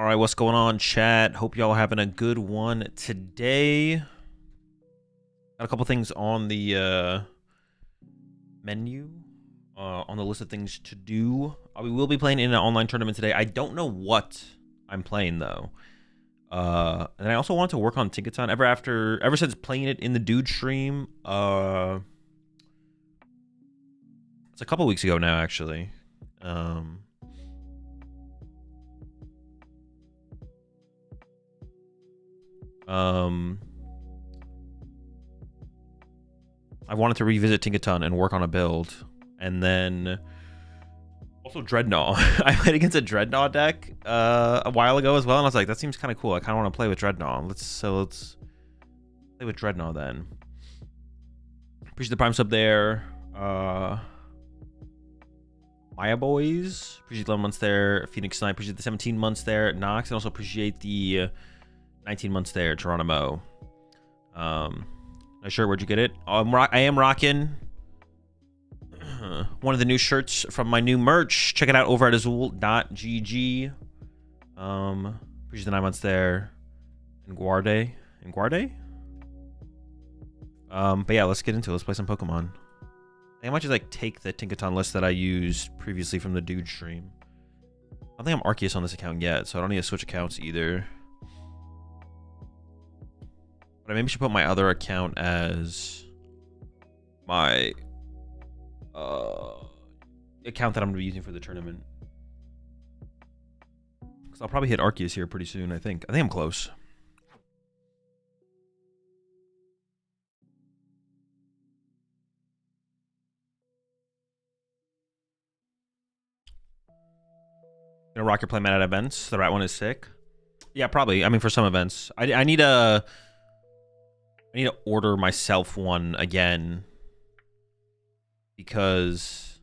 All right, what's going on, chat? Hope y'all having a good one today. Got a couple things on the menu, on the list of things to do. We will be playing in an online tournament today. I don't know what I'm playing though. And I also want to work on Tinkaton ever since playing it in the dude stream. It's a couple weeks ago now, actually. I wanted to revisit Tinkaton and work on a build, and then also Drednaw. I played against a Drednaw deck a while ago as well, and I was like, that seems kind of cool. I kind of want to play with Drednaw. Let's play with Drednaw then. Appreciate the Prime sub there. Maya Boys, appreciate the 11 months there. Phoenix Knight, appreciate the 17 months there. Nox, and also appreciate the 19 months there. Geronimo. Not sure where'd you get it. I am rocking one of the new shirts from my new merch. Check it out over at AzulGG. Appreciate the 9 months there. And Guarde. But yeah, let's get into it. Let's play some Pokemon. I think I might just like take the Tinkaton list that I used previously from the dude stream. I don't think I'm Arceus on this account yet, so I don't need to switch accounts either. But I maybe should put my other account as my account that I'm going to be using for the tournament. Because I'll probably hit Arceus here pretty soon, I think. I think I'm close. Gonna rock your playmat at events. The rat one is sick. Yeah, probably. I mean, for some events. I need to order myself one again, because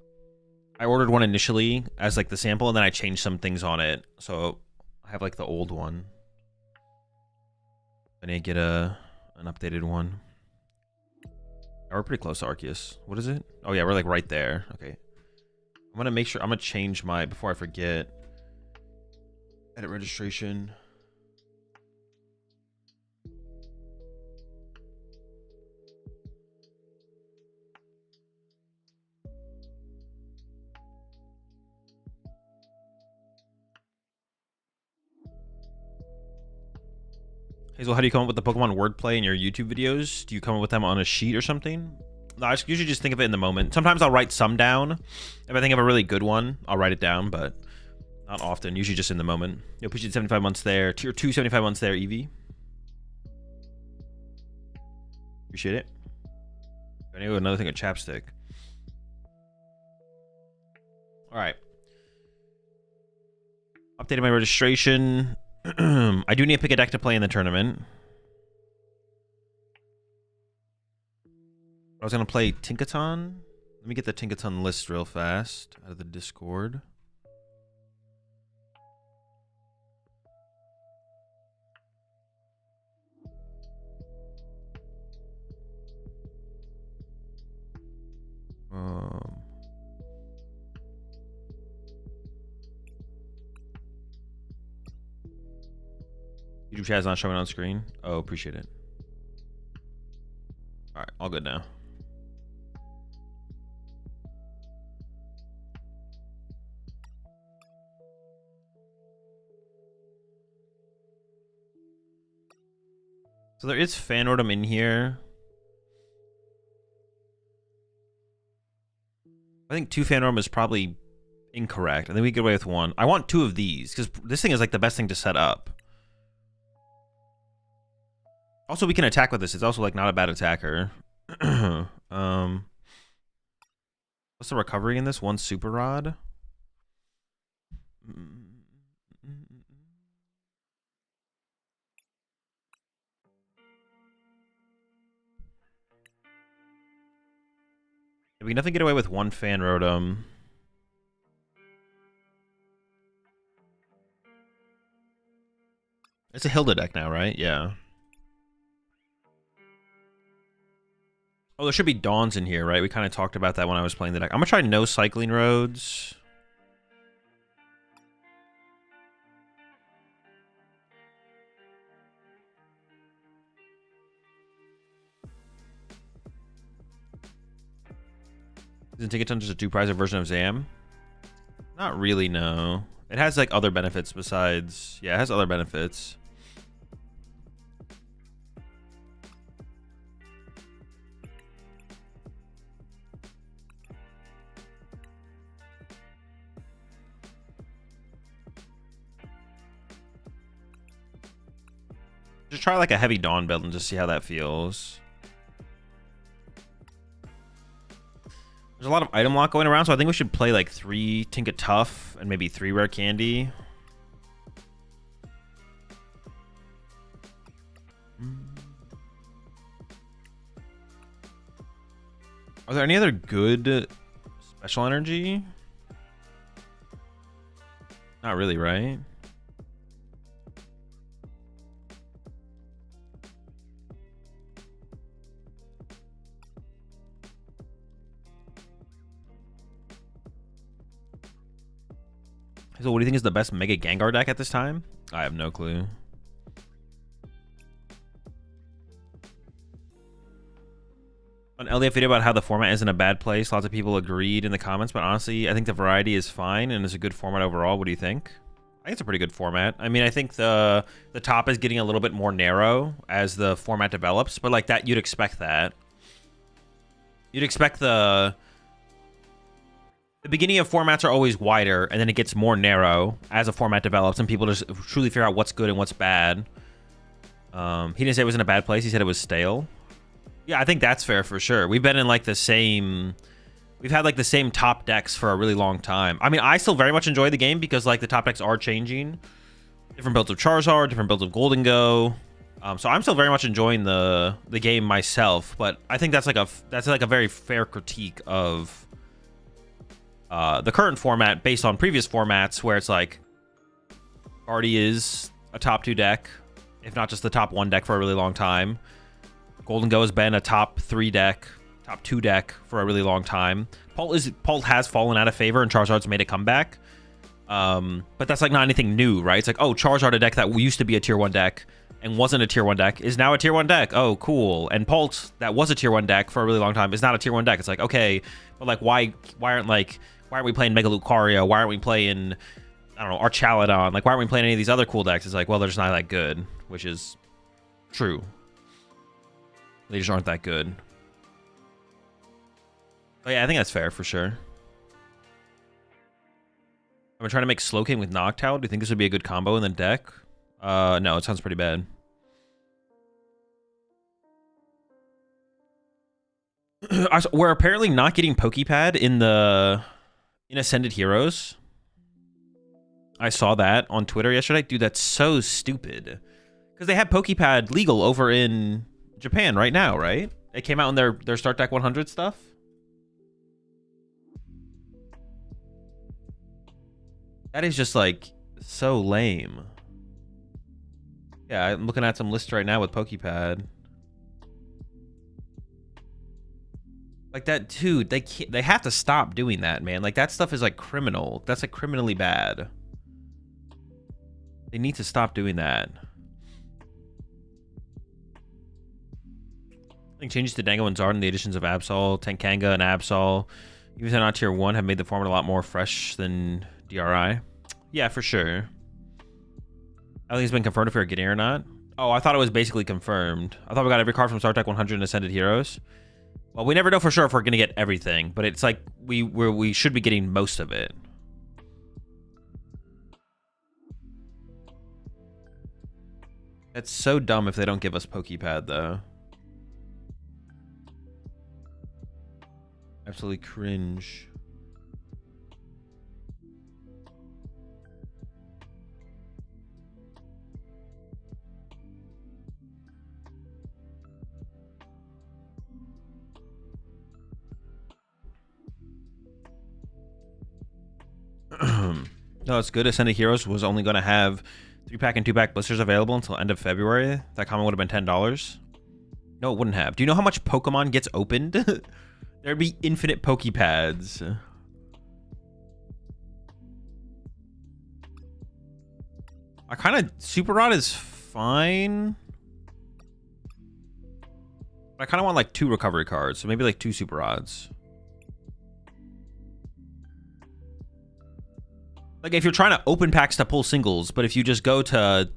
I ordered one initially as like the sample, and then I changed some things on it. So I have like the old one. I need to get an updated one. Oh, we're pretty close to Arceus. What is it? Oh yeah, we're like right there. Okay. I'm gonna make sure, I'm gonna change my, before I forget, edit registration. Hazel, how do you come up with the Pokemon wordplay in your YouTube videos? Do you come up with them on a sheet or something? No, I usually just think of it in the moment. Sometimes I'll write some down. If I think of a really good one, I'll write it down, but not often. Usually just in the moment. Yo, appreciate 75 months there. Tier 2, 75 months there, Eevee. Appreciate it. I need another thing of chapstick. Alright. Updated my registration. I do need to pick a deck to play in the tournament. I was going to play Tinkaton. Let me get the Tinkaton list real fast out of the Discord. YouTube chat is not showing on screen. Oh, appreciate it. All right, all good now. So there is Fanrodom in here. I think 2 Fanrodom is probably incorrect. I think we get away with 1. I want 2 of these, because this thing is like the best thing to set up. Also, we can attack with this. It's also like not a bad attacker. What's the recovery in this? 1 super rod. We can definitely get away with 1 Fanrodom. It's a Hilda deck now, right? Yeah. Oh, there should be Dawns in here, right? We kind of talked about that when I was playing the deck. I'm going to try no Cycling Roads. Isn't Tinkaton just a two-prizer version of Zam? Not really, no. It has like other benefits besides... Yeah, it has other benefits. Just try like a heavy Dawn build and just see how that feels. There's a lot of item lock going around, so I think we should play like 3 Tinka Tough and maybe 3 Rare Candy. Are there any other good special energy? Not really, right? So what do you think is the best Mega Gengar deck at this time? I have no clue. An LDF video about how the format is in a bad place. Lots of people agreed in the comments, but honestly, I think the variety is fine and is a good format overall. What do you think? I think it's a pretty good format. I mean, I think the top is getting a little bit more narrow as the format develops, but like that, you'd expect that. You'd expect the beginning of formats are always wider, and then it gets more narrow as a format develops, and people just truly figure out what's good and what's bad. He didn't say it was in a bad place. He said it was stale. Yeah, I think that's fair for sure. We've been in like the same... We've had like the same top decks for a really long time. I mean, I still very much enjoy the game because like the top decks are changing. Different builds of Charizard, different builds of Golden Go. So I'm still very much enjoying the game myself, but I think that's like a very fair critique of the current format based on previous formats where it's like already is a top 2 deck, if not just the top 1 deck for a really long time. Golden Go has been a top 3 deck, top 2 deck for a really long time. Pult has fallen out of favor and Charizard's made a comeback. But that's like not anything new, right? It's like, oh, Charizard, a deck that used to be a tier 1 deck and wasn't a tier 1 deck, is now a tier 1 deck. Oh, cool. And Pult, that was a tier 1 deck for a really long time, is not a tier 1 deck. It's like, okay, but like why aren't we playing Mega Lucario? Why aren't we playing, I don't know, Archaladon? Like, why aren't we playing any of these other cool decks? It's like, well, they're just not that good, which is true. They just aren't that good. But yeah, I think that's fair for sure. I'm trying to make Slowking with Noctowl. Do you think this would be a good combo in the deck? No, it sounds pretty bad. We're apparently not getting Pokepad in Ascended Heroes. I saw that on Twitter yesterday. Dude, that's so stupid. Because they have Pokepad legal over in Japan right now, right? It came out in their Start Deck 100 stuff. That is just like so lame. Yeah, I'm looking at some lists right now with Pokepad. Like that, dude, they have to stop doing that, man. Like that stuff is like criminal. That's like criminally bad. They need to stop doing that. I think changes to Dango and Zard and the additions of Absol, Tenkanga, and Absol, even if they're not tier 1, have made the format a lot more fresh than DRI. Yeah, for sure. I think it's been confirmed if we're getting it or not. Oh, I thought it was basically confirmed. I thought we got every card from Star Trek 100 and Ascended Heroes. Well, we never know for sure if we're going to get everything, but it's like we should be getting most of it. That's so dumb if they don't give us Pokepad, though. Absolutely cringe. No, it's good. Ascended Heroes was only going to have 3-pack and 2-pack blisters available until end of February. That comment would have been $10. No, it wouldn't have. Do you know how much Pokemon gets opened? There'd be infinite Pokepads. I kind of... Super Rod is fine. I kind of want like 2 recovery cards. So maybe like 2 Super Rods. Like, if you're trying to open packs to pull singles, but if you just go to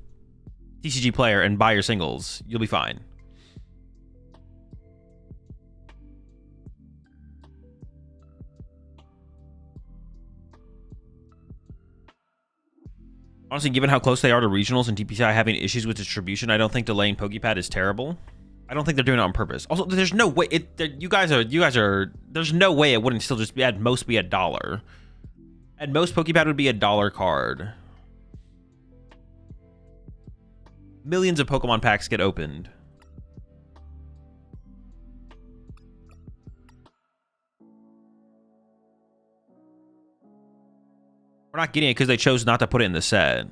TCG Player and buy your singles, you'll be fine. Honestly, given how close they are to regionals and TPCI having issues with distribution, I don't think delaying PokePad is terrible. I don't think they're doing it on purpose. Also, there's no way you guys are. There's no way it wouldn't still just be at most be $1. At most, PokePad would be $1 card. Millions of Pokemon packs get opened. We're not getting it because they chose not to put it in the set.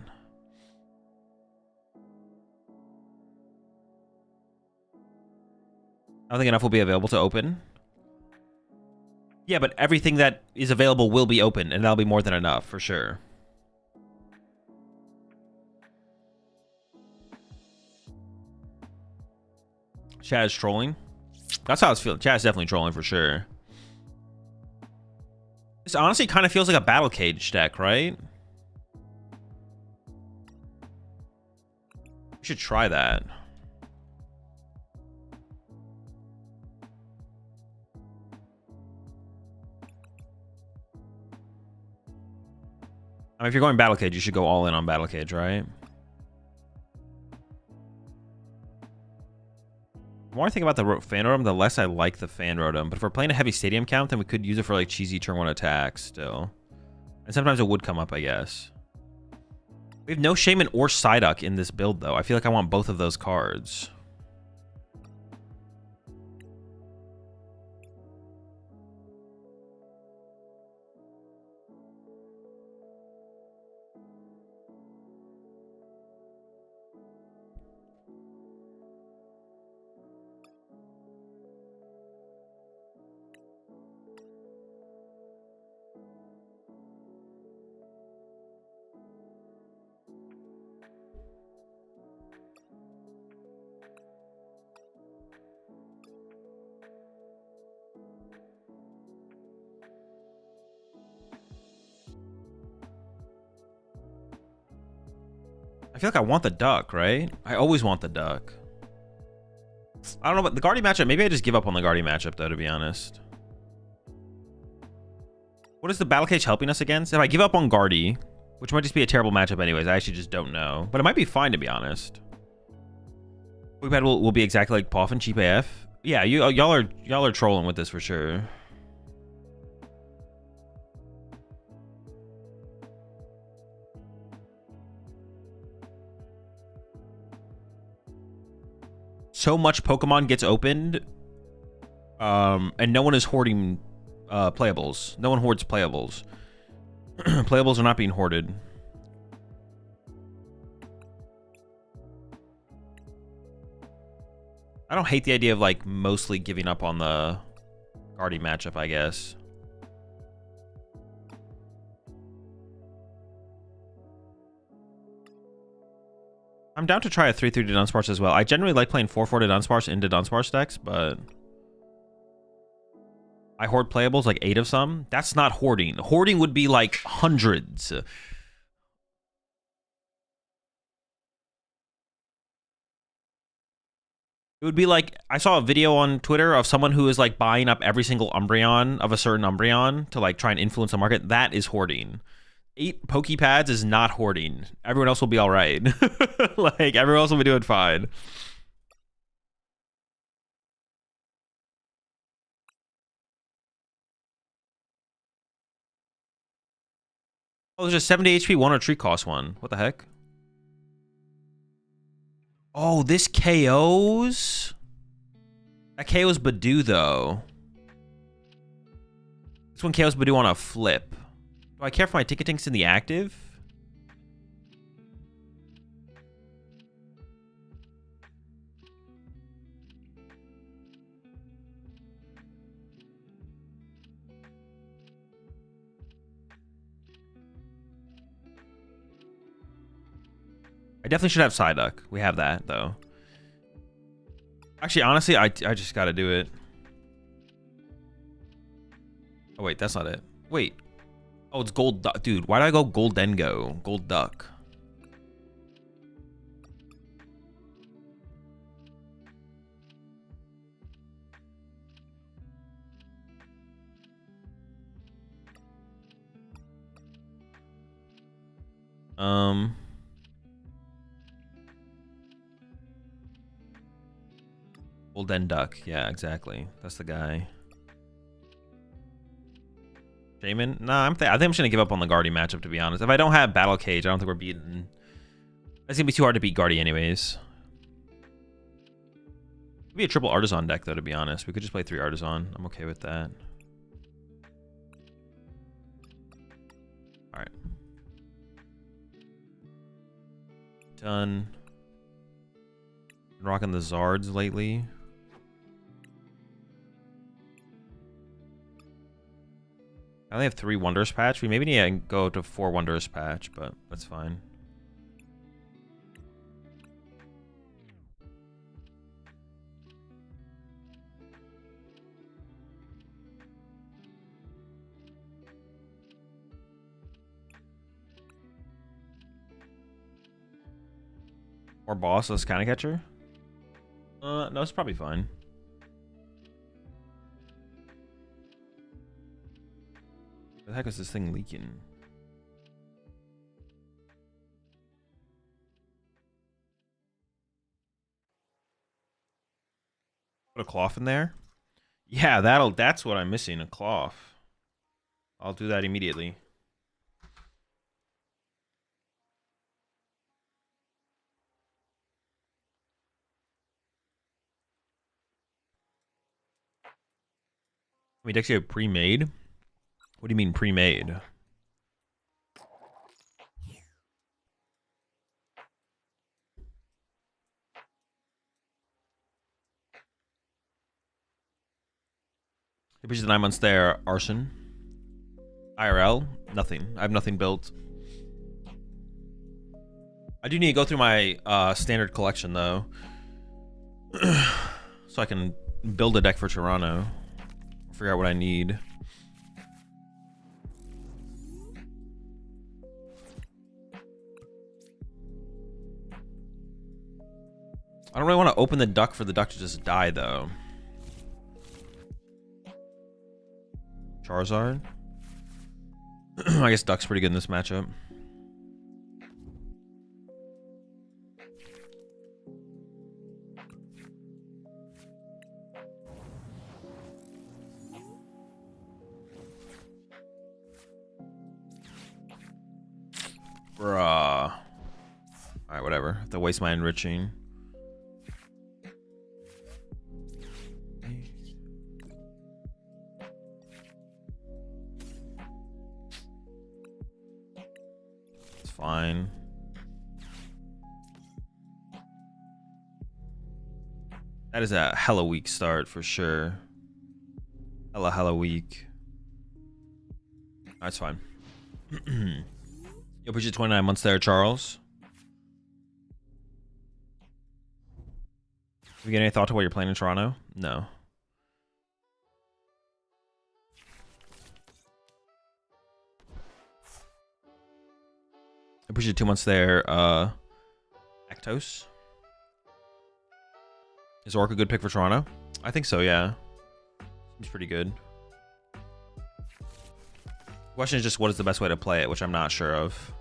I don't think enough will be available to open. Yeah, but everything that is available will be open, and that'll be more than enough, for sure. Chad is trolling. That's how it's feeling. Chad's definitely trolling, for sure. This honestly kind of feels like a Battle Cage deck, right? We should try that. I mean, if you're going Battle Cage, you should go all in on Battle Cage, right? The more I think about the fan rotom, the less I like the fan rotom. But if we're playing a heavy stadium count, then we could use it for like cheesy turn 1 attacks still. And sometimes it would come up, I guess. We have no Shaman or Psyduck in this build, though. I feel like I want both of those cards. I feel like I want the duck, right? I always want the duck. I don't know, but the Guardy matchup, maybe I just give up on the Guardy matchup, though, to be honest. What is the Battle Cage helping us against? If I give up on Guardy, which might just be a terrible matchup anyways, I actually just don't know. But it might be fine, to be honest. Pokepad will be exactly like Poffin, cheap AF. Yeah, y'all are trolling with this for sure. So much Pokemon gets opened, and no one is hoarding playables. No one hoards playables. Playables are not being hoarded. I don't hate the idea of like mostly giving up on the Guardy matchup, I guess. I'm down to try a 3/3 to Dunsparce as well. I generally like playing 4/4 to Dunsparce into Dunsparce decks, but I hoard playables, like 8 of some. That's not hoarding. Hoarding would be like hundreds. It would be like, I saw a video on Twitter of someone who is like buying up every single Umbreon of a certain Umbreon to like try and influence the market. That is hoarding. 8 Pokepads is not hoarding. Everyone else will be all right. Like, everyone else will be doing fine. Oh, there's a 70 HP one or treat cost one. What the heck? Oh, this KOs? That KOs Badoo, though. This one KOs Badoo on a flip. Do I care if my Tinkatink's in the active? I definitely should have Psyduck. We have that, though. Actually, honestly, I just gotta do it. Oh, wait, that's not it. Wait. Oh, it's gold duck. Dude, why did I go Goldengo? Gold duck. Golden duck. Yeah, exactly. That's the guy. Shaman? Nah, I think I'm just gonna give up on the Guardy matchup, to be honest. If I don't have Battle Cage, I don't think we're beating. It's gonna be too hard to beat Guardy anyways. It'd be a triple Artisan deck though, to be honest. We could just play 3 Artisan. I'm okay with that. Alright. Done. Been rocking the Zards lately. I only have 3 Wondrous Patch. We maybe need to go to 4 Wondrous Patch, but that's fine. Or bossless Counter Catcher? No, it's probably fine. What the heck is this thing leaking? Put a cloth in there? Yeah, that's what I'm missing, a cloth. I'll do that immediately. I mean, decks you have pre-made? What do you mean pre-made? It pushes the 9 months there. Arson. IRL. Nothing. I have nothing built. I do need to go through my standard collection though, so I can build a deck for Toronto. Figure out what I need. I don't really want to open the duck for the duck to just die though. Charizard. I guess duck's pretty good in this matchup. Bruh. Alright, whatever. Have to waste my enriching. It's fine. That is a hella weak start for sure. Hella weak. That's fine. Yo, push you 29 months there, Charles. Have you got any thought to what you're playing in Toronto? No. I push you 2 months there, Actos. Is Orc a good pick for Toronto? I think so, yeah. Seems pretty good. The question is just what is the best way to play it, which I'm not sure of.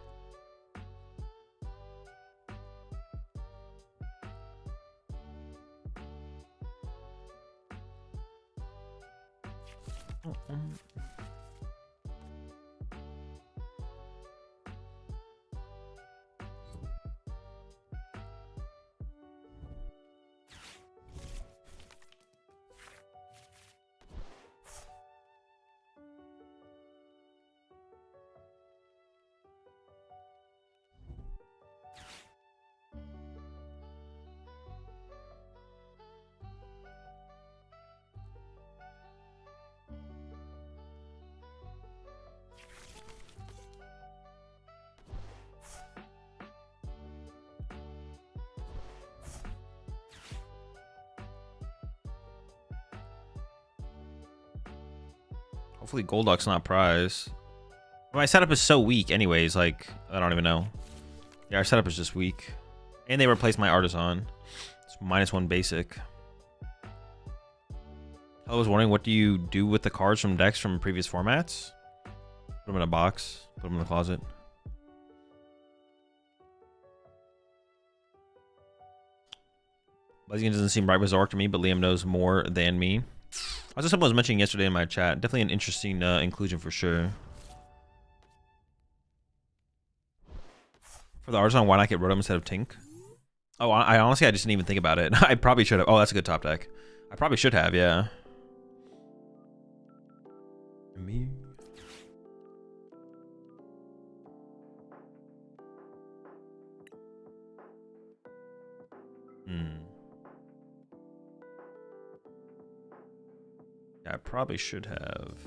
Hopefully Golduck's not prize. My setup is so weak anyways, like, I don't even know. Yeah, our setup is just weak. And they replaced my Artisan. It's -1 basic. I was wondering, what do you do with the cards from decks from previous formats? Put them in a box. Put them in the closet. Buzzing doesn't seem right with Zork to me, but Liam knows more than me. As someone was mentioning yesterday in my chat, definitely an interesting inclusion for sure. For the Artisan, why not get Rotom instead of Tink? Oh, I honestly, I just didn't even think about it. I probably should have. Oh, that's a good top deck. I probably should have, yeah. Me. Yeah, I probably should have.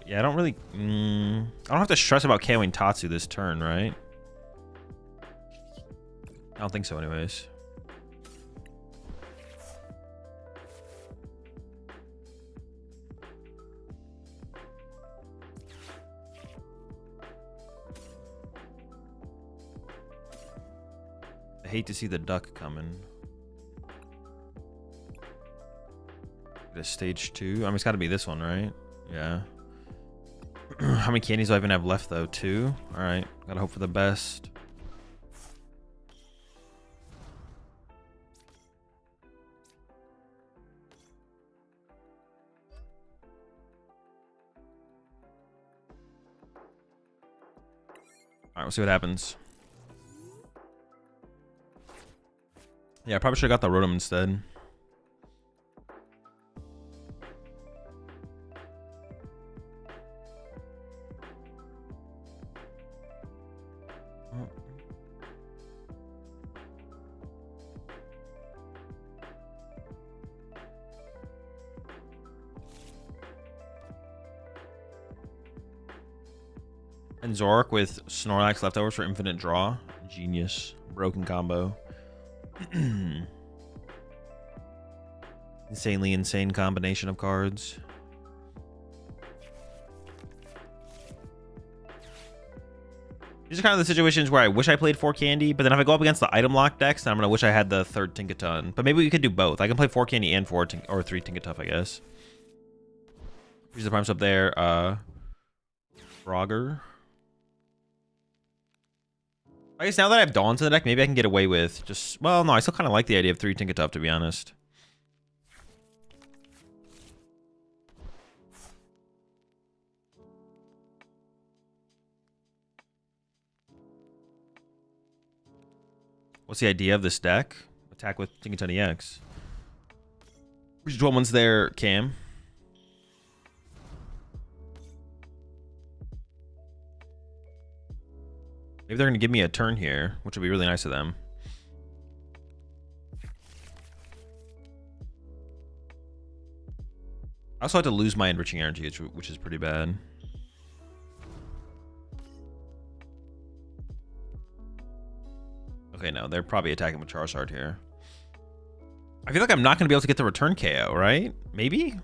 Yeah, I don't really... I don't have to stress about KOing Tatsu this turn, right? I don't think so anyways. I hate to see the duck coming. The stage 2? I mean, it's got to be this one, right? Yeah. How many candies do I even have left, though? 2? Alright. Gotta hope for the best. Alright, we'll see what happens. Yeah, I probably should have got the Rotom instead. And Zork with Snorlax leftovers for infinite draw. Genius. Broken combo. Insanely insane combination of cards. These are kind of the situations where I wish I played 4 candy, but then if I go up against the item lock decks, then I'm gonna wish I had the 3rd Tinkaton. But maybe we could do both. I can play 4 candy and 3 Tinkatuff, I guess. Here's the primes up there. Frogger. I guess now that I have Dawn to the deck, maybe I can get away with just... Well, no, I still kind of like the idea of 3 Tinkatuff, to be honest. What's the idea of this deck? Attack with Tinkaton EX. Which 12 ones there, Cam? Maybe they're going to give me a turn here, which would be really nice of them. I also had to lose my enriching energy, which is pretty bad. Okay, no, they're probably attacking with Charizard here. I feel like I'm not going to be able to get the return KO, right? Maybe?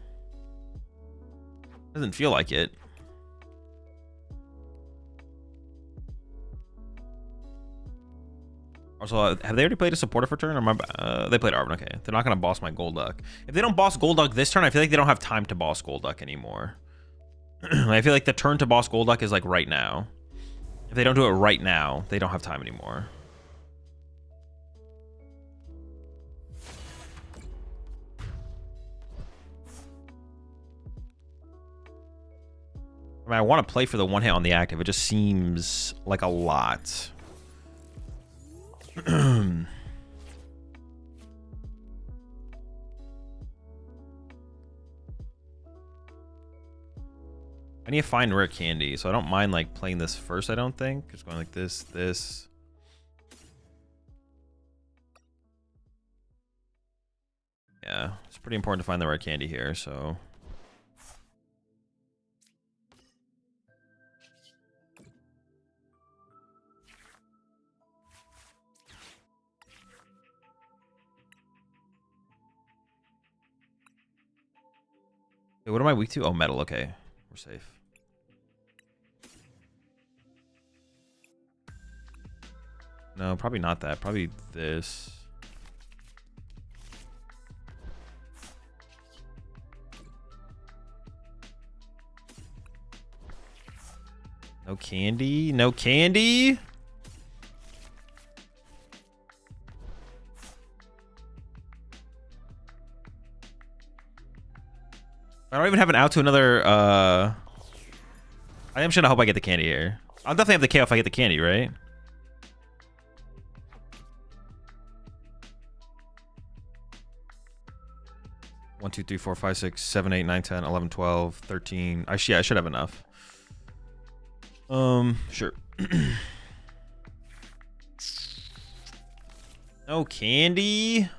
Doesn't feel like it. Also, have they already played a supporter for turn? Or they played Arvin, okay. They're not going to boss my Golduck. If they don't boss Golduck this turn, I feel like they don't have time to boss Golduck anymore. I feel like the turn to boss Golduck is like right now. If they don't do it right now, they don't have time anymore. I mean, I want to play for the one hit on the active. It just seems like a lot. I need to find rare candy, so I don't mind like playing this first. I don't think just going like this. Yeah, it's pretty important to find the rare candy here. So. Wait, what am I weak to? Oh, metal. Okay. We're safe. No, probably not that. Probably this. No candy. No candy. I don't even have an out to another. I am just gonna hope I get the candy here. I'll definitely have the KO if I get the candy, right? One, 2, 3, 4, 5, 6, 7, 8, 9, 10, 11, 12, 13. Actually, yeah, I should have enough. Sure. No candy.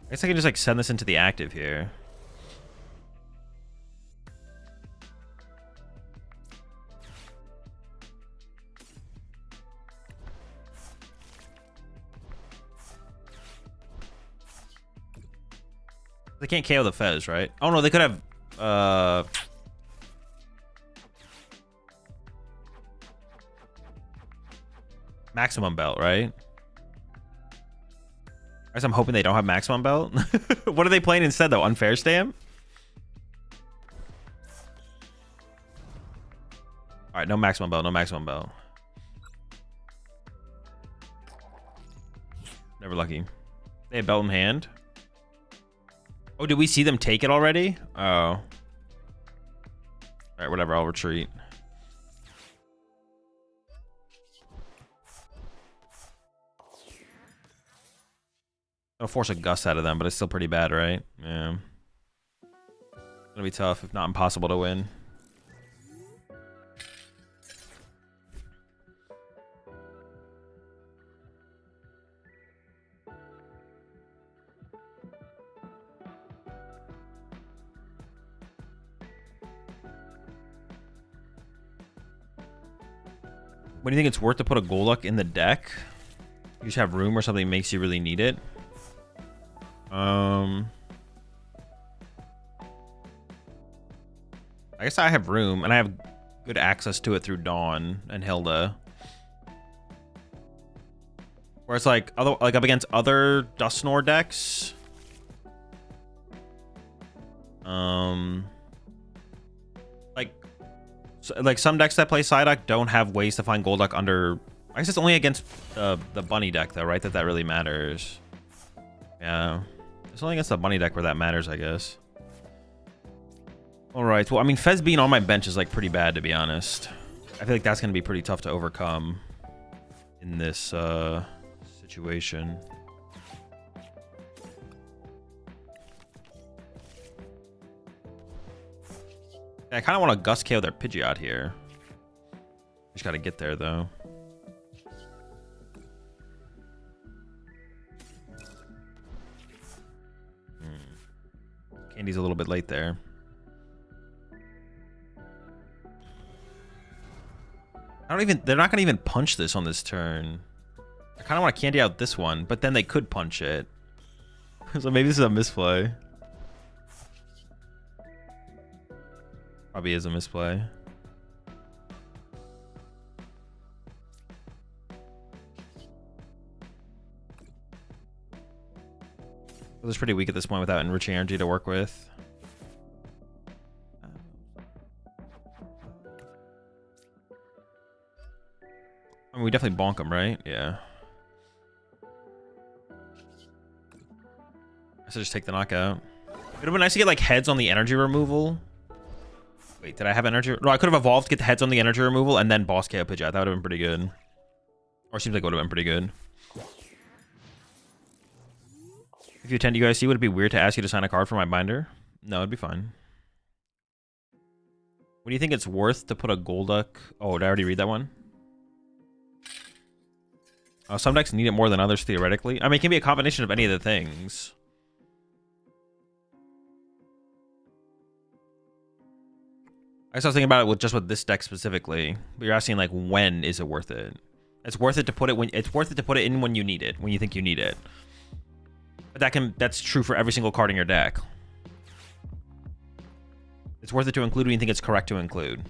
I guess I can just like send this into the active here. They can't KO the Fez, right? Oh no, they could have maximum belt, right? I guess I'm hoping they don't have maximum belt. What are they playing instead though? Unfair stamp? Alright, no maximum belt, no maximum belt. Never lucky. They have belt in hand. Oh, did we see them take it already? Oh. Alright, whatever, I'll retreat. I'll force a gust out of them, but it's still pretty bad, right? Yeah. It's gonna be tough, if not impossible to win. What do you think it's worth to put a Golduck in the deck? You just have room or something makes you really need it. I guess I have room and I have good access to it through Dawn and Hilda. Whereas like up against other Dusknoir decks, like some decks that play Psyduck don't have ways to find Golduck under. I guess it's only against the bunny deck though, right? That really matters. Yeah, it's only against the bunny deck where that matters, I guess. All right. Well, I mean, Fez being on my bench is like pretty bad, to be honest. I feel like that's gonna be pretty tough to overcome in this situation. I kind of want to Gust KO their Pidgeot here. Just got to get there, though. Candy's a little bit late there. They're not going to even punch this on this turn. I kind of want to Candy out this one, but then they could punch it. So maybe this is a misplay. Probably is a misplay. It was pretty weak at this point without enriching energy to work with. I mean, we definitely bonk him, right? Yeah. I should just take the knockout. It would have been nice to get like heads on the energy removal. Wait, did I have energy? No, I could have evolved to get the heads on the energy removal and then boss KO Pidgeot. That would have been pretty good. Or seems like it would have been pretty good. If you attend UIC, would it be weird to ask you to sign a card for my binder? No, it'd be fine. What do you think it's worth to put a Golduck? Oh, did I already read that one? Some decks need it more than others, theoretically. I mean, it can be a combination of any of the things. I was thinking about it with just with this deck specifically, but you're asking like when is it worth it? It's worth it to put it when it's worth it to put it in when you need it, when you think you need it. But that's true for every single card in your deck. It's worth it to include when you think it's correct to include.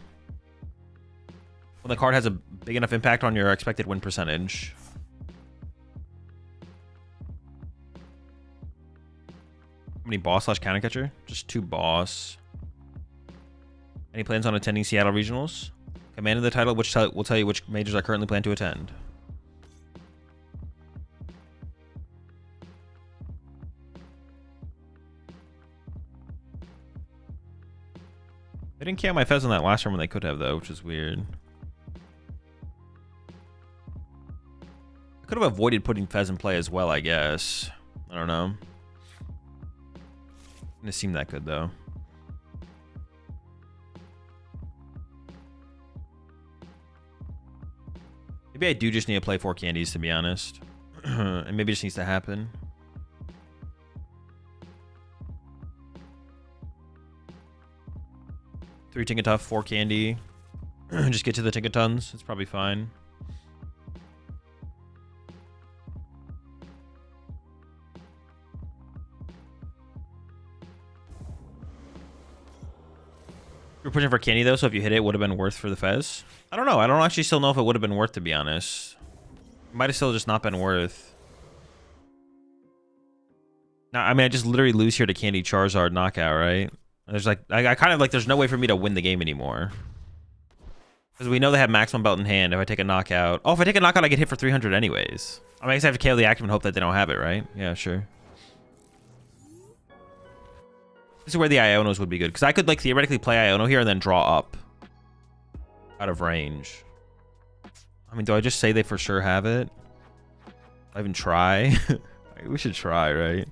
When the card has a big enough impact on your expected win percentage. How many boss / counter catcher? Just 2 boss. Any plans on attending Seattle Regionals? Commanded the title, which will tell you which majors I currently plan to attend. They didn't KO my Fez on that last round when they could have, though, which is weird. I could have avoided putting Fez in play as well, I guess. I don't know. Didn't seem that good, though. Maybe I do just need to play 4 candies, to be honest. And maybe it just needs to happen. Three Tinkaton, 4 candy. Just get to the Tinkatons. It's probably fine. We're pushing for candy though, so if you hit it, would have been worth for the Fez. I don't know. I don't actually still know if it would have been worth, to be honest. It might have still just not been worth. Now, I mean, I just literally lose here to Candy Charizard knockout, right? There's like, I kind of like, there's no way for me to win the game anymore. Because we know they have maximum belt in hand if I take a knockout. Oh, if I take a knockout, I get hit for 300 anyways. I mean, I guess I have to KO the active and hope that they don't have it, right? Yeah, sure. This is where the Ionos would be good. Because I could, like, theoretically play Iono here and then draw up. Out of range. I mean, do I just say they for sure have it? Do I even try? We should try, right?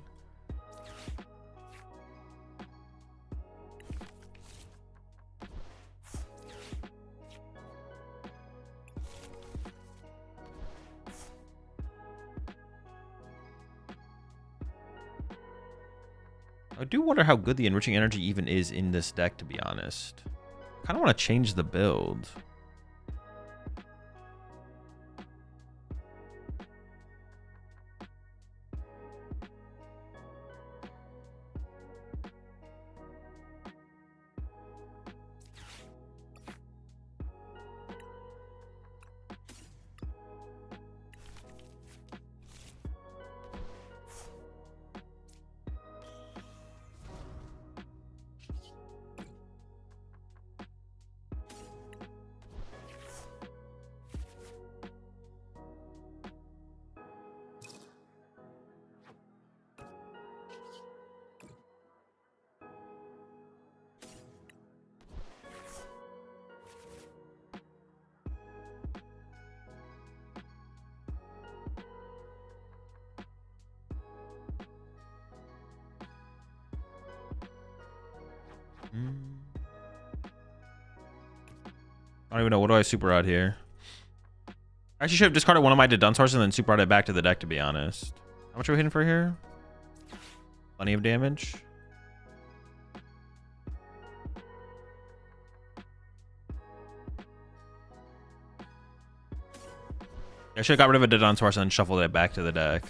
I do wonder how good the enriching energy even is in this deck, to be honest. I kind of want to change the build. I don't even know. What do I super out here? I actually should have discarded one of my Drednaws and then super out it back to the deck, to be honest. How much are we hitting for here? Plenty of damage. I should have got rid of a Drednaw and then shuffled it back to the deck.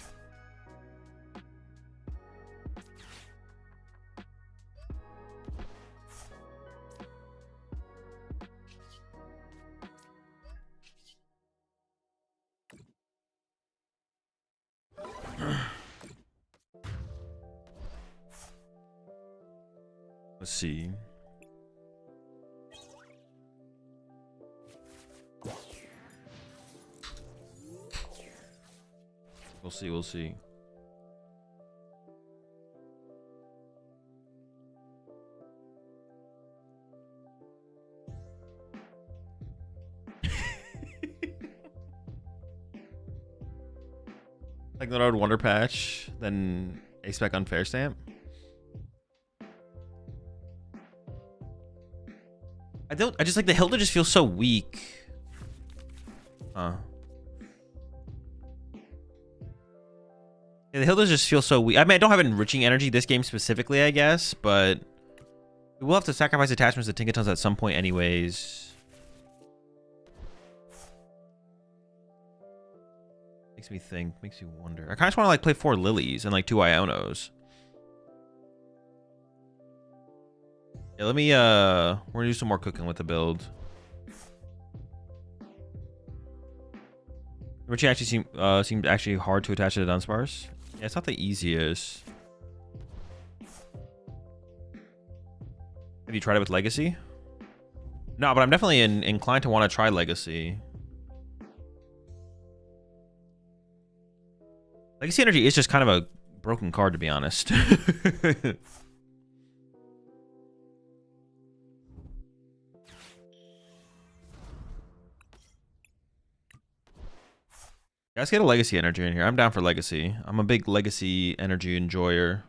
Let's see. We'll see, we'll see. Like the Node Wonder Patch, then A-Spec Unfair Stamp. I just like the Hilda just feels so weak. Yeah, the Hilda just feels so weak. I mean, I don't have enriching energy this game specifically, I guess, but We will have to sacrifice attachments to Tinkatons at some point anyways. Makes me think, makes me wonder. I kind of just want to like play 4 Lilies and like 2 Ionos. Yeah, let me, we're gonna do some more cooking with the build. Which actually seemed actually hard to attach to the Dunsparce. Yeah, it's not the easiest. Have you tried it with Legacy? No, but I'm definitely inclined to want to try Legacy. Legacy Energy is just kind of a broken card, to be honest. Let's get a Legacy Energy in here. I'm down for Legacy. I'm a big Legacy Energy enjoyer.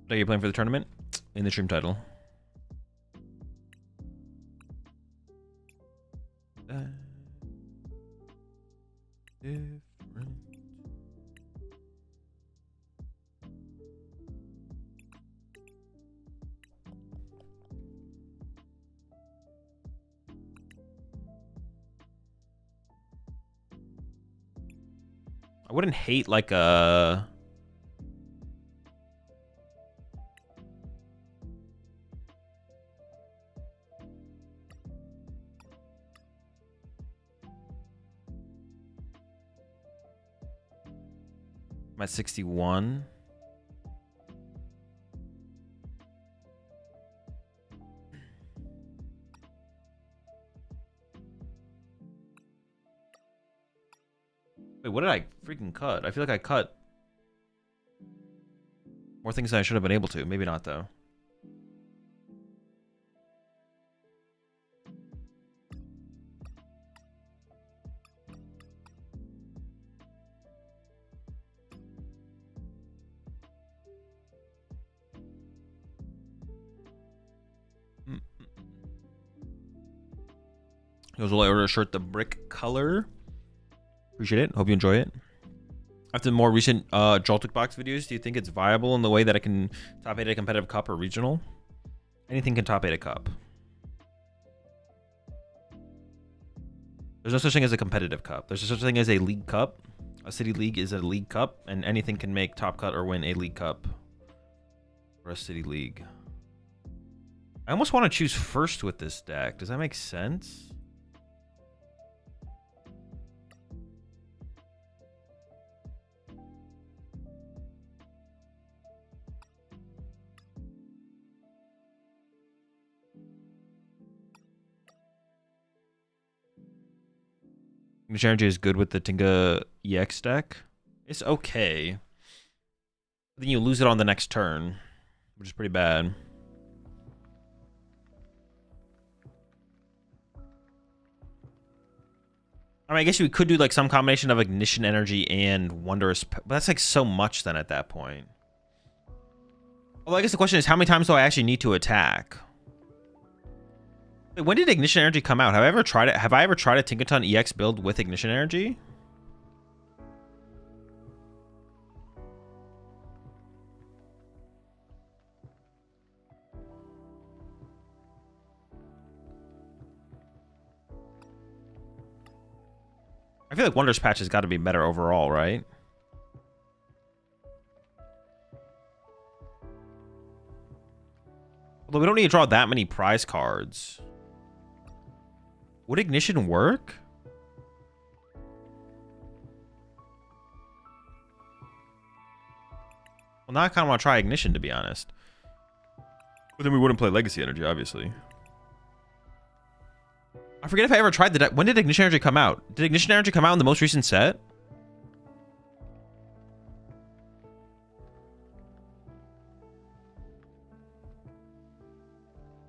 Are you playing for the tournament? In the stream title. Different. I wouldn't hate like a... I'm at 61. Wait, what did I freaking cut? I feel like I cut more things than I should have been able to. Maybe not, though. Here's will I order a shirt the brick color. Appreciate it. Hope you enjoy it. After the more recent Joltik Box videos, do you think it's viable in the way that it can top 8 a competitive cup or regional? Anything can top 8 a cup. There's no such thing as a competitive cup. There's no such thing as a league cup. A city league is a league cup, and anything can make top cut or win a league cup or a city league. I almost want to choose first with this deck. Does that make sense? Ignition Energy is good with the Tinga EX deck. It's okay. But then you lose it on the next turn, which is pretty bad. I mean, I guess we could do like some combination of Ignition Energy and Wondrous, but that's like so much then at that point. Although I guess the question is, how many times do I actually need to attack? Wait, when did Ignition Energy come out? Have I ever tried it? Have I ever tried a Tinkaton EX build with Ignition Energy? I feel like Wondrous Patch has got to be better overall, right? Although we don't need to draw that many prize cards. Would Ignition work? Well, now I kind of want to try Ignition, to be honest. But then we wouldn't play Legacy Energy, obviously. I forget if I ever tried the deck. When did Ignition Energy come out? Did Ignition Energy come out in the most recent set?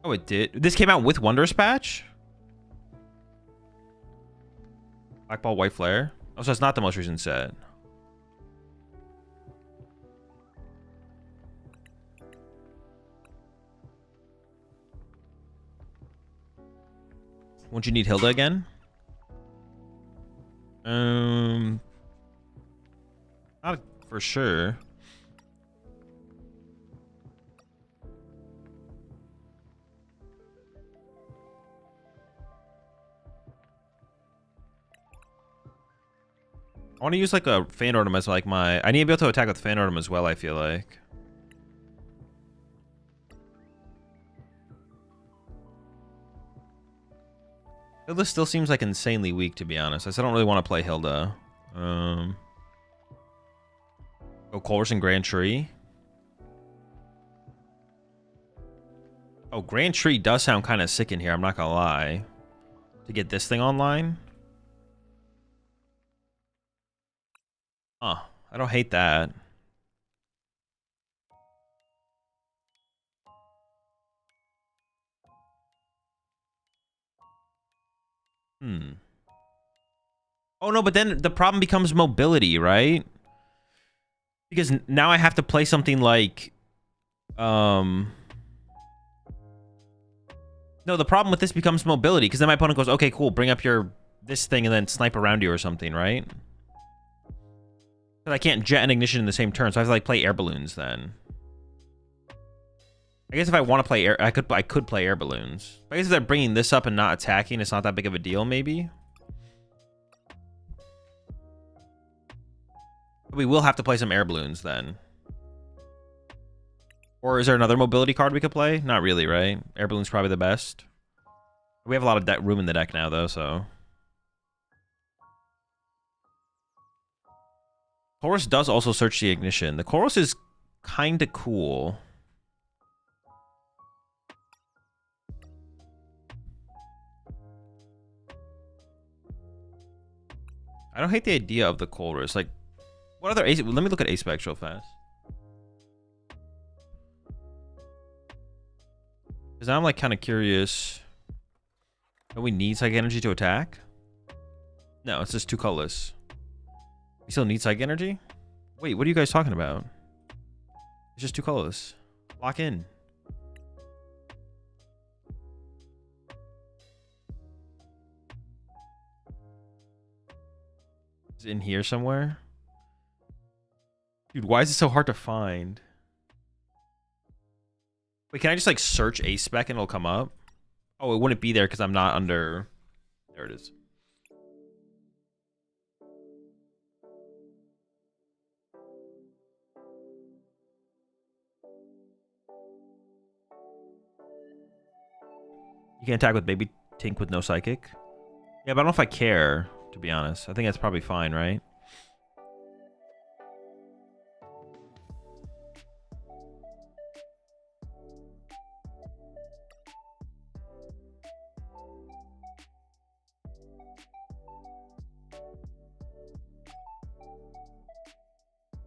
Oh, it did. This came out with Wondrous Patch? Black Ball, White Flare? Oh, so it's not the most recent set. Won't you need Hilda again? Not for sure. I want to use like a fan ornament as like my... I need to be able to attack with fan ornament as well, I feel like. Hilda still seems like insanely weak, to be honest. I don't really want to play Hilda. Go Colress and Grand Tree. Oh, Grand Tree does sound kind of sick in here, I'm not gonna lie. To get this thing online. Huh. I don't hate that. Oh, no, but then the problem becomes mobility, right? Because now I have to play something like... No, the problem with this becomes mobility, because then my opponent goes, okay, cool, bring up your... this thing and then snipe around you or something, right? Because I can't jet and ignition in the same turn, so I have to, like, play air balloons then. I guess if I want to play air... I could play air balloons. I guess if they're bringing this up and not attacking, it's not that big of a deal, maybe? We will have to play some air balloons then. Or is there another mobility card we could play? Not really, right? Air balloon's probably the best. We have a lot of room in the deck now, though, so... Chorus does also search the ignition. The Chorus is kind of cool. I don't hate the idea of the Chorus. Like, what other ace? Let me look at ace specs real fast. Because now I'm like kind of curious. Do we need Psychic Energy to attack? No, it's just 2 colorless. We still need Psychic Energy? Wait, what are you guys talking about? It's just 2 colorless. Lock in. Is it in here somewhere? Dude, why is it so hard to find? Wait, can I just like search a spec and it'll come up? Oh, it wouldn't be there because I'm not under... There it is. You can attack with Baby Tink with no Psychic. Yeah, but I don't know if I care, to be honest. I think that's probably fine, right?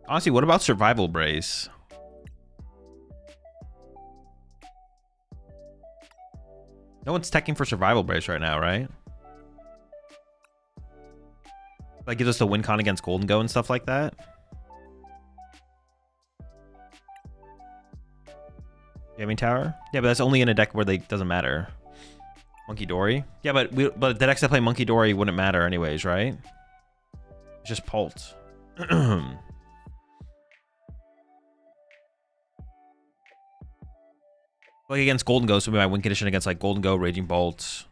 Honestly, what about Survival Brace? No one's teching for Survival Brace right now, right? That gives us the win con against Golden Go and stuff like that. Gaming Tower? Yeah, but that's only in a deck where they doesn't matter. Monkey Dory? Yeah, but the decks that play Monkey Dory wouldn't matter anyways, right? It's just Pulse. Like against Golden Ghost would be my win condition against like Golden Go, Raging Bolts.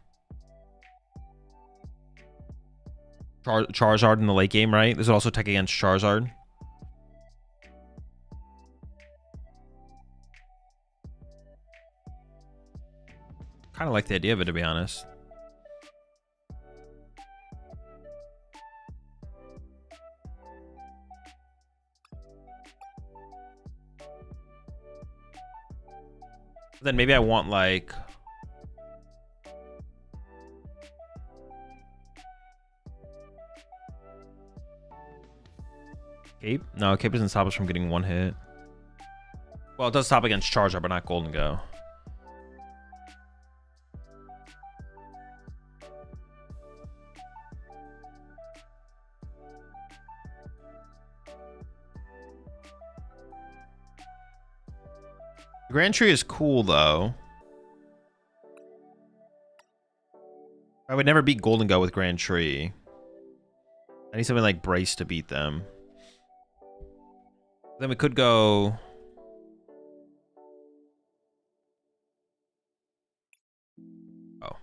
Charizard in the late game, right? This would also tech against Charizard. Kind of like the idea of it, to be honest. Then maybe I want like... Cape? No, Cape doesn't stop us from getting 1 hit. Well, it does stop against Charizard, but not Golden Go. The Grand Tree is cool, though. I would never beat Golden Go with Grand Tree. I need something like Brace to beat them. Then we could go... Oh.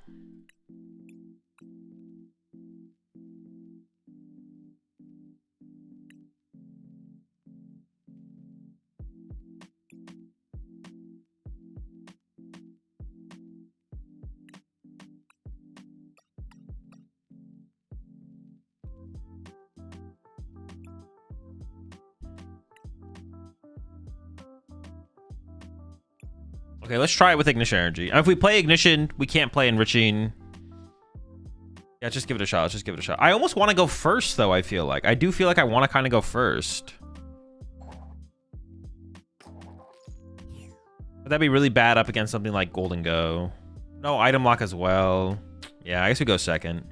Okay, let's try it with Ignition Energy. If we play Ignition, we can't play Enriching. Yeah, just give it a shot. Let's just give it a shot. I almost want to go first, though, I feel like. I do feel like I want to kind of go first. But that'd be really bad up against something like Golden Go. No, item lock as well. Yeah, I guess we go second.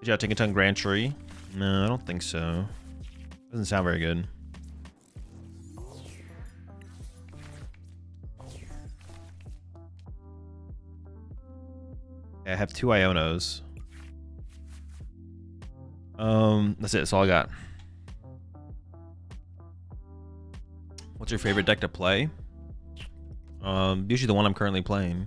Did you have Tinkaton Grand Tree? No, I don't think so. Doesn't sound very good. Yeah, I have 2 Ionos. That's it. That's all I got. What's your favorite deck to play? Usually the one I'm currently playing.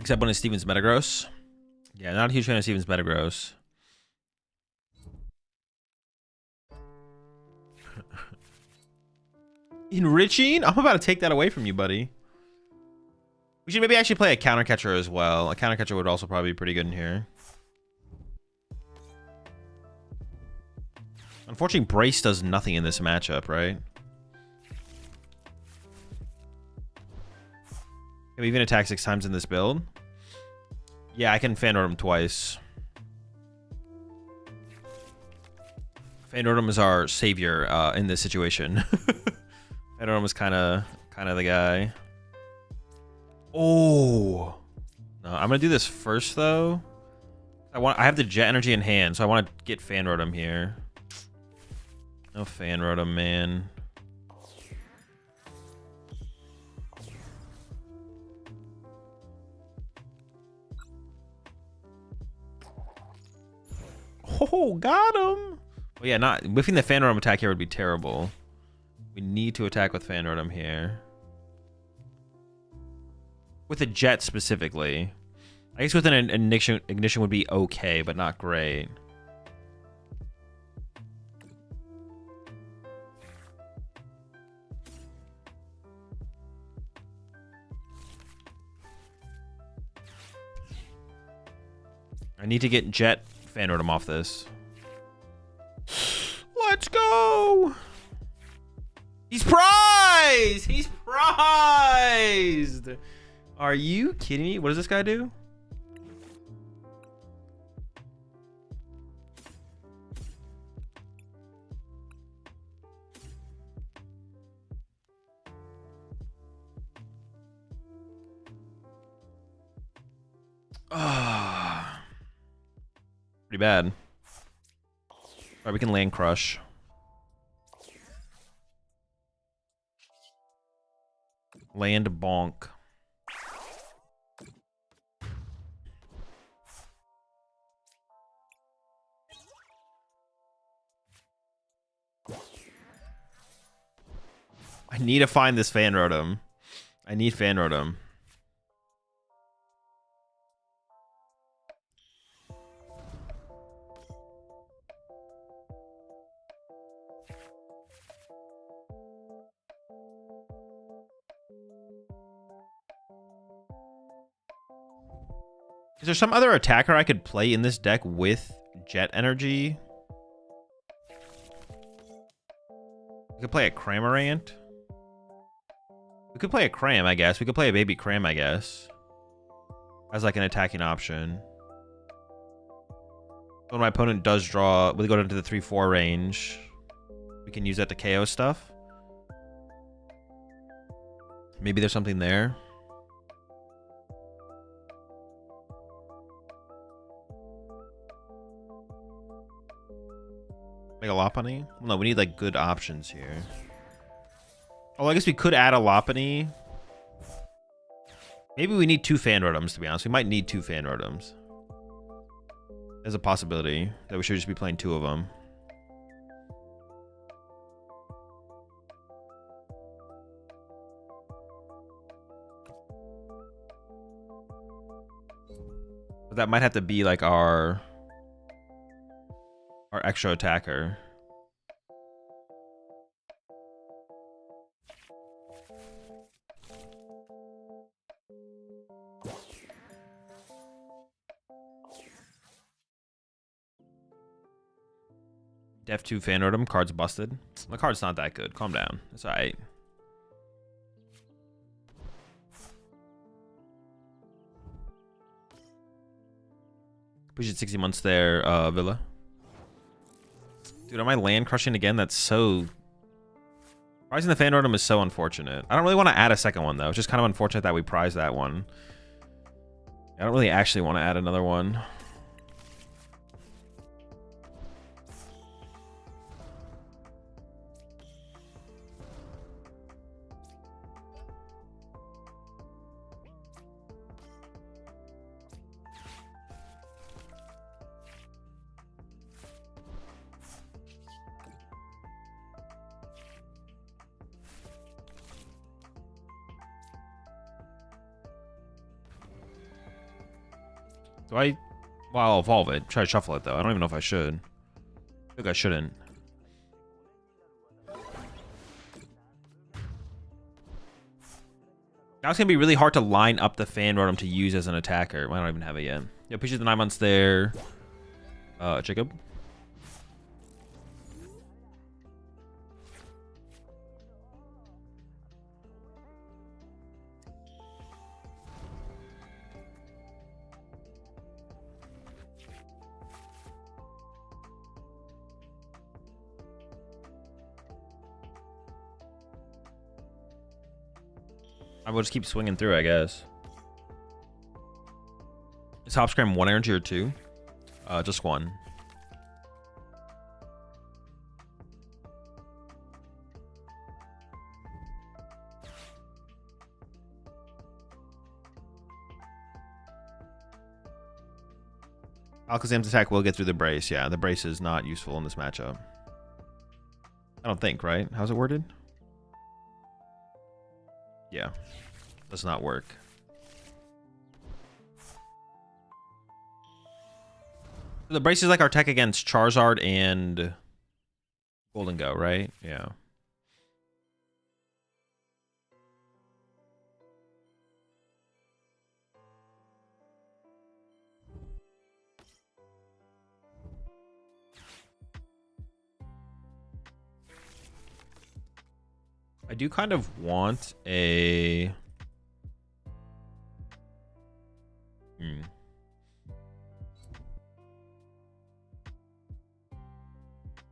Except when it's Steven's Metagross. Yeah, not a huge fan of Steven's Metagross. Enriching? I'm about to take that away from you, buddy. We should maybe actually play a counter catcher as well. A counter catcher would also probably be pretty good in here. Unfortunately, Brace does nothing in this matchup, right? Can we even attack 6 times in this build? Yeah, I can Fan Rotom twice. Fan Rotom is our savior in this situation. Fan Rotom is kind of the guy. Oh, no, I'm gonna do this first though. I have the Jet Energy in hand, so I want to get Fan Rotom here. No Fan Rotom, man. Oh, got him. Well, yeah, not whiffing the Fan Rotom attack here would be terrible. We need to attack with Fan Rotom here. With a Jet specifically. I guess with an ignition would be okay, but not great. I need to get Jet Fan Rotom off this. Let's go! He's prized! He's prized! Are you kidding me? What does this guy do? Pretty bad. Alright, we can land Crush. Land Bonk. I need to find this Fan Rotom. I need Fan Rotom. Is there some other attacker I could play in this deck with Jet Energy? We could play a Cramorant. We could play a Cram, I guess. We could play a baby Cram, I guess. As like an attacking option. When my opponent does draw, we go into the 3-4 range. We can use that to KO stuff. Maybe there's something there. Like a Lopunny? No, we need like good options here. Oh, I guess we could add a Lopunny. Maybe we need 2 Fan Rotoms, to be honest. We might need 2 Fan Rotoms. There's a possibility that we should just be playing 2 of them. But that might have to be like our extra attacker. Def 2 Fan Rotom, card's busted. My card's not that good. Calm down. It's alright. Push it 60 months there, Villa. Dude, am I land crushing again? That's so... Prizing the Fan Rotom is so unfortunate. I don't really want to add a second one, though. It's just kind of unfortunate that we prize that one. I don't really actually want to add another one. Do I... Well, I'll evolve it. Try to shuffle it, though. I don't even know if I should. I think I shouldn't. Now it's going to be really hard to line up the Fan Rotom to use as an attacker. I don't even have it yet. Yeah, appreciate the 9 months there. Jacob. I will just keep swinging through, I guess. Is Hopscram 1 energy or 2? Just 1. Alakazam's attack will get through the brace. Yeah, the brace is not useful in this matchup. I don't think, right? How's it worded? Yeah. Does not work. The brace is like our tech against Charizard and Golden Go, right? Yeah. I do kind of want a...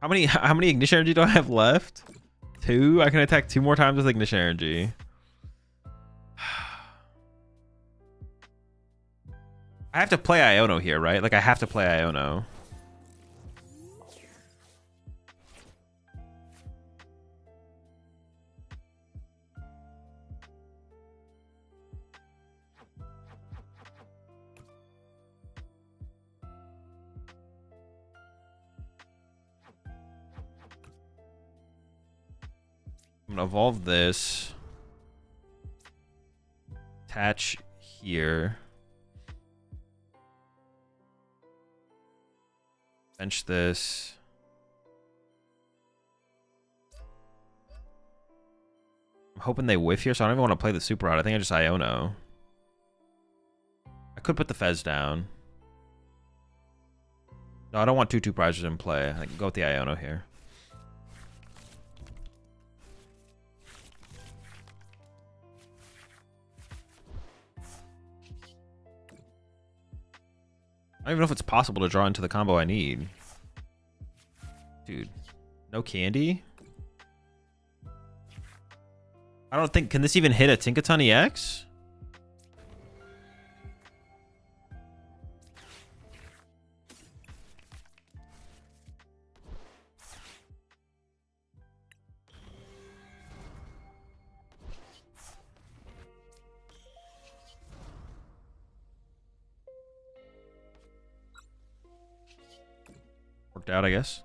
How many Ignition Energy do I have left? 2? I can attack 2 more times with Ignition Energy. I have to play Iono here, right? Like, I have to play Iono. I'm gonna evolve this. Attach here. Bench this. I'm hoping they whiff here, so I don't even want to play the super rod. I think I just Iono. I could put the Fez down. No, I don't want 2/2 prizes in play. I can go with the Iono here. I don't even know if it's possible to draw into the combo I need. Dude, no candy? I don't think... Can this even hit a Tinkaton EX? Worked out, I guess.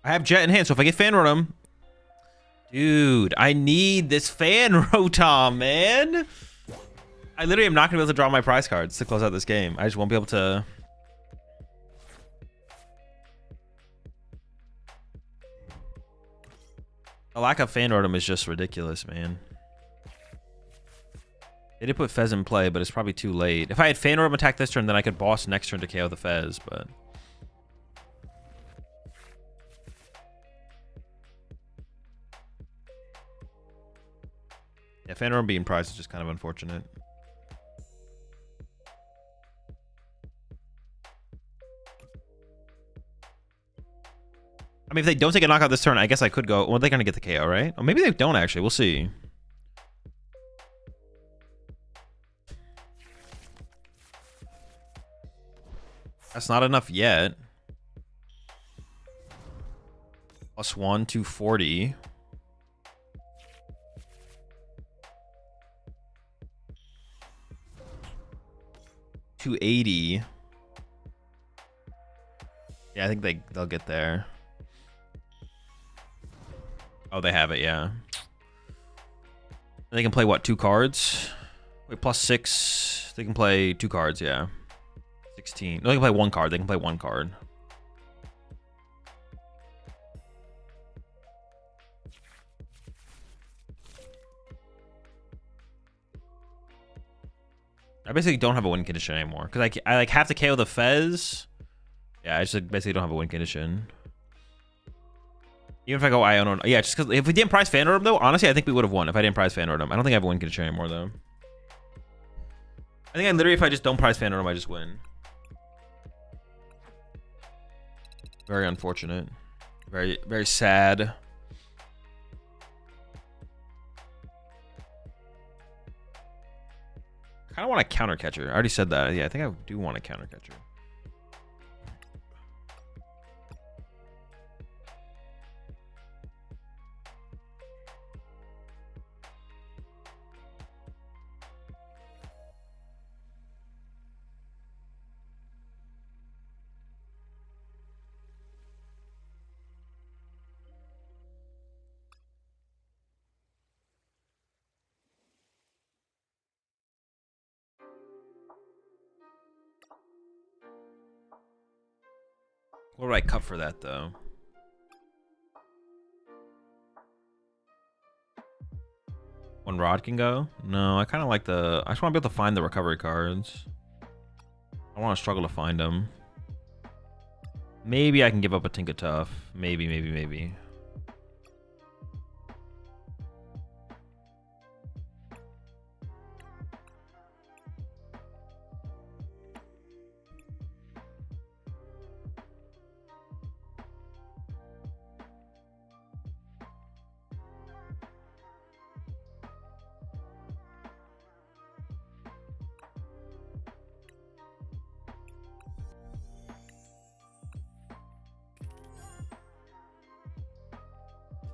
I have Jet in hand, so if I get Fan Rotom... Dude, I need this Fan Rotom, man! I literally am not going to be able to draw my prize cards to close out this game. I just won't be able to... The lack of Fan Rotom is just ridiculous, man. They did put Fez in play, but it's probably too late. If I had Fan Rotom attack this turn, then I could boss next turn to KO the Fez, but... Yeah, Fan Rotom being prized is just kind of unfortunate. I mean, if they don't take a knockout this turn, I guess I could go... Well, they're going to get the KO, right? Or maybe they don't, actually. We'll see. That's not enough yet. +1, 240. $280. Yeah, I think they'll get there. Oh, they have it, yeah. And they can play what, 2 cards? Wait, +6. They can play 2 cards, yeah. 16. No, they can play 1 card. They can play 1 card. I basically don't have a win condition anymore because I like have to KO the Fez. Yeah, I just like, basically don't have a win condition. Even if I go Iono, yeah, just because if we didn't prize Fan Rotom though, honestly, I think we would have won if I didn't prize Fan Rotom. I don't think I have a win condition anymore though. I think I literally, if I just don't prize Fan Rotom, I just win. Very unfortunate. Very, very sad. I kind of want a counter catcher. I already said that. Yeah, I think I do want a counter catcher. What do I cut for that, though? One rod can go? No, I kind of like the... I just want to be able to find the recovery cards. I want to struggle to find them. Maybe I can give up a Tinkaton. Maybe.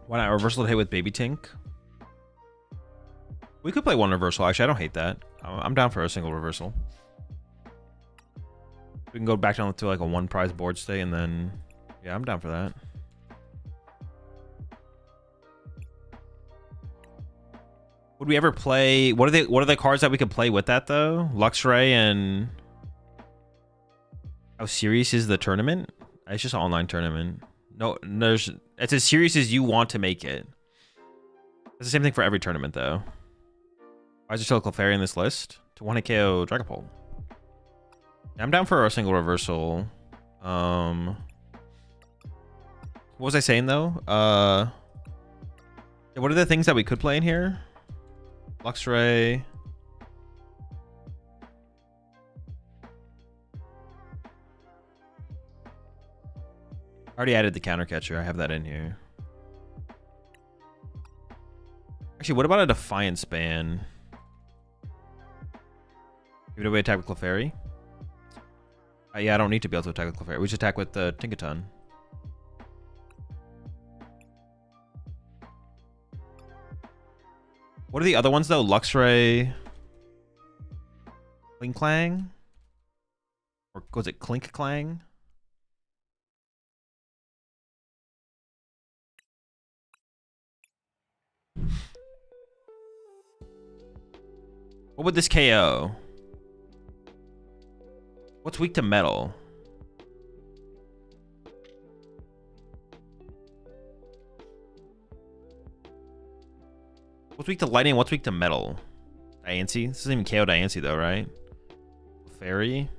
Why not reversal to hit with Baby Tink? We could play one reversal. Actually, I don't hate that. I'm down for a single reversal. We can go back down to like a 1 prize board stay, and then yeah, I'm down for that. Would we ever play? What are the cards that we could play with that though? Luxray and how serious is the tournament? It's just an online tournament. No, it's as serious as you want to make it. It's the same thing for every tournament, though. Why is there still a Clefairy in this list? To 1 KO Dragapult. I'm down for a single reversal. What was I saying, though? What are the things that we could play in here? Luxray. I already added the counter catcher. I have that in here. Actually, what about a Defiance ban? Give it away attack with Clefairy? Yeah, I don't need to be able to attack with Clefairy. We should attack with the Tinkaton. What are the other ones though? Luxray, Clink Clang, or was it Clink Clang? What would this KO? What's weak to metal? What's weak to lightning? What's weak to metal? Diancie? This doesn't even KO Diancie though, right? Fairy?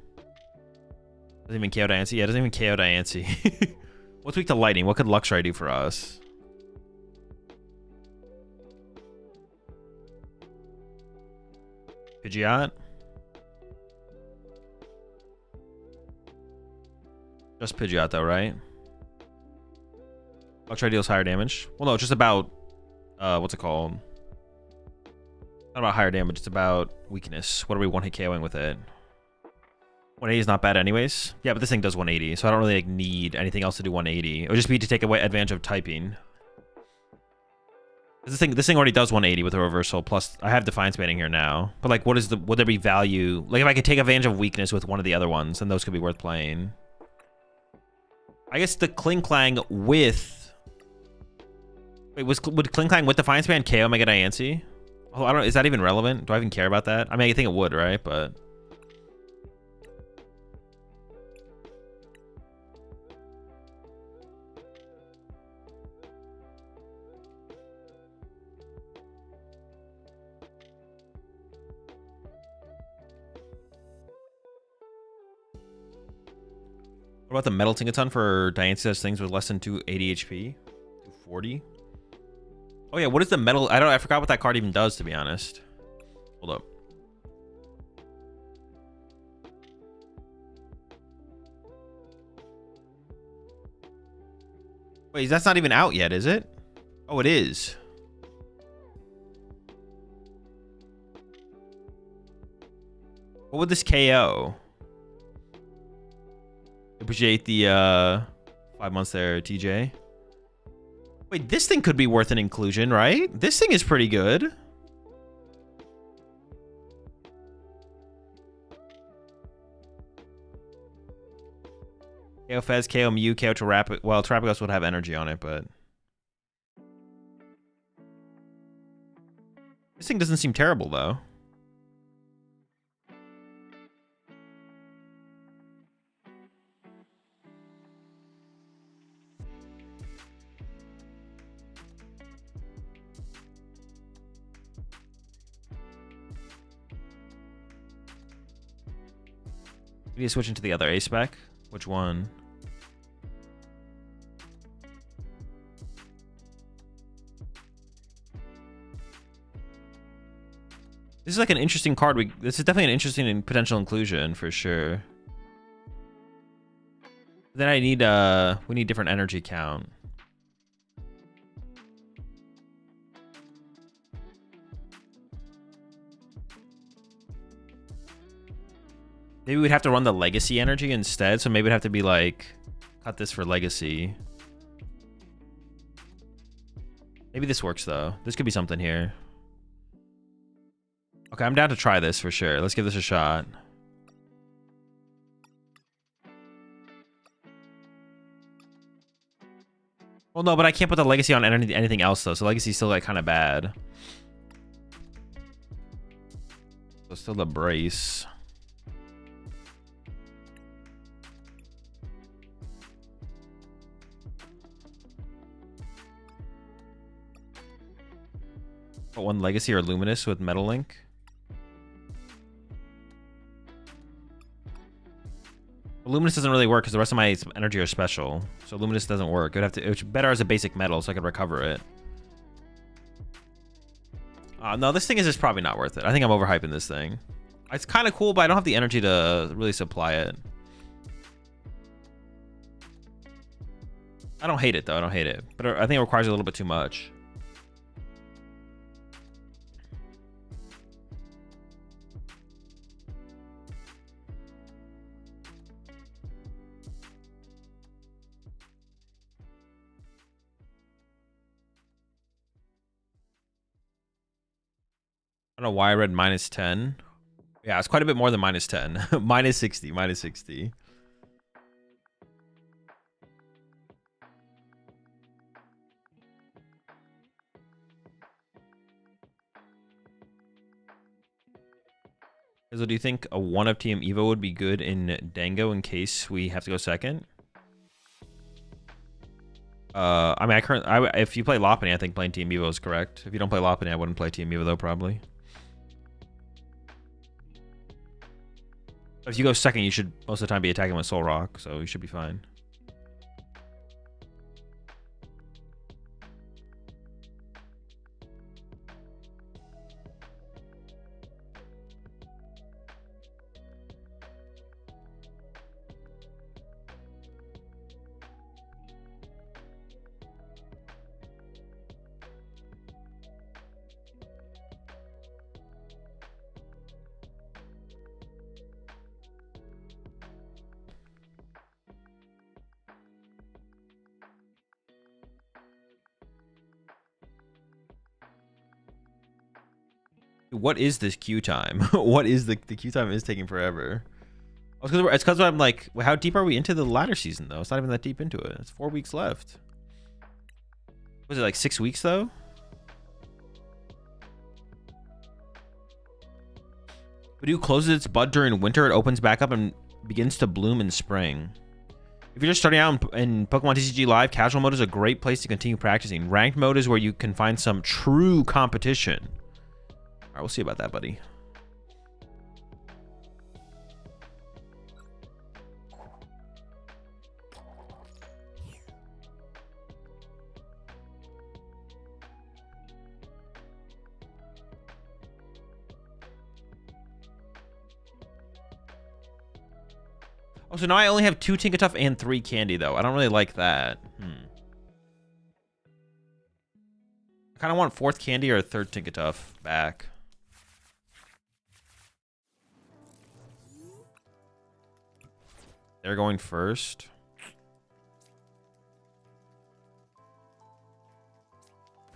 Doesn't even KO Diancie? Yeah, it doesn't even KO Diancie. What's weak to lightning? What could Luxray do for us? Pidgeot? Just Pidgeot though, right? Luxray deals higher damage. Well, no, it's just about what's it called? Not about higher damage, it's about weakness. What are we one-hit KOing with it? 180 is not bad anyways. Yeah, but this thing does 180, so I don't really like, need anything else to do 180. It would just be to take away advantage of typing. This thing already does 180 with a reversal, plus I have Defiance banning here now. But like, would there be value? Like if I could take advantage of weakness with one of the other ones, then those could be worth playing. I guess the Clink Clang with... Wait, would Clink Clang with Defiance ban KO Mega Diancie? Oh, I don't. Is that even relevant? Do I even care about that? I mean, I think it would, right? But what about the Metal Tinkaton for Diancie does things with less than 280 HP? 240? Oh yeah, what is the metal? I forgot what that card even does, to be honest. Hold up. Wait, that's not even out yet, is it? Oh, it is. What would this KO? Appreciate the 5 months there, TJ. Wait, this thing could be worth an inclusion, right? This thing is pretty good. KO Fez, KO Mew, KO Terapagos. Well, Terapagos would have energy on it, but... This thing doesn't seem terrible, though. We need to switch into the other A spec. Which one? This is like an interesting card. This is definitely an interesting potential inclusion for sure. Then I need we need different energy count. Maybe we'd have to run the legacy energy instead, so maybe it'd have to be like cut this for legacy. Maybe this works though. This could be something here. Okay, I'm down to try this for sure. Let's give this a shot. Well, no, but I can't put the legacy on anything else though, so legacy's still like kind of bad. So still the brace. Put one legacy or luminous with Metal Link. But luminous doesn't really work because the rest of my energy are special. So luminous doesn't work. It's better as a basic metal so I could recover it. No, this thing is just probably not worth it. I think I'm overhyping this thing. It's kind of cool, but I don't have the energy to really supply it. I don't hate it, though. I don't hate it. But I think it requires a little bit too much. I don't know why I read -10. Yeah, it's quite a bit more than -10. -60, -60. So do you think a 1-up TM Evo would be good in Dango in case we have to go second? I mean, if you play Lopunny, I think playing Team Evo is correct. If you don't play Lopunny, I wouldn't play Team Evo though, probably. If you go second, you should most of the time be attacking with Soul Rock, so you should be fine. What is this queue time? What is the queue time is taking forever? Oh, it's because I'm like, how deep are we into the ladder season though? It's not even that deep into it. It's 4 weeks left. Was it like 6 weeks though? Purdue closes its bud during winter. It opens back up and begins to bloom in spring. If you're just starting out in Pokemon TCG Live, casual mode is a great place to continue practicing. Ranked mode is where you can find some true competition. All right, we'll see about that, buddy. Oh, so now I only have 2 Tinkaton and 3 Candy, though. I don't really like that. I kind of want 4th Candy or a 3rd Tinkaton back. They're going first.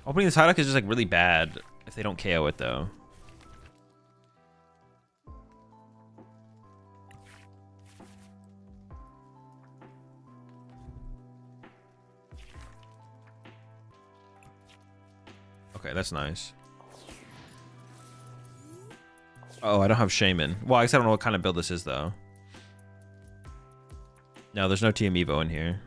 Opening this Psyduck is just like really bad if they don't KO it though. Okay, that's nice. Oh, I don't have Shaman. Well, I guess I don't know what kind of build this is though. No, there's no TM Evo in here.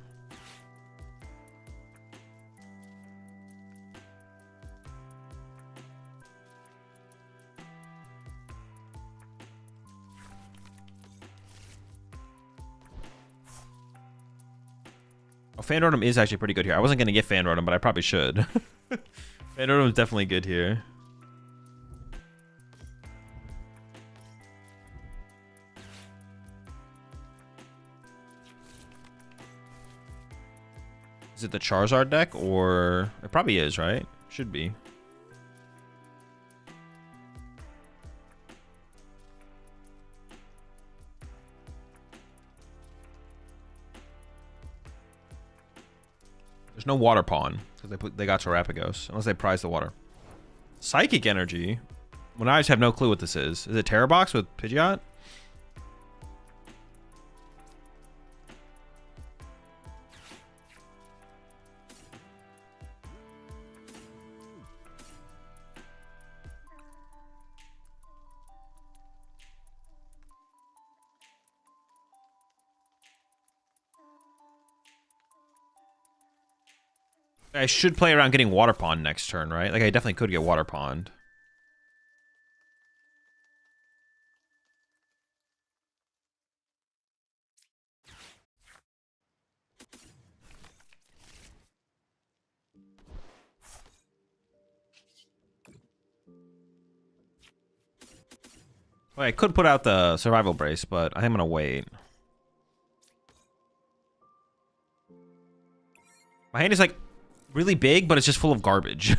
Oh, Fanrotom is actually pretty good here. I wasn't going to get Fanrotom, but I probably should. Fanrotom is definitely good here. Is it the Charizard deck, or it probably is, right? Should be. There's no water pawn because they got Terrapagos unless they prize the water. Psychic Energy. Well, now I just have no clue what this is. Is it Terrabox with Pidgeot? I should play around getting Water Pond next turn, right? Like, I definitely could get Water Pond. Well, I could put out the survival brace, but I am gonna wait. My hand is like really big, but it's just full of garbage.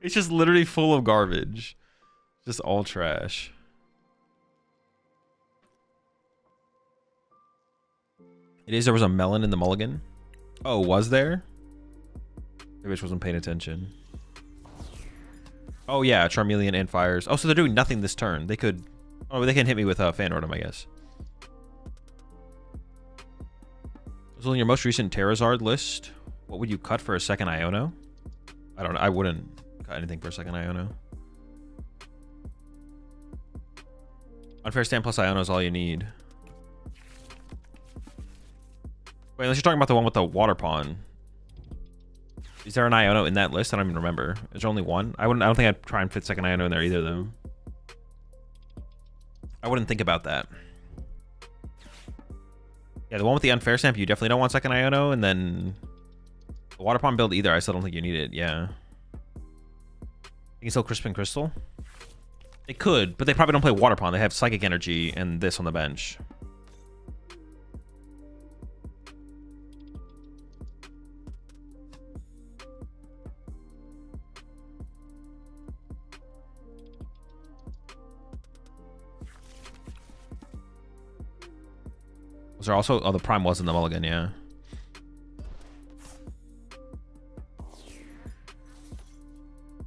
It's just literally full of garbage. Just all trash. It is. There was a melon in the mulligan. Oh, was there? Maybe I just wasn't paying attention. Oh yeah, Charmeleon and Fires. Oh, so they're doing nothing this turn. They could. Oh, they can hit me with Fan Rotom, I guess. So in your most recent Terrazard list, what would you cut for a second Iono? I don't know. I wouldn't cut anything for a second Iono. Unfair Stand plus Iono is all you need. Wait, unless you're talking about the one with the water pond. Is there an Iono in that list? I don't even remember. Is there only one? I don't think I'd try and fit second Iono in there either, though. I wouldn't think about that. Yeah, the one with the unfair stamp, you definitely don't want second Iono, and then the water pond build either. I still don't think you need it. Yeah. You can still Crisp and Crystal. They could, but they probably don't play water pond. They have Psychic Energy and this on the bench. Was there also... Oh, the Prime was in the mulligan, yeah.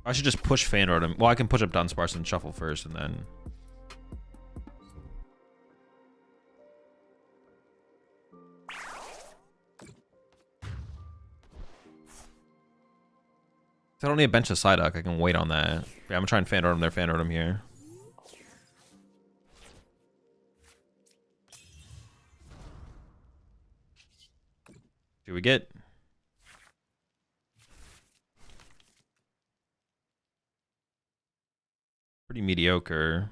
I should just push Fan Rotom. Well, I can push up Dunsparce and shuffle first, and then... I don't need a bench of Psyduck. I can wait on that. Yeah, I'm gonna try and Fan Rotom there, Fan Rotom here. Do we get... Pretty mediocre.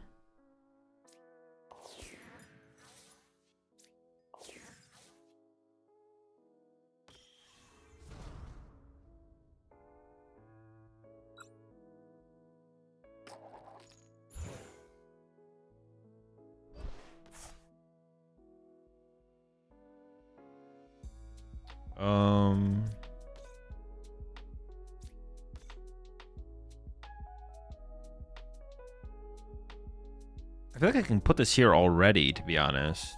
I feel like I can put this here already, to be honest.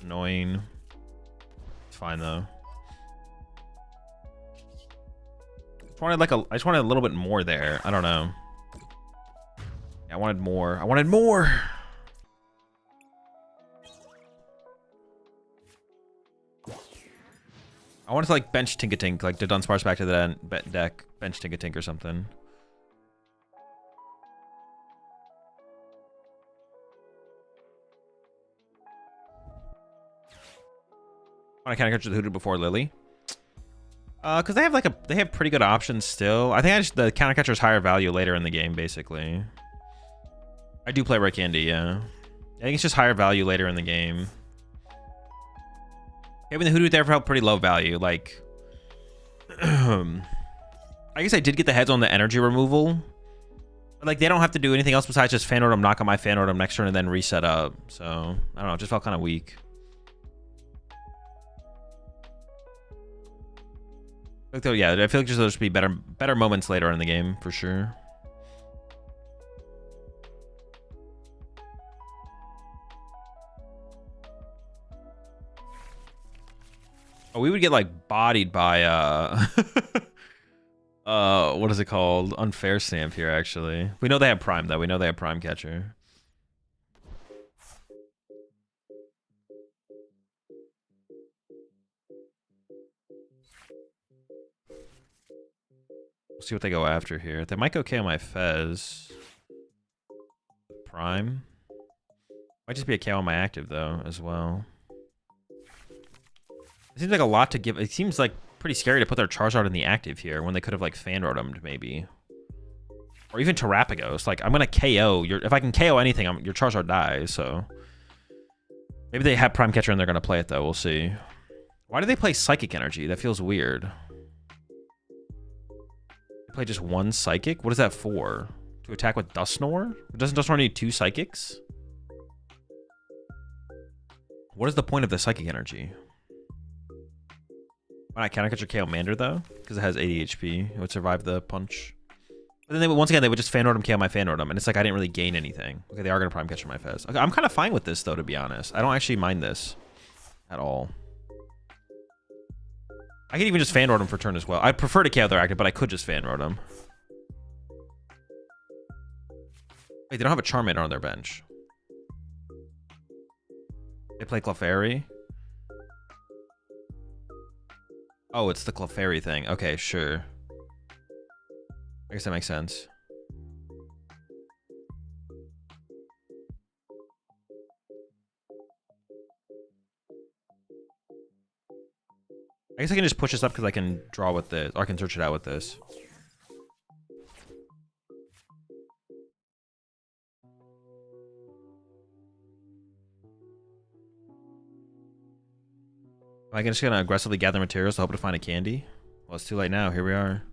Annoying. It's fine though. I just wanted a little bit more there. I don't know. I wanted more. I wanted more. I wanted to like bench Tinkatink, like to Dunsparce back to the deck, bench Tinkatink or something. I kind of catch the Hoodoo before Lily. Because they have pretty good options still. I think the counter catcher is higher value later in the game, basically. I do play Red Candy, yeah. I think it's just higher value later in the game. Having the Hoodoo there felt pretty low value. Like, I guess I did get the heads on the energy removal. But like, they don't have to do anything else besides just Fan Rotom, knock on my Fan Rotom next turn, and then reset up. So, I don't know, it just felt kind of weak. Yeah, I feel like there'll just be better moments later in the game, for sure. Oh, we would get like bodied by what is it called? Unfair Stamp here, actually. We know they have Prime though. We know they have Prime Catcher. We'll see what they go after here. They might go KO my Fez. Prime. Might just be a KO on my active though, as well. It seems like a lot to give. It seems like pretty scary to put their Charizard in the active here when they could have like Fan Rotomed maybe. Or even Terrapagos. Like, I'm going to KO. If I can KO anything, your Charizard dies, so... Maybe they have Prime Catcher and they're going to play it, though. We'll see. Why do they play Psychic Energy? That feels weird. They play just one Psychic? What is that for? To attack with Dusknoir? Doesn't Dusknoir need 2 Psychics? What is the point of the Psychic Energy? Why not counter catch or KO Mander, though? Because it has 80 HP. It would survive the punch. But then once again, they would just Fan Rotom, KO my Fan Rotom, and it's like I didn't really gain anything. Okay, they are going to Prime Catcher my Fez. Okay, I'm kind of fine with this, though, to be honest. I don't actually mind this at all. I could even just Fan Rotom for turn as well. I prefer to KO their active, but I could just Fan Rotom. Wait, they don't have a Charmander on their bench. They play Clefairy. Oh, it's the Clefairy thing. Okay, sure. I guess that makes sense. I guess I can just push this up because I can draw with this, or I can search it out with this. Am I just gonna aggressively gather materials to hope to find a candy? Well, it's too late now. Here we are.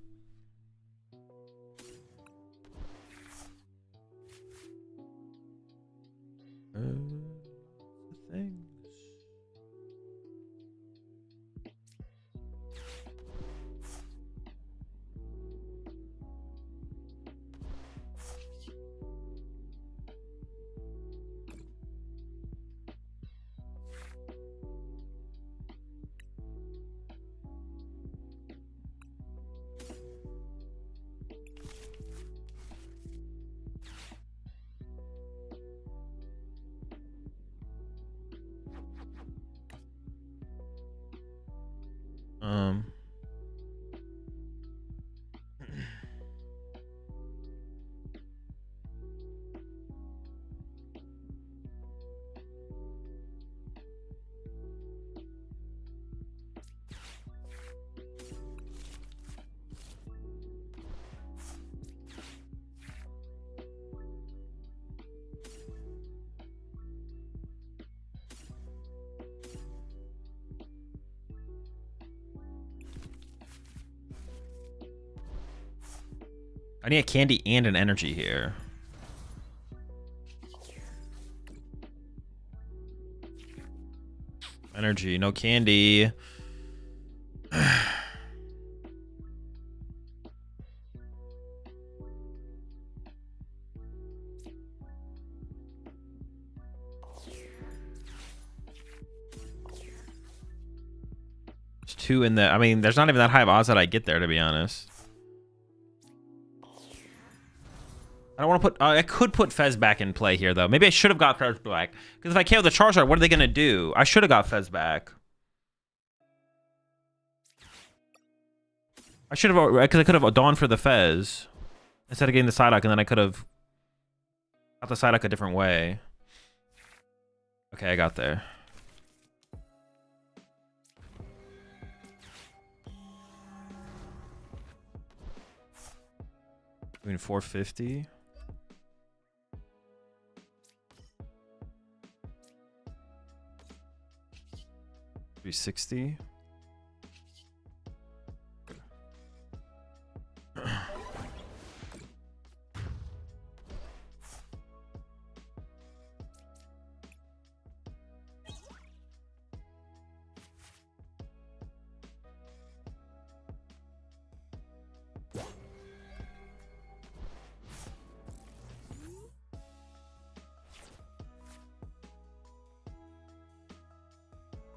Things. I need a candy and an energy here. Energy, no candy. There's 2 in the... I mean, there's not even that high of odds that I get there, to be honest. I don't want to put... I could put Fez back in play here, though. Maybe I should have got Fez back. Because if I KO the Charizard, what are they going to do? I should have got Fez back. I should have... Because I could have Dawn for the Fez. Instead of getting the Psyduck, and then I could have got the Psyduck a different way. Okay, I got there. Doing 450. 360.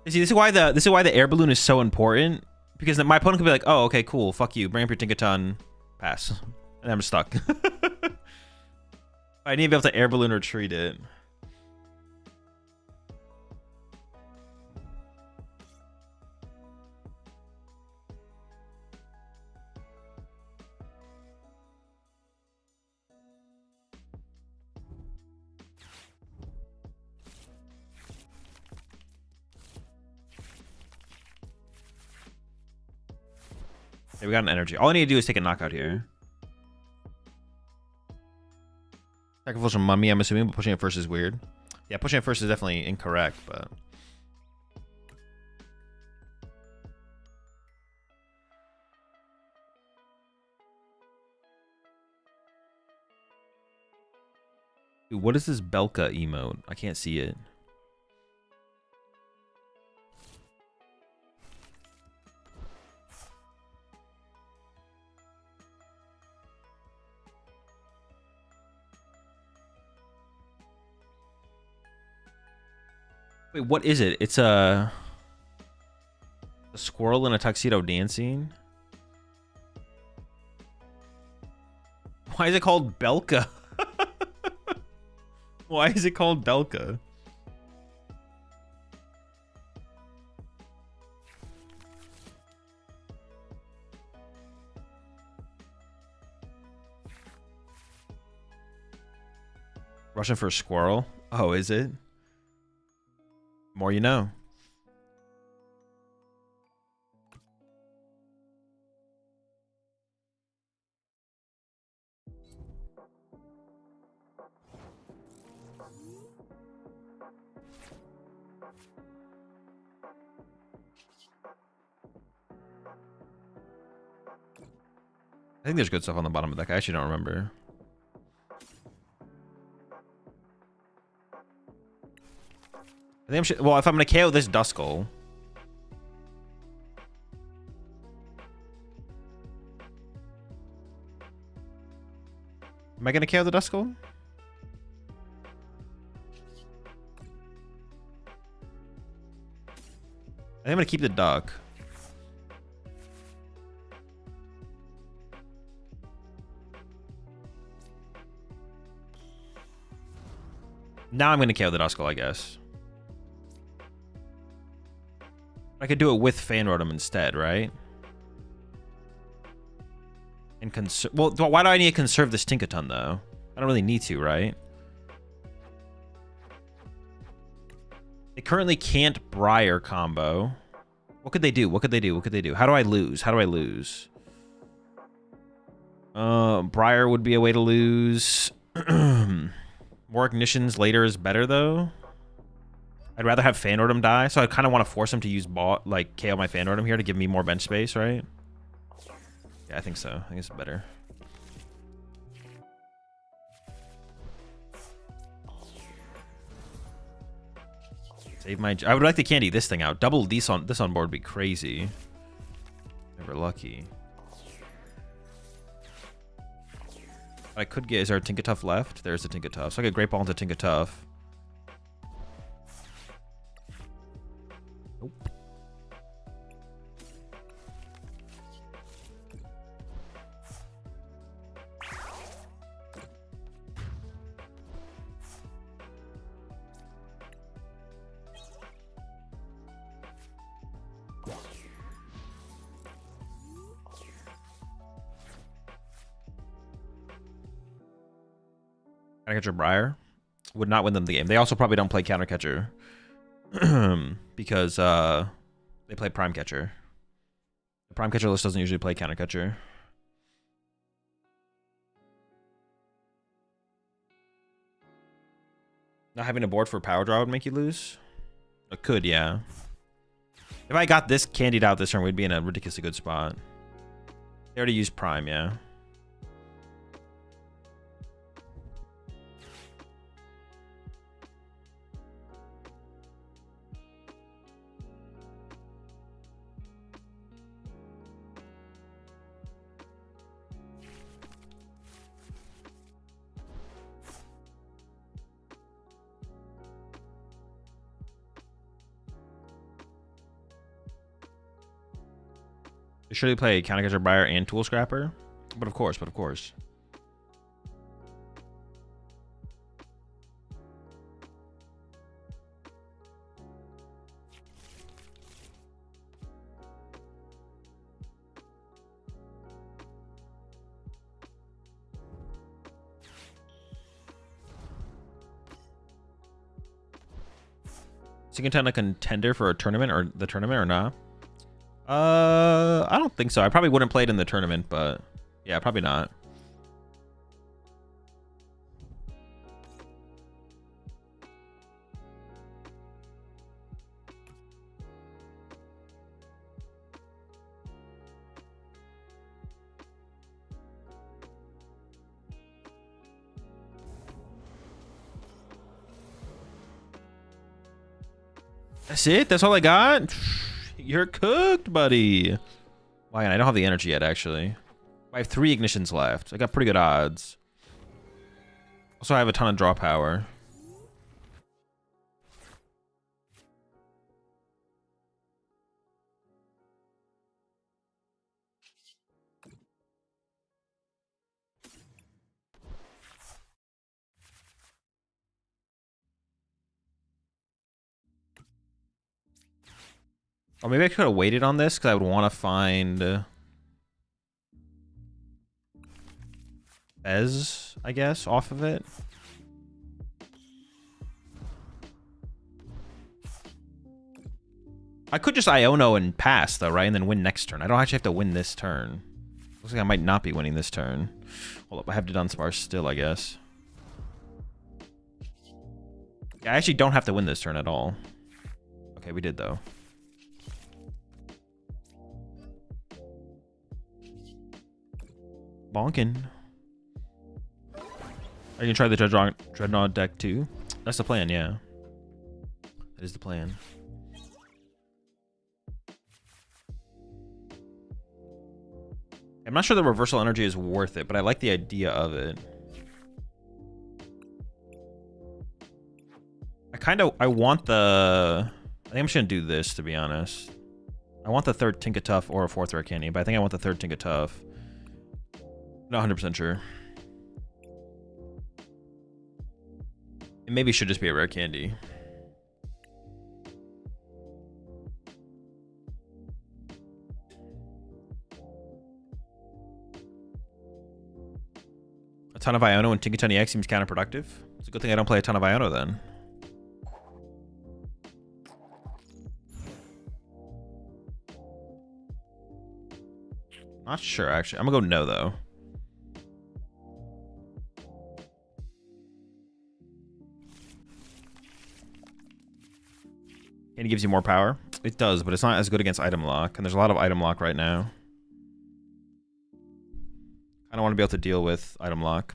See, this is why the air balloon is so important, because then my opponent could be like, "Oh, okay, cool, fuck you, bring up your Tinkaton, pass," and I'm stuck. I need to be able to air balloon or treat it. Okay, we got an energy. All I need to do is take a knockout here. Sacrificial mummy, I'm assuming, but pushing it first is weird. Yeah, pushing it first is definitely incorrect, but... Dude, what is this Belka emote? I can't see it. Wait, what is it? It's a squirrel in a tuxedo dancing? Why is it called Belka? Why is it called Belka? Russian for squirrel? Oh, is it? More you know. I think there's good stuff on the bottom of the deck. I actually don't remember. I think well, if I'm gonna KO this Duskull. Am I gonna KO the Duskull? I think I'm gonna keep the duck. Now I'm gonna KO the Duskull, I guess. I could do it with Fan Rotom instead, right? And conserve. Well, why do I need to conserve this Tinkaton though? I don't really need to, right? They currently can't Briar combo. What could they do? What could they do? What could they do? How do I lose? How do I lose? Briar would be a way to lose. More ignitions later is better though. I'd rather have Fan Rotom die, so I kind of want to force him to use like KO my Fan Rotom here to give me more bench space, right? Yeah, I think so. I think it's better. Save my... I would like to candy this thing out. Double this on board would be crazy. Never lucky. I could get... Is there a Tinkaton left? There's a Tinkaton. So I get Great Ball into Tinkaton. Nope. Countercatcher Briar would not win them the game. They also probably don't play Countercatcher because they play Prime Catcher. The Prime Catcher list doesn't usually play Countercatcher. Not having a board for Power Draw would make you lose? It could, yeah. If I got this candied out this turn, we'd be in a ridiculously good spot. They already used Prime, yeah. They surely play Countercatcher Briar and Tool Scrapper. But of course, Tinkaton a contender for a tournament or the tournament or not? I don't think so. I probably wouldn't play it in the tournament, but yeah, probably not. That's it? That's all I got? You're cooked, buddy. Wow, and I don't have the energy yet, actually. I have 3 ignitions left. I got pretty good odds. Also, I have a ton of draw power. Or maybe I could have waited on this because I would want to find Fez, I guess, off of it. I could just Iono and pass, though, right? And then win next turn. I don't actually have to win this turn. Looks like I might not be winning this turn. Hold up, I have to Dunsparce still, I guess. Yeah, I actually don't have to win this turn at all. Okay, we did, though. Bonkin. Are you gonna try the Drednaw deck too? That's the plan, yeah. That is the plan. I'm not sure the reversal energy is worth it, but I like the idea of it. I want the... I think I'm just gonna do this, to be honest. I want the 3rd Tinkaton or a 4th Rare Candy, but I think I want the 3rd Tinkaton. Not 100% sure. It maybe should just be a rare candy. A ton of Iono and Tinkaton EX seems counterproductive. It's a good thing I don't play a ton of Iono then. Not sure, actually. I'm gonna go no, though. And it gives you more power. It does, but it's not as good against item lock. And there's a lot of item lock right now. I don't want to be able to deal with item lock.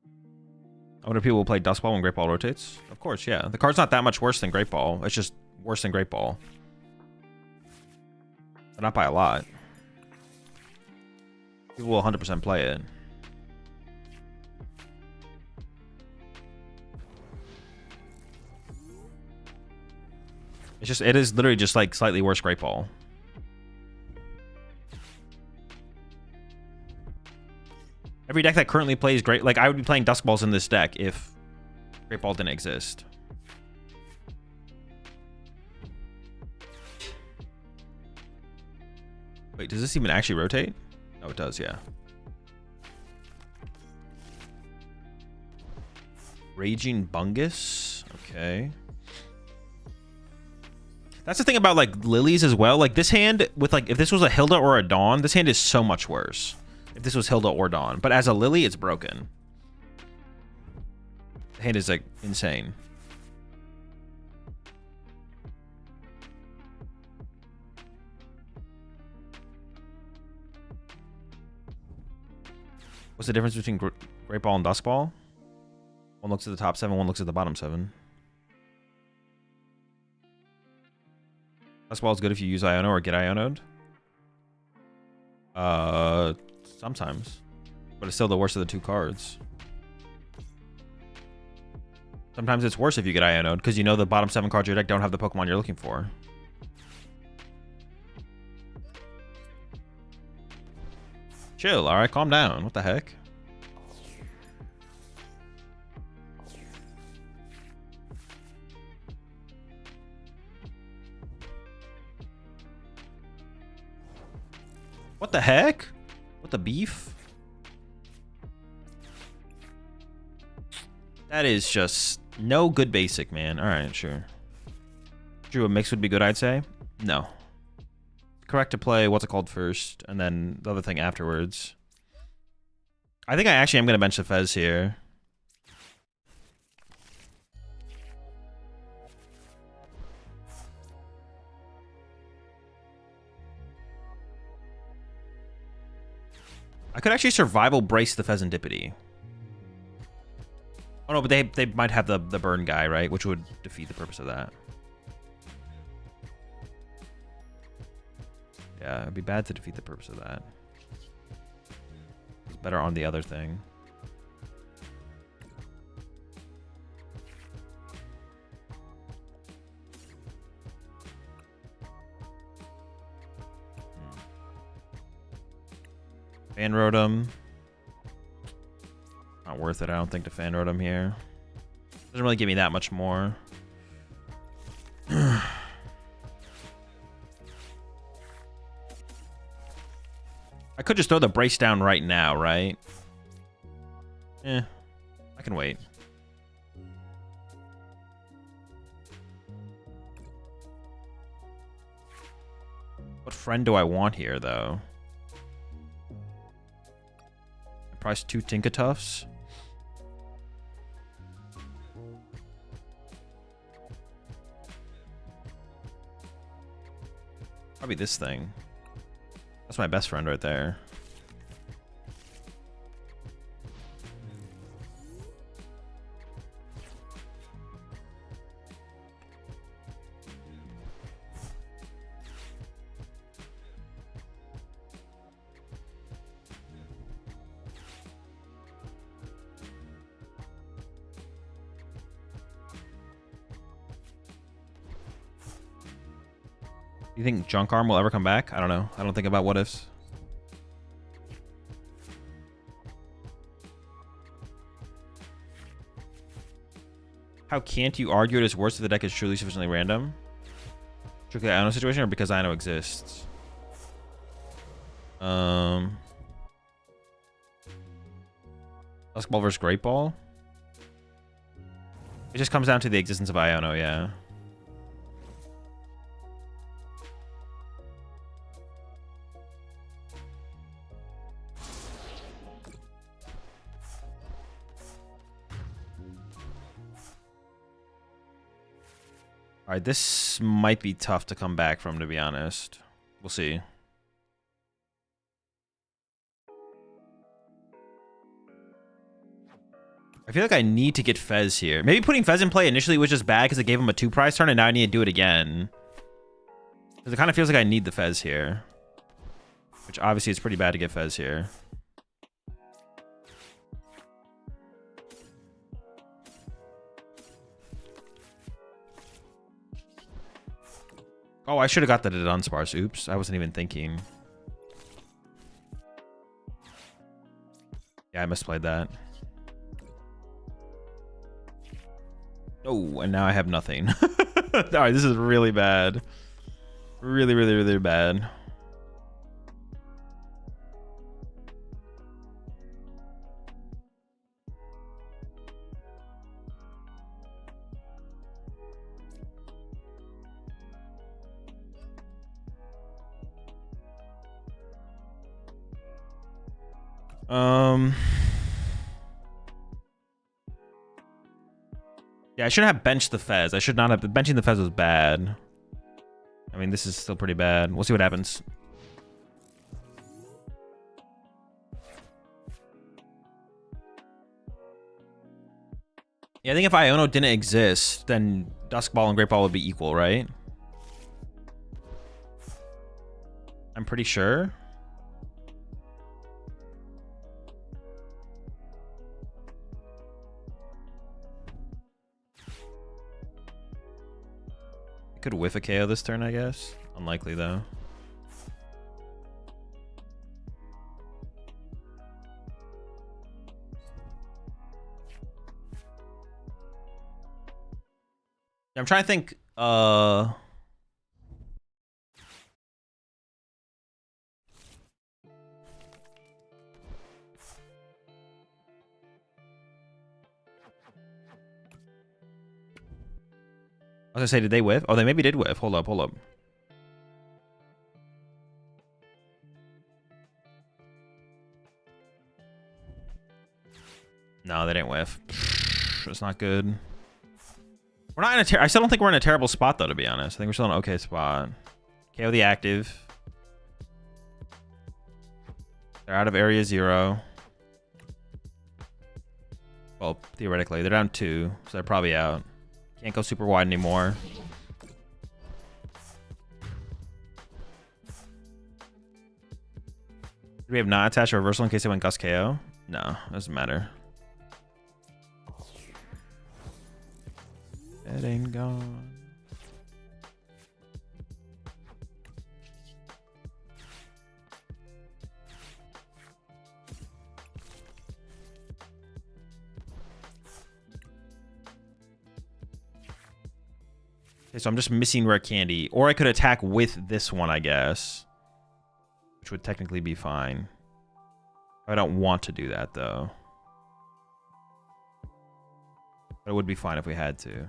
I wonder if people will play Dust Ball when Great Ball rotates. Of course, yeah. The card's not that much worse than Great Ball. It's just worse than Great Ball. But not by a lot. People will 100% play it. It is literally just like slightly worse Great Ball. Every deck that currently plays Great, like I would be playing Dusk Balls in this deck if Great Ball didn't exist. Wait, does this even actually rotate? Oh, it does, yeah. Raging Bungus? Okay. That's the thing about, like, Lilies as well. Like, this hand, with, like, if this was a Hilda or a Dawn, this hand is so much worse. If this was Hilda or Dawn. But as a Lily, it's broken. The hand is, like, insane. What's the difference between Great Ball and Dusk Ball? One looks at the top 7, one looks at the bottom 7. Dusk Ball is good if you use Iono or get Ionoed. Sometimes. But it's still the worst of the 2 cards. Sometimes it's worse if you get Ionoed, because you know the bottom 7 cards of your deck don't have the Pokemon you're looking for. Chill, alright? Calm down. What the heck? What the heck? What the beef? That is just no good basic, man. Alright, sure. Drew, a mix would be good, I'd say. No. Correct to play what's it called first, and then the other thing afterwards. I think I actually am going to bench the Fez here. I could actually survival brace the Pheasantipity. Oh no, but they might have the burn guy, right? Which would defeat the purpose of that. Yeah, it'd be bad to defeat the purpose of that. It's better on the other thing. Fan Rotom. Not worth it, I don't think, to Fan Rotom here. Doesn't really give me that much more. I could just throw the brace down right now, right? I can wait. What friend do I want here, though? Price 2 Tinkatuffs. Probably this thing. That's my best friend right there. You think Junk Arm will ever come back? I don't know. I don't think about what ifs. How can't you argue it is worse if the deck is truly sufficiently random? Strictly Iono situation or because Iono exists? Dusk Ball versus Great Ball? It just comes down to the existence of Iono, yeah. Alright, this might be tough to come back from, to be honest. We'll see. I feel like I need to get Fez here. Maybe putting Fez in play initially was just bad because it gave him a 2-prize turn, and now I need to do it again. Because it kind of feels like I need the Fez here. Which obviously is pretty bad to get Fez here. Oh, I should have got that at Dunsparce. Oops, I wasn't even thinking. Yeah, I misplayed that. Oh, and now I have nothing. Alright, this is really bad. Really, really, really bad. Yeah, I shouldn't have benched the Fez. I should not have. Benching the Fez was bad. I mean, this is still pretty bad. We'll see what happens. Yeah, I think if Iono didn't exist, then Dusk Ball and Great Ball would be equal, right? I'm pretty sure. Could whiff a KO this turn, I guess. Unlikely, though. I'm trying to think, I was gonna say, did they whiff? Oh, they maybe did whiff. Hold up, hold up. No, they didn't whiff. It's not good. We're not in a I still don't think we're in a terrible spot, though, to be honest. I think we're still in an okay spot. KO the active. They're out of area 0. Well, theoretically, they're down 2, so they're probably out. Can't go super wide anymore. Do we have not attached a reversal in case they went Gust KO? No, doesn't matter. It ain't gone. Okay, so I'm just missing rare candy. Or I could attack with this one, I guess. Which would technically be fine. I don't want to do that, though. But it would be fine if we had to.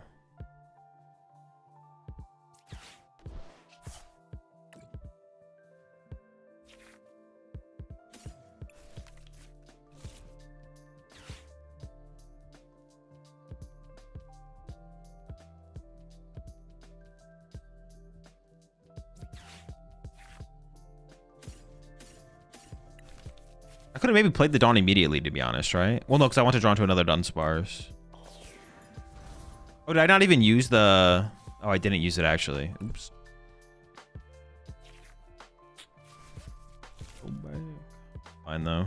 I could have maybe played the Dawn immediately, to be honest, right? Well, no, because I want to draw into another Dunsparce. Oh, did I not even use the... Oh, I didn't use it, actually. Oops. Go back. Fine, though.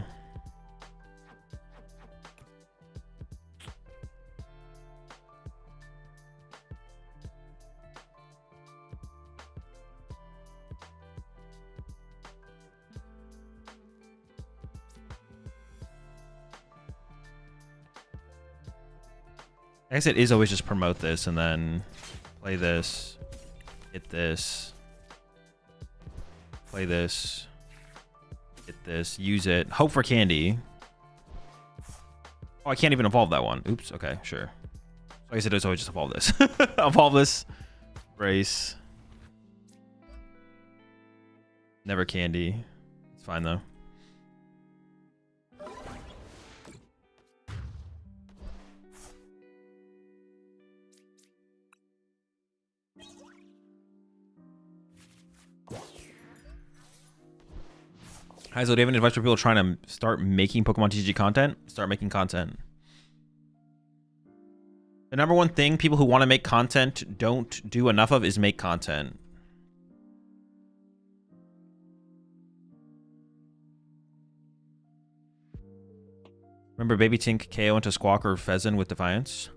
I guess it is always just promote this and then play this, get this, play this, get this, use it, hope for candy. Oh, I can't even evolve that one. Oops, okay, sure. I guess it is always just evolve this. Evolve this, brace. Never candy. It's fine though. Hi, so do you have any advice for people trying to start making Pokemon TCG content? Start making content. The number one thing people who want to make content don't do enough of is make content. Remember Baby Tink KO into Squawk or Pheasant with Defiance?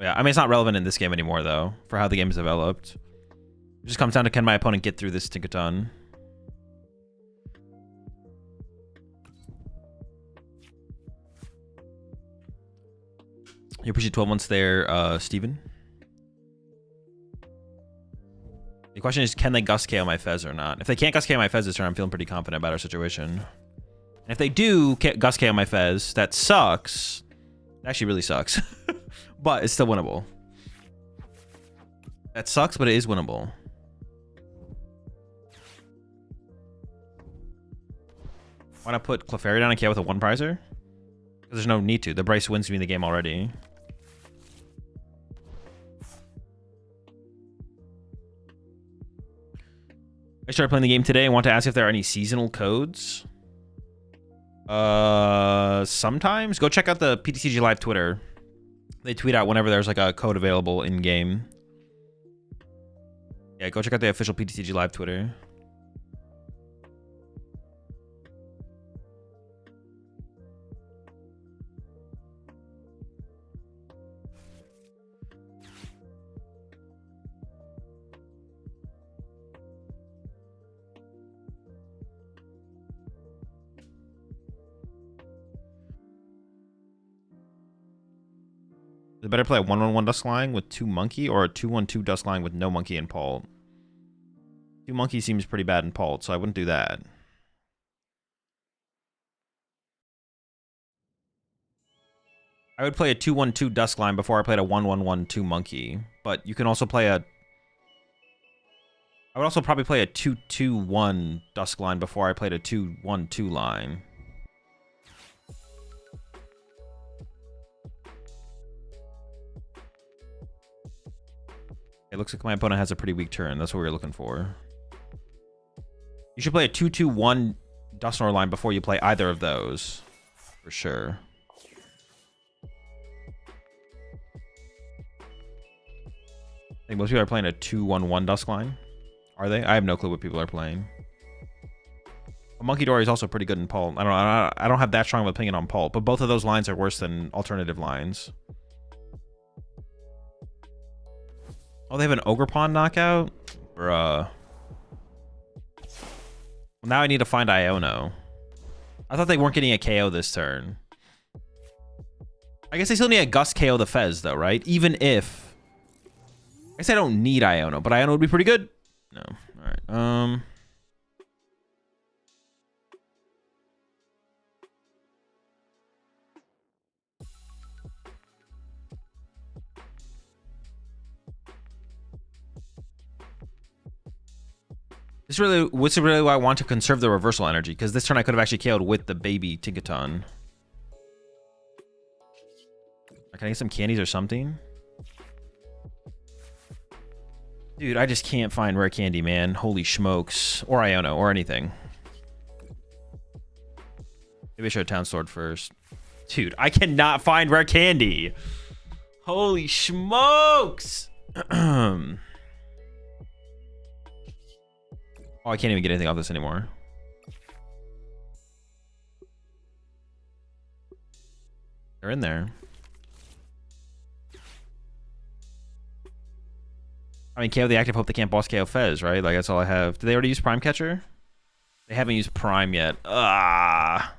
Yeah, I mean, it's not relevant in this game anymore, though, for how the game is developed. It just comes down to can my opponent get through this Tinkaton. You appreciate 12 months there, Steven. The question is, can they Gust KO my Fez or not? If they can't Gust KO my Fez this turn, I'm feeling pretty confident about our situation. And if they do Gust KO my Fez, that sucks. It actually really sucks. But it's still winnable. That sucks, but it is winnable. Why not put Clefairy down and KO with a 1-prizer? Because there's no need to. The Bryce wins me the game already. I started playing the game today and want to ask if there are any seasonal codes. Sometimes. Go check out the PTCG Live Twitter. They tweet out whenever there's like a code available in game. Yeah, go check out the official PTCG Live Twitter. Is it better play a 1-1-1 Duskline with 2 Monkey or a 2-1-2 Duskline with no Monkey and Palt? 2 Monkey seems pretty bad in Palt, so I wouldn't do that. I would play a 2-1-2 Duskline before I played a 1-1-1-2 Monkey. But you can also play a... I would also probably play a 2-2-1 Duskline before I played a 2-1-2 line. It looks like my opponent has a pretty weak turn. That's what we were looking for. You should play a 2-2-1 Dusknoir line before you play either of those. For sure. think most people are playing a 2-1-1 Duskline. Are they? I have no clue what people are playing. Monkey Dory is also pretty good in Pulp. I don't have that strong of an opinion on Pulp, but both of those lines are worse than alternative lines. Oh, they have an Ogre Pawn knockout? Bruh. Well, now I need to find Iono. I thought they weren't getting a KO this turn. I guess they still need a Gust KO the Fez, though, right? Even if... I guess I don't need Iono, but Iono would be pretty good. No. Alright. This is really why I want to conserve the reversal energy, because this turn I could have actually KO'd with the baby Tinkaton. Can I get some candies or something? Dude, I just can't find rare candy, man. Holy smokes. Or Iono, or anything. Maybe I should have Town Sword first. Dude, I cannot find rare candy. Holy smokes! Oh, I can't even get anything off this anymore. They're in there. I mean, KO the active, hope they can't boss KO Fez, right? Like, that's all I have. Did they already use Prime Catcher? They haven't used Prime yet. Ah.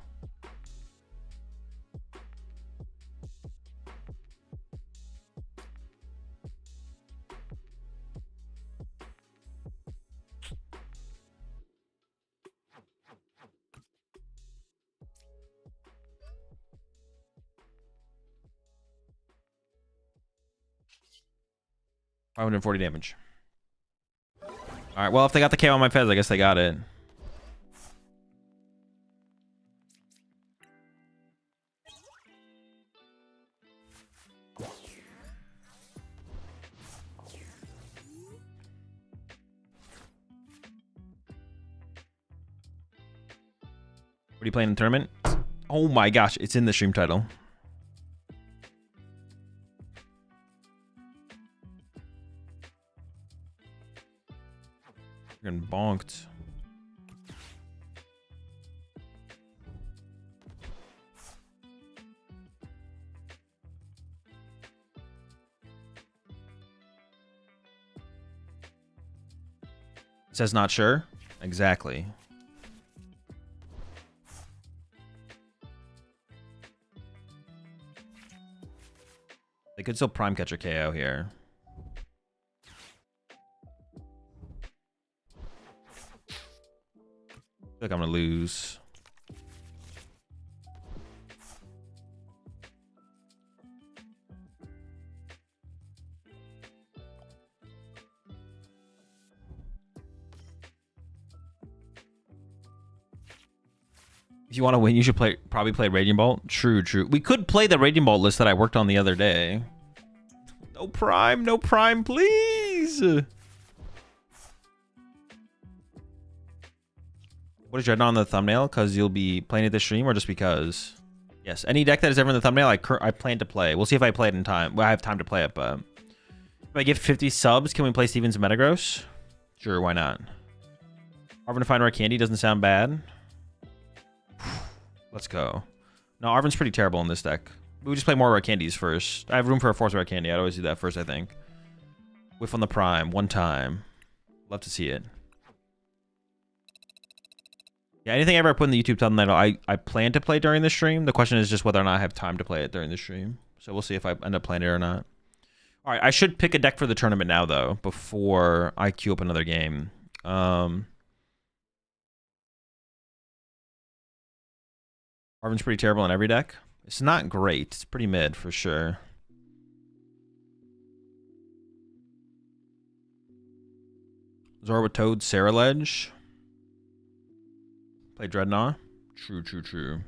$540 damage. Alright, well, if they got the KO on my Fez, I guess they got it. What are you playing in the tournament? Oh my gosh, it's in the stream title. You're getting bonked. It says not sure. Exactly. They could still Prime Catcher KO here. I feel like I'm gonna lose. If you want to win, you should probably play Raging Bolt. True, true. We could play the Raging Bolt list that I worked on the other day. No prime, please. What is Drednaw on the thumbnail? Because you'll be playing it this stream, or just because? Yes, any deck that is ever in the thumbnail, I plan to play. We'll see if I play it in time. Well, I have time to play it, but if I get 50 subs, can we play Steven's Metagross? Sure, why not? Arvin to find rare candy doesn't sound bad. Let's go. No, Arvin's pretty terrible in this deck. We just play more rare candies first. I have room for a fourth rare candy. I'd always do that first, I think. Whiff on the prime, one time. Love to see it. Yeah, anything I ever put in the YouTube thumbnail, I plan to play during the stream. The question is just whether or not I have time to play it during the stream. So we'll see if I end up playing it or not. All right, I should pick a deck for the tournament now, though, before I queue up another game. Arvin's pretty terrible in every deck. It's not great. It's pretty mid, for sure. Zora with Toad, Sarah Ledge. Play Drednaw. True, true, true.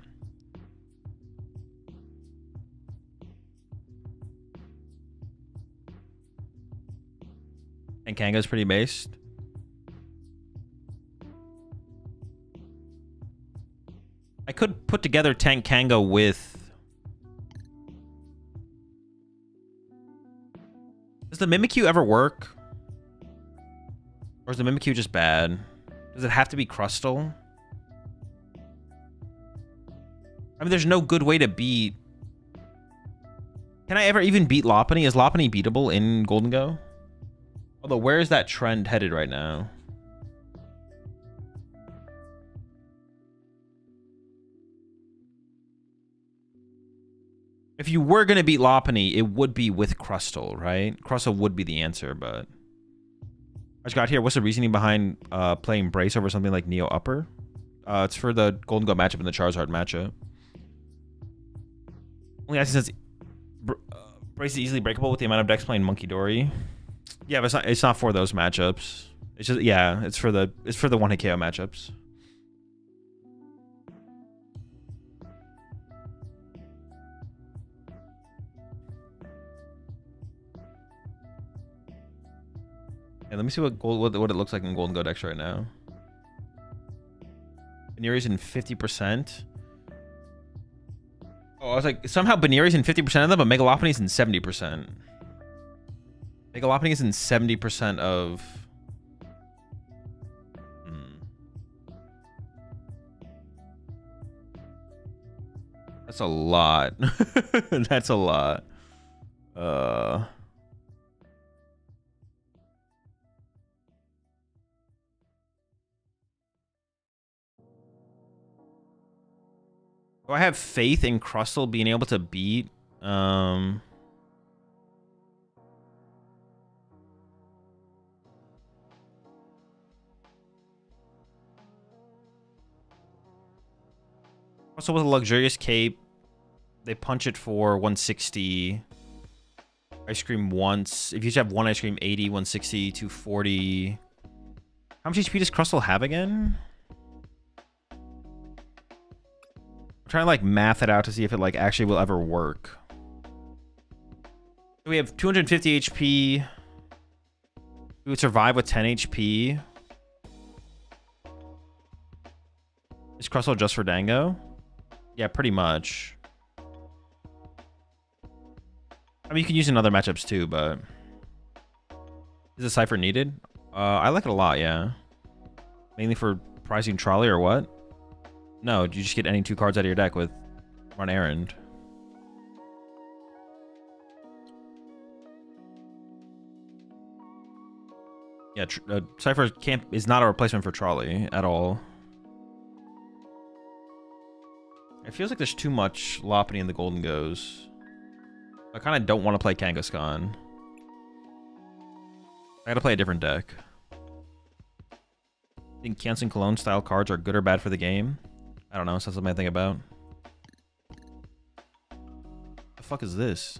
And Kanga's pretty based. I could put together Tank Kanga with... This the Mimikyu ever work? Or is the Mimikyu just bad? Does it have to be Crustle? I mean, there's no good way to beat... Can I ever even beat Lopunny? Is Lopunny beatable in Golden Go? Although, where is that trend headed right now? If you were going to beat Lopunny, it would be with Crustle, right? Crustle would be the answer, but... I just got here. What's the reasoning behind playing Brace over something like Neo Upper? It's for the Golden Go matchup and the Charizard matchup. Only asking since Brace is easily breakable with the amount of decks playing Monkey Dory. Yeah, but it's not for those matchups. It's just, yeah, it's for the 1-hit KO matchups. Yeah, let me see what it looks like in Golden Go decks right now. Baneri's in 50%. Oh, I was like, somehow Baneri's in 50% of them, but Megalopony's in 70%. Megalopony's in 70% of... That's a lot. That's a lot. Do I have faith in Crustle being able to beat... Crustle with a luxurious cape. They punch it for 160. Ice cream once. If you just have one ice cream, 80, 160, 240. How much HP does Crustle have again? I'm trying to like math it out to see if it like actually will ever work. So we have 250 HP. We would survive with 10 HP. Is Crustle just for Dango? Yeah, pretty much. I mean, you can use in other matchups too, but... Is a Cypher needed? I like it a lot, yeah. Mainly for pricing Trolley or what? No, you just get any 2 cards out of your deck with Run Errand. Yeah, Cypher is not a replacement for Trolley at all. It feels like there's too much Lopunny in the Golden Goes. I kind of don't want to play Kangaskhan. I gotta play a different deck. Think Canceling Cologne style cards are good or bad for the game? I don't know, it's not something I think about. The fuck is this?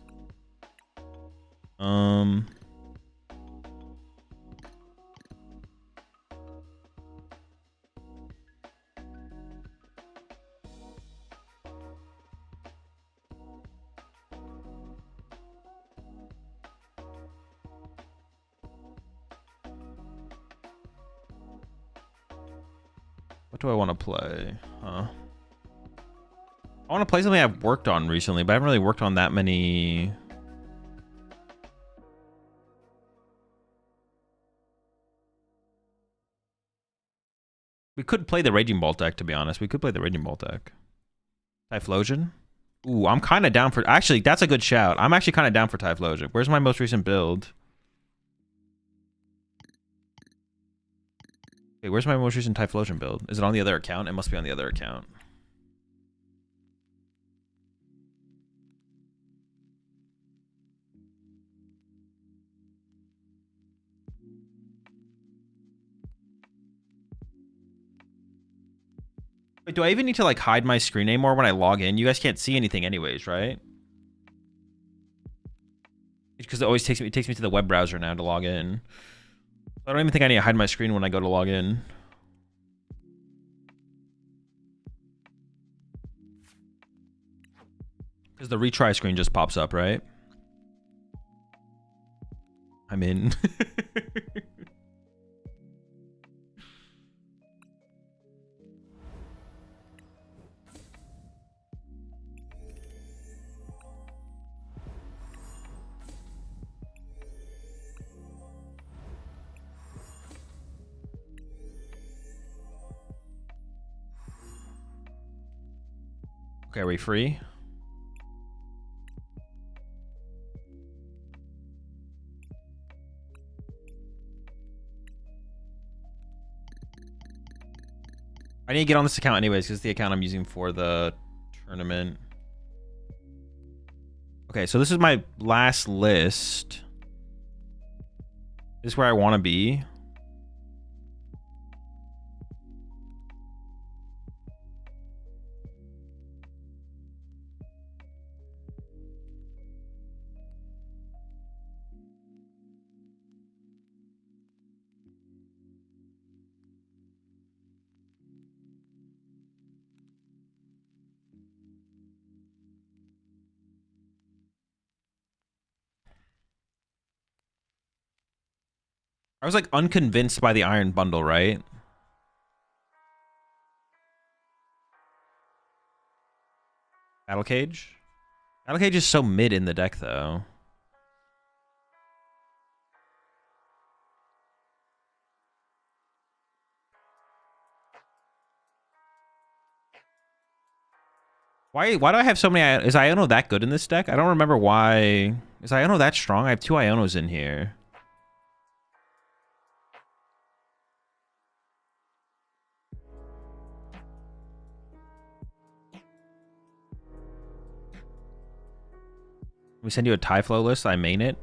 What do I want to play? Huh? I want to play something I've worked on recently, but I haven't really worked on that many. We could play the Raging Bolt deck, to be honest. We could play the Raging Bolt deck. Typhlosion? Ooh, I'm kind of down for... Actually, that's a good shout. I'm actually kind of down for Typhlosion. Where's my most recent build? Wait, where's my most recent Typhlosion build? Is it on the other account? It must be on the other account. Wait, do I even need to like hide my screen anymore when I log in? You guys can't see anything anyways, right? Because it always takes me to the web browser now to log in. I don't even think I need to hide my screen when I go to log in. Because the retry screen just pops up, right? I'm in. Okay, are we free? I need to get on this account anyways, because it's the account I'm using for the tournament. Okay, so this is my last list. This is where I want to be. I was like unconvinced by the Iron Bundle, right? Battle Cage? Battle Cage is so mid in the deck, though. Why do I have so many? Is Iono that good in this deck? I don't remember why. Is Iono that strong? I have 2 Ionos in here. We send you a Tyflow list. I main it.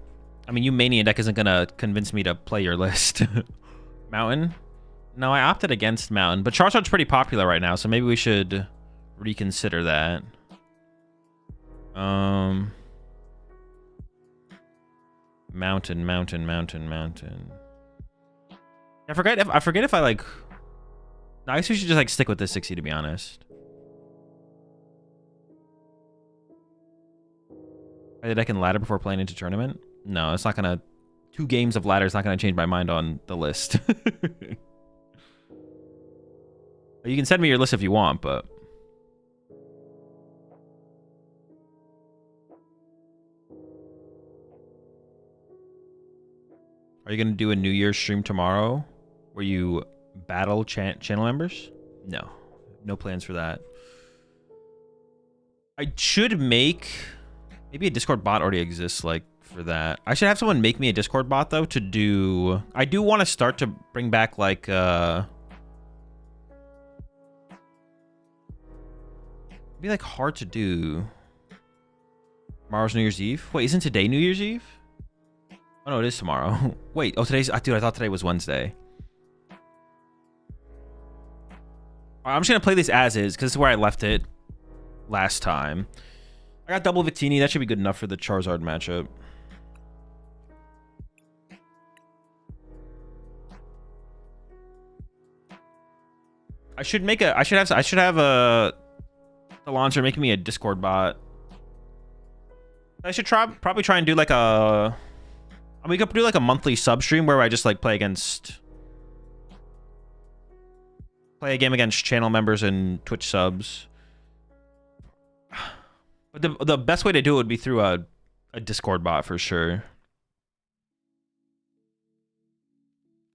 I mean, you Mania deck isn't gonna convince me to play your list. Mountain? No, I opted against Mountain, but Charizard's pretty popular right now, so maybe we should reconsider that. Mountain. I forget if I like. No, I guess we should just like stick with this 60 to be honest. Play the deck in ladder before playing into tournament? No, it's not gonna. 2 games of ladder is not gonna change my mind on the list. You can send me your list if you want, but. Are you gonna do a New Year's stream tomorrow where you battle channel members? No, no plans for that. I should make maybe a Discord bot already exists like for that. I should have someone make me a Discord bot though to do. I do want to start to bring back like be like hard to do. Tomorrow's New Year's Eve. Wait, isn't today New Year's Eve? Oh no, it is tomorrow. Wait, oh today's dude, I thought today was Wednesday. I'm just gonna play this as is because this is where I left it last time. I got double Victini. That should be good enough for the Charizard matchup. I should have a the launcher making me a Discord bot. I should probably try and do like a. I mean, we could do like a monthly sub stream where I just like play a game against channel members and Twitch subs. But the best way to do it would be through a Discord bot for sure.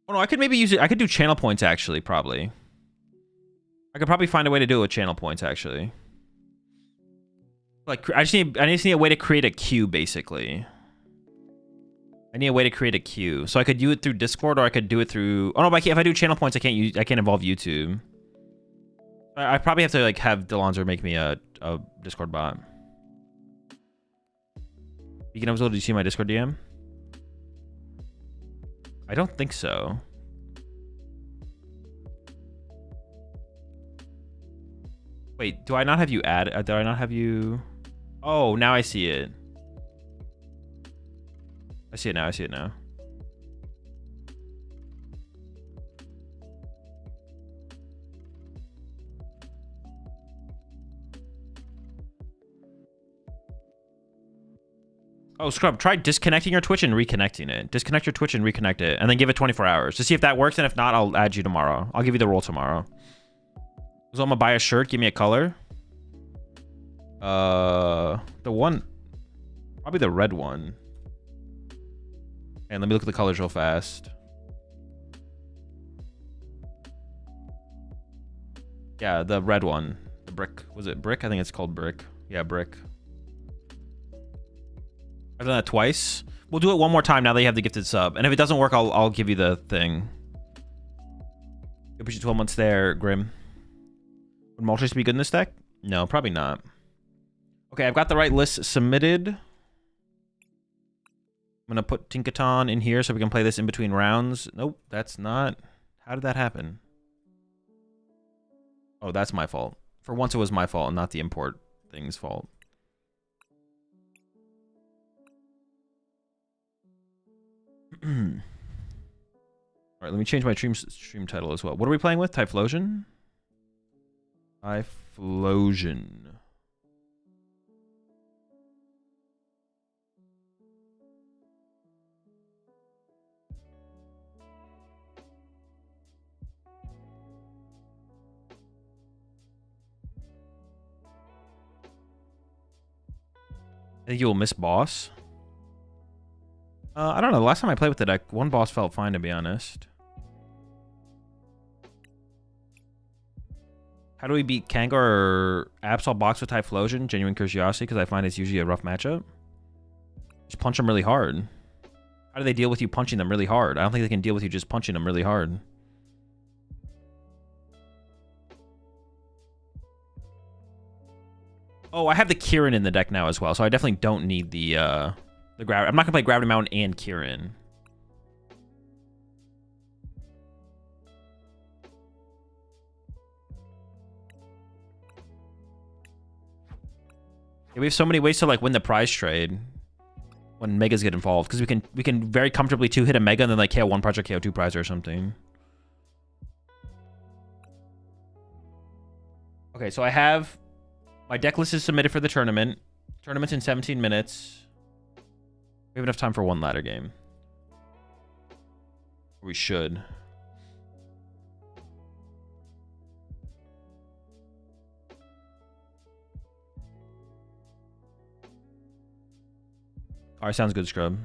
Oh no, I could maybe use it. I could do channel points actually, probably. I could probably find a way to do it with channel points actually. Like I just need a way to create a queue basically. I need a way to create a queue, so I could do it through Discord or I could do it through. Oh no, but if I do channel points, I can't involve YouTube. I probably have to like have Delonzer make me a Discord bot. Beacon of Azul, did you see my Discord DM? I don't think so. Wait, do I not have you add? Do I not have you? Oh, now I see it. I see it now. Oh, Scrub, try disconnecting your Twitch and reconnecting it. Disconnect your Twitch and reconnect it, and then give it 24 hours to see if that works, and if not, I'll add you tomorrow. I'll give you the role tomorrow. So I'm gonna buy a shirt. Give me a color. The one, probably the red one. And let me look at the colors real fast. Yeah, the red one. The brick. Was it brick? I think it's called brick. Yeah, brick. I've done that twice. We'll do it one more time now that you have the gifted sub. And if it doesn't work, I'll give you the thing. Appreciate 12 months there, Grim. Would Moltres be good in this deck? No, probably not. Okay, I've got the right list submitted. I'm going to put Tinkaton in here so we can play this in between rounds. Nope, that's not... How did that happen? Oh, that's my fault. For once it was my fault and not the import thing's fault. Alright, let me change my stream title as well. What are we playing with? Typhlosion? Typhlosion. I think you'll miss boss. I don't know. The last time I played with the deck, one boss felt fine, to be honest. How do we beat Kangar or Absol box with Typhlosion? Genuine curiosity, because I find it's usually a rough matchup. Just punch them really hard. How do they deal with you punching them really hard? I don't think they can deal with you just punching them really hard. Oh, I have the Kieran in the deck now as well, so I definitely don't need the gravity. I'm not gonna play Gravity Mountain and Kieran. Yeah, we have so many ways to like win the prize trade when megas get involved, because we can very comfortably two-hit a mega and then like KO 1 prize or KO 2 prize or something. Okay, so I have my deck list is submitted for the tournament. Tournament's in 17 minutes. We have enough time for one ladder game. We should. All right, sounds good, Scrub.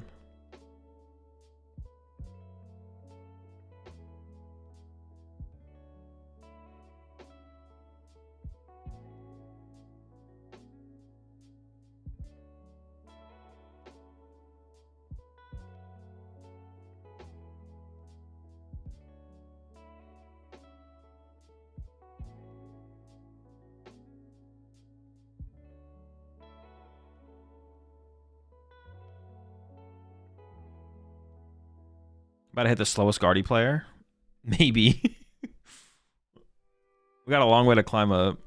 About to hit the slowest Guardy player? Maybe. We got a long way to climb up.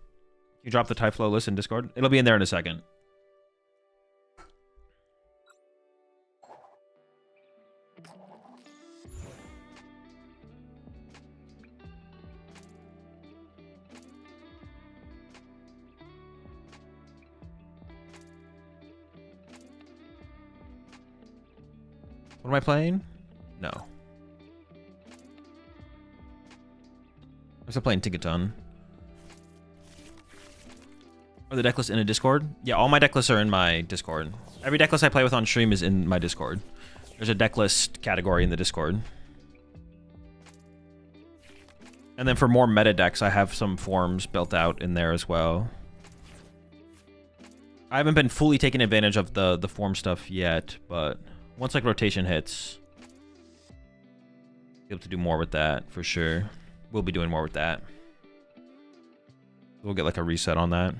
You drop the Typhlo list in Discord? It'll be in there in a second. What am I playing? No. I'm still playing Tinkaton. Are the deck lists in a Discord? Yeah, all my deck lists are in my Discord. Every deck list I play with on stream is in my Discord. There's a deck list category in the Discord. And then for more meta decks, I have some forms built out in there as well. I haven't been fully taking advantage of the form stuff yet, but once like rotation hits, be able to do more with that for sure. We'll be doing more with that. We'll get like a reset on that.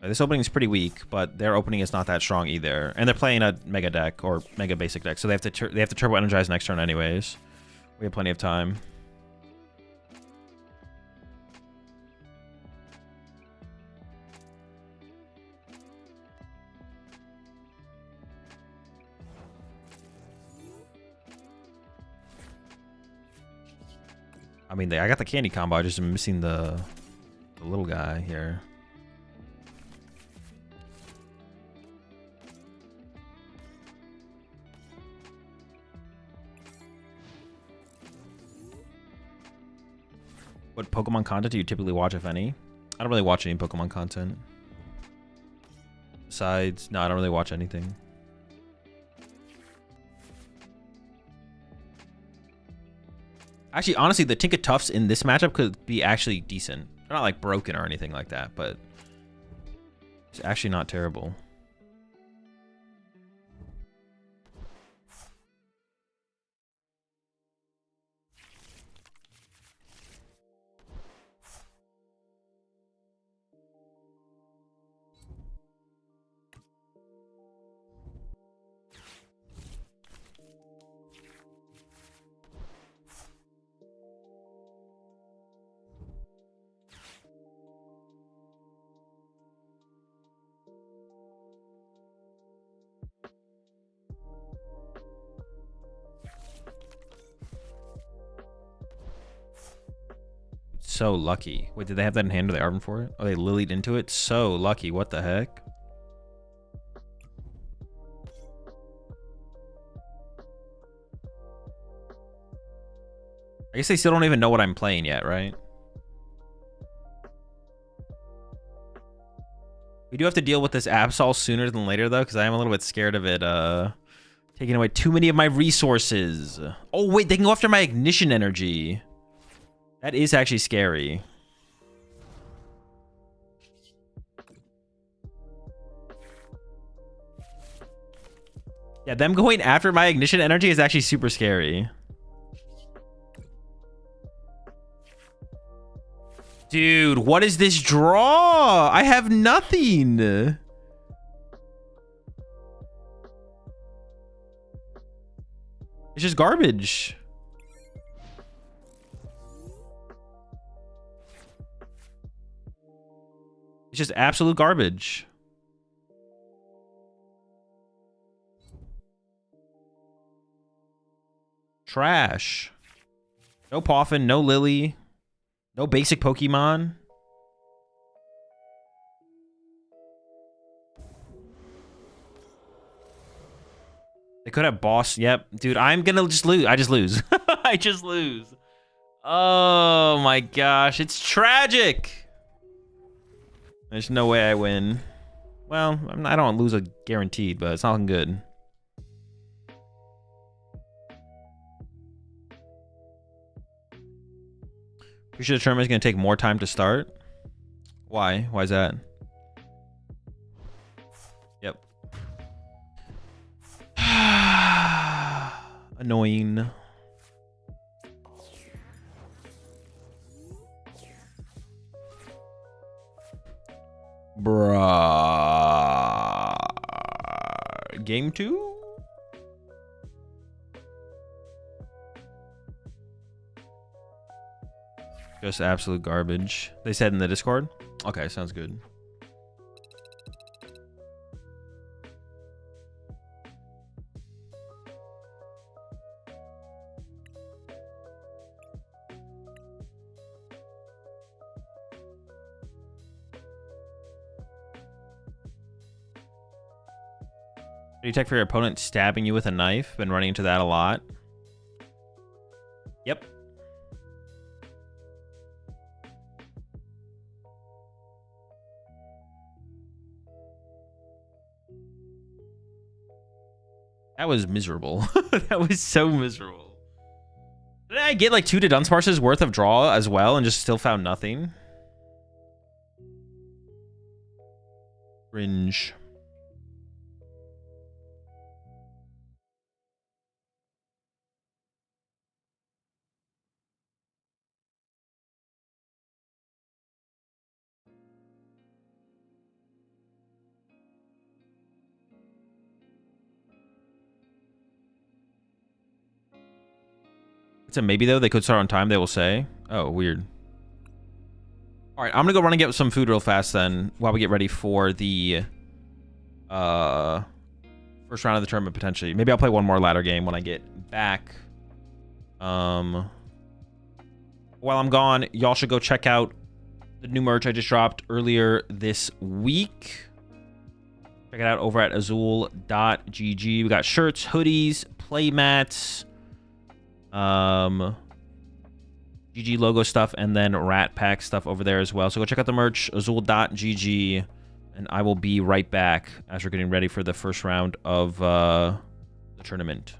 This opening is pretty weak, but their opening is not that strong either, and they're playing a mega deck or mega basic deck, so they have to turbo energize next turn anyways. We have plenty of time. I mean, I got the candy combo. I just am missing the little guy here. What Pokemon content do you typically watch, if any? I don't really watch any Pokemon content. Besides, no, I don't really watch anything. Actually, honestly, the Tinkatufs in this matchup could be actually decent. They're not like broken or anything like that, but it's actually not terrible. So lucky. Wait, did they have that in hand or they armed for it? Oh, they lilied into it? So lucky. What the heck? I guess they still don't even know what I'm playing yet, right? We do have to deal with this Absol sooner than later, though, because I am a little bit scared of it taking away too many of my resources. Oh, wait, they can go after my ignition energy. That is actually scary. Yeah, them going after my ignition energy is actually super scary. Dude, what is this draw? I have nothing. It's just garbage. It's just absolute garbage. Trash. No Poffin, no Lily. No basic Pokemon. They could have boss. Yep. Dude, I'm gonna just lose. I just lose. I just lose. Oh my gosh. It's tragic. There's no way I win. Well, I don't lose a guaranteed, but it's not looking good. Pretty sure the tournament is going to take more time to start. Why? Why is that? Yep. Annoying. Bruh. Game 2? Just absolute garbage. They said in the Discord? Okay, sounds good. Do you tech for your opponent stabbing you with a knife? Been running into that a lot. Yep. That was miserable. That was so miserable. Did I get like 2 to Dunsparce's worth of draw as well and just still found nothing? Cringe. It's a maybe though. They could start on time, they will say. Oh, weird. All right, I'm gonna go run and get some food real fast then while we get ready for the first round of the tournament potentially. Maybe I'll play one more ladder game when I get back. While I'm gone, y'all should go check out the new merch I just dropped earlier this week. Check it out over at AzulGG. We got shirts, hoodies, play mats, GG logo stuff, and then Rat Pack stuff over there as well. So go check out the merch, AzulGG, and I will be right back as we're getting ready for the first round of the tournament.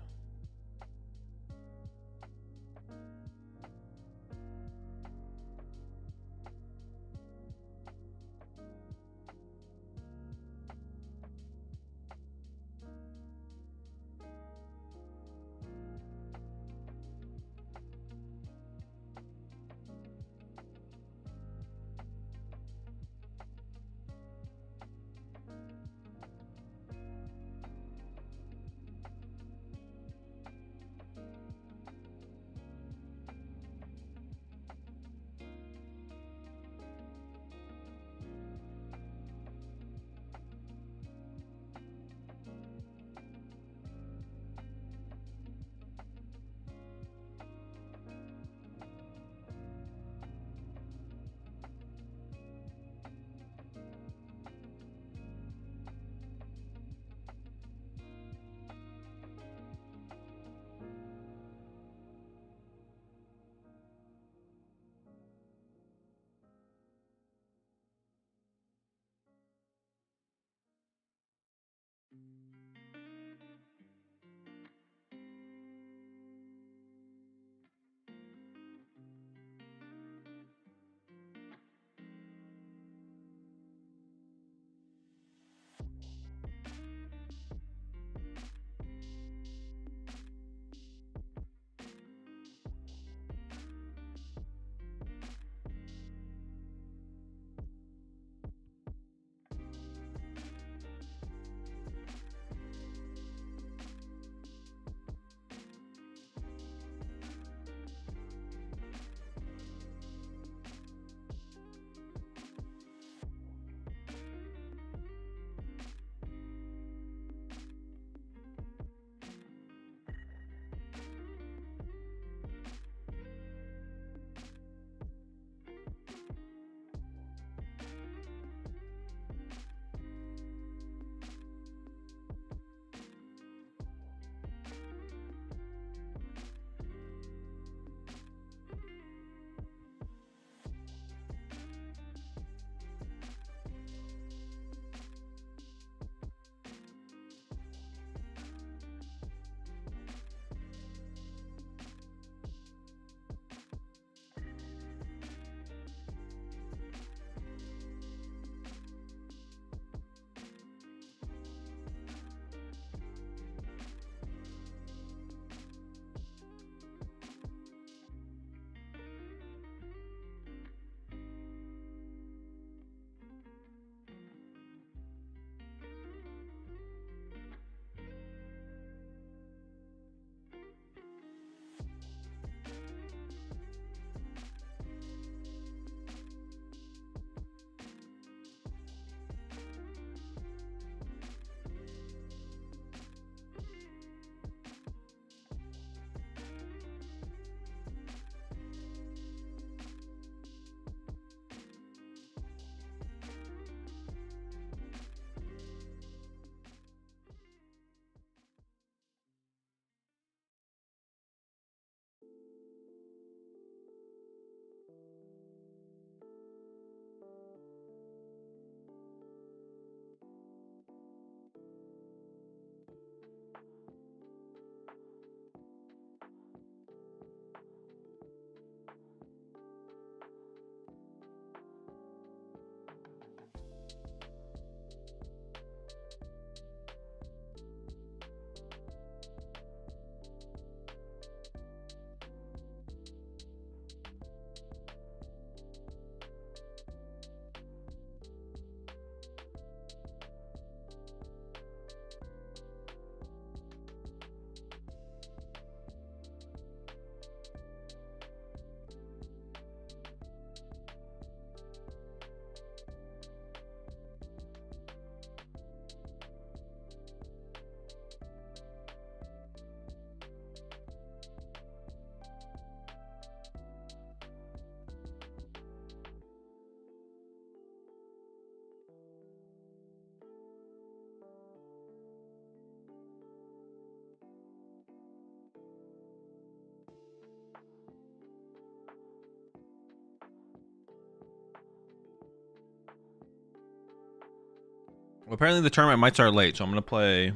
Well, apparently the tournament might start late, so I'm gonna play.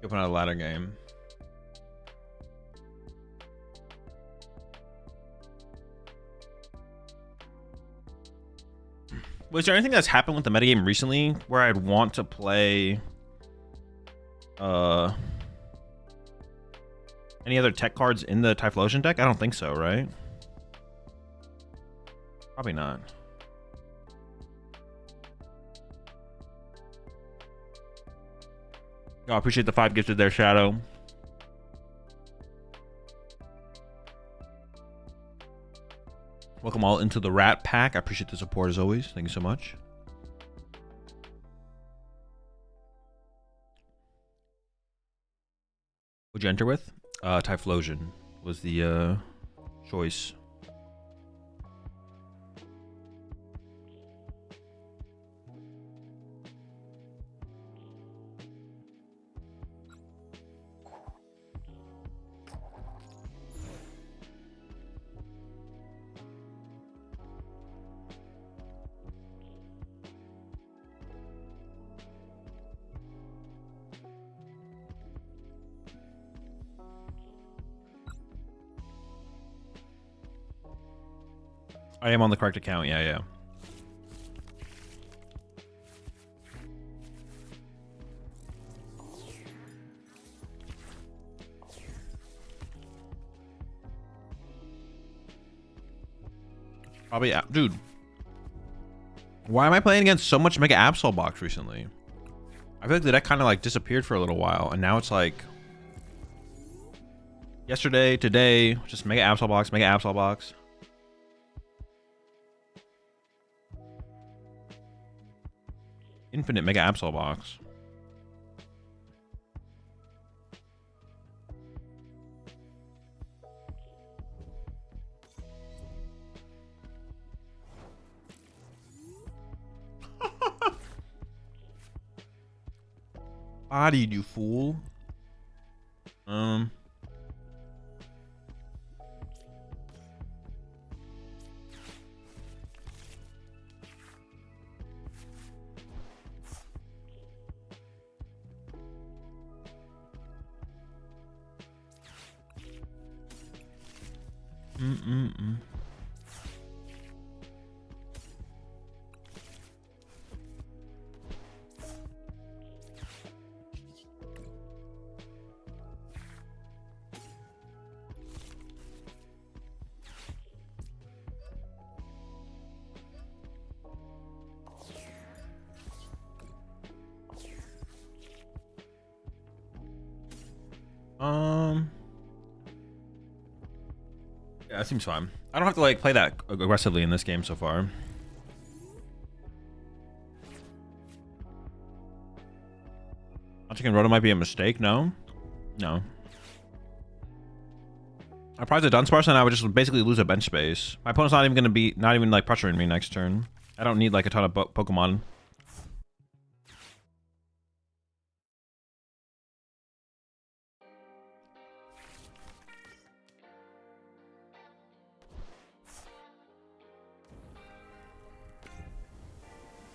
Open out a ladder game. Was there anything that's happened with the metagame recently where I'd want to play any other tech cards in the Typhlosion deck? I don't think so, right? Probably not. Oh, I appreciate the 5 gifted there, Shadow. Welcome all into the Rat Pack. I appreciate the support as always. Thank you so much. What'd you enter with? Typhlosion was the choice. I am on the correct account. Yeah. Probably, dude. Why am I playing against so much Mega Absol Box recently? I feel like the deck kind of like disappeared for a little while, and now it's like yesterday, today, just Mega Absol Box, Mega Absol Box. Infinite Mega Absol Box. Bodied, you fool. Yeah, that seems fine. I don't have to like play that aggressively in this game so far. Launching Roto might be a mistake. No. I prize a Dunsparce and I would just basically lose a bench space. My opponent's not even like pressuring me next turn. I don't need like a ton of Pokemon.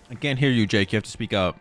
I can't hear you, Jake. You have to speak up.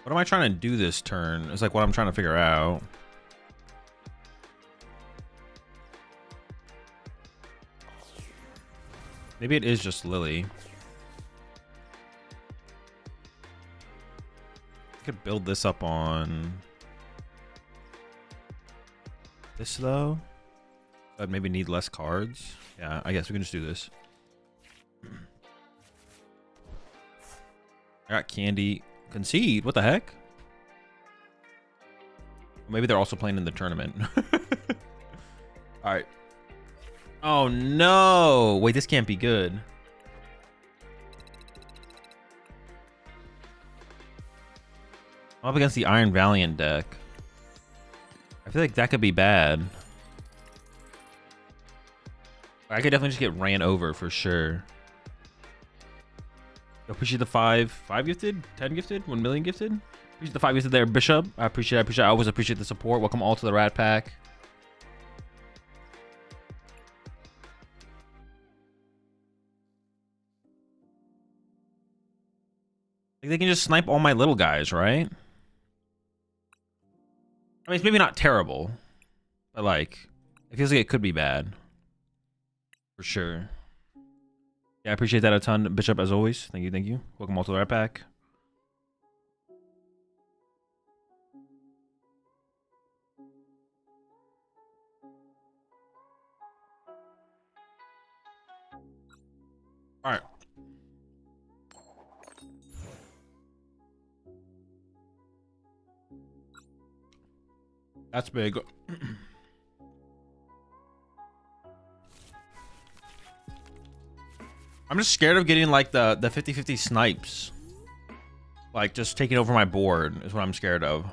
What am I trying to do this turn? It's like what I'm trying to figure out. Maybe it is just Lily. I could build this up on this though. But maybe need less cards. Yeah, I guess we can just do this. I got Candy. Concede? What the heck? Maybe they're also playing in the tournament. All right. Oh no! Wait, this can't be good. I'm up against the Iron Valiant deck. I feel like that could be bad. I could definitely just get ran over for sure. Appreciate the 5 gifted, 10 gifted, 1 million gifted. Appreciate the 5 gifted there, Bishop. I appreciate it. I always appreciate the support. Welcome all to the Rat Pack. Like they can just snipe all my little guys, right? I mean, it's maybe not terrible, but like, it feels like it could be bad. For sure. Yeah, I appreciate that a ton, Bishop, as always. Thank you, thank you. Welcome all to the Rat Pack. All right. That's big. I'm just scared of getting like the 50-50 snipes. Like just taking over my board is what I'm scared of.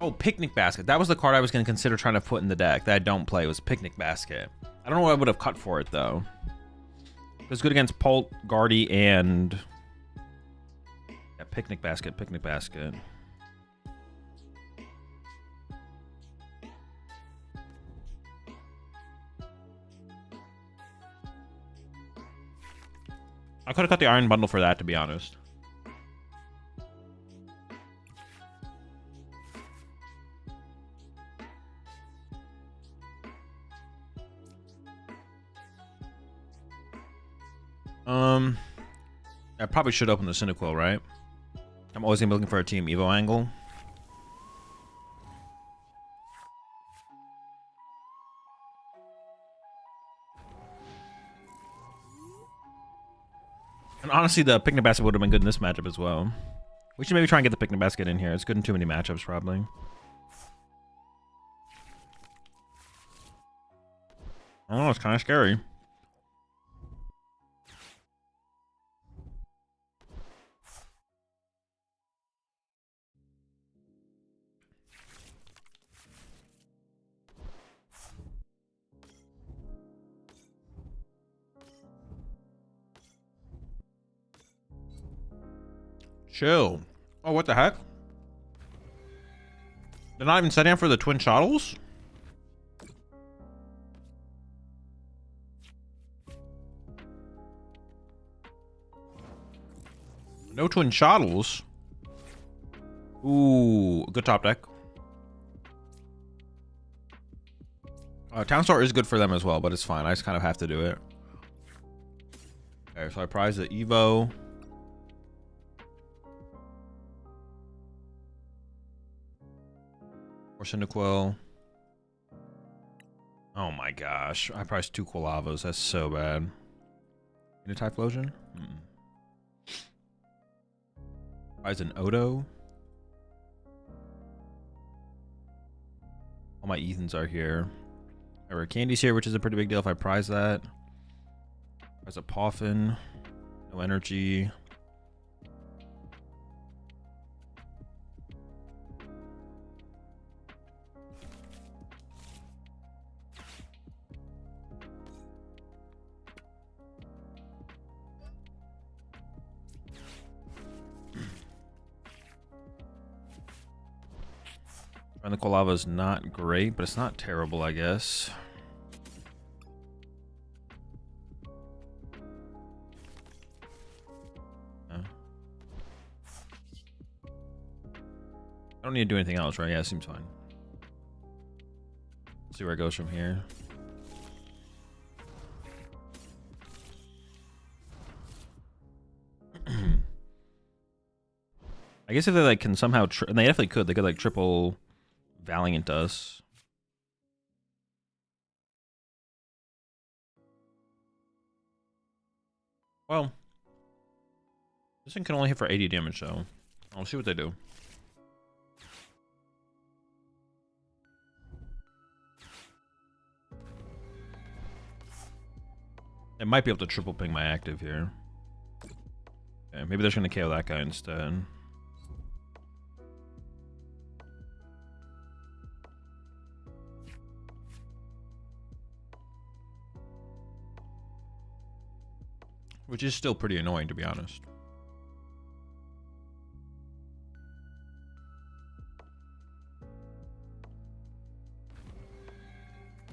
Oh, Picnic Basket. That was the card I was going to consider trying to put in the deck that I don't play. It was Picnic Basket. I don't know what I would have cut for it though. It was good against Pult, Guardy, and yeah, Picnic Basket, Picnic Basket. I could have cut the Iron Bundle for that, to be honest. I probably should open the Cyndaquil, right? I'm always gonna be looking for a Team Evo angle. And honestly, the Picnic Basket would have been good in this matchup as well. We should maybe try and get the Picnic Basket in here. It's good in too many matchups, probably. Oh, it's kind of scary. Chill. Oh, what the heck? They're not even setting up for the Twin Shuttles? No Twin Shuttles? Ooh, good top deck. Townstar is good for them as well, but it's fine. I just kind of have to do it. Okay, so I prize the Evo. Or Cyndaquil. Oh my gosh. I priced 2 Quillavas. That's so bad. In a Typhlosion? Prize an Odo. All my Ethans are here. Our Candy's here, which is a pretty big deal if I prize that. Prize a Poffin. No energy. And the Quilava is not great, but it's not terrible, I guess. I don't need to do anything else, right? Yeah, it seems fine. See where it goes from here. I guess if they like can somehow, and they definitely could. They could like triple Valiant us. Well, This thing can only hit for 80 damage, though. I'll see what they do. They might be able to triple ping my active here. Okay, maybe they're just gonna KO that guy instead. Which is still pretty annoying, to be honest.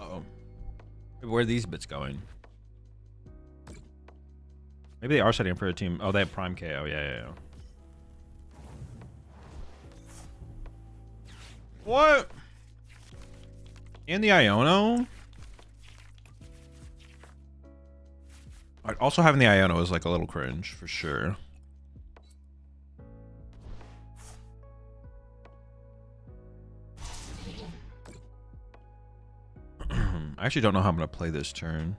Uh-oh. Where are these bits going? Maybe they are setting up for a team. Oh, they have Prime KO. Yeah. What? In the Iono? Also having the Iono is like a little cringe, for sure. I actually don't know how I'm going to play this turn.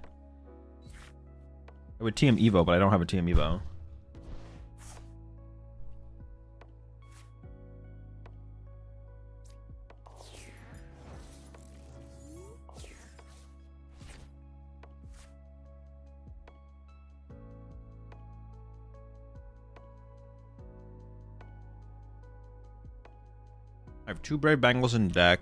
I would TM Evo, but I don't have a TM Evo. I have 2 Brave Bengals in deck.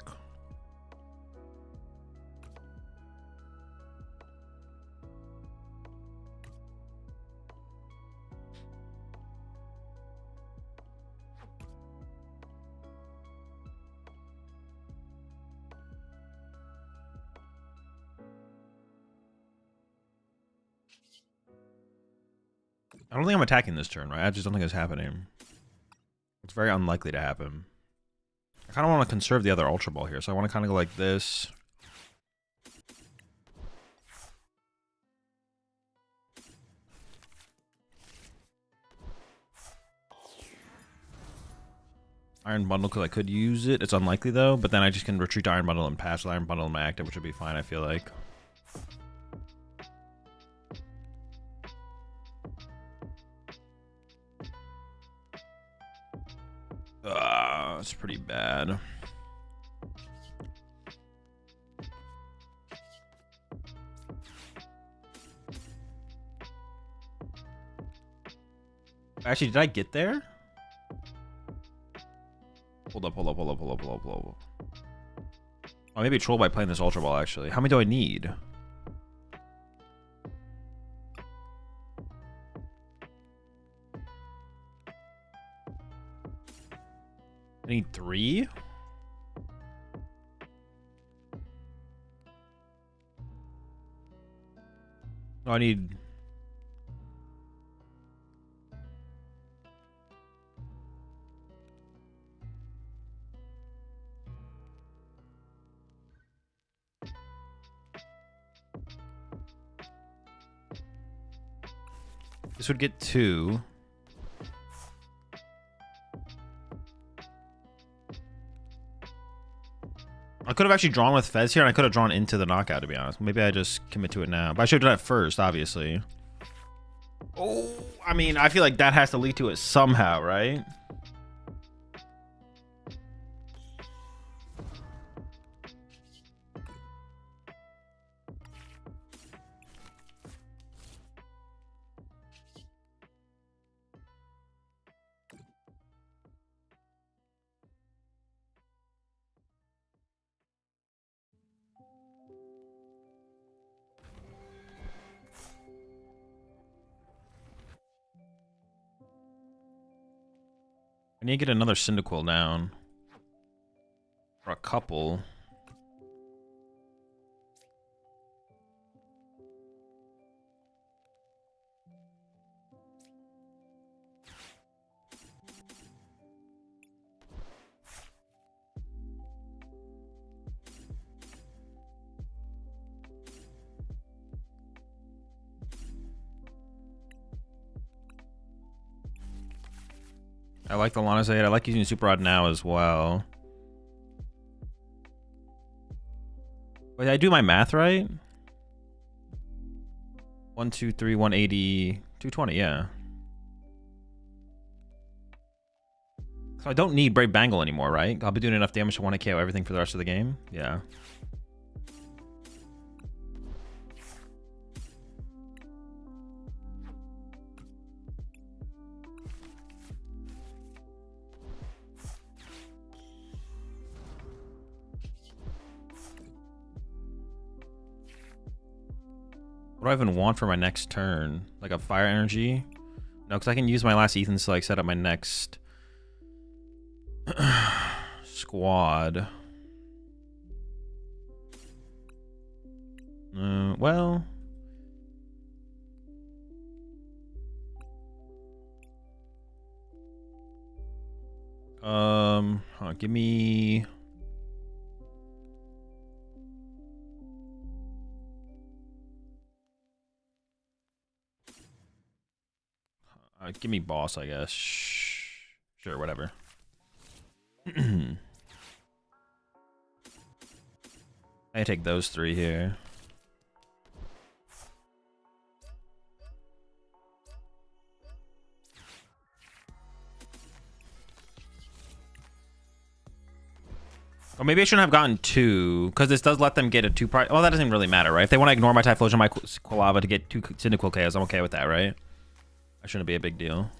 I don't think I'm attacking this turn, right? I just don't think it's happening. It's very unlikely to happen. I kind of want to conserve the other Ultra Ball here, so I want to kind of go like this. Iron Bundle, because I could use it. It's unlikely, though, but then I just can retreat to Iron Bundle and pass with Iron Bundle in my active, which would be fine, I feel like. It's pretty bad. Actually, did I get there? Hold up. Oh, maybe troll by playing this Ultra Ball, actually. How many do I need? I need 3? No, I need... This would get 2. I could have actually drawn with Fez here, and I could have drawn into the knockout, to be honest. Maybe I just commit to it now. But I should have done it first, obviously. Oh, I mean, I feel like that has to lead to it somehow, right? I need to get another Cyndaquil down. Or a couple. I like the Lanazade. I like using Super Rod now as well. Wait, did I do my math right? 1, 2, 3, 180, 220, yeah. So I don't need Brave Bangle anymore, right? I'll be doing enough damage to want to KO everything for the rest of the game. Yeah. What do I even want for my next turn? Like a fire energy? No, because I can use my last Ethans to like set up my next squad. Well. Give me. Give me boss, I guess. Sure, whatever. I take those 3 here. Or maybe I shouldn't have gotten 2, because this does let them get a 2 price. Well, that doesn't really matter, right? If they want to ignore my Typhlosion, my Quilava to get 2 Cyndaquil KOs, I'm okay with that, right? That shouldn't be a big deal.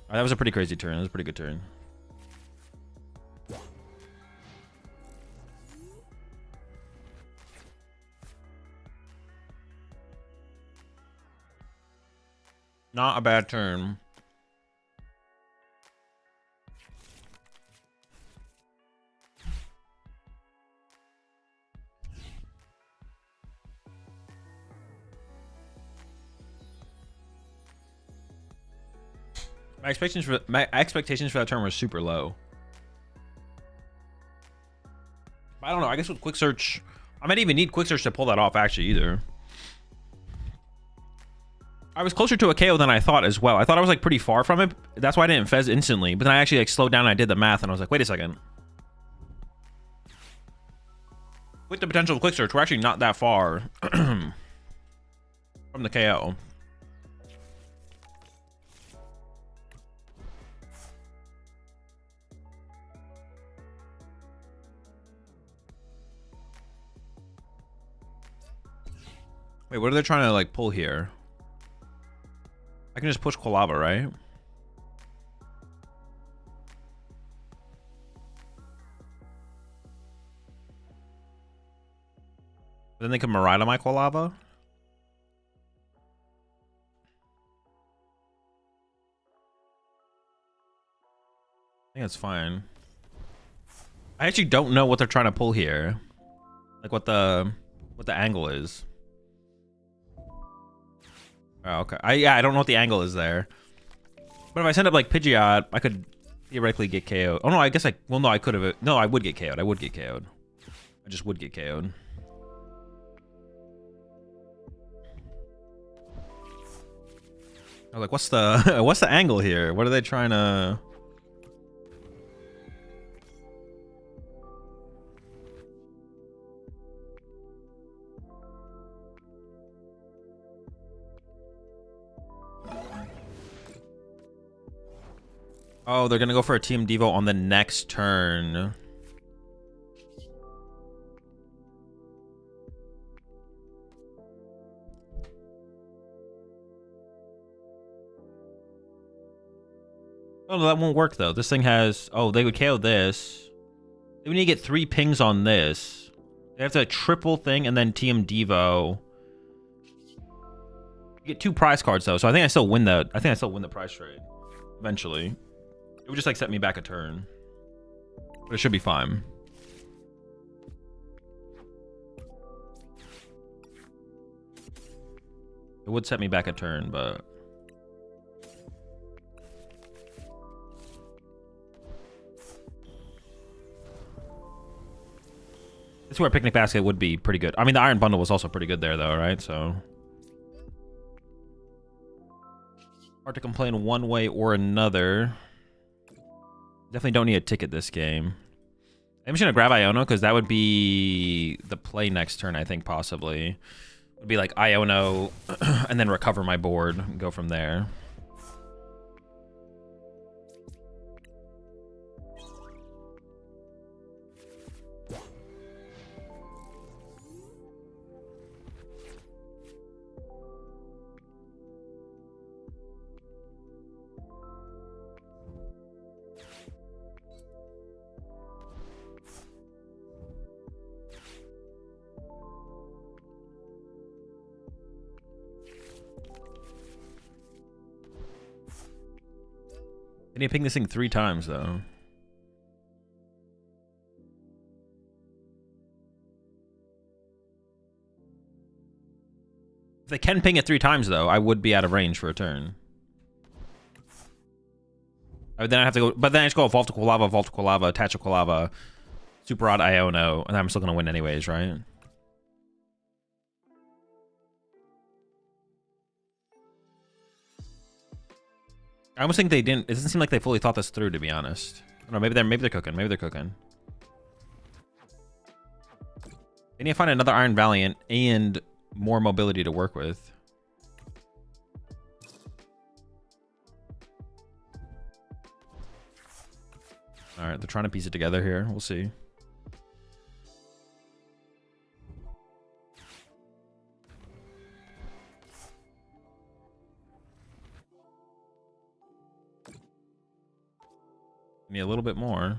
Right, that was a pretty crazy turn. That was a pretty good turn. Not a bad turn. My expectations for that turn were super low. I don't know. I guess with quick search, I might even need quick search to pull that off actually either. I was closer to a KO than I thought as well. I thought I was like pretty far from it. That's why I didn't fez instantly. But then I actually like slowed down and I did the math and I was like, wait a second. With the potential of quick search, we're actually not that far from the KO. Wait, what are they trying to like pull here? I can just push Quilava, right? Then they can Marida my Quilava? I think that's fine. I actually don't know what they're trying to pull here. Like what the angle is. Oh, okay. Yeah, I don't know what the angle is there. But if I send up like Pidgeot, I could theoretically get KO'd. Oh no, I guess well no, I could have. No, I would get KO'd. I would get KO'd. I just would get KO'd. I was like, what's the angle here? What are they trying to? Oh, they're gonna go for a Team Devo on the next turn. Oh, no, that won't work though. This thing has. Oh, they would KO this. They would need to get 3 pings on this. They have to triple thing and then Team Devo. You get 2 prize cards though, so I think I still win the. I think I still win the prize trade eventually. It would just like set me back a turn, but it should be fine. It would set me back a turn, but this is where Picnic Basket would be pretty good. I mean, the Iron Bundle was also pretty good there, though, right? So hard to complain one way or another. Definitely don't need a ticket this game. I'm just gonna grab Iono because that would be the play next turn, I think, possibly. Would be like Iono and then recover my board and go from there. need to ping this thing 3 times, though. If they can ping it 3 times, though, I would be out of range for a turn. Then I have to go, but then I just go Vault to Quilava, attach a Quilava, Super Rod Iono, and I'm still gonna win anyways, right? I almost think they didn't. It doesn't seem like they fully thought this through, to be honest. I don't know, maybe they're cooking. Maybe they're cooking. They need to find another Iron Valiant and more mobility to work with. All right, they're trying to piece it together here. We'll see. Need a little bit more.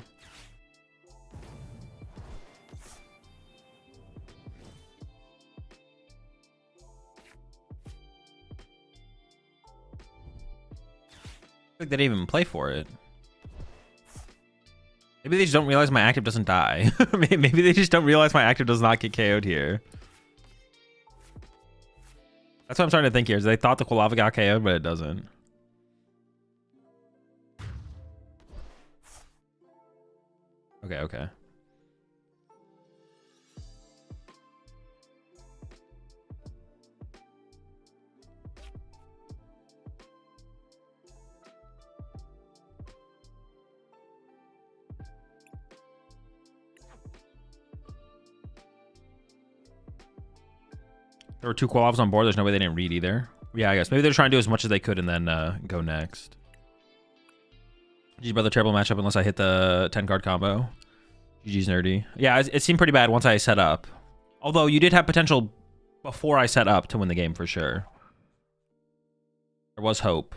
I think they didn't even play for it. Maybe they just don't realize my active doesn't die. Maybe they just don't realize my active does not get KO'd here. That's what I'm starting to think here. Is they thought the Quilava got KO'd, but it doesn't. Okay, okay. There were 2 Quillavas on board. There's no way they didn't read either. Yeah, I guess. Maybe they're trying to do as much as they could and then go next. GG's brother, terrible matchup unless I hit the 10-card combo. GG's nerdy. Yeah, it seemed pretty bad once I set up. Although you did have potential before I set up to win the game for sure. There was hope.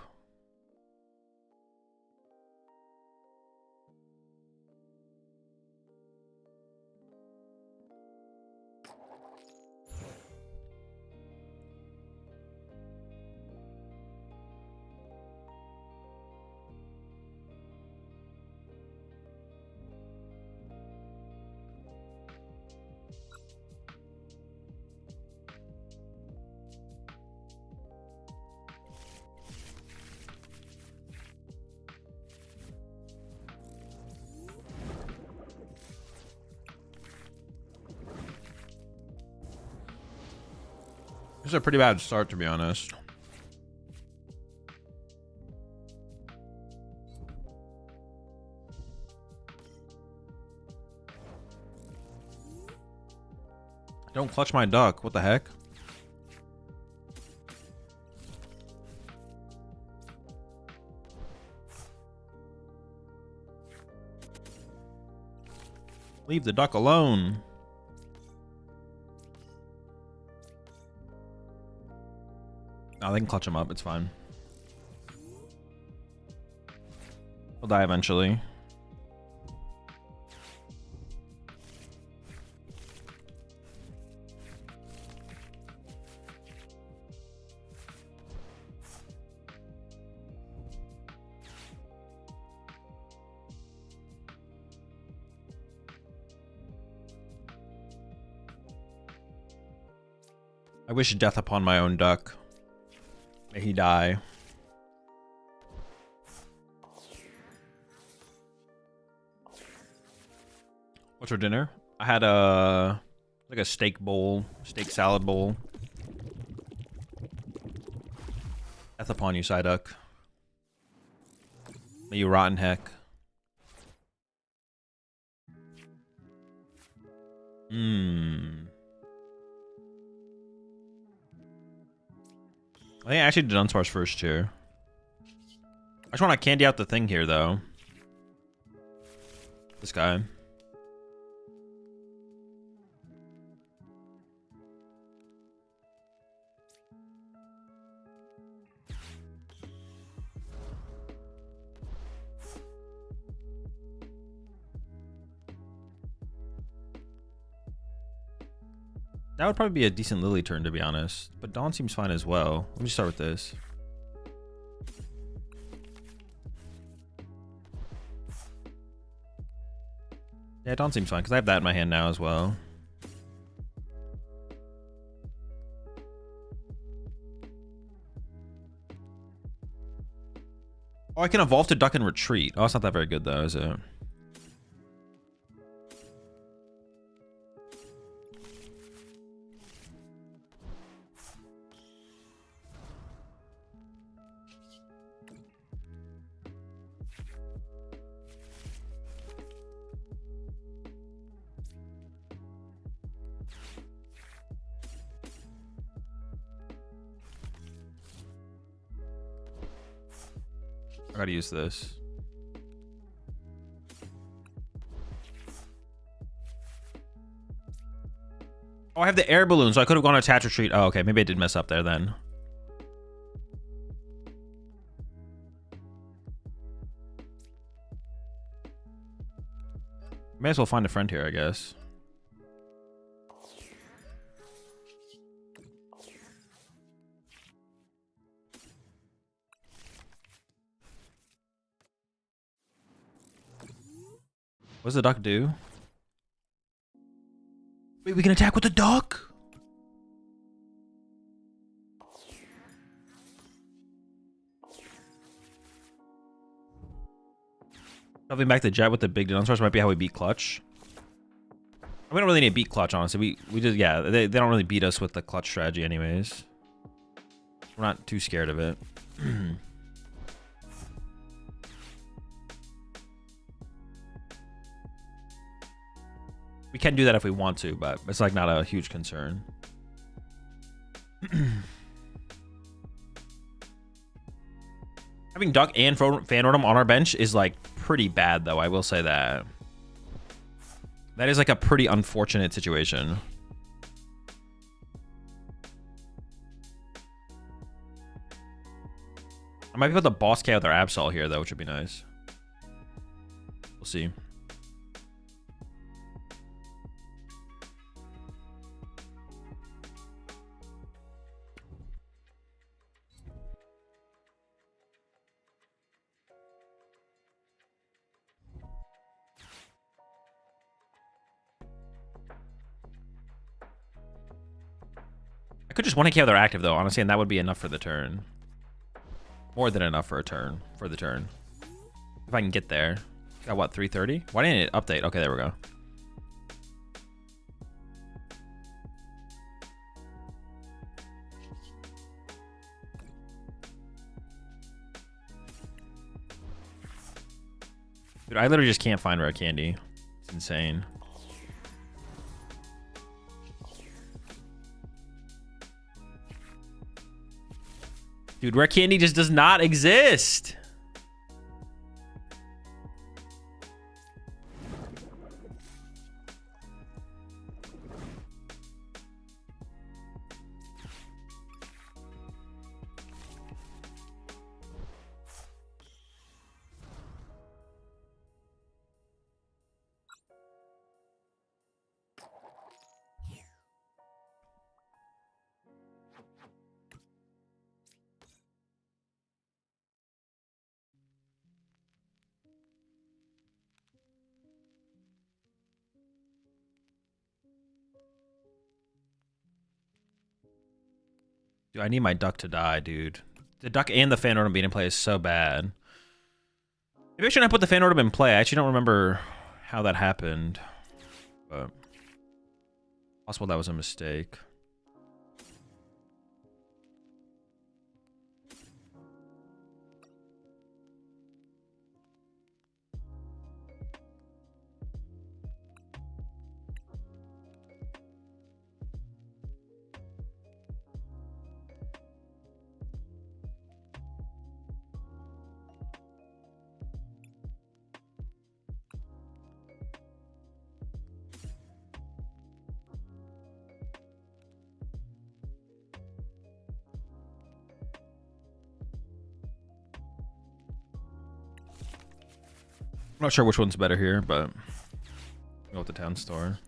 This is a pretty bad start, to be honest. Don't clutch my duck. What the heck? Leave the duck alone. Oh, they can clutch him up. It's fine. He'll die eventually. I wish death upon my own duck. May he die. What's for dinner? I had like a steak bowl, steak salad bowl. Death upon you, Psyduck. May you rotten heck. I think I actually did Dunsparce first here. I just want to candy out the thing here, though. This guy. That would probably be a decent Lily turn, to be honest. But Dawn seems fine as well. Let me start with this. Yeah, Dawn seems fine, because I have that in my hand now as well. Oh, I can evolve to Duck and Retreat. Oh, it's not that very good, though, is it? I gotta use this. Oh, I have the air balloon, so I could have gone attach retreat. Oh, okay. Maybe I did mess up there then. May as well find a friend here, I guess. What does the duck do? Wait, we can attack with the duck? Shoving back the jet with the big dinosaurs might be how we beat Clutch. We don't really need to beat Clutch, honestly. We just, yeah, they don't really beat us with the Clutch strategy anyways. We're not too scared of it. We can do that if we want to, but it's like not a huge concern. Having Duck and Fanordum on our bench is like pretty bad, though. I will say that. That is like a pretty unfortunate situation. I might be able to boss KO their Absol here, though, which would be nice. We'll see. I could just 1 KO their active, though, honestly, and that would be enough for the turn. More than enough for a turn. For the turn. If I can get there. Got what, 330? Why didn't it update? Okay, there we go. Dude, I literally just can't find rare candy. It's insane. Dude, rare candy just does not exist. Dude, I need my duck to die, dude. The duck and the fan ornament being in play is so bad. Maybe I shouldn't have put the fan ornament in play. I actually don't remember how that happened. But possible that was a mistake. I'm not sure which one's better here, but go with the town store.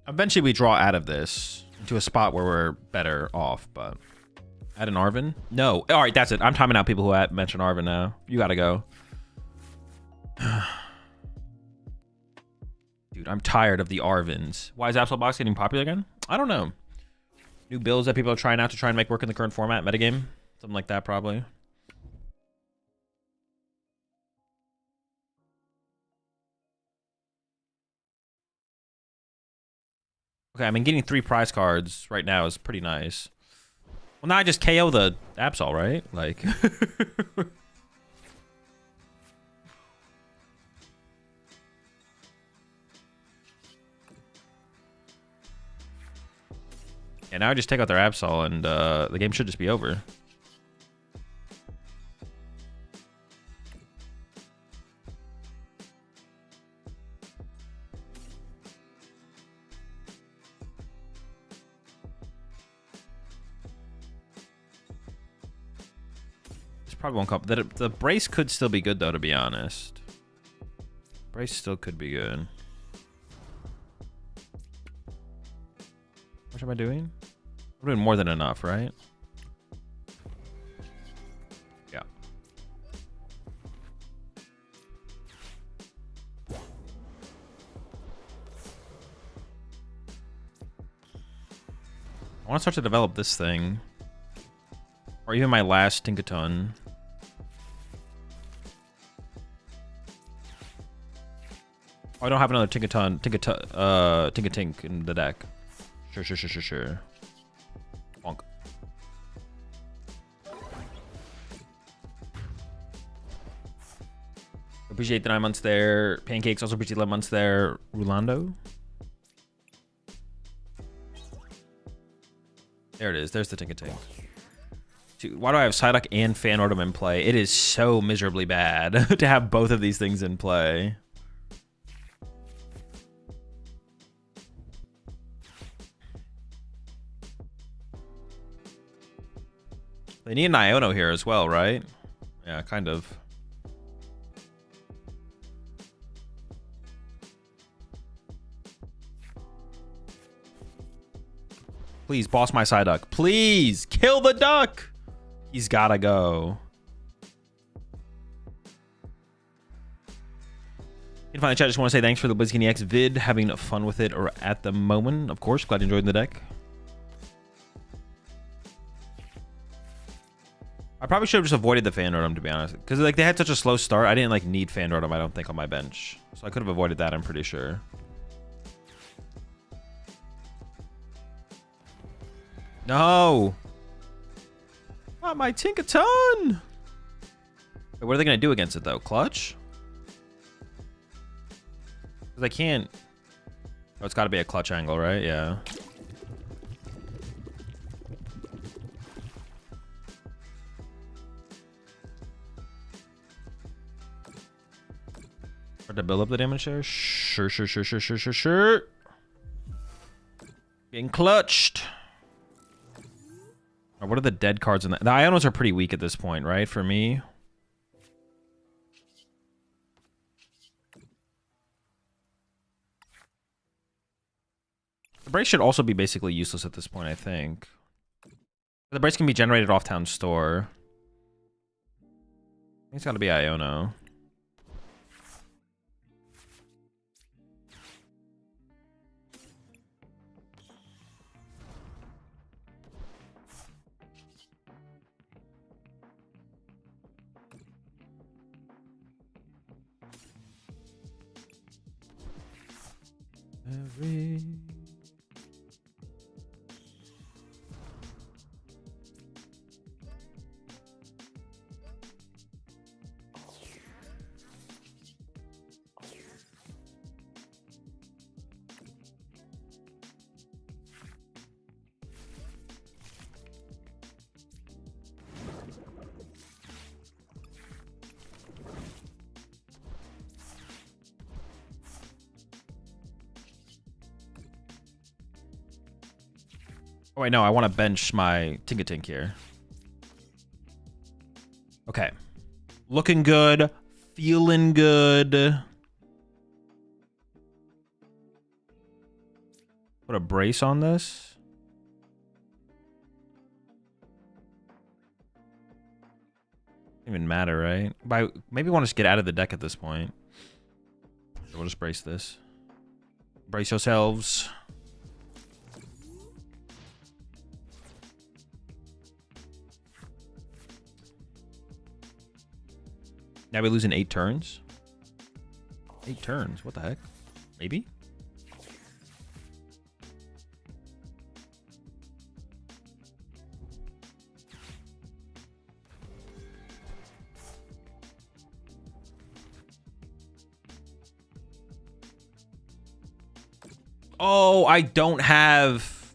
Eventually we draw out of this into a spot where we're better off, but add an Arvin? No. All right, that's it. I'm timing out people who mention Arvin now. You gotta go. Dude, I'm tired of the Arvins. Why is Absol Box getting popular again? I don't know. New builds that people are trying out to try and make work in the current format, metagame. Something like that, probably. Okay, I mean, getting 3 prize cards right now is pretty nice. Well, now I just KO the Absol, right? Like... yeah, now I just take out their Absol, and the game should just be over. Probably won't come. The brace could still be good though, to be honest. Brace still could be good. What am I doing? I'm doing more than enough, right? Yeah. I want to start to develop this thing. Or even my last Tinkaton. Oh, I don't have another Tinkatink in the deck. Sure. Bonk. Appreciate the 9 months there. Pancakes, also appreciate 11 months there. Rolando. There it is. There's the Tinkatink. Dude, why do I have Psyduck and Fanordum in play? It is so miserably bad to have both of these things in play. They need an Iono here as well, right? Yeah, kind of. Please, boss my Psyduck. Please, kill the duck! He's gotta go. And finally, chat, I just want to say thanks for the BlizzCon EX vid. Having fun with it or at the moment, of course. Glad you enjoyed the deck. I probably should have just avoided the Fanordum, to be honest. Because like they had such a slow start. I didn't like need Fanordum, I don't think, on my bench. So I could have avoided that, I'm pretty sure. No! Not my Tinkaton! Wait, what are they going to do against it, though? Clutch? Because I can't... Oh, it's got to be a clutch angle, right? Yeah. Hard to build up the damage there? Sure. Getting clutched. Oh, what are the dead cards in that? The Ionos are pretty weak at this point, right? For me. The brace should also be basically useless at this point, I think. The brace can be generated off town store. I think it's got to be Iono. Oh, wait, no, I want to bench my Tinkatink here. Okay. Looking good. Feeling good. Put a brace on this. Doesn't even matter, right? Maybe we want to just get out of the deck at this point. So we'll just brace this. Brace yourselves. Now we lose in 8 turns. 8 turns? What the heck? Maybe? Oh, I don't have...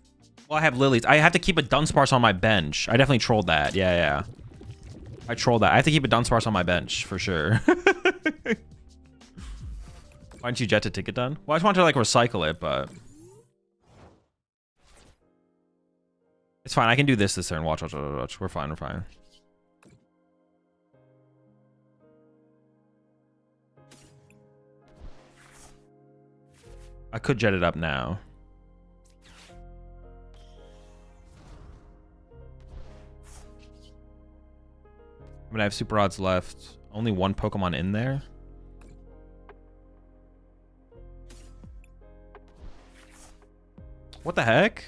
Well, I have lilies. I have to keep a Dunsparce on my bench. I definitely trolled that. Yeah. I trolled that. I have to keep a Dunsparce on my bench, for sure. Why don't you jet to Tinkaton? Well, I just want to, like, recycle it, but... It's fine. I can do this turn. Watch. We're fine. I could jet it up now. I mean, I have super odds left. Only 1 Pokemon in there. What the heck?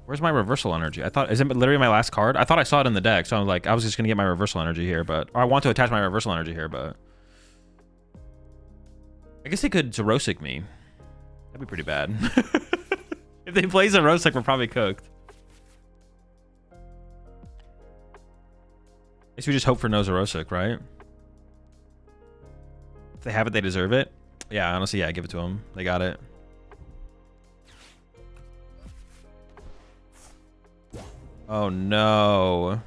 Where's my reversal energy? I thought, is it literally my last card? I thought I saw it in the deck, so I was like, I was just gonna get my reversal energy here, but, or I want to attach my reversal energy here, but I guess they could Zerosic me. That'd be pretty bad. If they play Zerosic, we're probably cooked. I guess we just hope for no Zerosic, right? If they have it, they deserve it. Yeah, honestly, yeah, give it to them. They got it. Oh no.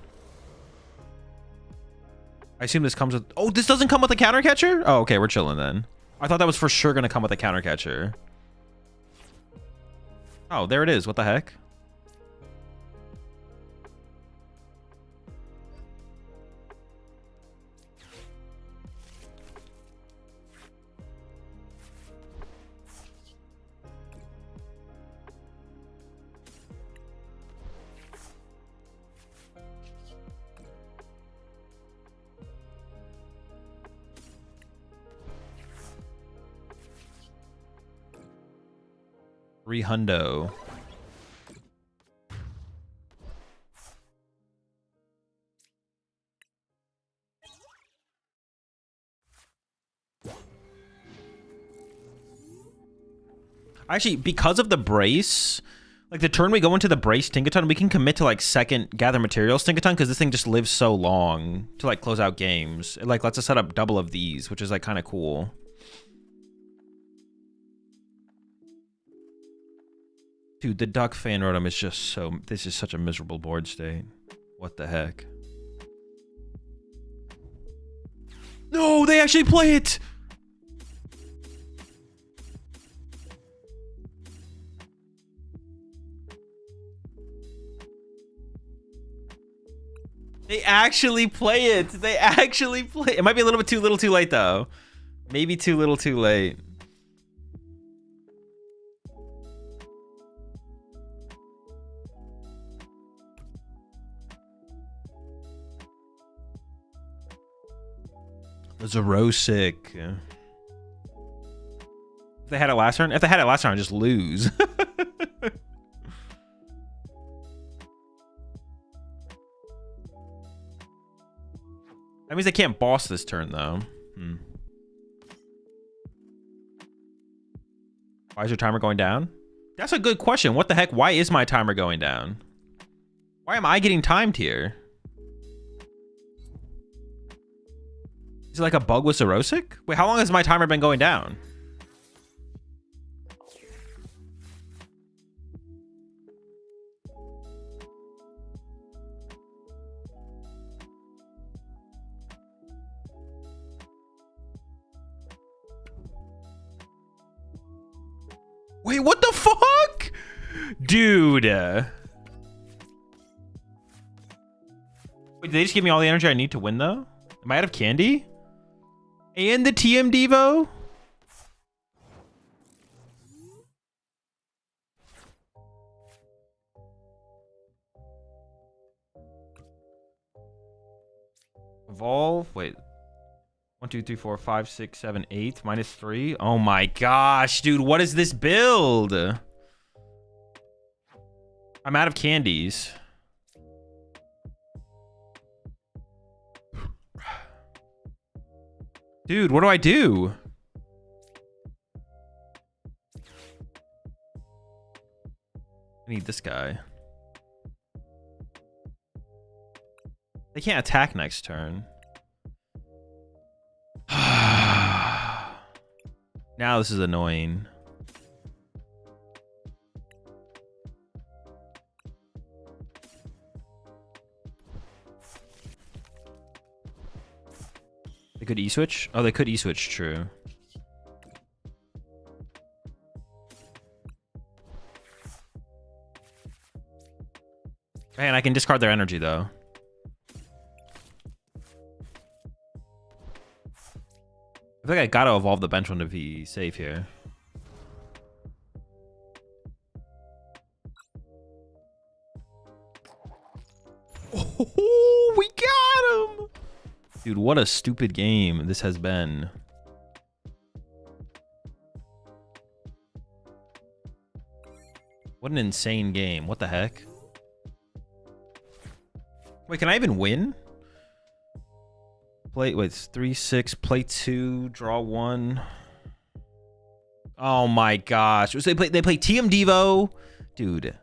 I assume this comes with... Oh, this doesn't come with a counter catcher? Oh, okay, we're chilling then. I thought that was for sure gonna come with a counter catcher. Oh, there it is. What the heck? $300. Actually, because of the brace, like the turn we go into the brace Tinkaton, we can commit to like second gather materials Tinkaton because this thing just lives so long to like close out games. It like lets us set up double of these, which is like kind of cool. Dude, the Duck Fan Rotom is just so... This is such a miserable board state. What the heck? No, they actually play it! They actually play it! They actually play it! It might be a little bit too little too late, though. Maybe too little too late. Zerosic. If they had it last turn, I just lose. That means they can't boss this turn, though. Why is your timer going down? That's a good question. What the heck? Why is my timer going down? Why am I getting timed here? Is it like a bug with Zerosic? Wait, how long has my timer been going down? Wait, what the fuck? Dude. Wait, did they just give me all the energy I need to win, though? Am I out of candy? And the TM Devo? Evolve? Wait. 1, 2, 3, 4, 5, 6, 7, 8. -3. Oh my gosh, dude. What is this build? I'm out of candies. Dude, what do I do? I need this guy. They can't attack next turn. Now this is annoying. They could E-switch? Oh, they could E-switch, true. Man, I can discard their energy, though. I think I gotta evolve the bench one to be safe here. Oh, we got him! Dude, what a stupid game this has been. What an insane game. What the heck? Wait, can I even win? Play, wait, it's 3, 6, play 2, draw 1. Oh my gosh. So they play TM Devo. Dude.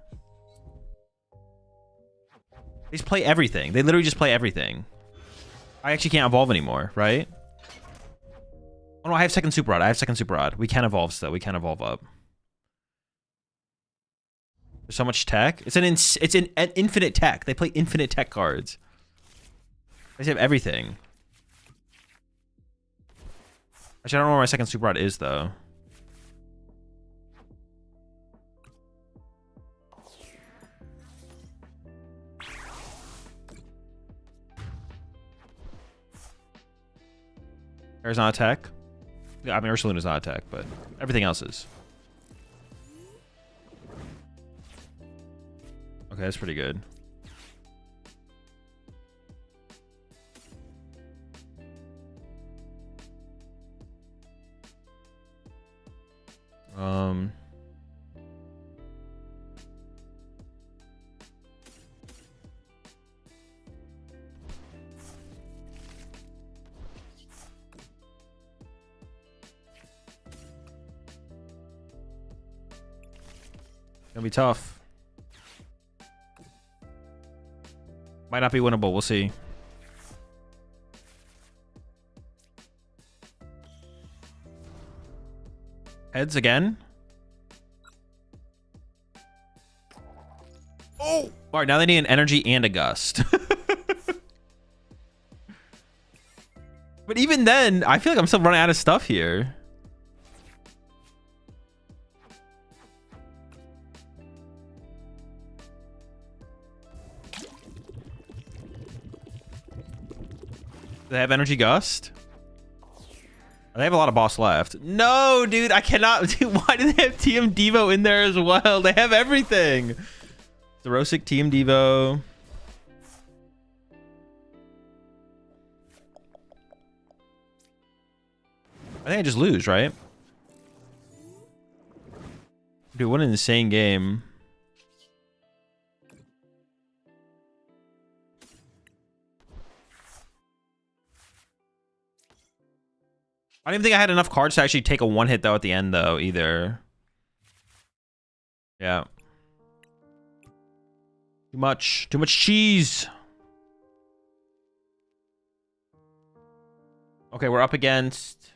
They just play everything. They literally just play everything. I actually can't evolve anymore, right? Oh no, I have second super rod. I have second super rod. We can evolve still. We can evolve up. There's so much tech. It's an infinite tech. They play infinite tech cards. They have everything. Actually, I don't know where my second super rod is, though. There's not attack. Yeah, I mean, Ursaluna's not attack, but everything else is. Okay, that's pretty good. Gonna be tough. Might not be winnable. We'll see. Heads again. Oh! All right, now they need an energy and a gust. But even then, I feel like I'm still running out of stuff here. They have energy gust. They have a lot of boss left. No, dude, I cannot. Dude, why do they have TM Devo in there as well? They have everything. Thorosic, TM Devo. I think I just lose, right? Dude, what an insane game. I don't even think I had enough cards to actually take a one hit though at the end though either. Yeah. Too much cheese. Okay, we're up against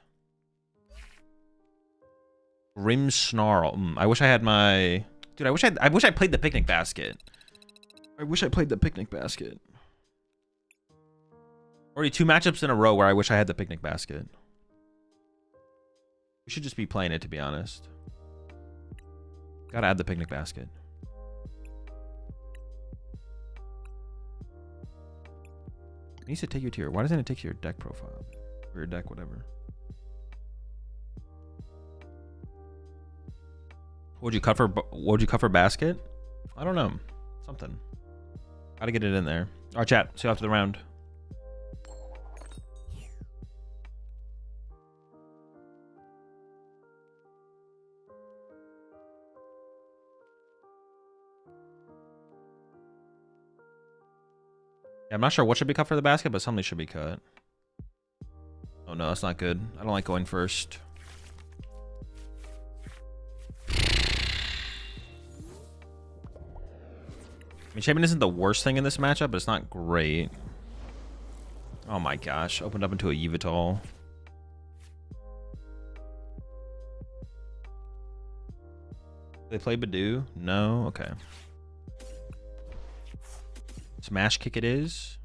Grim Snarl. I wish I had my dude. I wish I played the picnic basket. I wish I played the picnic basket. Already 2 matchups in a row where I wish I had the picnic basket. We should just be playing it, to be honest. Gotta add the picnic basket. It needs to take you to your... Why doesn't it take you to your deck profile? Or your deck, whatever. What'd you cut for basket? I don't know. Something. Gotta get it in there. All right, chat. See you after the round. Yeah, I'm not sure what should be cut for the basket, but something should be cut. Oh no, that's not good. I don't like going first. I mean, Shaman isn't the worst thing in this matchup, but it's not great. Oh my gosh, opened up into a Yveltal. They play Badoo? No? Okay. Smash kick it is.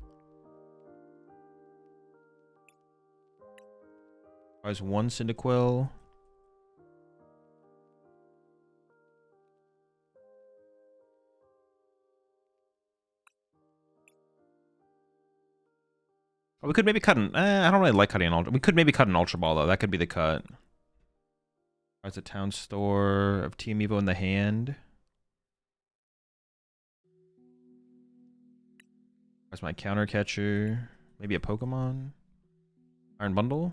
Tries one Cyndaquil. Oh, we could maybe cut an... I don't really like cutting an Ultra... We could maybe cut an Ultra Ball, though. That could be the cut. Tries a Town Store of Team Evo in the hand. Where's my counter catcher? Maybe a Pokemon? Iron Bundle?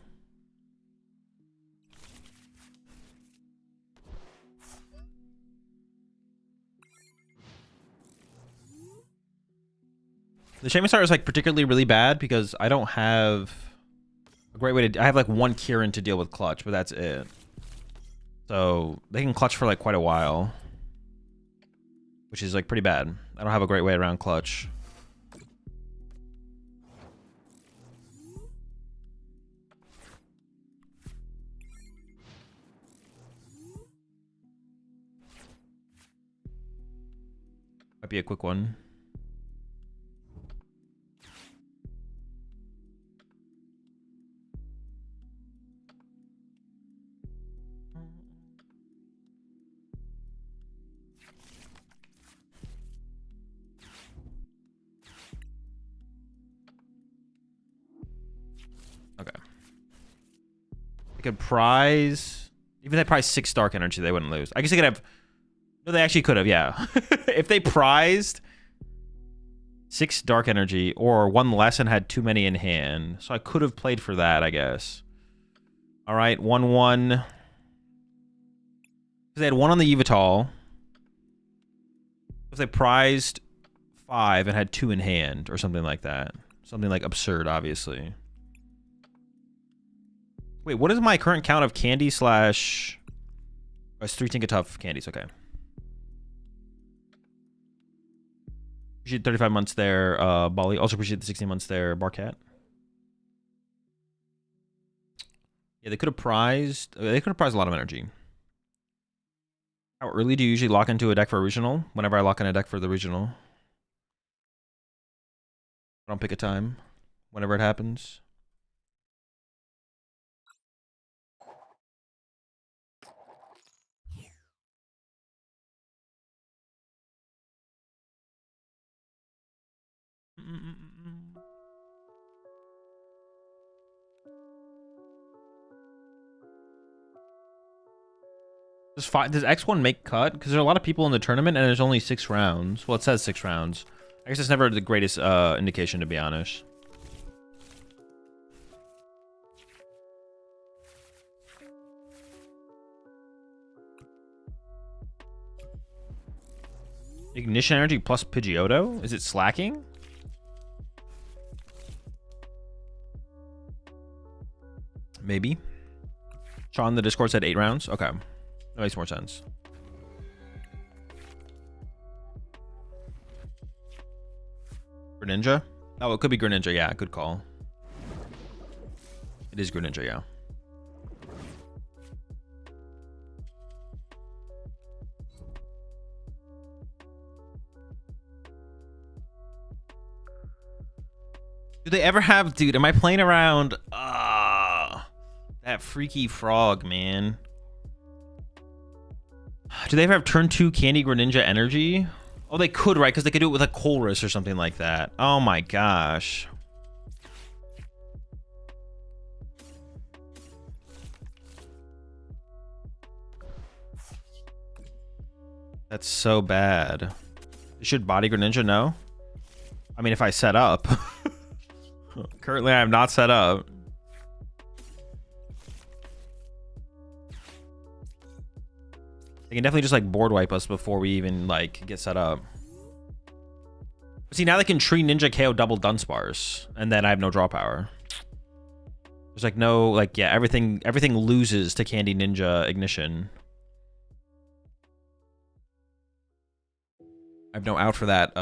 The Shaman Star is like particularly really bad because I don't have a great way to... I have like one Kieran to deal with clutch, but that's it. So they can clutch for like quite a while, which is like pretty bad. I don't have a great way around clutch. Might be a quick one. Okay. They could prize... Even if they prize 6 Dark Energy, they wouldn't lose. I guess they could have... No, they actually could have, yeah. If they prized 6 Dark Energy or 1 less and had too many in hand. So I could have played for that, I guess. All right, 1-1. Because they had 1 on the Yveltal. If they prized 5 and had 2 in hand or something like that. Something like absurd, obviously. Wait, what is my current count of candy slash... Oh, it's 3 Tinkaton candies, okay. Appreciate 35 months there, Bali. Also appreciate the 16 months there, Barcat. Yeah, they could have prized... They could have prized a lot of energy. How early do you usually lock into a deck for a regional? Whenever I lock in a deck for the regional. I don't pick a time. Whenever it happens. Does X1 make cut? Because there are a lot of people in the tournament and there's only 6 rounds. Well, it says 6 rounds. I guess it's never the greatest indication, to be honest. Ignition Energy plus Pidgeotto? Is it slacking? Maybe. Sean, the Discord said 8 rounds. Okay. That makes more sense. Greninja? Oh, it could be Greninja. Yeah, good call. It is Greninja, yeah. Do they ever have... Dude, am I playing around... that freaky frog, man. Do they ever have turn 2 Candy Greninja Energy? Oh, they could, right? Because they could do it with a Colress or something like that. Oh my gosh. That's so bad. Should Body Greninja know? I mean, if I set up. Currently, I am not set up. They can definitely just like board wipe us before we even like get set up. See, now they can Tree Ninja KO double Dunsparce, and then I have no draw power. There's like no, like, yeah, everything loses to Candy Ninja Ignition. I have no out for that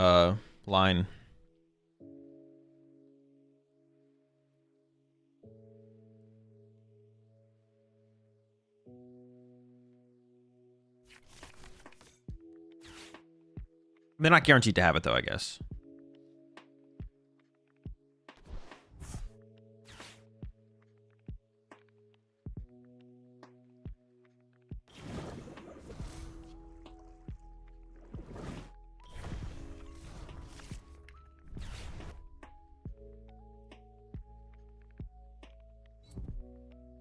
line. They're not guaranteed to have it though, I guess.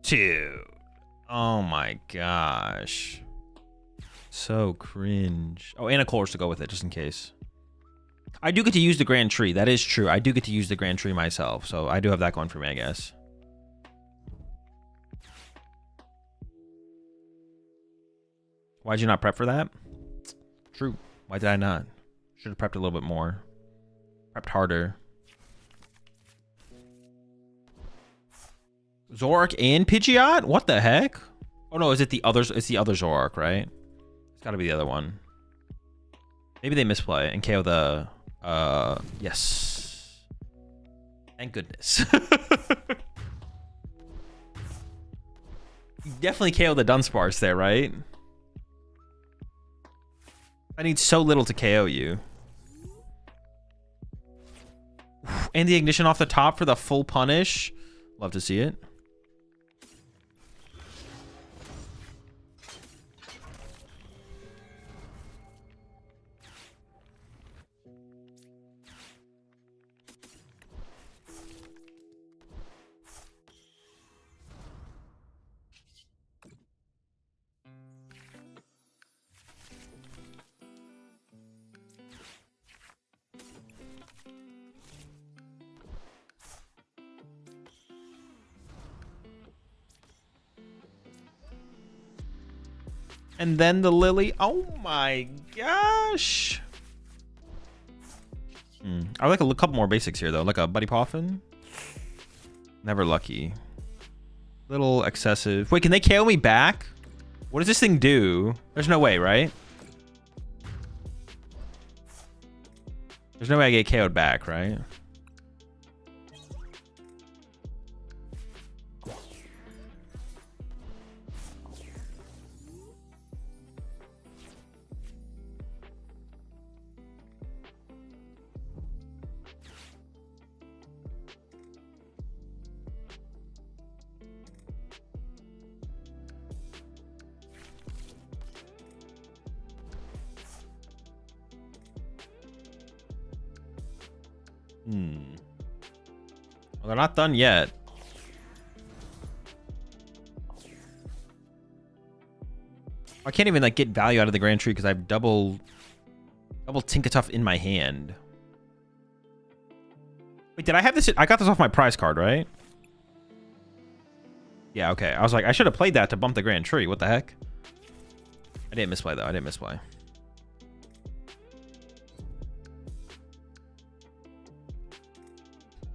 Dude. Oh my gosh. So cringe. Oh, and a Colress to go with it, just in case. I do get to use the Grand Tree. That is true. I do get to use the Grand Tree myself. So I do have that going for me, I guess. Why'd you not prep for that? True. Why did I not? Should have prepped a little bit more. Prepped harder. Zoroark and Pidgeot? What the heck? Oh no, is it the others? It's the other Zoroark, right? It's gotta be the other one. Maybe they misplay and KO the yes. Thank goodness. You definitely KO the Dunsparce there, right? I need so little to KO you. And the Ignition off the top for the full punish. Love to see it. And then the Lily. Oh my gosh. I like a couple more basics here, though. Like a Buddy Poffin. Never lucky. Little excessive. Wait, can they KO me back? What does this thing do? There's no way, right? There's no way I get KO'd back, right? Well, they're not done yet. I can't even like get value out of the Grand Tree because I have double Tinkaton in my hand. Wait, did I have this? I got this off my prize card, right? Yeah, okay. I was like, I should have played that to bump the Grand Tree. What the heck? I didn't misplay though. I didn't misplay.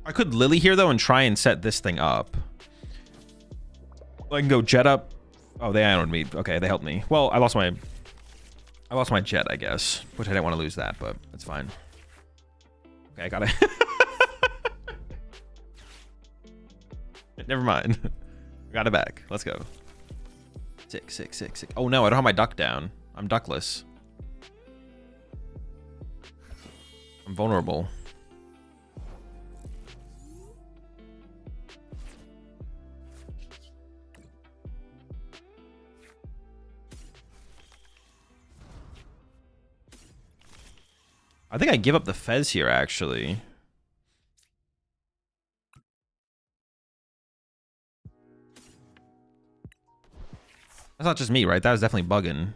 I could Lily here, though, and try and set this thing up. I can go Jet up. Oh, they ionoed me. Okay, they helped me. Well, I lost my Jet, I guess. Which I didn't want to lose that, but it's fine. Okay, I got it. Never mind. I got it back. Let's go. 6, 6, 6, 6. Oh, no, I don't have my duck down. I'm duckless. I'm vulnerable. I think I give up the Fez here, actually. That's not just me, right? That was definitely bugging.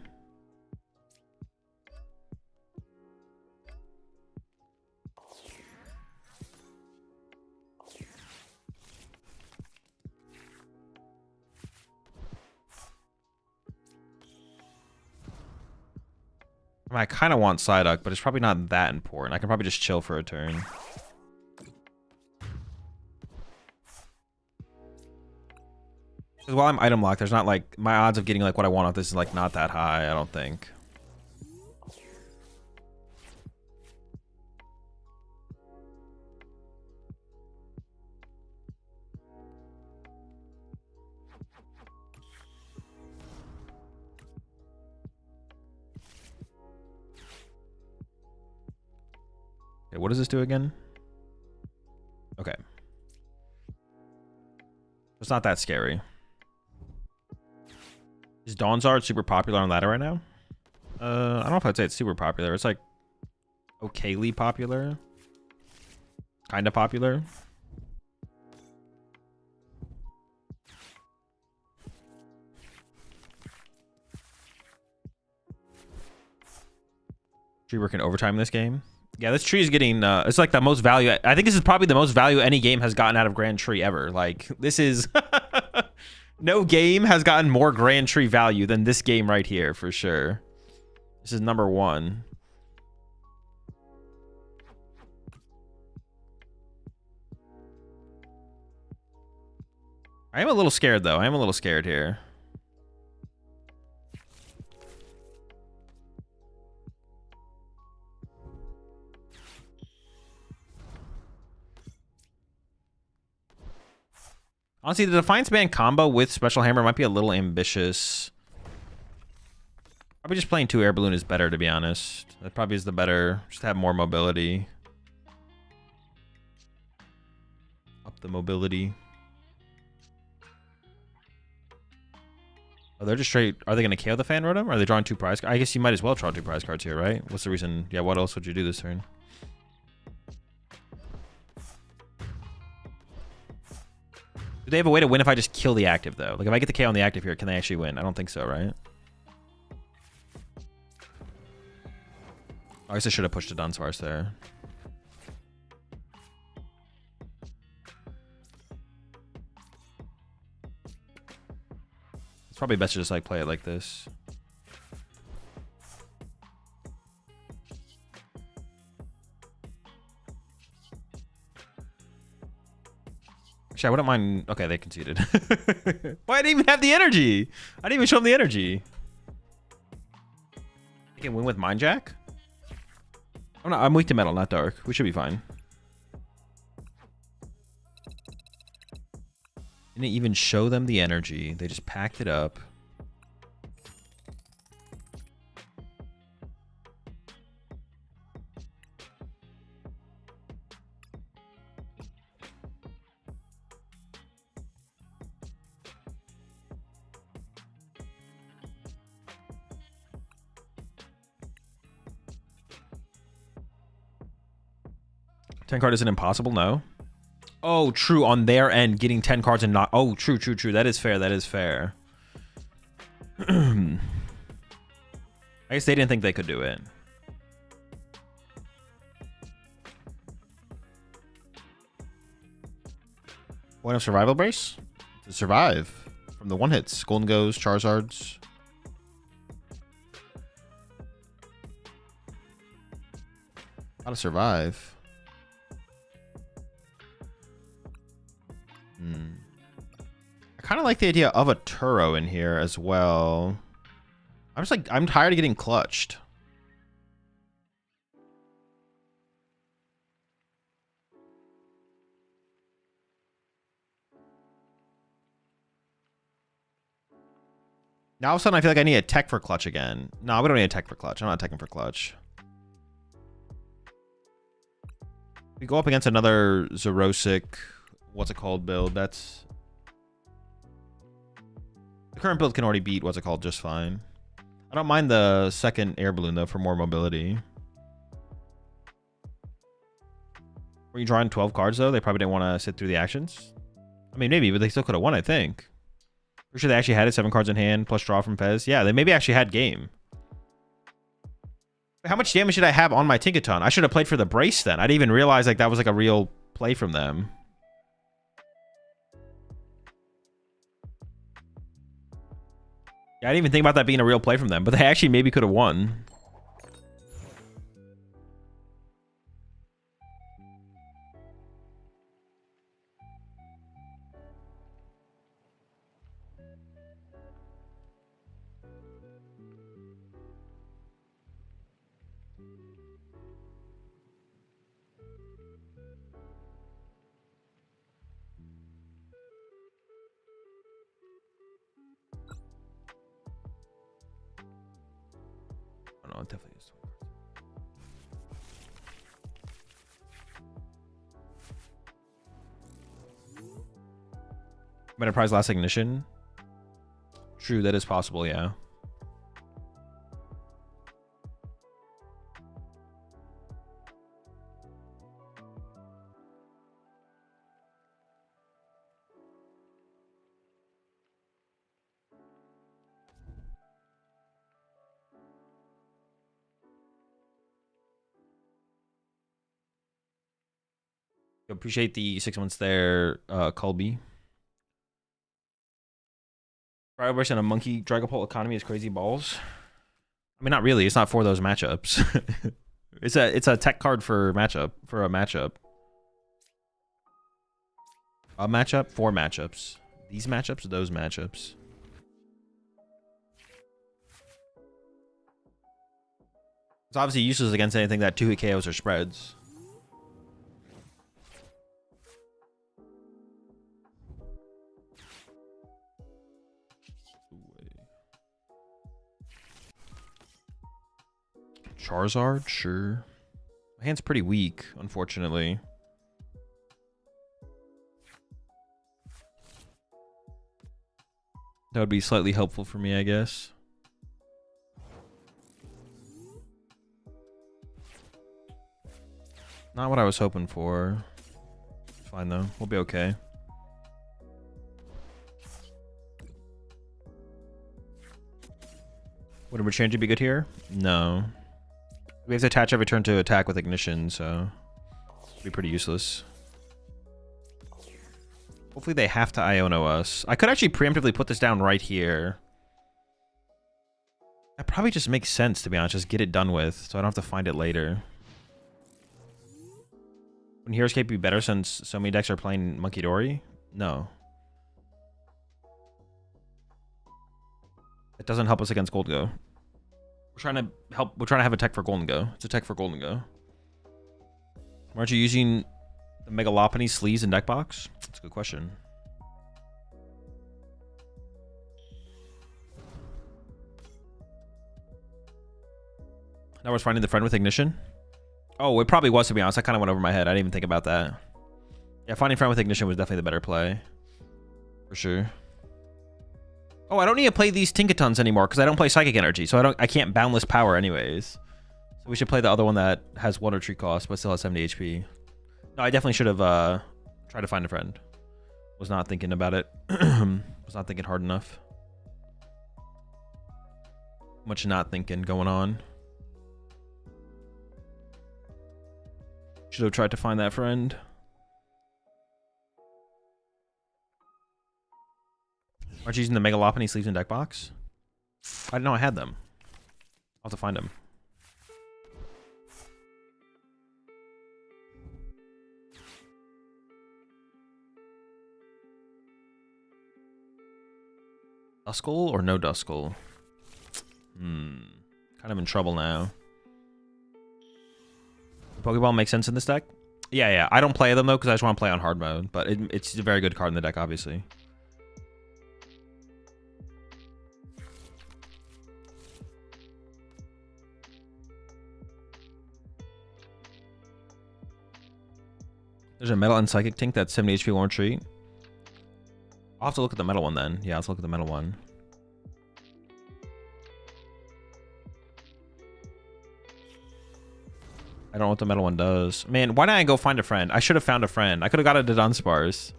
I mean, I kind of want Psyduck, but it's probably not that important. I can probably just chill for a turn. Because while I'm item locked, there's not like... My odds of getting like what I want off this is like not that high, I don't think. Okay, what does this do again? Okay. It's not that scary. Is Dawnzard super popular on ladder right now? I don't know if I'd say it's super popular. It's like okayly popular. Kind of popular. Tree working overtime in this game. Yeah, this tree is getting, it's like the most value. I think this is probably the most value any game has gotten out of Grand Tree ever. Like, this is, no game has gotten more Grand Tree value than this game right here, for sure. This is number one. I am a little scared, though. I am a little scared here. Honestly, the Defiance Band combo with Special Hammer might be a little ambitious. Probably just playing 2 Air Balloon is better, to be honest. That probably is the better. Just have more mobility. Up the mobility. Oh, they're just straight... Are they going to KO the Fan Rotom? Or are they drawing 2 prize cards? I guess you might as well draw 2 prize cards here, right? What's the reason? Yeah, what else would you do this turn? Do they have a way to win if I just kill the active, though? Like, if I get the KO on the active here, can they actually win? I don't think so, right? I guess I should have pushed a Dunsparce there. It's probably best to just, like, play it like this. Actually, I wouldn't mind... Okay, they conceded. Why I didn't even have the energy? I didn't even show them the energy. They can win with Mind Jack? Oh, no, I'm weak to metal, not dark. We should be fine. Didn't even show them the energy. They just packed it up. Ten card isn't impossible, no. Oh, true. On their end, getting 10 cards and not... Oh, true. That is fair. That is fair. I guess they didn't think they could do it. Point of survival brace? To survive. From the one hits. Golden Goes, Charizards. How to survive. I kind of like the idea of a Turo in here as well. I'm just like, I'm tired of getting clutched. Now all of a sudden I feel like I need a tech for clutch again. No, we don't need a tech for clutch. I'm not teching for clutch. We go up against another Zerosic, what's it called build. That's... The current build can already beat what's it called just fine. I don't mind the second air balloon though for more mobility. Were you drawing 12 cards though? They probably didn't want to sit through the actions. I mean, maybe, but they still could have won, I think. Pretty sure they actually had it, 7 cards in hand, plus draw from Fez. Yeah, they maybe actually had game. How much damage did I have on my Tinkaton? I should have played for the brace then. I didn't even realize like that was like a real play from them. Yeah, I didn't even think about that being a real play from them, but they actually maybe could have won. No, it definitely is 20 cards. Enterprise last ignition. True, that is possible, yeah. Appreciate the 6 months there, Colby. Cryoburst and a monkey Dragapult economy is crazy balls. I mean, not really. It's not for those matchups. it's a tech card for a matchup. A matchup for matchups. These matchups, those matchups. It's obviously useless against anything that 2-hit KOs or spreads. Charizard? Sure. My hand's pretty weak, unfortunately. That would be slightly helpful for me, I guess. Not what I was hoping for. It's fine, though. We'll be okay. Would a Rechange be good here? No. We have to attach every turn to attack with ignition, so it'll be pretty useless. Hopefully they have to Iono us. I could actually preemptively put this down right here. That probably just makes sense, to be honest. Just get it done with, so I don't have to find it later. Would Hero's Cape be better since so many decks are playing Monkey Dory? No. It doesn't help us against Gold Go. We're trying to have a tech for Golden Go. It's a tech for Golden Go. Why aren't you using the Megalopony sleeves in deck box? That's a good question. Now we're finding the friend with ignition. Oh, it probably was, to be honest. I kind of went over my head. I didn't even think about that. Yeah, finding friend with ignition was definitely the better play. For sure. Oh, I don't need to play these Tinkatons anymore because I don't play Psychic Energy, so I can't Boundless Power anyways. So we should play the other one that has 1 retreat cost but still has 70 HP. No, I definitely should have tried to find a friend. Was not thinking about it. Was not thinking hard enough. Much not thinking going on. Should have tried to find that friend. Aren't you using the Megalopony sleeves in deck box? I didn't know I had them. I'll have to find them. Duskull or no Duskull? Kind of in trouble now. Pokeball makes sense in this deck? Yeah. I don't play them though because I just want to play on hard mode, but it's a very good card in the deck, obviously. There's a Metal and Psychic Tink that's 70 HP, 1 retreat. I'll have to look at the metal one then. Yeah, let's look at the metal one. I don't know what the metal one does. Man, why didn't I go find a friend? I should have found a friend. I could have got a Dunsparce.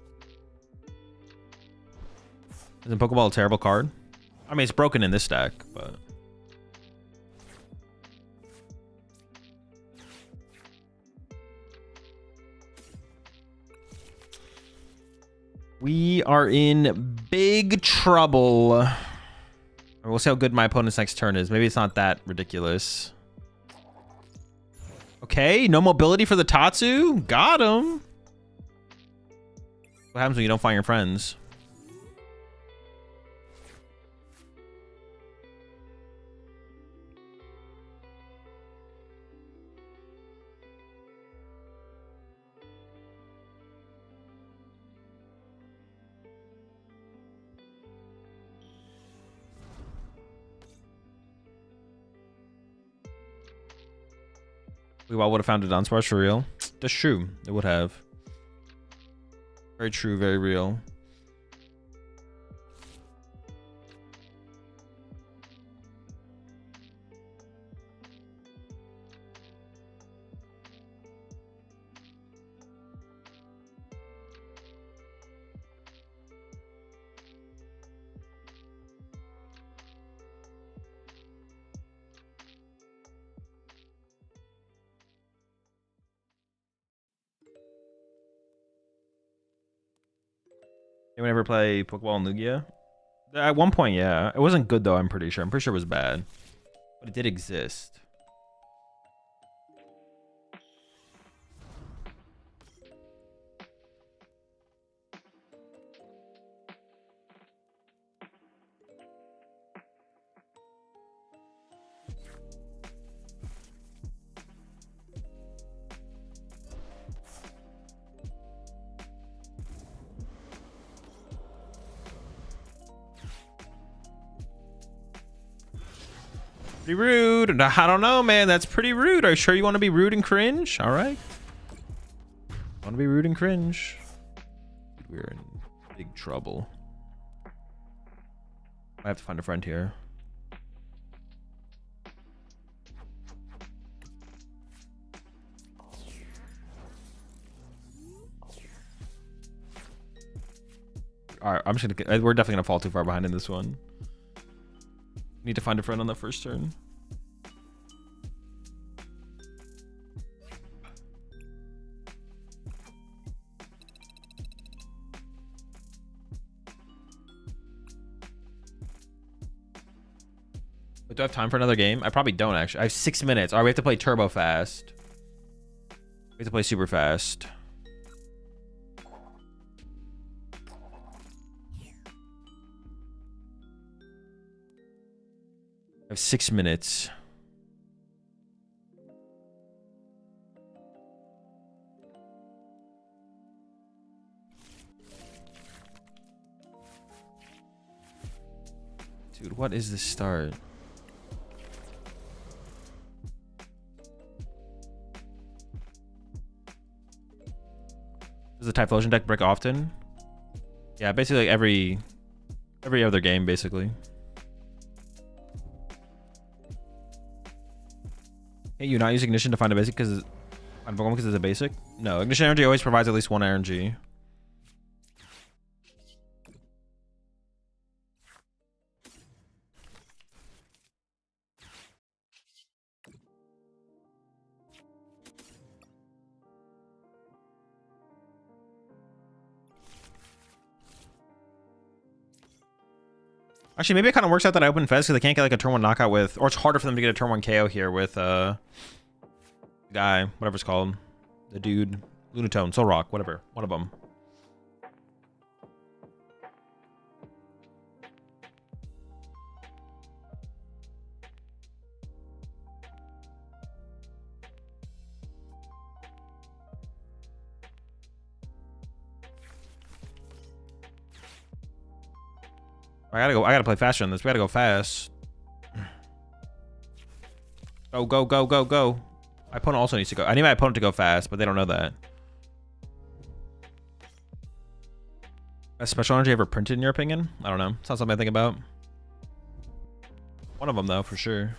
Isn't Pokeball a terrible card? I mean, it's broken in this deck, but... We are in big trouble. We'll see how good my opponent's next turn is. Maybe it's not that ridiculous. Okay, no mobility for the Tatsu. Got him. What happens when you don't find your friends? We all would have found a Dunsparce for real. That's true. It would have. Very true, very real. Anyone ever play Pokeball Lugia? At one point, yeah. It wasn't good though, I'm pretty sure. I'm pretty sure it was bad. But it did exist. Pretty rude. I don't know, man. That's pretty rude. Are you sure you want to be rude and cringe? All right. Want to be rude and cringe? We're in big trouble. I have to find a friend here. All right, I'm just gonna. We're definitely gonna fall too far behind in this one. Need to find a friend on that first turn. Wait, do I have time for another game? I probably don't actually. I have 6 minutes. All right, we have to play turbo fast. We have to play super fast. I have 6 minutes. Dude, what is this start? Does the Typhlosion deck break often? Yeah, basically like every other game, basically. Hey, you not use Ignition to find a basic because it's a basic? No, Ignition Energy always provides at least one energy. Actually, maybe it kind of works out that I open Fez because they can't get like a turn 1 knockout with, or it's harder for them to get a turn 1 KO here with the guy, whatever it's called, the dude, Lunatone, Soul Rock, whatever, one of them. I gotta play faster on this. We gotta go fast. Oh, go, go, go, go. My opponent also needs to go. I need my opponent to go fast, but they don't know that. Best special energy ever printed in your opinion? I don't know. It's not something I think about. One of them though, for sure.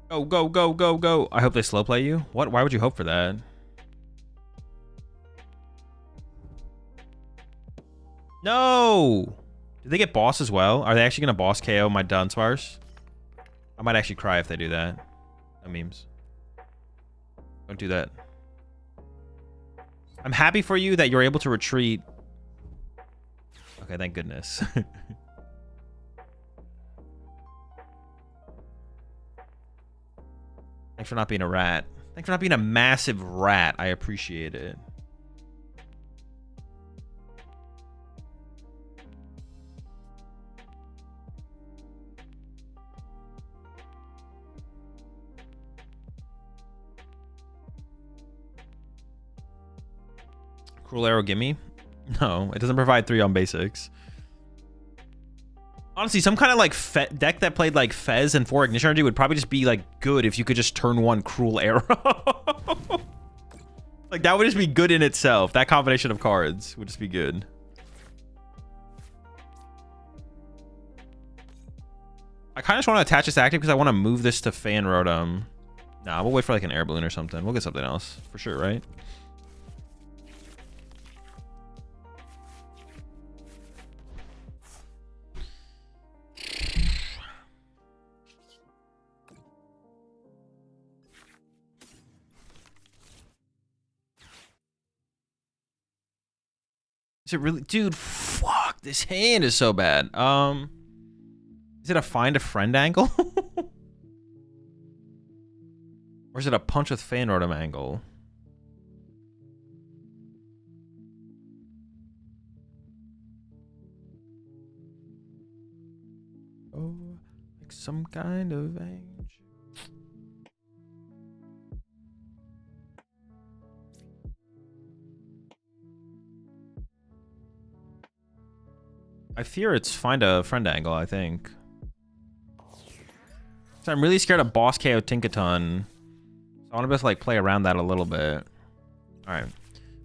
Go, go, go, go, go. I hope they slow play you. What? Why would you hope for that? No! Did they get boss as well? Are they actually going to boss KO my Dunsparce? I might actually cry if they do that. No memes. Don't do that. I'm happy for you that you're able to retreat. Okay, thank goodness. Thanks for not being a rat. Thanks for not being a massive rat. I appreciate it. Cruel Arrow, gimme. No, it doesn't provide 3 on basics. Honestly, some kind of like deck that played like Fez and 4 Ignition Energy would probably just be like good if you could just turn 1 Cruel Arrow. Like that would just be good in itself. That combination of cards would just be good. I kind of just want to attach this active because I want to move this to Fan Rotom. Nah, we'll wait for like an air balloon or something. We'll get something else for sure, right? Is it really? Dude, fuck. This hand is so bad. Is it a find a friend angle? Or is it a punch with Fan Rotom angle? Oh, like some kind of angel. I fear it's find a friend angle, I think. So I'm really scared of boss KO Tinkaton. So I want to just like play around that a little bit. Alright.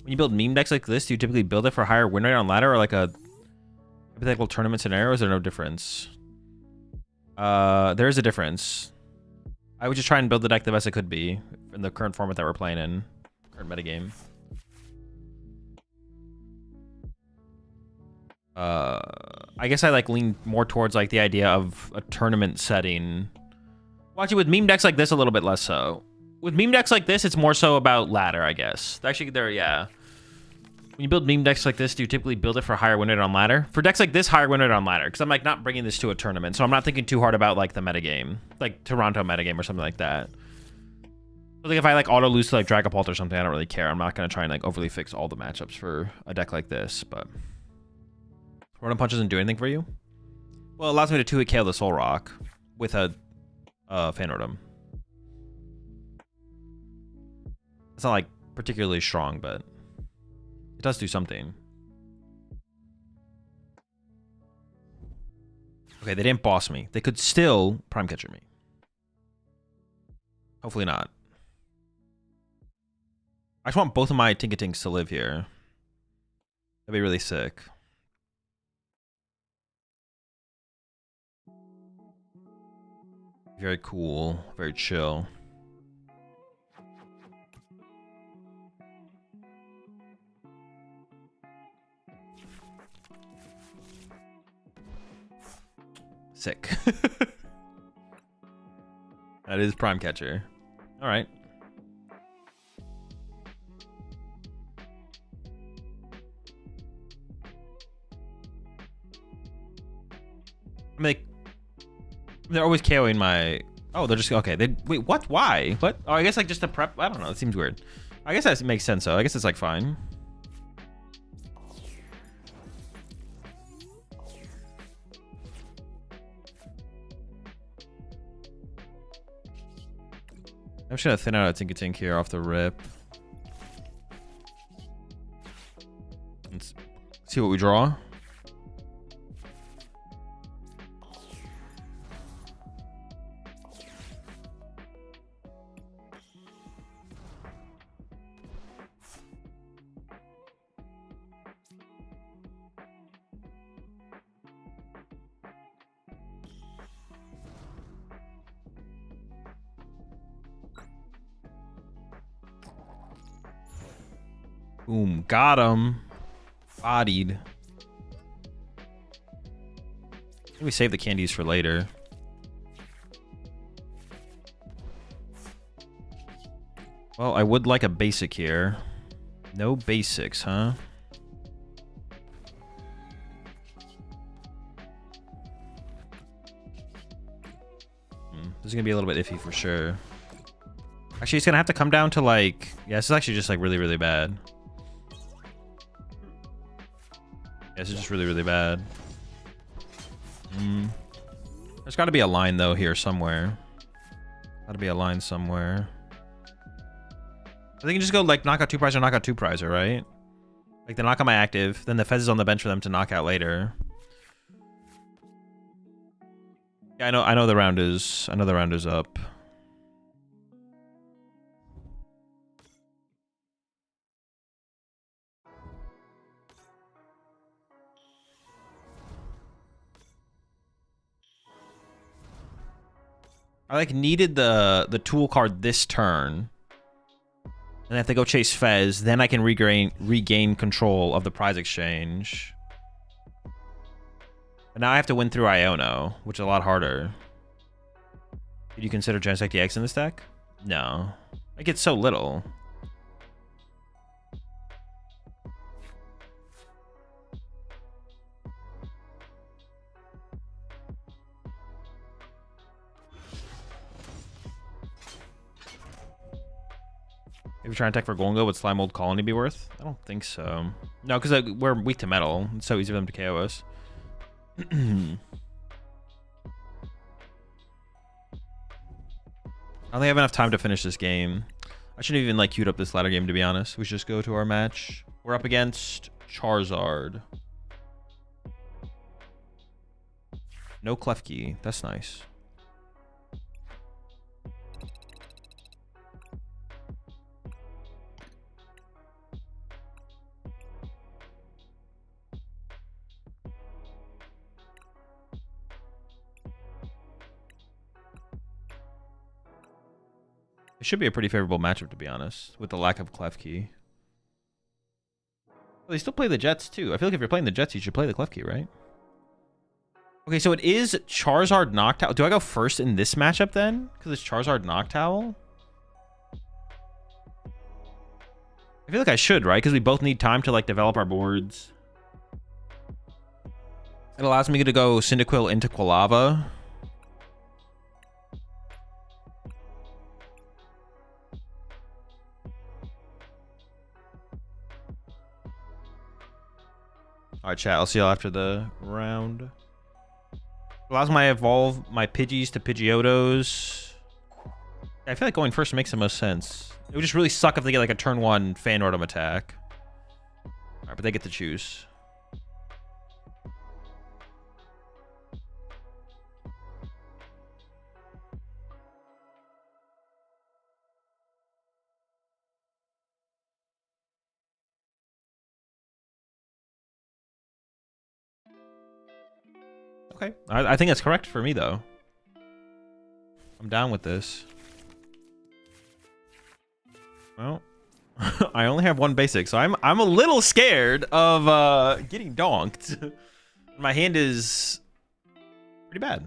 When you build meme decks like this, do you typically build it for higher win rate on ladder or like a hypothetical tournament scenario? Is there no difference? There is a difference. I would just try and build the deck the best it could be in the current format that we're playing in. Current metagame. I guess I like lean more towards like the idea of a tournament setting. Watch it with meme decks like this a little bit less so. With meme decks like this, it's more so about ladder, I guess. Actually, there, yeah. When you build meme decks like this, do you typically build it for higher win rate on ladder? For decks like this, higher win rate on ladder, because I'm like not bringing this to a tournament, so I'm not thinking too hard about like the metagame, like Toronto metagame or something like that. So, like if I like auto lose to like Dragapult or something, I don't really care. I'm not gonna try and like overly fix all the matchups for a deck like this, but. Rotom Punch doesn't do anything for you? Well, it allows me to 2-hit KO the Soul Rock with a Fan Rotom. It's not like particularly strong, but it does do something. Okay, they didn't boss me. They could still Prime Catcher me. Hopefully not. I just want both of my Tinkatings to live here. That'd be really sick. Very cool, very chill. Sick. That is Prime Catcher. All right. I mean, they're always KOing my... Oh, they're just... Okay, they... Wait, what? Why? What? Oh, I guess like just a prep... I don't know. It seems weird. I guess that makes sense, though. I guess it's like fine. I'm just gonna thin out a Tinkatink here off the rip. Let's see what we draw. Boom, got him. Bodied. Maybe we save the candies for later. Well, I would like a basic here. No basics, huh? This is gonna be a little bit iffy for sure. Actually, it's gonna have to come down to like... Yeah, this is actually just like really, really bad. Yeah, this is just really, really bad. There's got to be a line, though, here somewhere. Got to be a line somewhere. I think you just go, like, knock out 2 prizer, knock out 2 prizer, right? Like, they knock out my active, then the Fez is on the bench for them to knock out later. Yeah, I know the round is up. I like needed the tool card this turn. And if they go chase Fez, then I can regain control of the prize exchange. But now I have to win through Iono, which is a lot harder. Did you consider Genesect DX in this deck? No. I get so little. If you're trying to attack for Golgo, would Slime Old Colony be worth? I don't think so. No, because we're weak to metal. It's so easy for them to KO us. I don't think I have enough time to finish this game. I shouldn't even like queued up this ladder game, to be honest. We should just go to our match. We're up against Charizard. No Klefki. That's nice. It should be a pretty favorable matchup, to be honest, with the lack of Klefki. Well, they still play the Jets, too. I feel like if you're playing the Jets, you should play the Klefki, right? Okay, so it is Charizard Noctowl. Do I go first in this matchup, then? Because it's Charizard Noctowl? I feel like I should, right? Because we both need time to, like, develop our boards. It allows me to go Cyndaquil into Quilava. Alright, chat. I'll see y'all after the round. Allows my evolve my Pidgeys to Pidgeotos. I feel like going first makes the most sense. It would just really suck if they get like a turn 1 Fanordum attack. Alright, but they get to choose. Okay. I think that's correct for me, though. I'm down with this. Well, I only have one basic, so I'm a little scared of getting donked. My hand is pretty bad.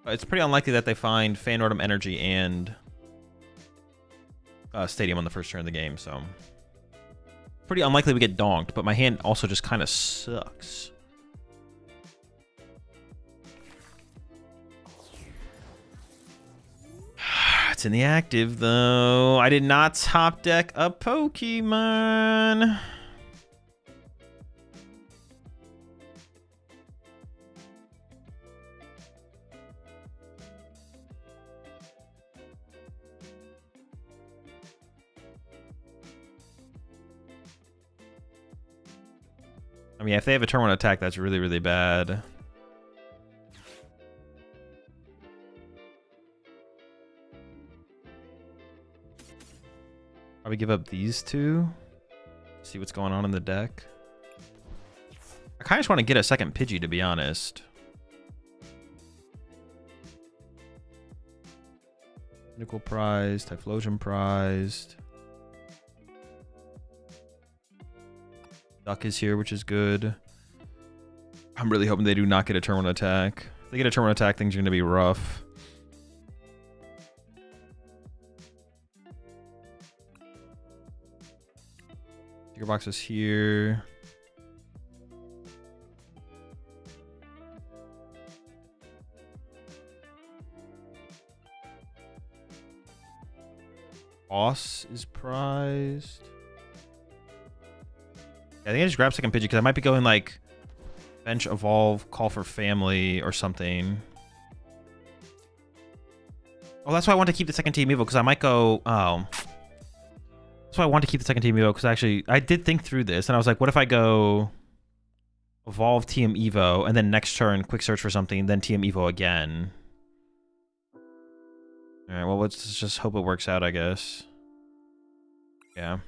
It's pretty unlikely that they find Fanordum Energy and Stadium on the first turn of the game, so pretty unlikely we get donked, but my hand also just kind of sucks. It's in the active, though. I did not top deck a Pokemon. I mean, if they have a turn 1 attack, that's really, really bad. Probably give up these two. See what's going on in the deck. I kind of just want to get a second Pidgey, to be honest. Nickel prized, Typhlosion prized. Duck is here, which is good. I'm really hoping they do not get a turn 1 attack. If they get a turn 1 attack, things are going to be rough. Sticker box is here. Boss is prized. I think I just grab second Pidgey because I might be going like bench, evolve, call for family or something. Oh, that's why I want to keep the second team Evo, because I might go... Oh. That's why I want to keep the second team Evo, because actually, I did think through this, and I was like, what if I go... Evolve TM Evo, and then next turn, quick search for something, then TM Evo again. Alright, well, let's just hope it works out, I guess. Yeah.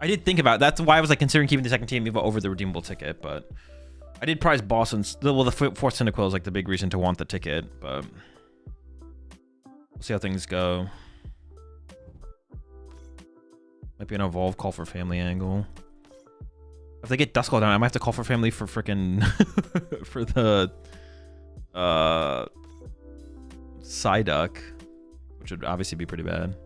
I did think about it. That's why I was like considering keeping the second team Evo over the redeemable ticket, but I did prize boss and well, the fourth Cyndaquil is like the big reason to want the ticket, but we'll see how things go. Might be an evolve call for family angle. If they get Duskull down, I might have to call for family for freaking for the Psyduck, which would obviously be pretty bad.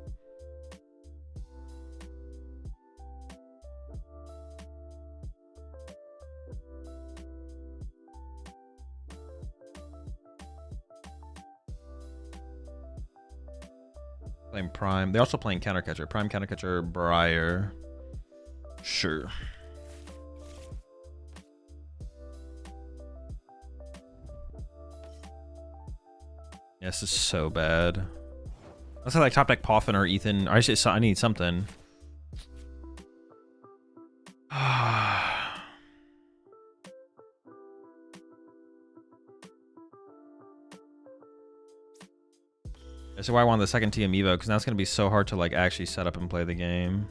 Playing Prime. They're also playing Countercatcher. Prime, Countercatcher, Briar. Sure. Yeah, this is so bad. Let's say like top deck Poffin or Ethan. Or I need something. That's why I want the second TM Evo, because now it's going to be so hard to like actually set up and play the game.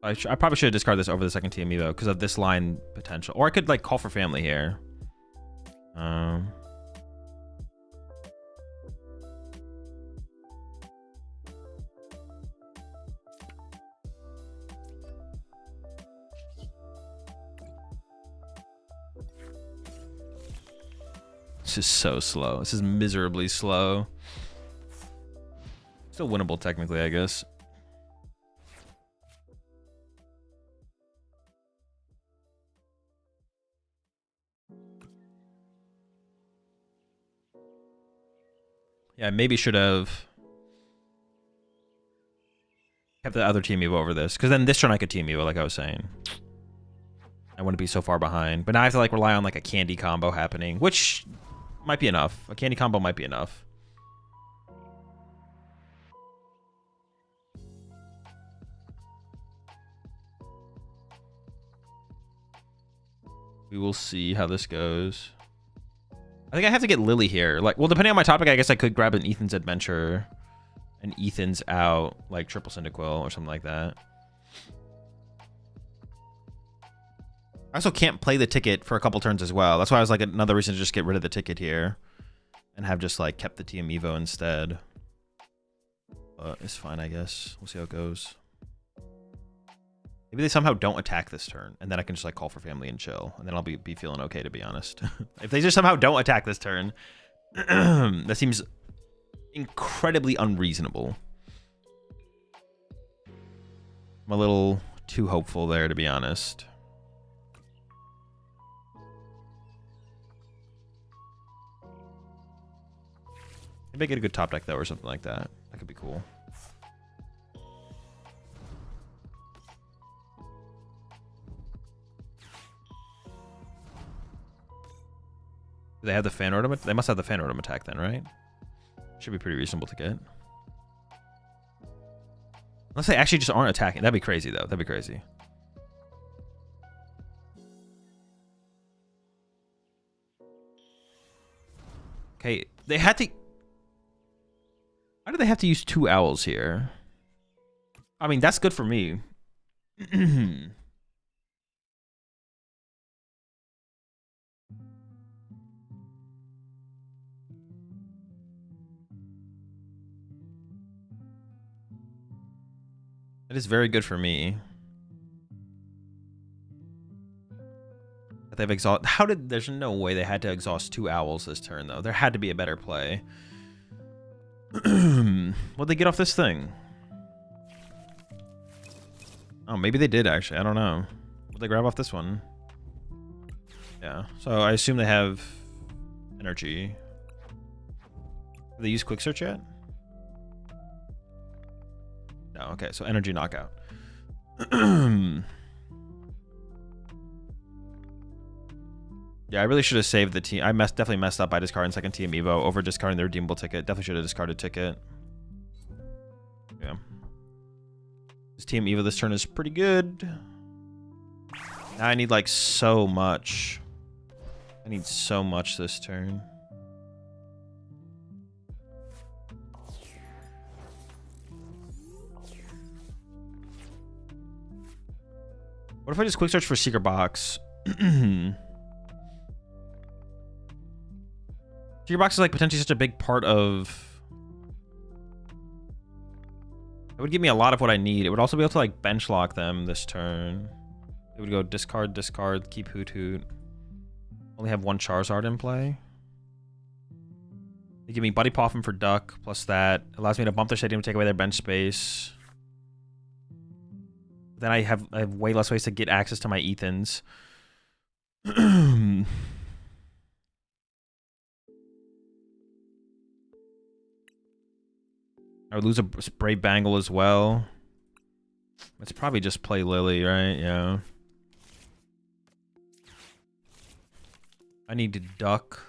I probably should discard this over the second TM Evo because of this line potential. Or I could like call for family here. This is so slow. This is miserably slow. Still winnable technically, I guess. Yeah, maybe should have kept the other team Evo over this, because then this turn I could team Evo, like I was saying. I wouldn't be so far behind. But now I have to like rely on like a candy combo happening, which might be enough. A candy combo might be enough. We will see how this goes. I think I have to get Lily here. Like, well, depending on my topic, I guess I could grab an Ethan's Adventure and Ethan's out, like triple Cyndaquil or something like that. I also can't play the ticket for a couple turns as well. That's why I was like another reason to just get rid of the ticket here and have just like kept the TM Evo instead. But it's fine, I guess. We'll see how it goes. Maybe they somehow don't attack this turn, and then I can just like call for family and chill, and then I'll be feeling okay, to be honest. If they just somehow don't attack this turn, that seems incredibly unreasonable. I'm a little too hopeful there, to be honest. Maybe I get a good top deck though, or something like that. That could be cool. Do they have the fan rotom? They must have the fan rotom attack then, right? Should be pretty reasonable to get. Unless they actually just aren't attacking. That'd be crazy though. That'd be crazy. Okay, they had to... Why do they have to use 2 owls here? I mean, that's good for me. That is very good for me. They've exhausted... How did... There's no way they had to exhaust 2 owls this turn, though. There had to be a better play. What'd they get off this thing? Oh, maybe they did, actually. I don't know. What'd they grab off this one? Yeah. So I assume they have energy. Have they used quick search yet? No, okay. So energy knockout. Yeah, I really should have saved the team. I definitely messed up by discarding second team Evo over discarding the redeemable ticket. Definitely should have discarded ticket. Yeah. This team Evo this turn is pretty good. Now I need like so much. I need so much this turn. What if I just quick search for Secret Box? Secret Box is like potentially such a big part of... It would give me a lot of what I need. It would also be able to like bench lock them this turn. It would go discard, discard, keep Hoot Hoot. Only have one Charizard in play. They give me Buddy Poffin for Duck, plus that. Allows me to bump their stadium to take away their bench space. Then I have way less ways to get access to my Ethans. I would lose a Brave Bangle as well. It's probably just play Lily, right? Yeah. I need to duck.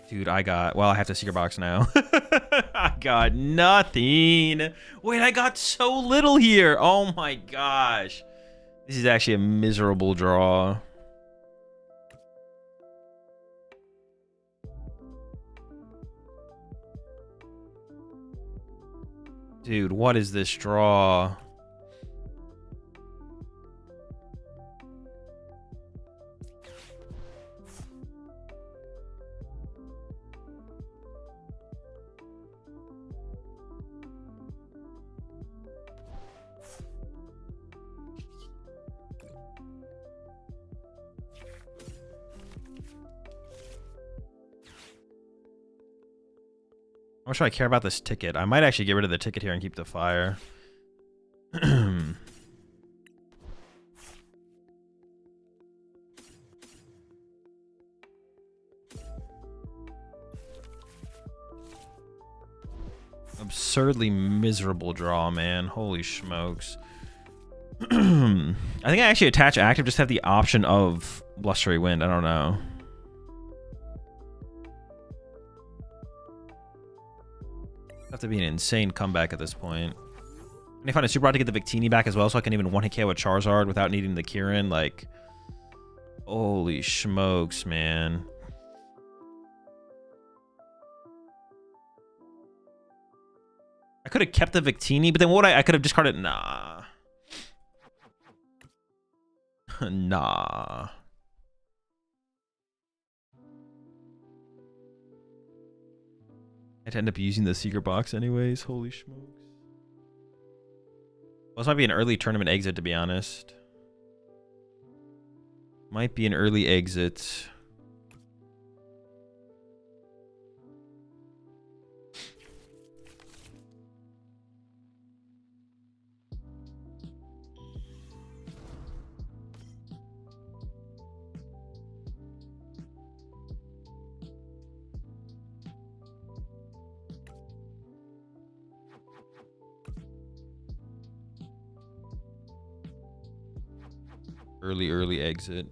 Dude, I have to Secret Box now. I got nothing. Wait, I got so little here. Oh my gosh. This is actually a miserable draw. Dude, what is this draw? How much do I care about this ticket? I might actually get rid of the ticket here and keep the fire. Absurdly miserable draw, man. Holy smokes. I think I actually attach active, just have the option of Blustery Wind. I don't know. Have to be an insane comeback at this point. And I find it super hard to get the Victini back as well, so I can even one-hit KO with Charizard without needing the Kieran. Like, holy smokes, man. I could have kept the Victini, but then what I could have discarded. Nah. Nah. I'd end up using the Secret Box anyways. Holy smokes. Well, this might be an early tournament exit, to be honest. Might be an early exit. Early exit.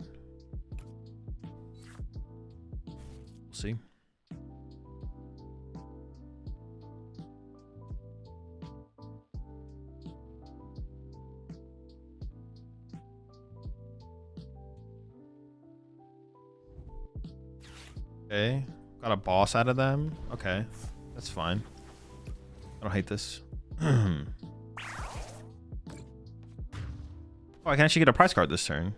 We'll see. Okay. Got a boss out of them. Okay. That's fine. I don't hate this. Oh, I can actually get a prize card this turn.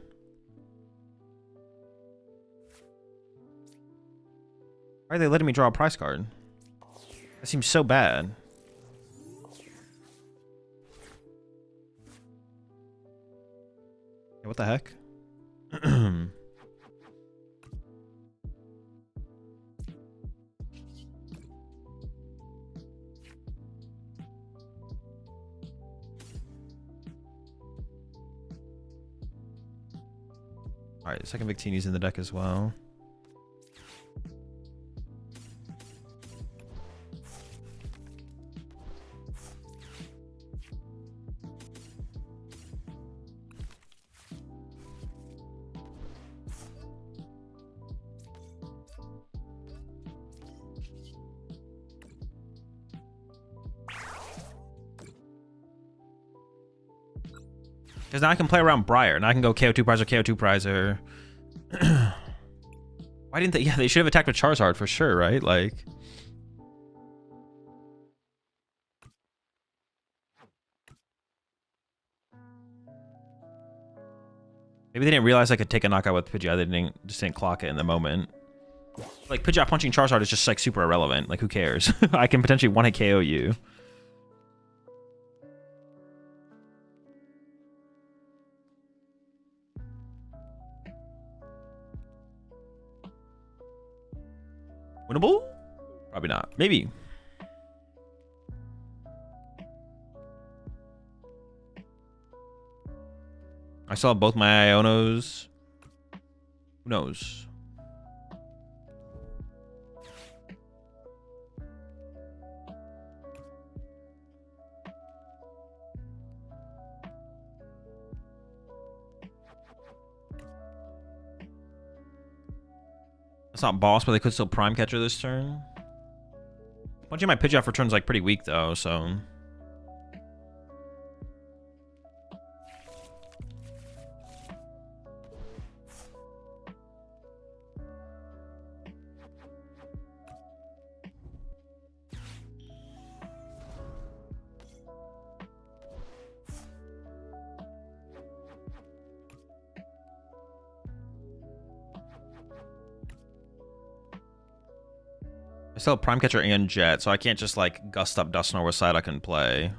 Why are they letting me draw a prize card? That seems so bad. Yeah, what the heck? Alright, second Victini's in the deck as well. Because now I can play around Briar. Now I can go KO2 Prizer, KO2 Prizer. Why didn't they? Yeah, they should have attacked with Charizard for sure, right? Like... Maybe they didn't realize I could take a knockout with Pidgeot. They just didn't clock it in the moment. Like, Pidgeot punching Charizard is just, like, super irrelevant. Like, who cares? I can potentially one-hit KO you. Winnable? Probably not. Maybe. I saw both my Ionos. Who knows? That's not boss, but they could still Prime Catcher this turn. Punching my Pidgeot for turn's like pretty weak though, so... I still have Prime Catcher and Jet, so I can't just like gust up Dusknoir with side I can play.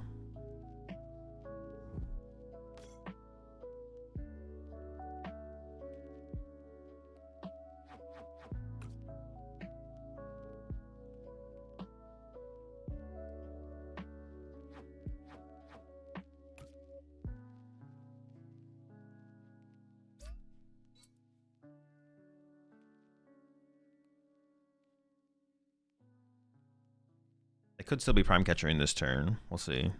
It could still be Prime Catchering this turn. We'll see.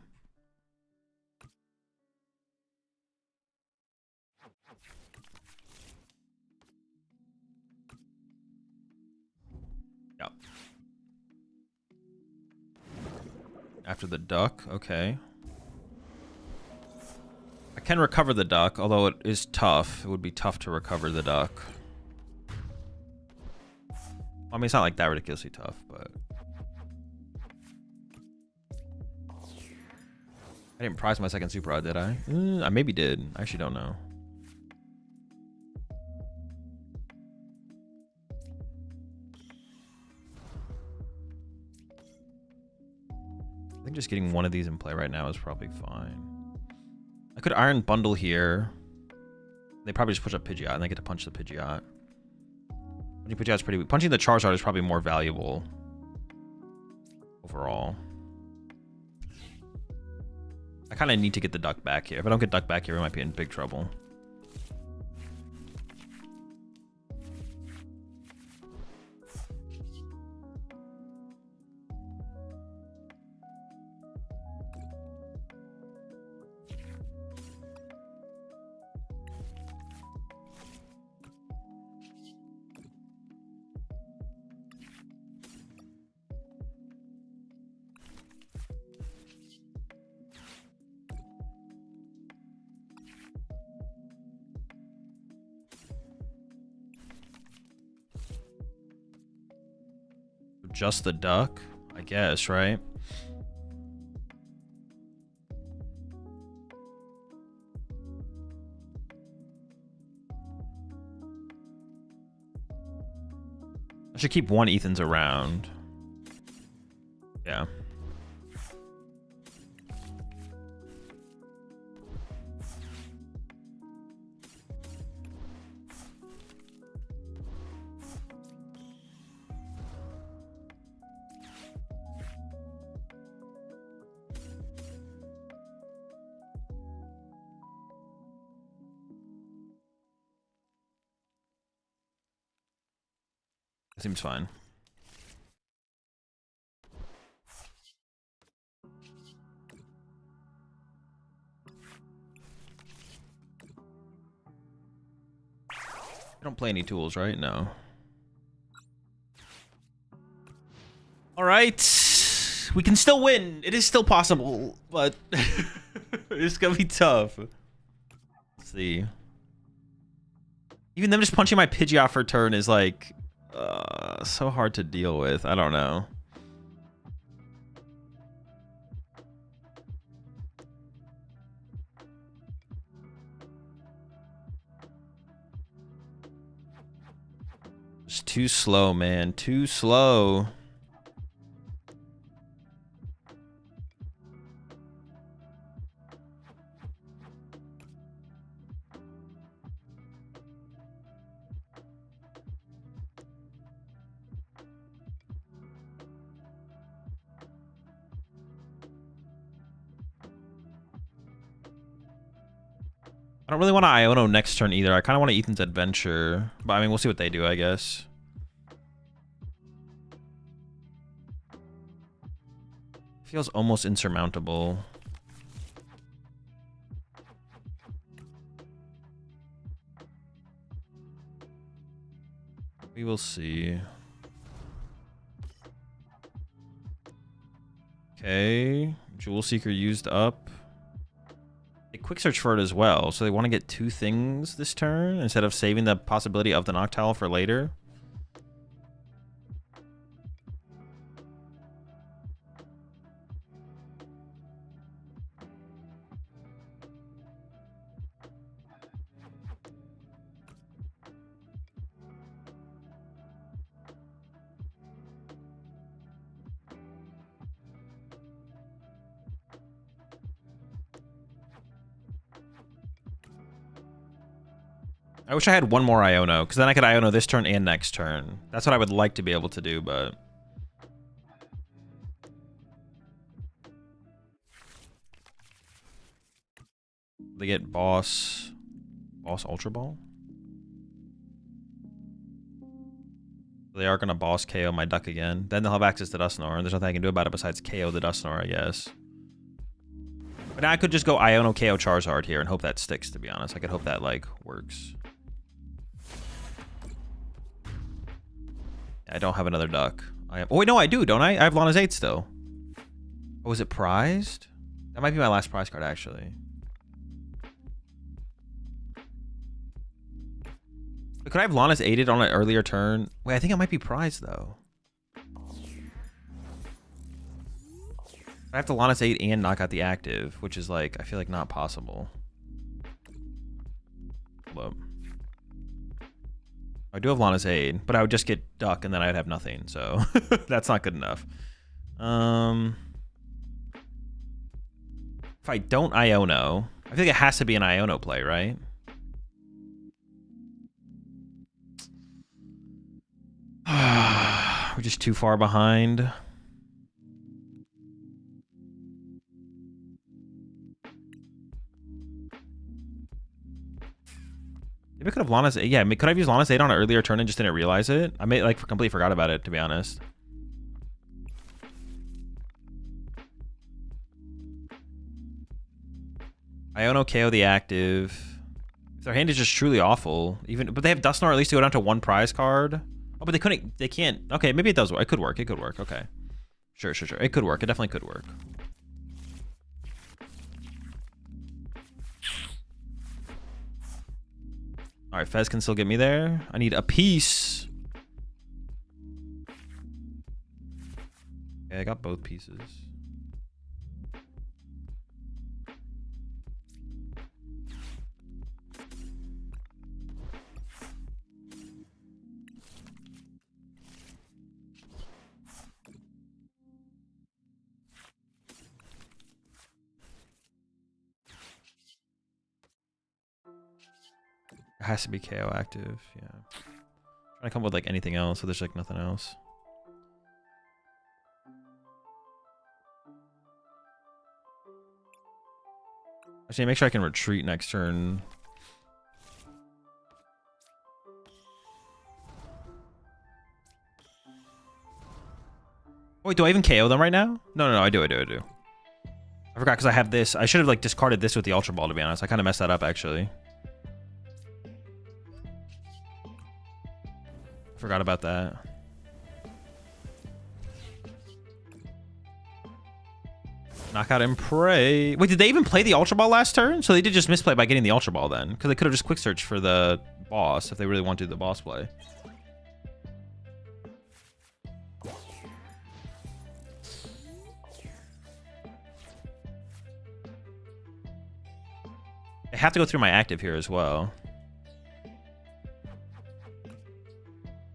Yep. After the duck, okay. I can recover the duck, although it is tough. It would be tough to recover the duck. I mean, it's not like that ridiculously tough, but... I didn't prize my second Super Rod, did I? I maybe did. I actually don't know. I think just getting one of these in play right now is probably fine. I could Iron Bundle here. They probably just push up Pidgeot and I get to punch the Pidgeot. Punching Pidgeot's pretty weak. Punching the Charizard is probably more valuable overall. I kind of need to get the duck back here. If I don't get duck back here, we might be in big trouble. Just the duck, I guess, right? I should keep one Ethan's around. Yeah. Seems fine. I don't play any tools, right? No. All right. We can still win. It is still possible, but it's going to be tough. Let's see. Even them just punching my Pidgeot for turn is like so hard to deal with. I don't know. Just too slow, man. Too slow. I don't really want to Iono next turn either. I kind of want to Ethan's Adventure. But I mean, we'll see what they do, I guess. Feels almost insurmountable. We will see. Okay. Jewel Seeker used up. They quick search for it as well, so they want to get 2 things this turn instead of saving the possibility of the Noctowl for later. I wish I had one more Iono, because then I could Iono this turn and next turn. That's what I would like to be able to do, but... They get Boss Ultra Ball? They are going to Boss KO my Duck again. Then they'll have access to Dusknoir, and there's nothing I can do about it besides KO the Dusknoir, I guess. But now I could just go Iono KO Charizard here and hope that sticks, to be honest. I could hope that, like, works. I don't have another Duck. Oh, wait, no, I do, don't I? I have Lana's 8 still. Oh, is it prized? That might be my last prize card, actually. But could I have Lana's 8'd on an earlier turn? Wait, I think it might be prized, though. I have to Lana's 8 and knock out the active, which is, like, I feel like not possible. Hold up. I do have Lana's Aid, but I would just get Duck and then I'd have nothing, so that's not good enough. If I don't Iono, I feel like it has to be an Iono play, right? We're just too far behind. Maybe I could have Lana's 8. Yeah, could I have used Lana's 8 on an earlier turn and just didn't realize it? I may like completely forgot about it, to be honest. Iono KO the active. If their hand is just truly awful, but they have Dusknoir at least to go down to 1 prize card. Oh, but they can't. Okay, maybe it does work. It could work. It could work. Okay. Sure. It could work. It definitely could work. All right, Fez can still get me there. I need a piece. Okay, I got both pieces. It has to be KO active, yeah. Trying to come up with like anything else, so there's like nothing else. Actually, make sure I can retreat next turn. Wait, do I even KO them right now? No, I do. I forgot because I have this. I should have like discarded this with the Ultra Ball, to be honest. I kind of messed that up, actually. Forgot about that. Knockout and pray. Wait, did they even play the Ultra Ball last turn? So they did just misplay by getting the Ultra Ball then. Because they could have just quick searched for the boss if they really want to do the boss play. I have to go through my active here as well.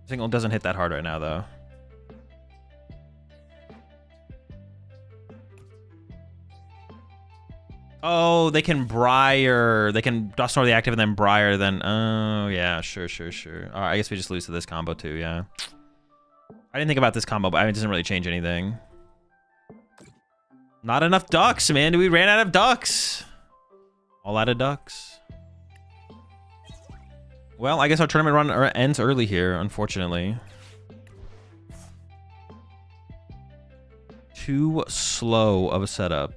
Single doesn't hit that hard right now, though. Oh, they can Briar. They can Dusknoir the active and then Briar, then... Oh, yeah, sure. Alright, I guess we just lose to this combo, too, yeah. I didn't think about this combo, but it doesn't really change anything. Not enough ducks, man. We ran out of ducks. All out of ducks. Well, I guess our tournament run ends early here, unfortunately. Too slow of a setup.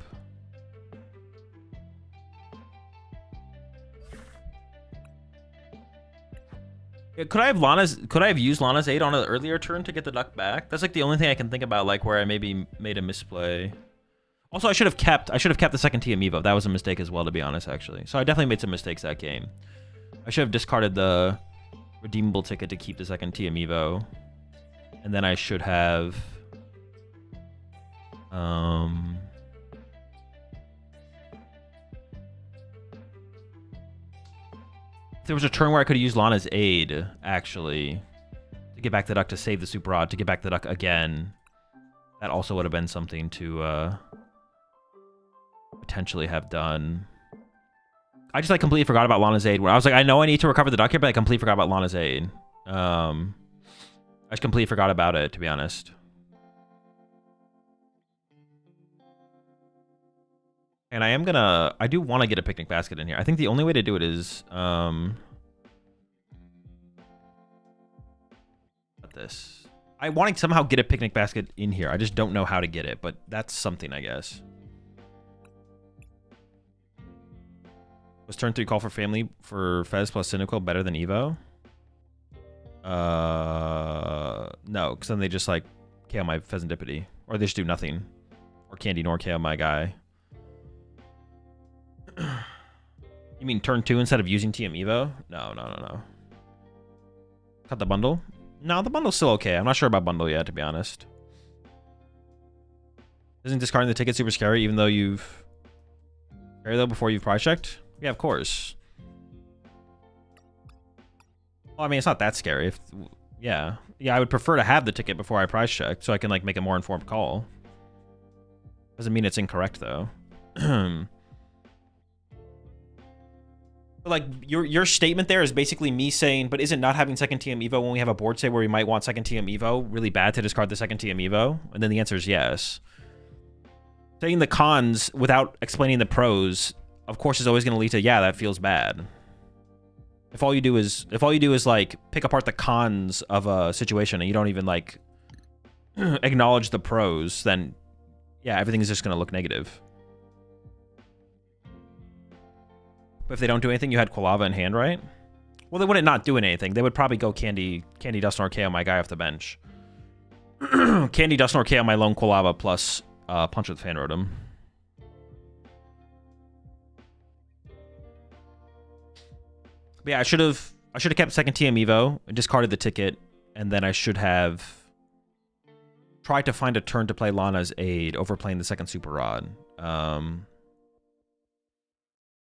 Could I have used Lana's aid on an earlier turn to get the duck back? That's like the only thing I can think about, like where I maybe made a misplay. Also, I should have kept the second T Amiibo. That was a mistake as well, to be honest, actually. So I definitely made some mistakes that game. I should have discarded the redeemable ticket to keep the second T Amiibo. And then I should have there was a turn where I could have used Lana's aid, actually, to get back the duck, to save the Super Rod, to get back the duck again. That also would have been something to potentially have done. I just completely forgot about Lana's aid. Where I was like, I know I need to recover the duck here, but I completely forgot about Lana's aid. I just completely forgot about it, to be honest. And I do want to get a picnic basket in here. I think the only way to do it is, this. I want to somehow get a picnic basket in here. I just don't know how to get it, but that's something, I guess. Was turn 3 call for family for Fez plus Cyndaquil better than Evo? No, because then they just KO my Pheasantipity. Or they just do nothing. Or Candy nor KO my guy. You mean turn 2 instead of using TM Evo? No. Cut the bundle? No, the bundle's still okay. I'm not sure about bundle yet, to be honest. Isn't discarding the ticket super scary even though you've... Scary though before you've price checked? Yeah, of course. Well, I mean, it's not that scary. Yeah, I would prefer to have the ticket before I price check so I can make a more informed call. Doesn't mean it's incorrect though. But your statement there is basically me saying, but isn't not having second TM Evo when we have a board say where we might want second TM Evo really bad to discard the second TM Evo? And then the answer is yes. Saying the cons without explaining the pros, of course, is always going to lead to, yeah, that feels bad. If all you do is pick apart the cons of a situation and you don't even acknowledge the pros, then yeah, everything is just going to look negative. But if they don't do anything, you had Quilava in hand, right? Well, they wouldn't not doing anything. They would probably go Candy Dusknoir KO my guy off the bench. Candy Dusknoir KO my lone Quilava plus Punch with Fan Rotom. But yeah, I should have kept second TM Evo and discarded the ticket, and then I should have tried to find a turn to play Lana's aid over playing the second Super Rod.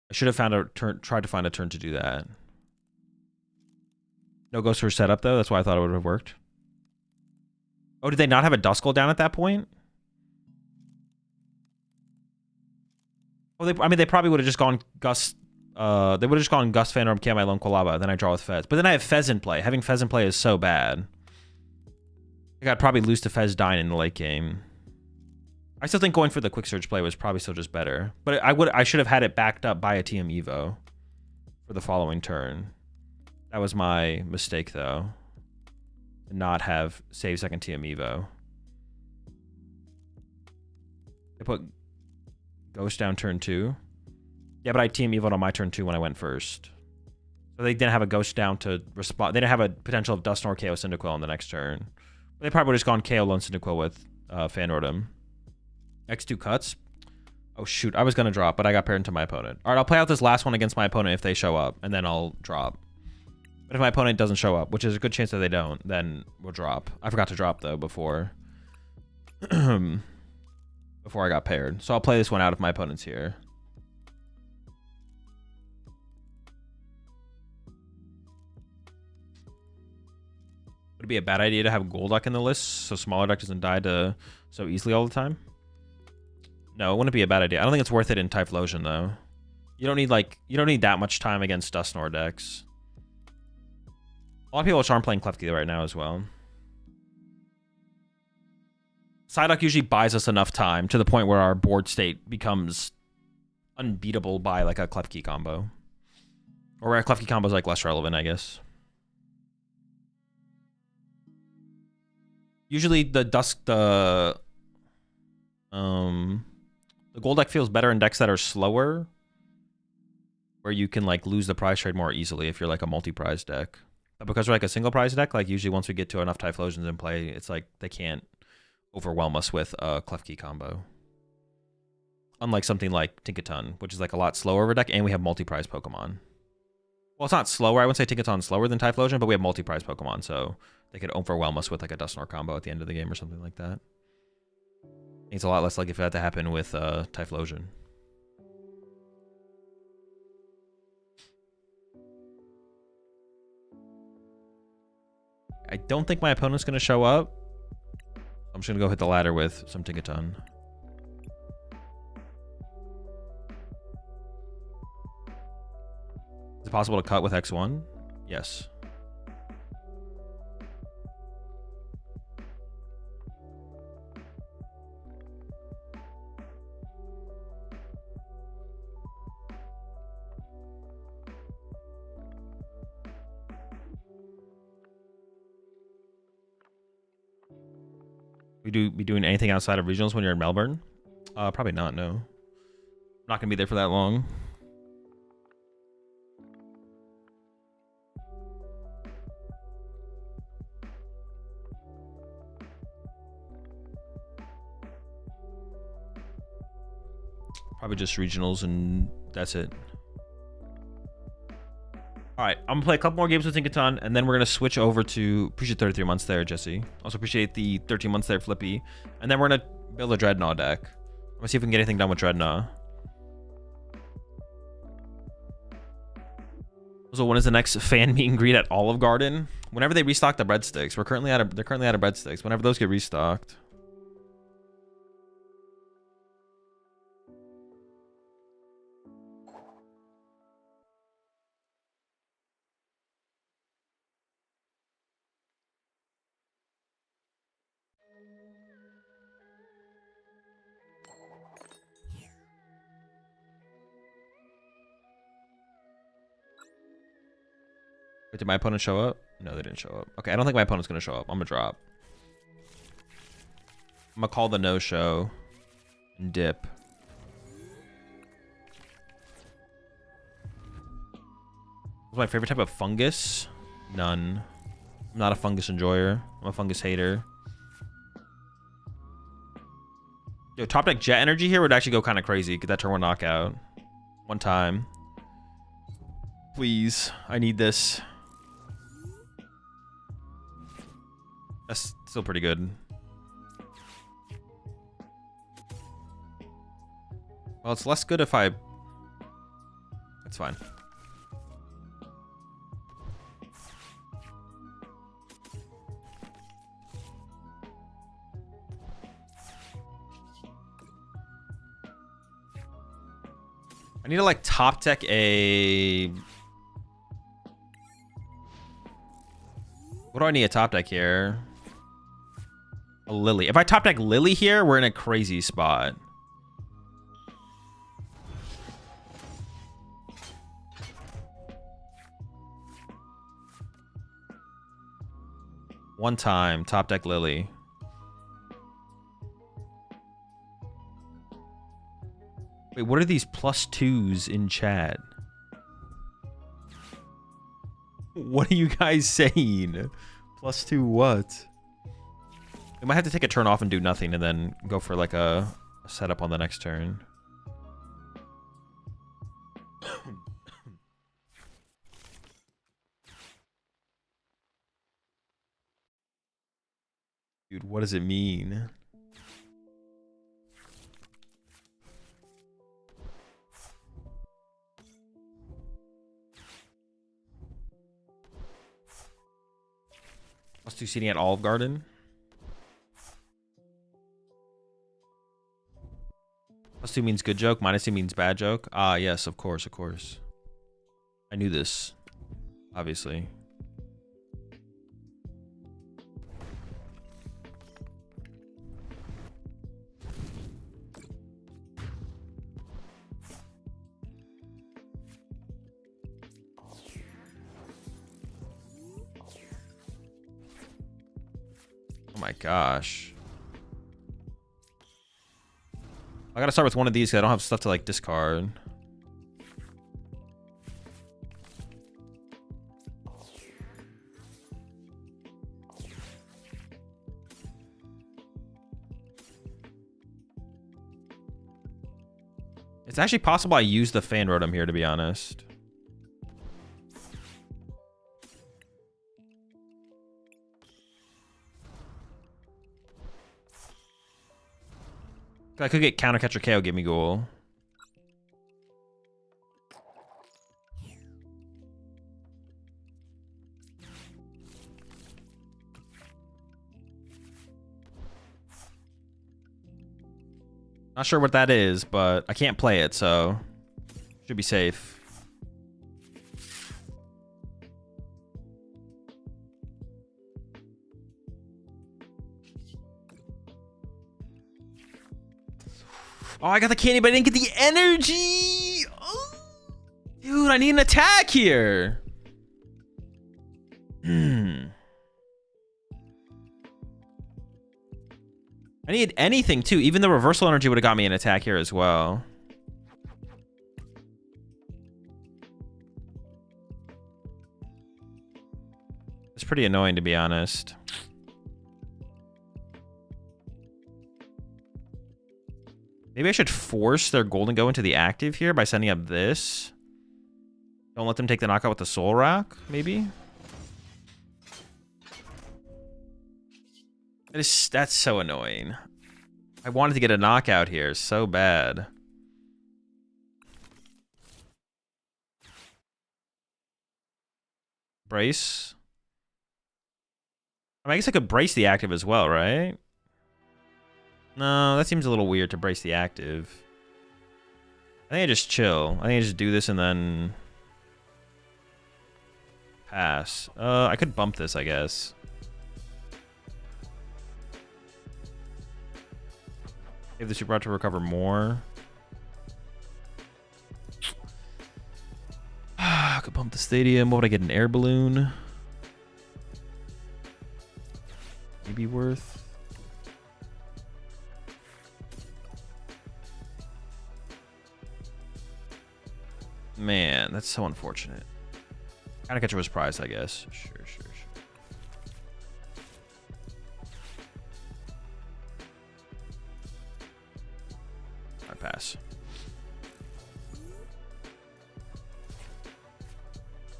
I should have tried to find a turn to do that. No Ghost for setup though. That's why I thought it would have worked. Oh, did they not have a Duskull down at that point? Well, they probably would have just gone Gus. They would have just gone Gus Phantom, KO my lone Quilava, then I draw with Fez. But then I have Fez in play. Having Fez in play is so bad. I'd probably lose to Fez dying in the late game. I still think going for the quick search play was probably still just better. But I should have had it backed up by a TM Evo for the following turn. That was my mistake though. Not have save second TM Evo. I put Ghost down turn 2. Yeah, but I TM Evo'd on my turn 2 when I went first. So they didn't have a Ghost down to respond. They didn't have a potential of Dusknoir KO Cyndaquil on the next turn. They probably would have just gone KO lone Cyndaquil with Fan Rotom. X2 cuts. Oh, shoot. I was going to drop, but I got paired into my opponent. All right, I'll play out this last one against my opponent if they show up, and then I'll drop. But if my opponent doesn't show up, which is a good chance that they don't, then we'll drop. I forgot to drop, though, before before I got paired. So I'll play this one out if my opponent's here. Would it be a bad idea to have Golduck in the list so smaller deck doesn't die so easily all the time? No, it wouldn't be a bad idea. I don't think it's worth it in Typhlosion, though. You don't need that much time against Dusknoir decks. A lot of people aren't playing Klefki right now as well. Psyduck usually buys us enough time to the point where our board state becomes unbeatable by like a Klefki combo. Or where a Klefki combo is like less relevant, I guess. Usually the gold deck feels better in decks that are slower, where you can like lose the prize trade more easily if you're like a multi-prize deck. But because we're like a single prize deck, like usually once we get to enough Typhlosions in play, it's like they can't overwhelm us with a Klefki combo. Unlike something like Tinkaton, which is like a lot slower of a deck, and we have multi-prize Pokemon. Well, it's not slower. I wouldn't say Tinkaton's slower than Typhlosion, but we have multi-prize Pokemon, so they could overwhelm us with like a Dusknoir combo at the end of the game or something like that. It's a lot less like if it had to happen with Typhlosion. I don't think my opponent's going to show up. I'm just going to go hit the ladder with some Tinkaton. Is it possible to cut with X1? Yes. Be doing anything outside of regionals when you're in Melbourne? Probably not, no. Not gonna be there for that long. Probably just regionals and that's it. All right, I'm gonna play a couple more games with Tinkaton, and then we're gonna switch over to. Appreciate 33 months there, Jesse. Also appreciate the 13 months there, Flippy. And then we're gonna build a Drednaw deck. I'm gonna see if we can get anything done with Drednaw. So when is the next fan meet and greet at Olive Garden? Whenever they restock the breadsticks. They're currently out of breadsticks. Whenever those get restocked. Wait, did my opponent show up? No, they didn't show up. Okay, I don't think my opponent's going to show up. I'm going to drop. I'm going to call the no-show and dip. What's my favorite type of fungus? None. I'm not a fungus enjoyer. I'm a fungus hater. Yo, top deck Jet Energy here would actually go kind of crazy. Get that turn one knockout. One time. Please. I need this. That's still pretty good. Well, it's less good if I... It's fine. I need to like top deck a... What do I need a top deck here? A Lily. If I top deck Lily here, we're in a crazy spot. One time, top deck Lily. Wait, what are these +2s in chat? What are you guys saying? +2 what? We might have to take a turn off and do nothing and then go for like a setup on the next turn. Dude, what does it mean? +2 seating at Olive Garden. +2 means good joke. -2 means bad joke. Ah, yes, of course, of course. I knew this, obviously. Oh my gosh. I gotta start with one of these because I don't have stuff to like discard. It's actually possible I used the fan rotom here, to be honest. I could get counter catcher KO, give me goal. Not sure what that is, but I can't play it, so should be safe. Oh, I got the candy, but I didn't get the energy. Oh, dude, I need an attack here. I need anything too. Even the reversal energy would have got me an attack here as well. It's pretty annoying, to be honest. Maybe I should force their golden go into the active here by sending up this. Don't let them take the knockout with the soul rock, maybe. That's so annoying. I wanted to get a knockout here so bad. Brace. I mean, I guess I could brace the active as well, right? No, that seems a little weird to brace the active. I think I just chill. I think I just do this and then pass. I could bump this, I guess. Give the super out to recover more. I could bump the stadium. What would I get? An air balloon? Maybe worth. Man, that's so unfortunate. Kind of catcher was prized, I guess. Sure. Alright, pass.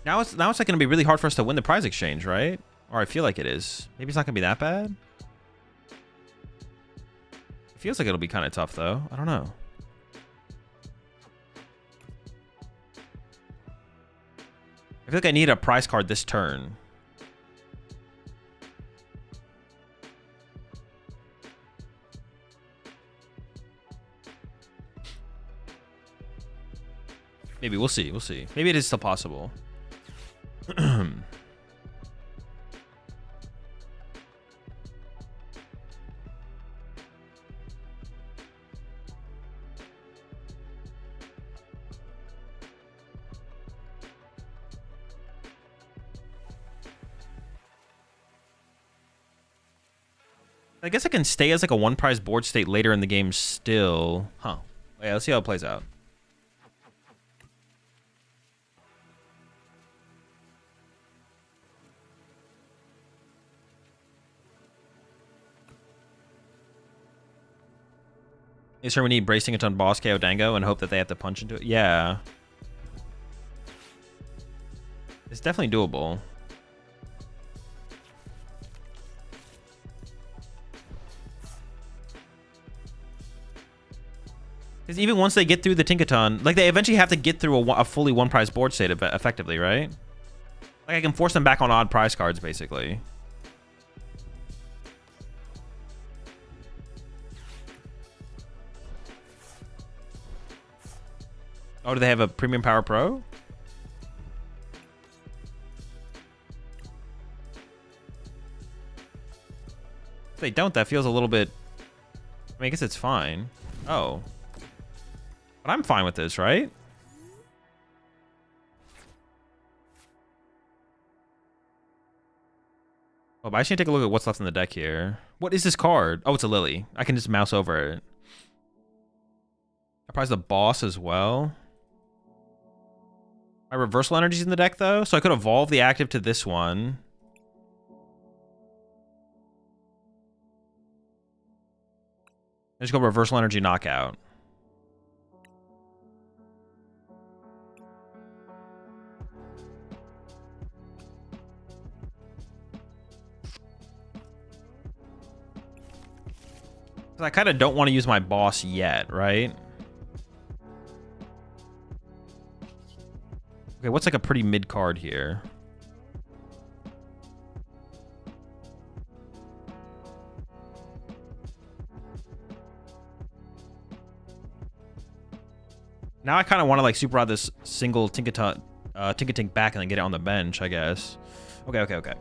Now it's like gonna be really hard for us to win the prize exchange, right? Or I feel like it is. Maybe it's not gonna be that bad. It feels like it'll be kind of tough though. I don't know. I feel like I need a prize card this turn. Maybe we'll see. We'll see. Maybe it is still possible. I guess I can stay as like a one prize board state later in the game still. Huh. Yeah, let's see how it plays out. Is sure we need bracing it on boss KO Dango and hope that they have to punch into it? Yeah. It's definitely doable. Because even once they get through the Tinkaton, like they eventually have to get through a fully one prize board state effectively, right? Like I can force them back on odd prize cards, basically. Oh, do they have a Premium Power Pro? If they don't, that feels a little bit... I mean, I guess it's fine. Oh. But I'm fine with this, right? Oh, but I should take a look at what's left in the deck here. What is this card? Oh, it's a Lily. I can just mouse over it. I prize the boss as well. My reversal energy's in the deck, though, so I could evolve the active to this one. I just go reversal energy knockout. I kind of don't want to use my boss yet, right? Okay, what's like a pretty mid card here? Now I kind of want to like super rod this single Tinkaton back and then get it on the bench, I guess. Okay.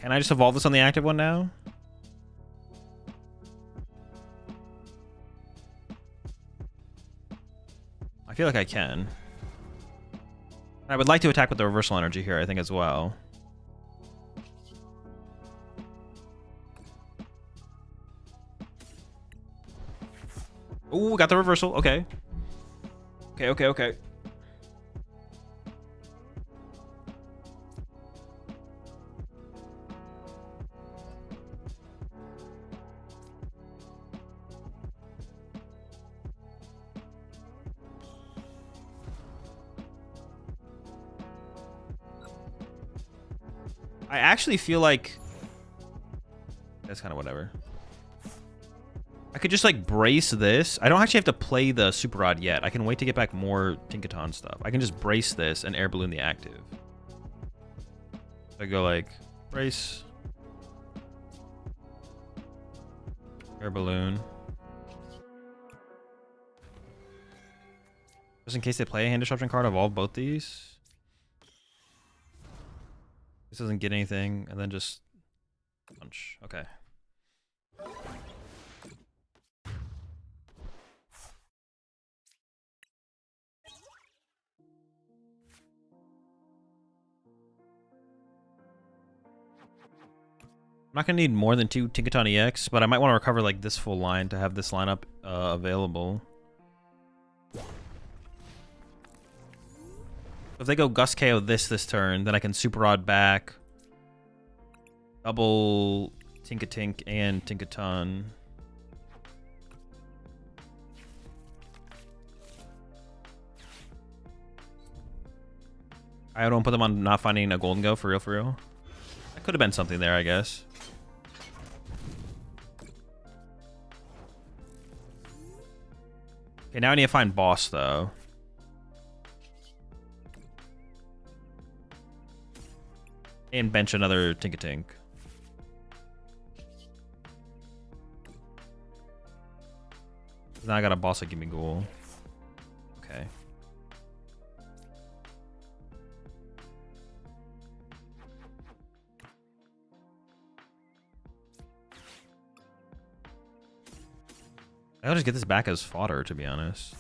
Can I just evolve this on the active one now? I feel like I can. I would like to attack with the reversal energy here, I think, as well. Ooh, got the reversal. Okay. Okay. I actually feel like that's kind of whatever. I could just like brace this. I don't actually have to play the super rod yet. I can wait to get back more Tinkaton stuff. I can just brace this and air balloon the active. I go like brace, air balloon. Just in case they play a hand disruption card, evolve both these. This doesn't get anything, and then just punch. Okay. I'm not gonna need more than 2 Tinkaton EX, but I might want to recover like this full line to have this lineup available. If they go Gust KO this turn, then I can Super Rod back, double Tinkatink and Tinkaton. I don't put them on not finding a Golden Go for real. That could have been something there, I guess. Okay, now I need to find boss though. And bench another Tinkatink. Now I got a boss that give me Ghoul. Okay. I'll just get this back as fodder, to be honest.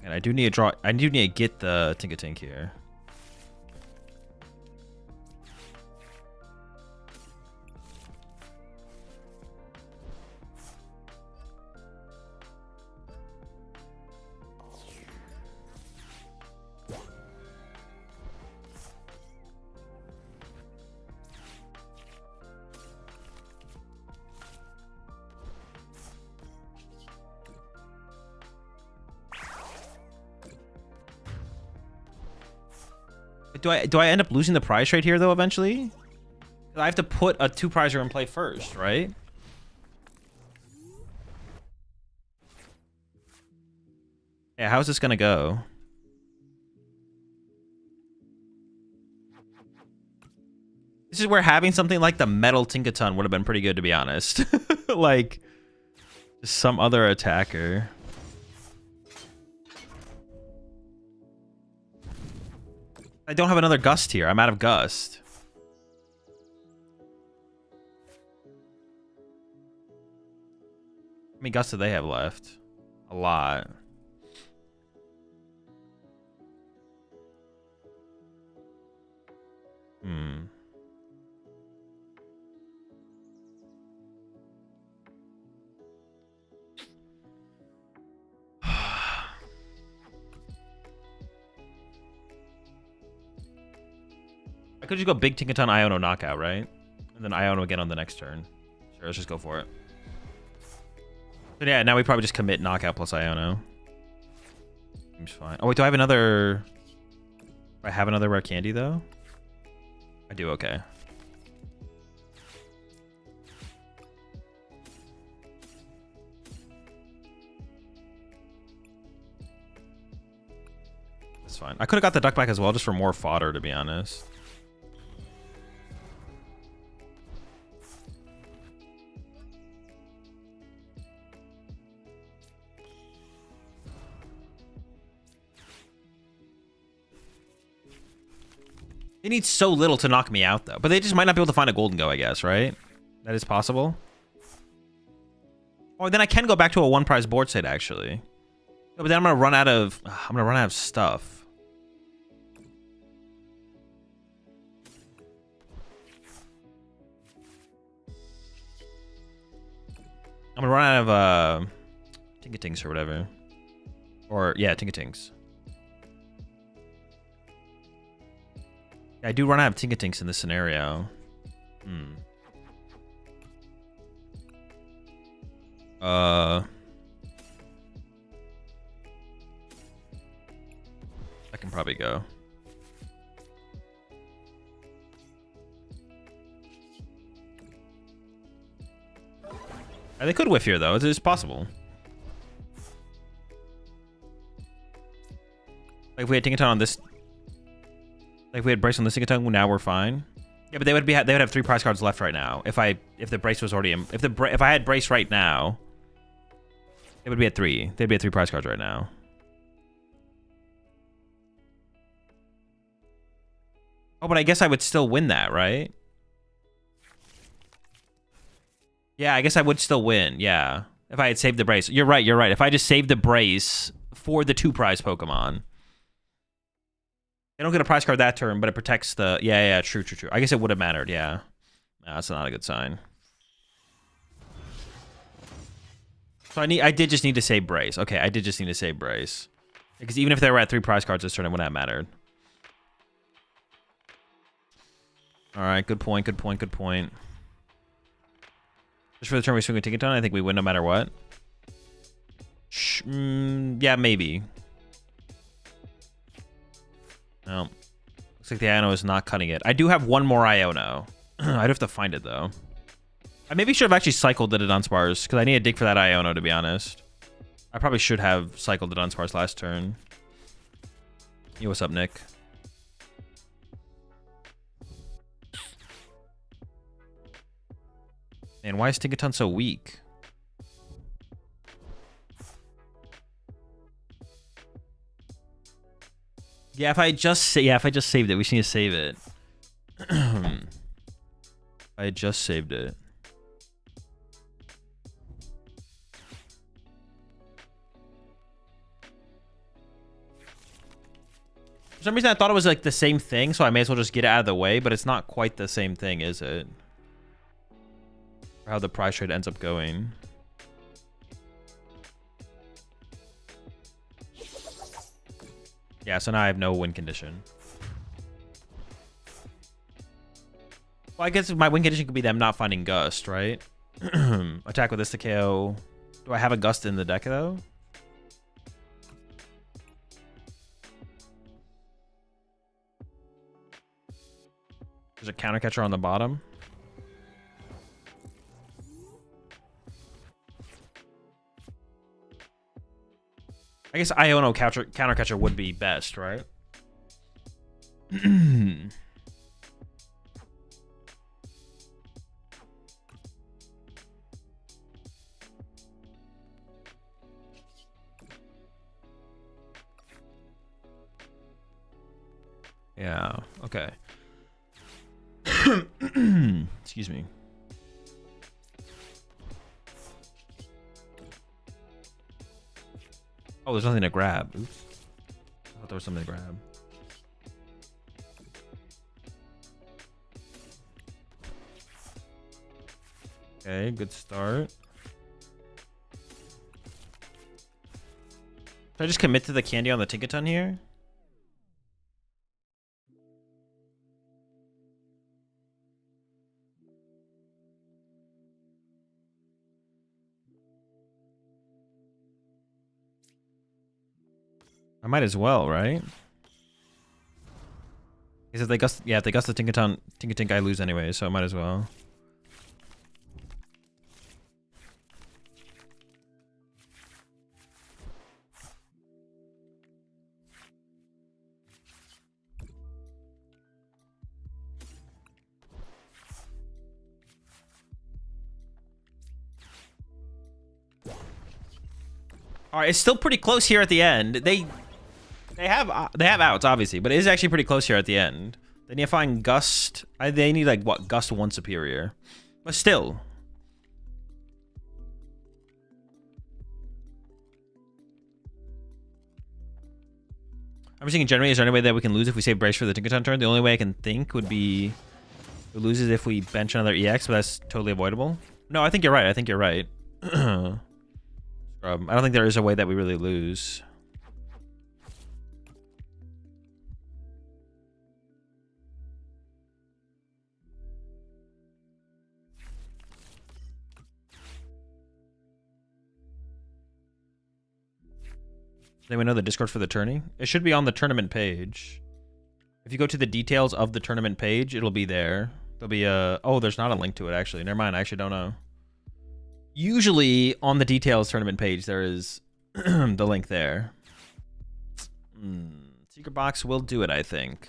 And I do need to draw. I do need to get the Tinkatink here. Do I end up losing the prize trade here though eventually? I have to put a 2-prizer in play first, right? Yeah, how's this gonna go? This is where having something like the metal Tinkaton would have been pretty good, to be honest. Like, just some other attacker. I don't have another Gust here. I'm out of Gust. How many Gusts do they have left? A lot. I could just go big Tinkaton Iono knockout, right? And then Iono again on the next turn. Sure, let's just go for it. But yeah, now we probably just commit knockout plus Iono. Seems fine. Oh wait, do I have another... Do I have another rare candy though? I do, okay. That's fine. I could have got the duck back as well just for more fodder, to be honest. They need so little to knock me out, though. But they just might not be able to find a golden go, I guess, right? That is possible. Oh, then I can go back to a 1-prize board state, actually. But then I'm gonna run out of... I'm gonna run out of stuff. I'm gonna run out of Tinkatings or whatever. Or yeah, Tinkatings. I do run out of Tinkatinks in this scenario. I can probably go. They could whiff here though. It is possible. Like if we had Tinkaton on this. Like if we had Brace on the Tinkaton, now we're fine. Yeah, but they would have 3 prize cards left right now. If the Brace was already in, if I had Brace right now, it would be at 3. They'd be at 3 prize cards right now. Oh, but I guess I would still win that, right? Yeah, I guess I would still win. Yeah, if I had saved the Brace. You're right. You're right. If I just saved the Brace for the 2 prize Pokemon. I don't get a prize card that turn, but it protects the... Yeah, true. I guess it would have mattered, yeah. No, that's not a good sign. So I did just need to save Brace. Okay, I did just need to save Brace. Because even if they were at 3 prize cards this turn, it wouldn't have mattered. Alright, good point. Just for the turn we swing with Tinkaton, I think we win no matter what. Yeah, maybe. No. Looks like the Iono is not cutting it. I do have one more Iono. I'd have to find it, though. I maybe should have actually cycled the Dunsparce, because I need a dig for that Iono, to be honest. I probably should have cycled the Dunsparce last turn. Yo, what's up, Nick? Man, why is Tinkaton so weak? Yeah, if I just saved it, we just need to save it. I just saved it. For some reason, I thought it was like the same thing, so I may as well just get it out of the way, but it's not quite the same thing, is it? For how the prize trade ends up going. Yeah, so now I have no win condition. Well, I guess my win condition could be them not finding Gust, right? Attack with this to KO. Do I have a Gust in the deck, though? There's a counter catcher on the bottom. I guess Iono counter catcher would be best, right? Yeah, okay. Excuse me. Oh, there's nothing to grab. Oops. I thought there was something to grab. Okay, good start. Should I just commit to the candy on the Tinkaton here? I might as well, right? Because if they gust, yeah, if they gust the Tinkatink, I lose anyway, so I might as well. All right, it's still pretty close here at the end. They have outs obviously, but it is actually pretty close here at the end. They need to find Gust. They need like what, Gust 1 superior, but still. I'm just thinking generally, is there any way that we can lose if we save Brace for the Tinkaton turn? The only way I can think would be we lose is if we bench another EX, but that's totally avoidable. No, I think you're right. I think you're right. I don't think there is a way that we really lose. Does anyone know the Discord for the tourney? It should be on the tournament page. If you go to the details of the tournament page, it'll be there. There'll be a... Oh, there's not a link to it, actually. Never mind. I actually don't know. Usually, on the details tournament page, there is the link there. Secret box will do it, I think.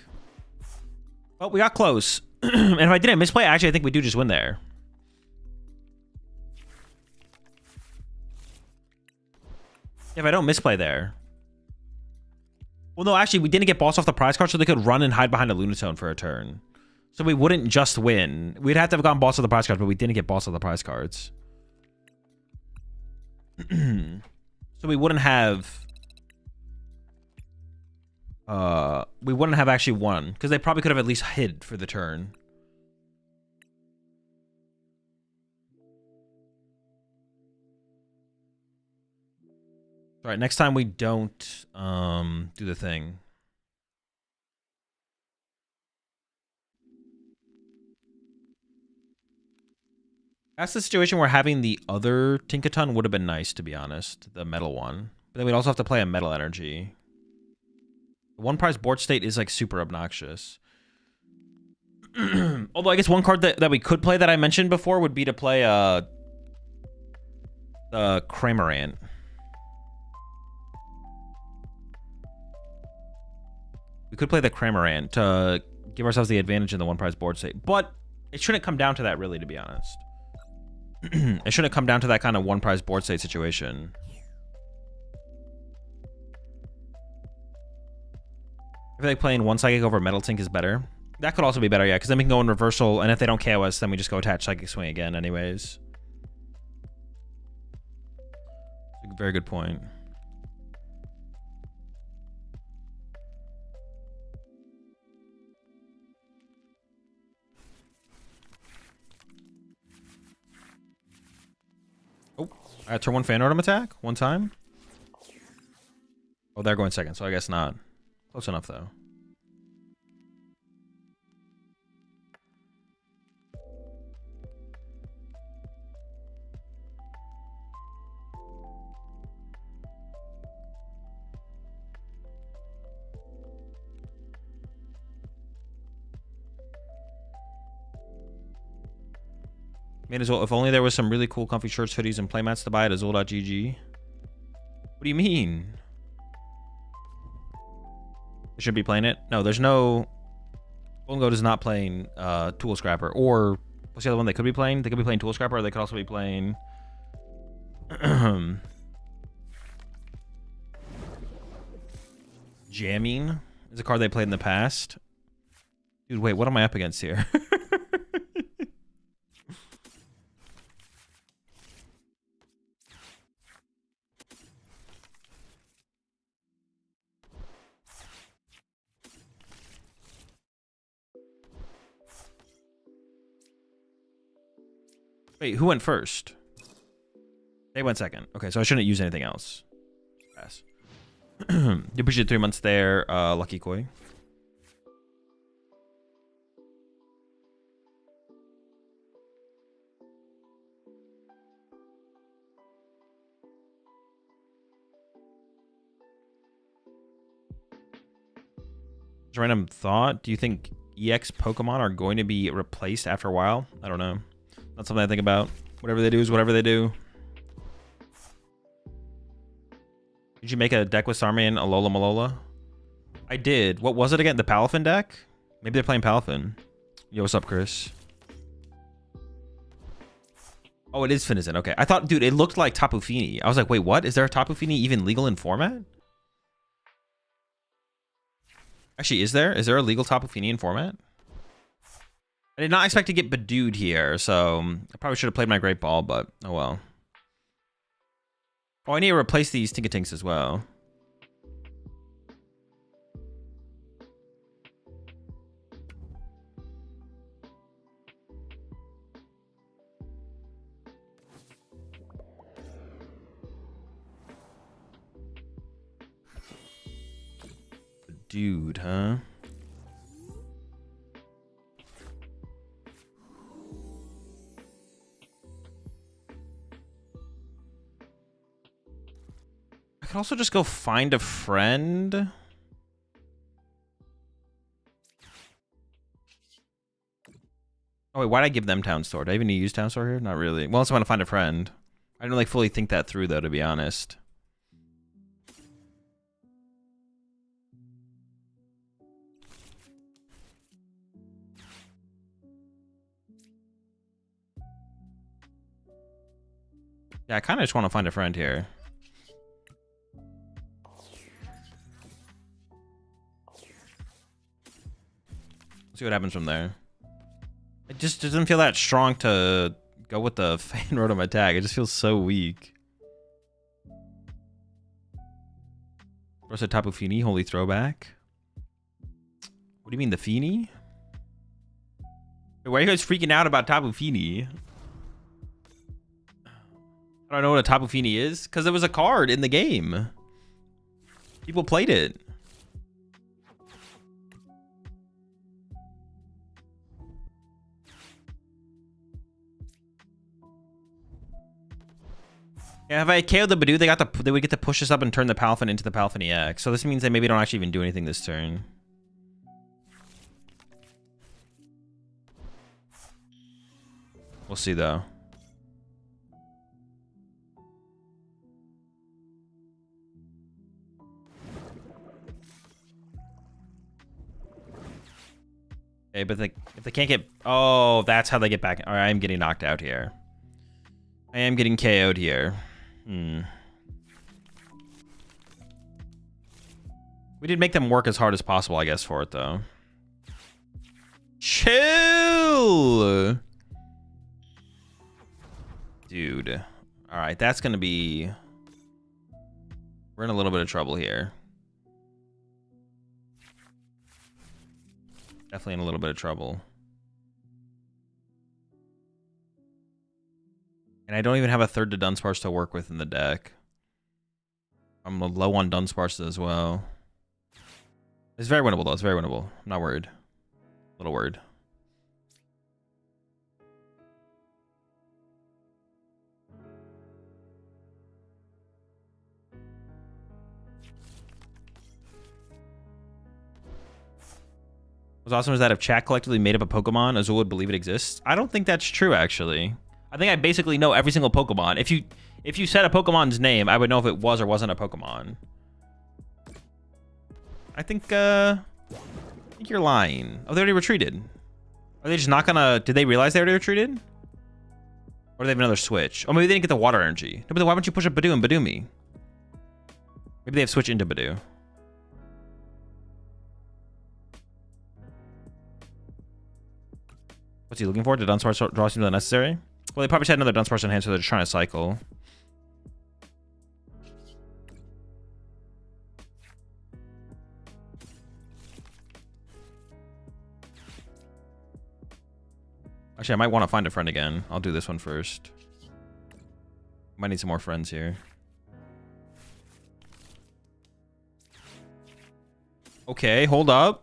Oh, we got close. And if I didn't misplay, actually, I think we do just win there. If I don't misplay there. Well, no, actually, we didn't get boss off the prize card, so they could run and hide behind a Lunatone for a turn. So we wouldn't just win. We'd have to have gotten boss off the prize cards, but we didn't get boss off the prize cards. So we wouldn't have... we wouldn't have actually won, because they probably could have at least hid for the turn. All right, next time we don't do the thing. That's the situation where having the other Tinkaton would have been nice, to be honest. The metal one. But then we'd also have to play a metal energy. The one prize board state is like super obnoxious. Although I guess one card that we could play that I mentioned before would be to play the Cramorant. We could play the Cramorant to give ourselves the advantage in the one prize board state. But it shouldn't come down to that, really, to be honest. It shouldn't come down to that kind of one prize board state situation. I feel like playing one Psychic over Metal Tink is better. That could also be better, yeah, because then we can go in reversal, and if they don't KO us, then we just go attach Psychic Swing again anyways. Very good point. Oh, turn 1 Fan Rotom attack? One time? Oh, they're going second, so I guess not. Close enough, though. Made as well. If only there was some really cool comfy shirts, hoodies, and playmats to buy at AzulGG. What do you mean? They should be playing it? No, there's no... Golden Goat is not playing Tool Scrapper. Or, what's the other one they could be playing? They could be playing Tool Scrapper, or they could also be playing... Jamming is a card they played in the past. Dude, wait, what am I up against here? Wait, who went first? They went second. Okay, so I shouldn't use anything else. Pass. You appreciate 3 months there, Lucky Koi. Just random thought. Do you think EX Pokemon are going to be replaced after a while? I don't know. Not something I think about. Whatever they do is whatever they do. Did you make a deck with Starman, Alola Malola? I did. What was it again? The Palafin deck? Maybe they're playing Palafin. Yo, what's up, Chris? Oh, it is Finizen. Okay. I thought, dude, it looked like Tapu Fini. I was like, wait, what? Is there a Tapu Fini even legal in format? Actually, is there? Is there a legal Tapu Fini in format? I did not expect to get Bedewed here, so I probably should have played my Great Ball, but oh well. Oh, I need to replace these Tinkatinks as well. Dude, huh? I could also just go find a friend. Oh wait, why'd I give them Town Store? Do I even need to use Town Store here? Not really. Well, unless I want to find a friend. I didn't like fully think that through though, to be honest. Yeah, I kind of just want to find a friend here. See what happens from there. It just doesn't feel that strong to go with the Fan Rotom attack. It just feels so weak. Where's the Tapu Fini? Holy throwback. What do you mean, the Fini? Wait, why are you guys freaking out about Tapu Fini? I don't know what a Tapu Fini is. Because it was a card in the game. People played it. Yeah, if I KO'd the Badoo, they would get to push us up and turn the Palafin into the Palafin EX. So this means they maybe don't actually even do anything this turn. We'll see though. Okay, but if they can't get... Oh, that's how they get back. All right, I'm getting knocked out here. I am getting KO'd here. We did make them work as hard as possible, I guess, for it, though. Chill! Dude. All right, that's going to be... We're in a little bit of trouble here. Definitely in a little bit of trouble. And I don't even have a third to Dunsparce to work with in the deck. I'm low on Dunsparce as well. It's very winnable, though. It's very winnable. I'm not worried. A little worried. What's awesome is that if chat collectively made up a Pokemon, Azul would believe it exists. I don't think that's true, actually. I think I basically know every single Pokemon. If you said a Pokemon's name, I would know if it was or wasn't a Pokemon. I think you're lying. Oh, they already retreated. Are they just not gonna... Did they realize they already retreated? Or do they have another switch? Oh, maybe they didn't get the water energy. No, but then why don't you push up Badoo and Badoo me? Maybe they have switched into Badoo. What's he looking for? Did Dunsparce draw seem unnecessary? Well, they probably just had another Dunsparce in hand, so they're trying to cycle. Actually, I might want to find a friend again. I'll do this one first. Might need some more friends here. Okay, hold up.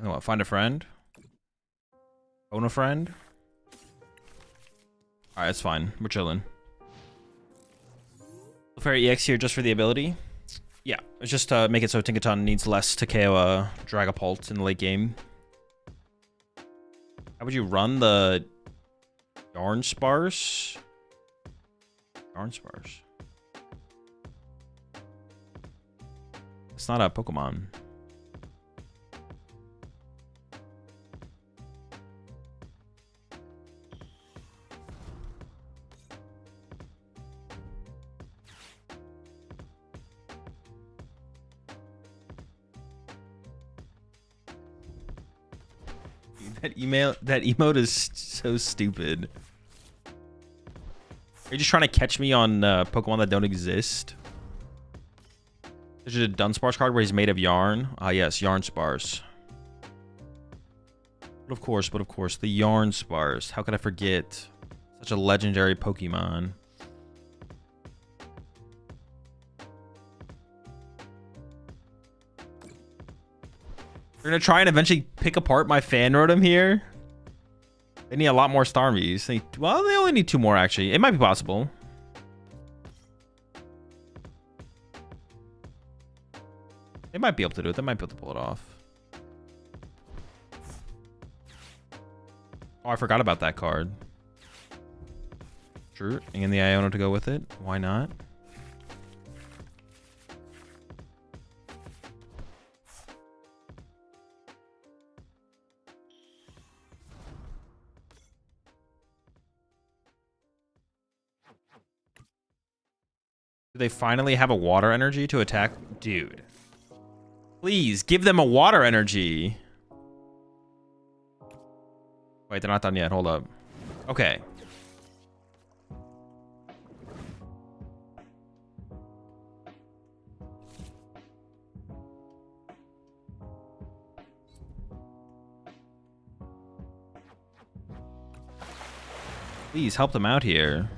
And what, find a friend? Own a friend? Alright, it's fine. We're chilling. Fairy EX here just for the ability. Yeah, it's just to make it so Tinkaton needs less to KO a Dragapult in the late game. How would you run the Yarn Sparse? Yarn Sparse. It's not a Pokemon. That emote is so stupid. Are you just trying to catch me on Pokemon that don't exist? There's just a Dunsparce card where he's made of yarn. Ah, yes, Yarn Sparse. But of course, the Yarn Sparse. How could I forget? Such a legendary Pokemon. They're gonna try and eventually pick apart my fan rotom here. They need a lot more Starmies. Well, they only need 2 more, actually. It might be possible. They might be able to do it. They might be able to pull it off. Oh, I forgot about that card. True. And the Iono to go with it. Why not? Do they finally have a water energy to attack? Dude. Please, give them a water energy. Wait, they're not done yet. Hold up. Okay. Please, help them out here.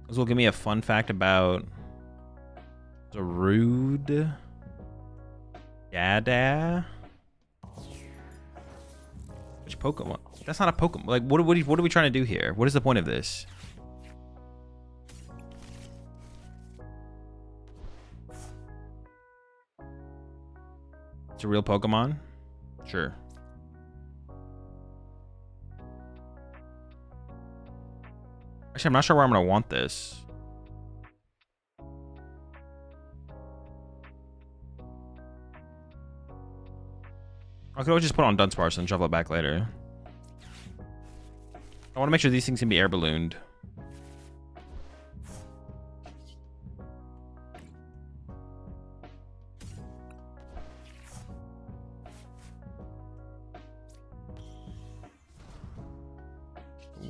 This will give me a fun fact about the rude Dada. Which Pokemon? That's not a Pokemon. Like, what are we trying to do here? What is the point of this? It's a real Pokemon? Sure. Actually, I'm not sure where I'm going to want this. I could always just put on Dunsparce and shuffle it back later. I want to make sure these things can be air ballooned.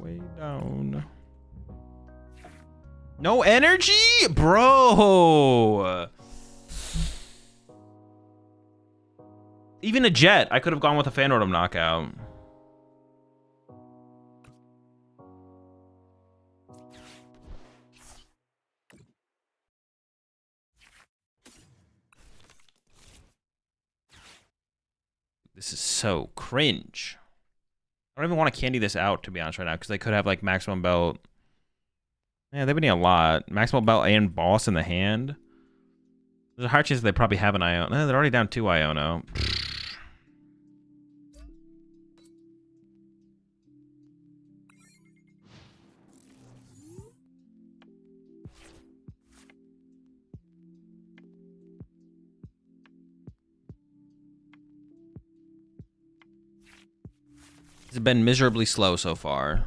way down. No energy? Bro! Even a jet. I could have gone with a Fan Rotom knockout. This is so cringe. I don't even want to candy this out, to be honest, right now, because they could have, like, Maximum Belt. Yeah, they've been needing a lot. Maximum Belt and Boss in the hand. There's a high chance they probably have an Iono. They're already down 2 Iono. It's been miserably slow so far.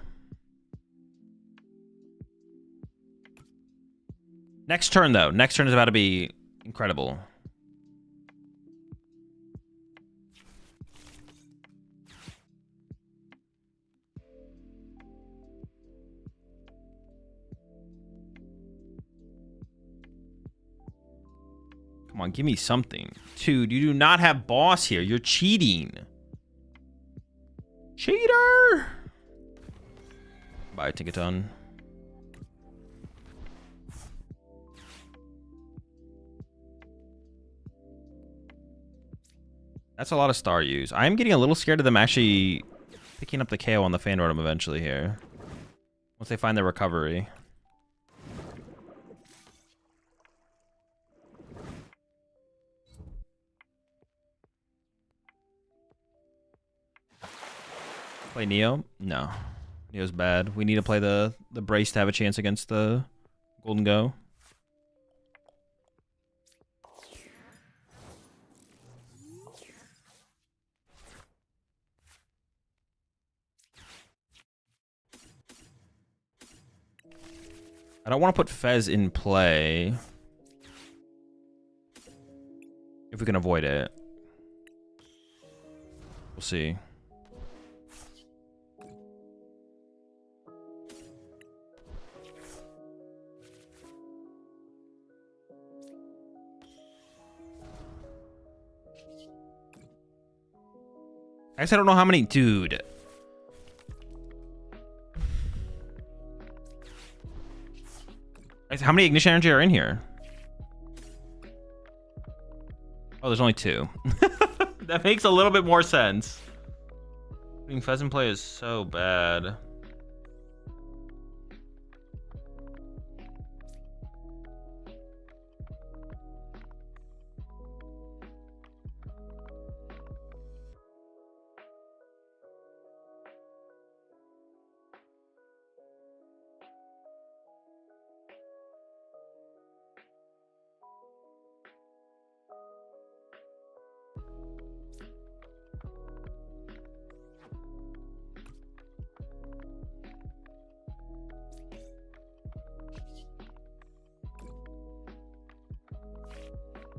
Next turn, though. Next turn is about to be incredible. Come on, give me something. Dude, you do not have Boss here. You're cheating. Cheater! Bye, Tinkaton. That's a lot of star use. I'm getting a little scared of them actually picking up the KO on the Fan Rotom eventually here. Once they find their recovery. Play Neo? No. Neo's bad. We need to play the Brace to have a chance against the Golden Go. I don't want to put Fez in play. If we can avoid it. We'll see. I guess I don't know how many... Dude. How many Ignition Energy are in here? Oh, there's only 2. That makes a little bit more sense. Putting Fez in play is so bad.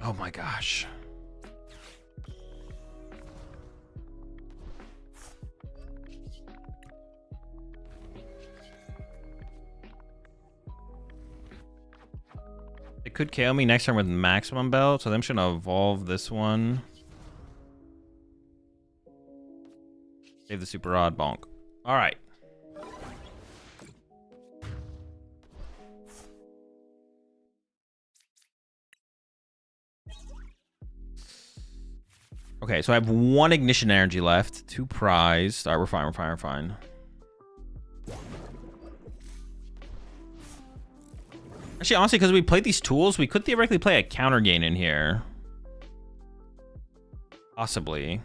Oh my gosh. It could KO me next turn with Maximum Belt, so I'm just gonna evolve this one. Save the Super Rod, bonk. Alright. Okay, so I have 1 Ignition Energy left. 2 prized. Alright, we're fine, we're fine, we're fine. Actually, honestly, because we played these tools, we could theoretically play a counter gain in here. Possibly.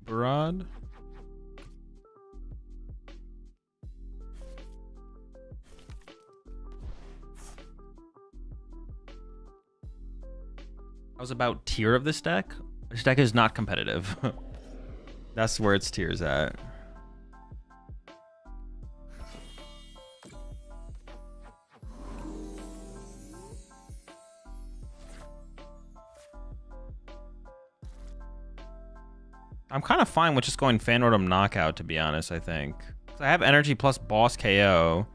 super odd. How's about tier of this deck? This deck is not competitive. That's where its tier's at. I'm kind of fine with just going Phantom Knockout, to be honest, I think. I have energy plus boss KO,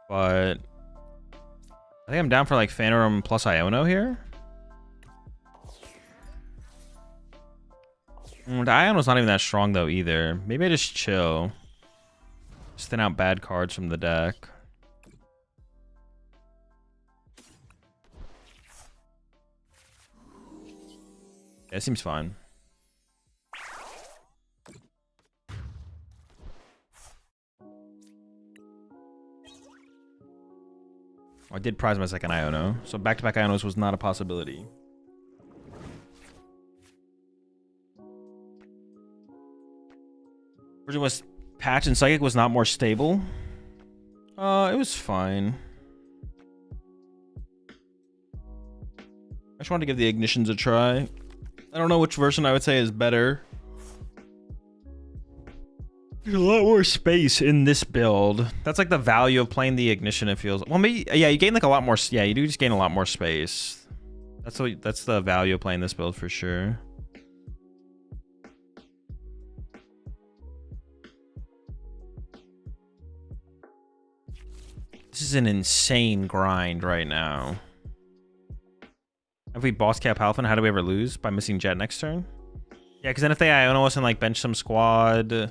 but I think I'm down for like Phantom plus Iono here. The Iono's not even that strong though either. Maybe I just chill. Just thin out bad cards from the deck. Yeah, it seems fine. I did prize my second Iono, so back-to-back Ionos was not a possibility. Version was patch and Psychic was not more stable. It was fine. I just wanted to give the Ignitions a try. I don't know which version I would say is better. There's a lot more space in this build. That's like the value of playing the Ignition, it feels. Well, maybe, yeah, you gain like a lot more. Yeah, you do just gain a lot more space. That's the value of playing this build for sure. This is an insane grind right now. If we boss cap Halfin, how do we ever lose? By missing Jet next turn? Yeah, because then if they Iono us and like bench some squad, I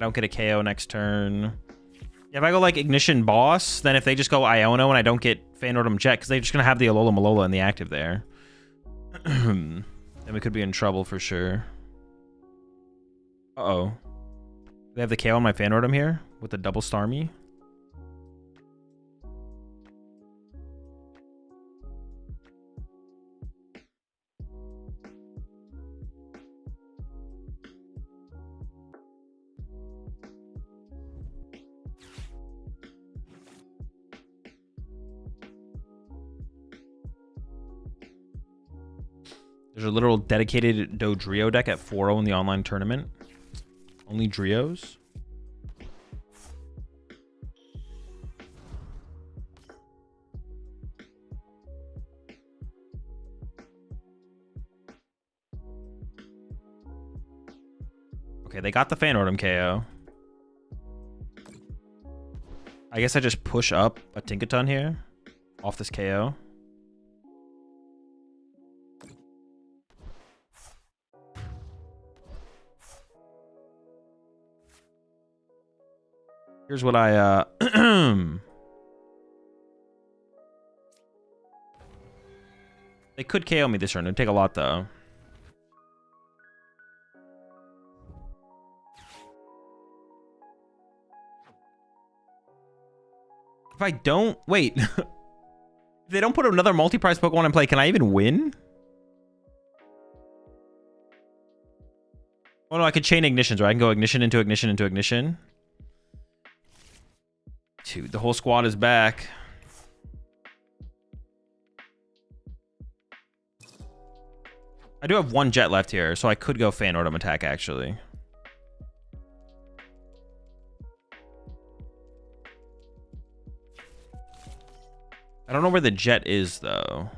don't get a KO next turn. Yeah, if I go like Ignition boss, then if they just go Iono and I don't get Phantom Jet, because they're just going to have the Alola Malola in the active there. Then we could be in trouble for sure. Uh-oh. They have the KO on my Phantom here with the double Starmie. There's a literal dedicated Dodrio deck at 4-0 in the online tournament. Only Drios. Okay, they got the Phantom KO. I guess I just push up a Tinkaton here off this KO. Here's what I they could KO me this turn. It'd take a lot though. If I don't wait, if they don't put another multi-prize Pokemon in play, can I even win? Oh no, I could chain Ignitions, right? I can go Ignition into Ignition into Ignition. Dude, the whole squad is back. I do have one Jet left here, so I could go Phantom attack actually. I don't know where the Jet is though.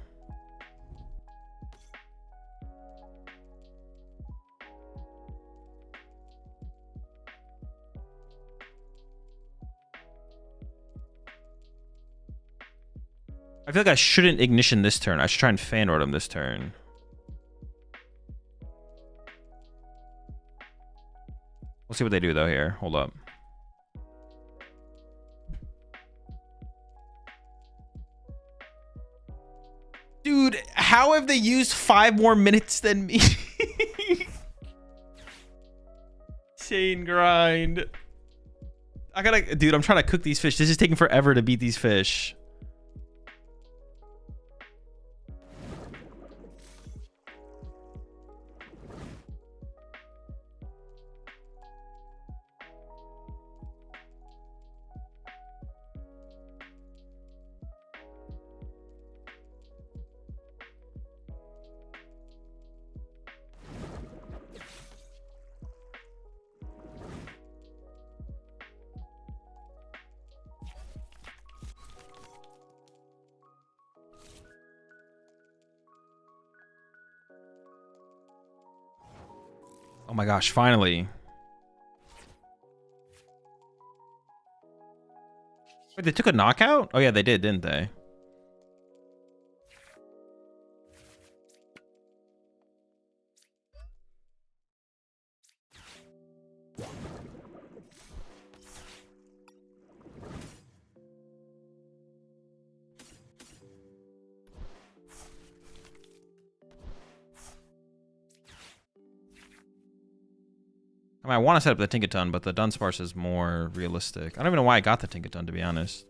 I feel like I shouldn't Ignition this turn. I should try and Phantom this turn. We'll see what they do though here. Hold up. Dude, how have they used 5 more minutes than me? Insane grind. Dude, I'm trying to cook these fish. This is taking forever to beat these fish. Oh my gosh, finally. Wait, they took a knockout? Oh yeah, they did, didn't they? I mean, I want to set up the Tinkaton, but the Dunsparce is more realistic. I don't even know why I got the Tinkaton, to be honest.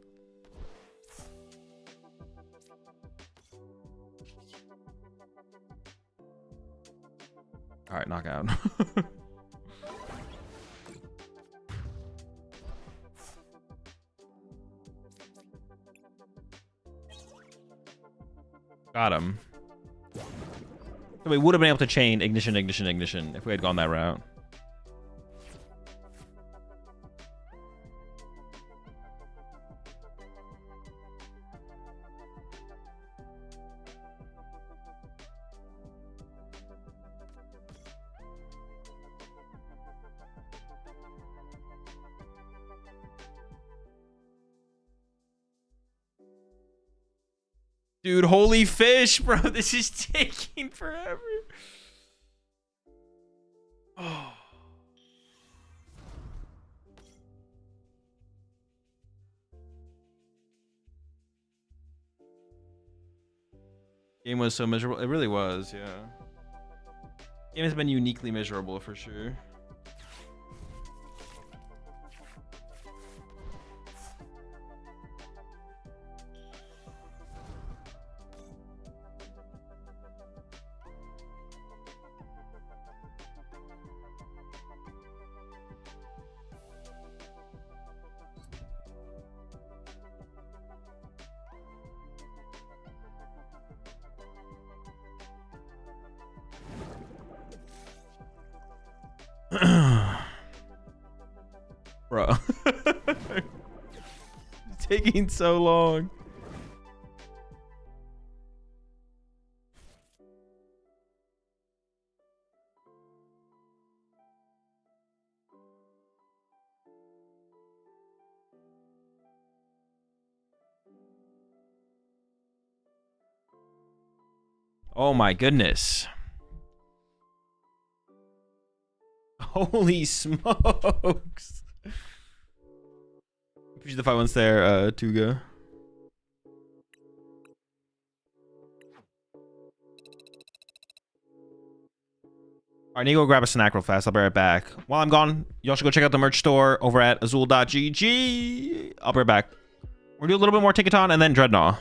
All right, knockout. Got him. So we would have been able to chain ignition, ignition, ignition if we had gone that route. Dude, holy fish, bro. This is taking forever. Oh. Game was so miserable. It really was, yeah. Game has been uniquely miserable for sure. Bro. It's taking so long. Oh my goodness. Holy smokes. Appreciate the 5 months there, Tuga. Alright, need to go grab a snack real fast. I'll be right back. While I'm gone, y'all should go check out the merch store over at AzulGG. I'll be right back. We're gonna do a little bit more Tinkaton and then Drednaw.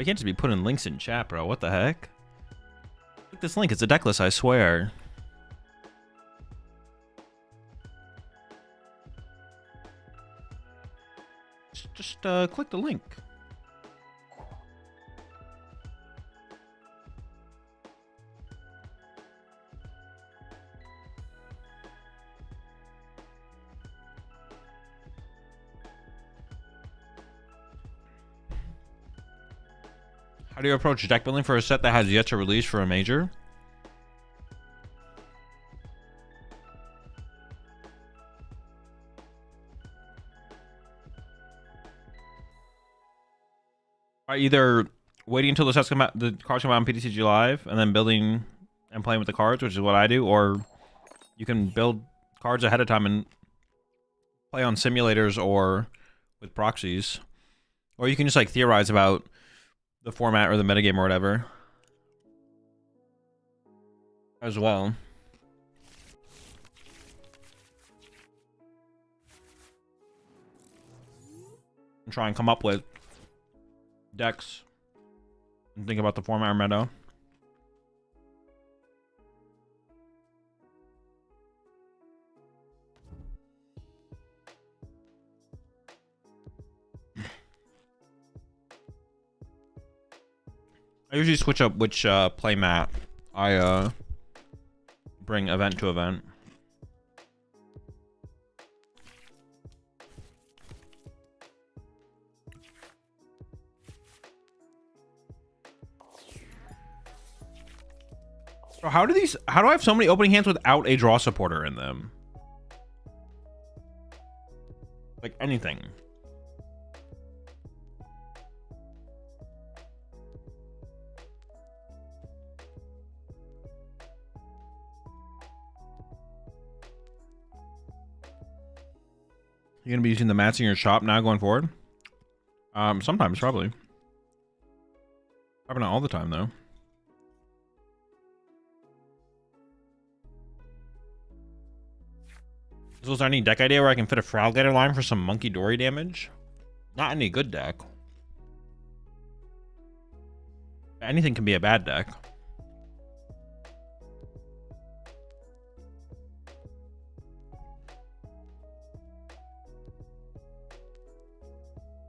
I can't just be putting links in chat, bro. What the heck? Click this link. It's a deck list, I swear. Just click the link. How do you approach deck building for a set that has yet to release for a major? Either waiting until the sets come out, the cards come out on PTCG Live, and then building and playing with the cards, which is what I do, or you can build cards ahead of time and play on simulators or with proxies, or you can just like theorize about the format or the metagame or whatever as well. And try and come up with decks and think about the format or meta. I usually switch up which play mat I bring event to event. So how do I have so many opening hands without a draw supporter in them? Like anything. You're gonna be using the mats in your shop now going forward? Sometimes, probably. Probably not all the time, though. So is there any deck idea where I can fit a Fralgator line for some Monkey Dory damage? Not any good deck. Anything can be a bad deck.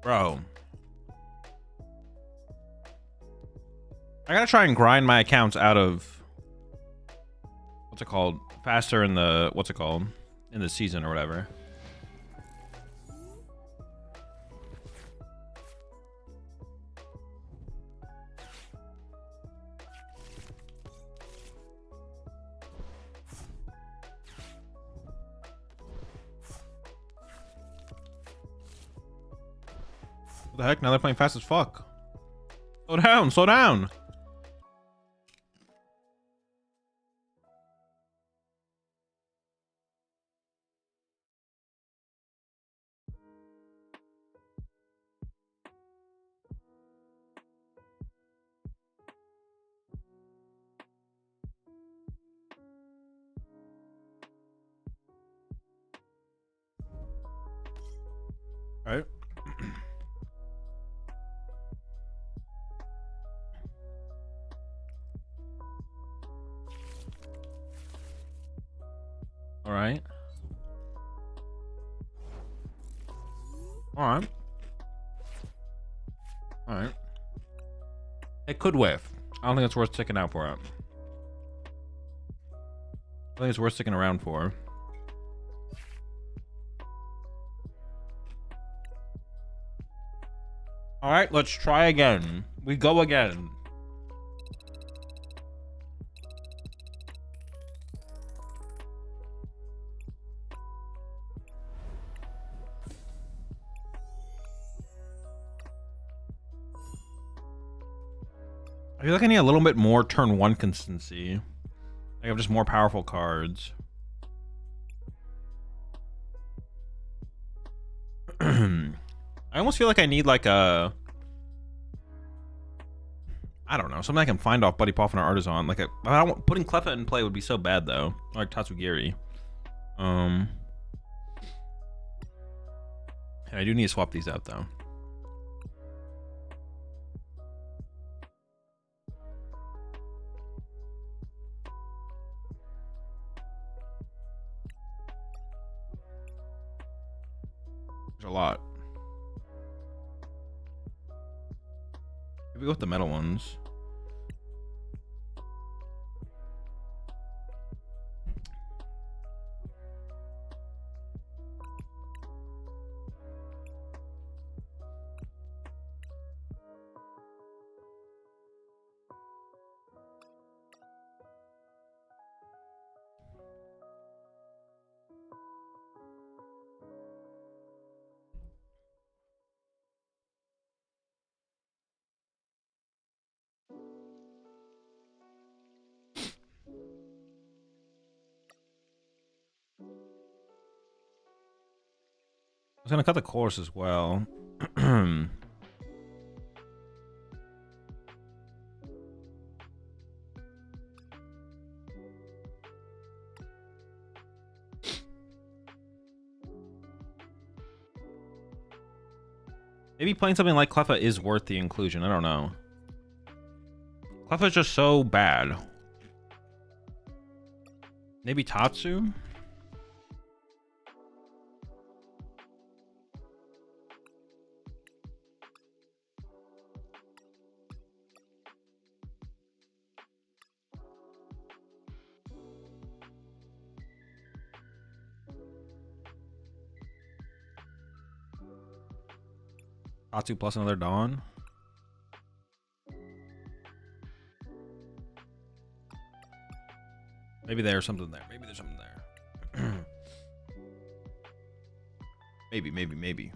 Bro. I gotta try and grind my accounts out of... what's it called? Faster in the... what's it called? In the season or whatever. What the heck? Now they're playing fast as fuck. Slow down, slow down. All right. All right. All right. All right. It could whiff. I don't think it's worth sticking out for it. I think it's worth sticking around for. All right, let's try again. We go again. I feel like I need a little bit more turn one consistency. I have just more powerful cards. I almost feel like I need like a... I don't know, something I can find off Buddy Poff and our Artisan. Like putting Cleffa in play would be so bad though. Or like Tatsugiri. And I do need to swap these out though. There's a lot. Maybe go with the metal ones. I was gonna cut the course as well. Maybe playing something like Cleffa is worth the inclusion. I don't know. Cleffa's just so bad. Maybe Tatsu? Tatsu plus another Dawn. Maybe there's something there. Maybe there's something there. Maybe.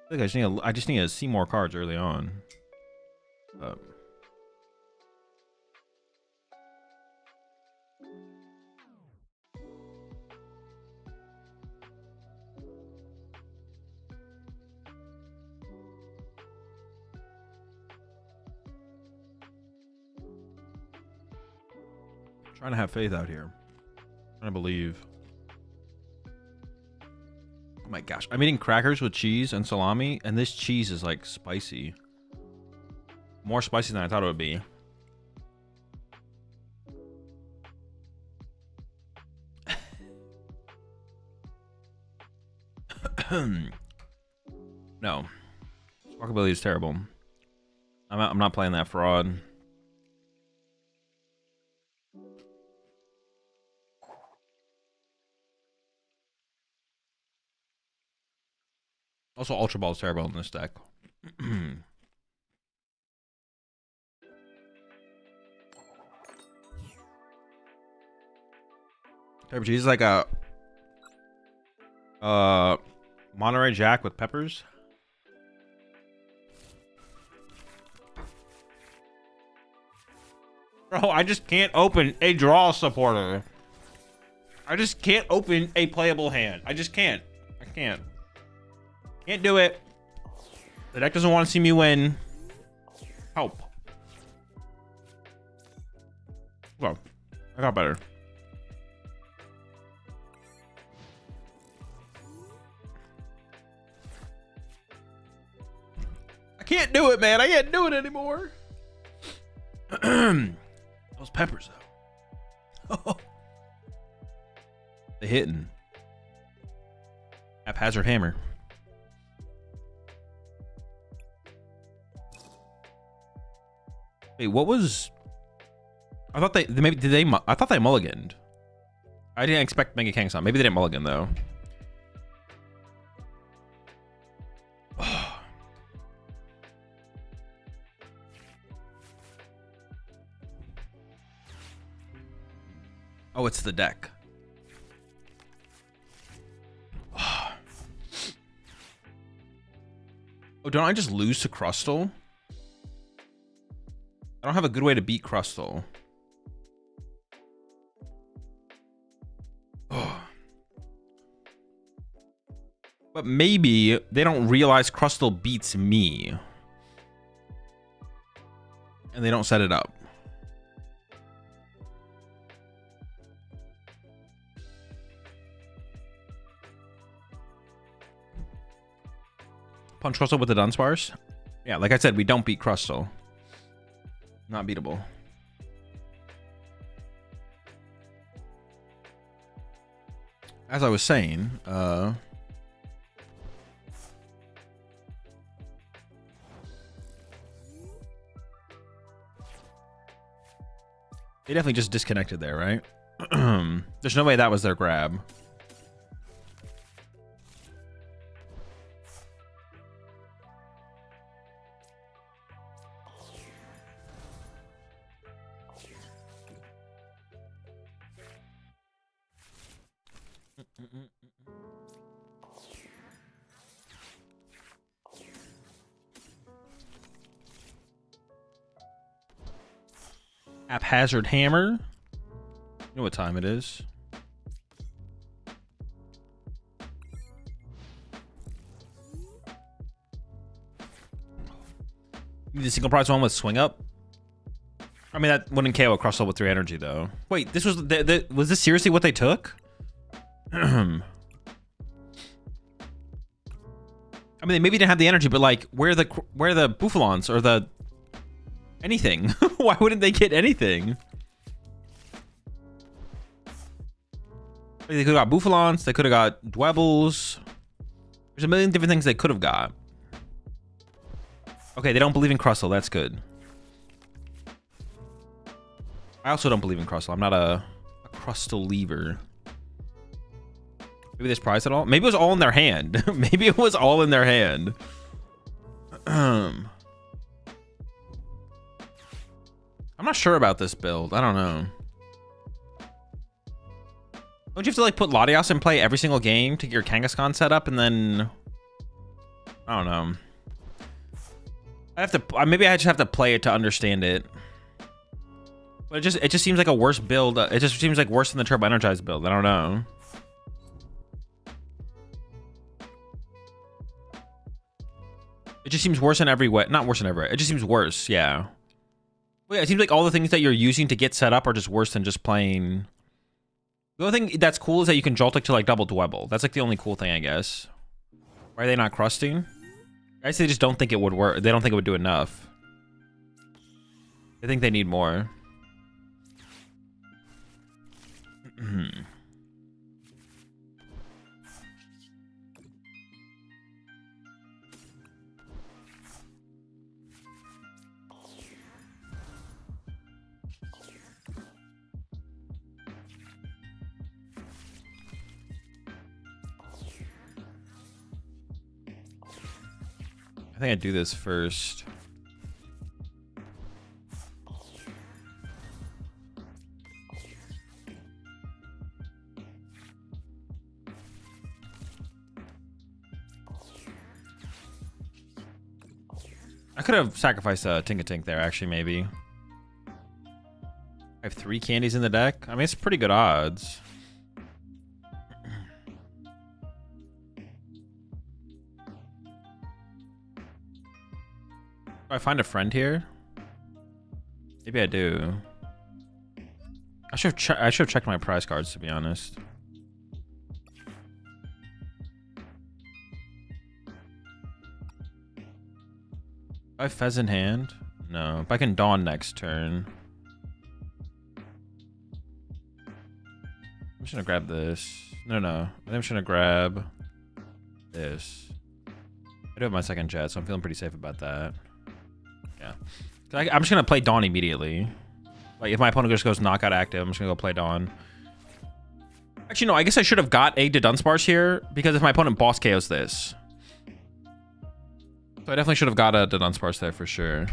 I think I just need to see more cards early on. Trying to have faith out here. Trying to believe. Oh my gosh. I'm eating crackers with cheese and salami, and this cheese is like spicy. More spicy than I thought it would be. No. Sparkability is terrible. I'm not playing that fraud. Also, Ultra Ball is terrible in this deck. Pepper cheese is like a Monterey Jack with peppers. Bro, I just can't open a draw supporter. I just can't open a playable hand. I just can't. I can't. Can't do it. The deck doesn't want to see me win. Help. Well, I got better. I can't do it, man. I can't do it anymore. Those peppers, though. They hitting. Haphazard hammer. Wait, what was? I thought they maybe did they? I thought they mulliganed. I didn't expect Mega Kangson. Maybe they didn't mulligan though. Oh, it's the deck. Oh, don't I just lose to Crustle? I don't have a good way to beat Crustle. Oh. But maybe they don't realize Crustle beats me. And they don't set it up. Punch Crustle with the Dunsparce? Yeah, like I said, we don't beat Crustle. Not beatable. as I was saying, they definitely just disconnected there, right? There's no way that was their grab. Haphazard hammer. You know what time it is. You need a single prize one with swing up. I mean, that wouldn't KO a cross level 3 energy though. Wait, this was was this seriously what they took? I mean, they maybe didn't have the energy, but like, where the Bouffalons or the anything? Why wouldn't they get anything? They could have got Bouffalons. They could have got Dwebbles. There's a million different things they could have got. Okay, they don't believe in Crustle. That's good. I also don't believe in Crustle. I'm not a Crustle lever. Maybe this prize at all? Maybe it was all in their hand. Maybe it was all in their hand. I'm not sure about this build. I don't know. Don't you have to like put Latias in play every single game to get your Kangaskhan set up and then I don't know. I have to maybe I just have to play it to understand it. But it just seems like a worse build. It just seems like worse than the Turbo Energized build. I don't know. It just seems worse in every way. Not worse in every way. It just seems worse, yeah. Well, yeah, it seems like all the things that you're using to get set up are just worse than just playing. The only thing that's cool is that you can Joltik to like double Dwebble. That's like the only cool thing, I guess. Why are they not crusting? I guess they just don't think it would work. They don't think it would do enough. I think they need more. I think I'd do this first. I could have sacrificed a Tinkaton there, actually, maybe. I have 3 candies in the deck. I mean, it's pretty good odds. Do I find a friend here? Maybe I do. I should have checked my prize cards, to be honest. Do I have Fez in hand? No. If I can Dawn next turn. I'm just gonna grab this. No. I think I'm just gonna grab this. I do have my second jet, so I'm feeling pretty safe about that. Yeah. I'm just gonna play Dawn immediately. Like, if my opponent just goes knockout active, I'm just gonna go play Dawn. Actually, no, I guess I should have got a Dunsparce here, because if my opponent boss KOs this. So I definitely should have got a Dunsparce there for sure.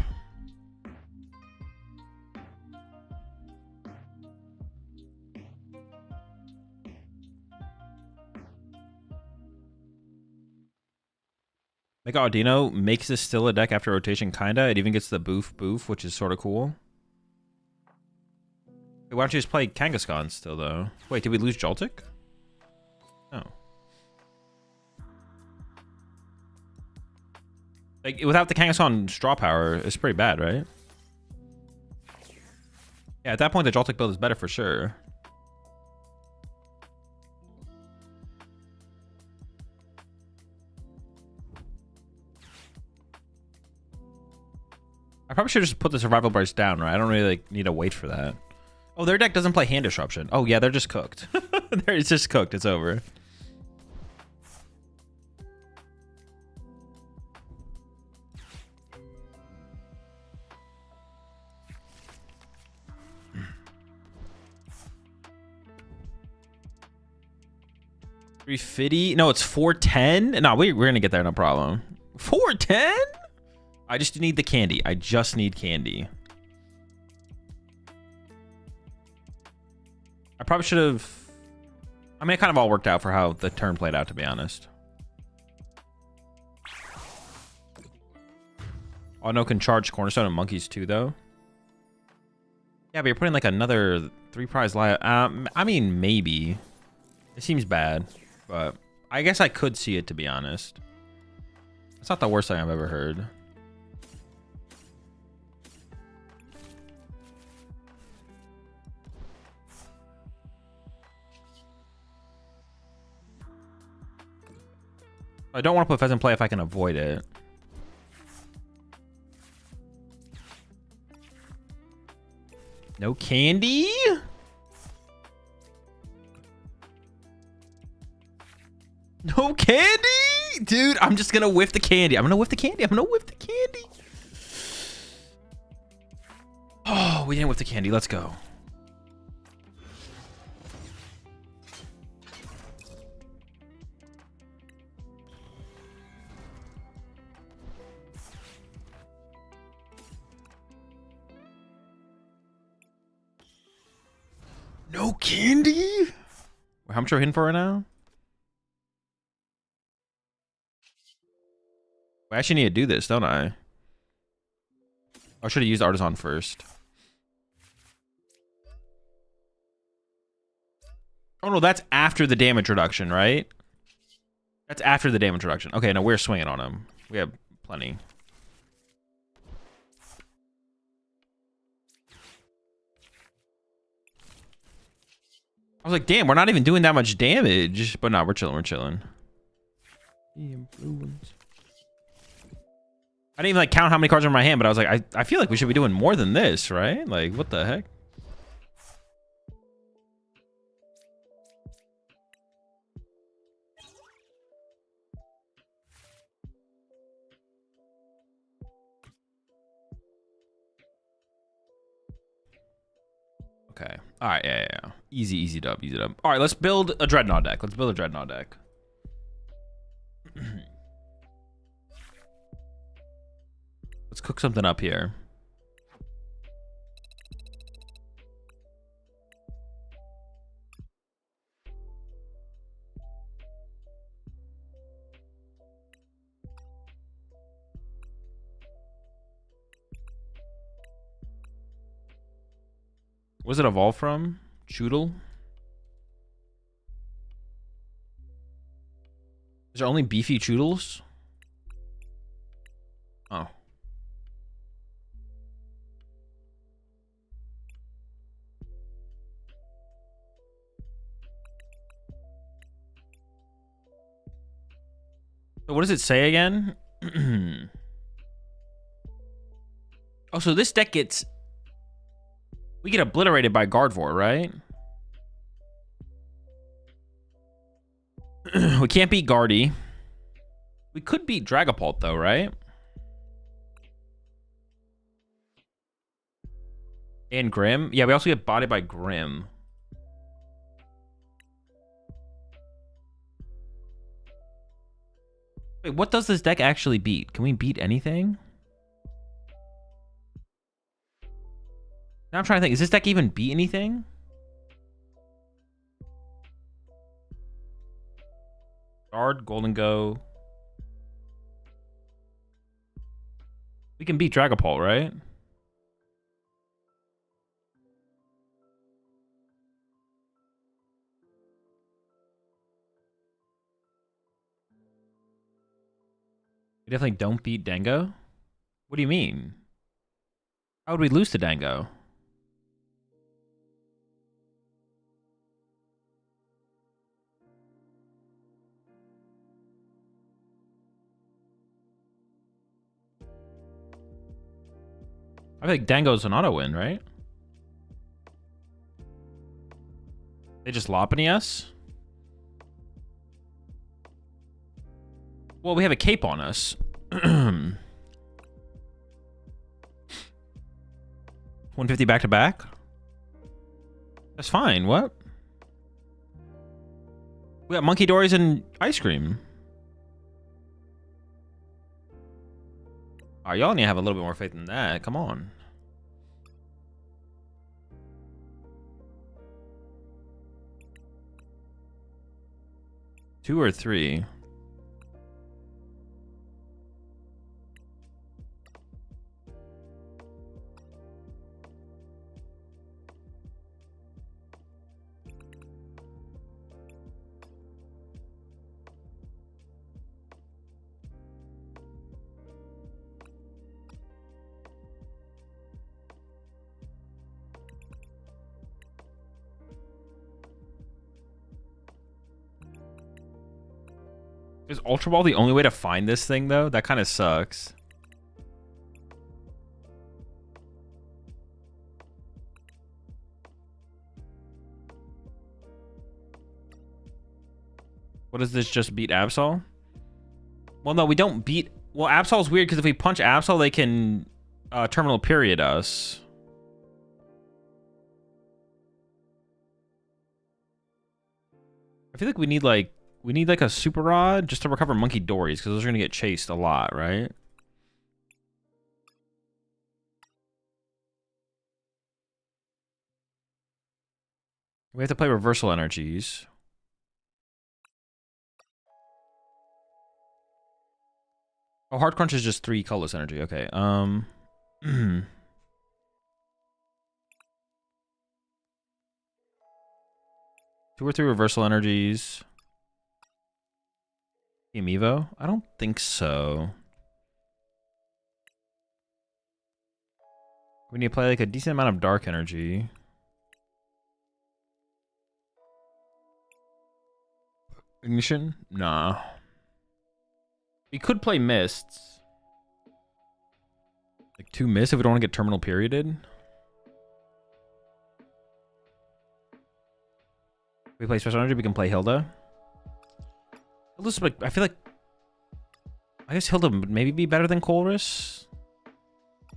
Mega Audino makes this still a deck after rotation, kinda. It even gets the boof, which is sort of cool. Wait, why don't you just play Kangaskhan still, though? Wait, did we lose Joltik? No. Like, without the Kangaskhan straw power, it's pretty bad, right? Yeah, at that point, the Joltik build is better for sure. I probably should just put the survival bars down, right? I don't really like, need to wait for that. Oh, their deck doesn't play hand disruption. Oh yeah, they're just cooked. It's just cooked. It's over. $350? No, it's $410. No, we're gonna get there, no problem. $410? I just need the candy. I just need candy. I probably should have. I mean, it kind of all worked out for how the turn played out, to be honest. Oh, no, can charge Cornerstone and Monkeys too, though. Yeah, but you're putting like another 3 prize live. I mean, maybe. It seems bad, but I guess I could see it, to be honest. It's not the worst thing I've ever heard. I don't want to put Pheasant play if I can avoid it. No candy? No candy? Dude, I'm just going to whiff the candy. I'm going to whiff the candy. I'm going to whiff the candy. Oh, we didn't whiff the candy. Let's go. No candy? Wait, how much are we hitting for right now? I actually need to do this, don't I? I should have used Artisan first. Oh no, that's after the damage reduction, right? That's after the damage reduction. Okay, no, we're swinging on him. We have plenty. I was like, damn, we're not even doing that much damage. But no, we're chilling, we're chilling. I didn't even like count how many cards are in my hand, but I was like, I feel like we should be doing more than this, right? Like, what the heck? Okay. All right. Yeah. Easy, easy dub. Easy dub. All right. Let's build a Drednaw deck. Let's build a Drednaw deck. Let's cook something up here. What does it evolve from? Choodle? Is there only beefy Choodles? Oh. So what does it say again? Oh, so this deck gets... We get obliterated by Gardevoir, right? We can't beat Guardy. We could beat Dragapult, though, right? And Grim. Yeah, we also get bodied by Grim. Wait, what does this deck actually beat? Can we beat anything? Now I'm trying to think. Does this deck even beat anything? Guard, Golden Go. We can beat Dragapult, right? We definitely don't beat Dango? What do you mean? How would we lose to Dango? I think Dango's an auto win, right? They just Lopunny us? Well, we have a cape on us. 150 back to back? That's fine. What? We got Monkey Dories and ice cream. Alright, y'all need to have a little bit more faith than that. Come on. Two or three? Is Ultra Ball the only way to find this thing, though? That kind of sucks. What does this just beat Absol? Well, no, we don't beat... Well, Absol's weird because if we punch Absol, they can terminal period us. I feel like we need like a super rod just to recover Monkey Dories because those are gonna get chased a lot, right? We have to play reversal energies. Oh, Hard Crunch is just 3 colorless energy. Okay. 2 or 3 reversal energies. Team Evo? I don't think so. We need to play like a decent amount of dark energy. Ignition? Nah. We could play Mists. Like 2 Mists if we don't want to get terminal perioded. If we play Special Energy, we can play Hilda. Hilda's like, I feel like... I guess Hilda would maybe be better than Colress. I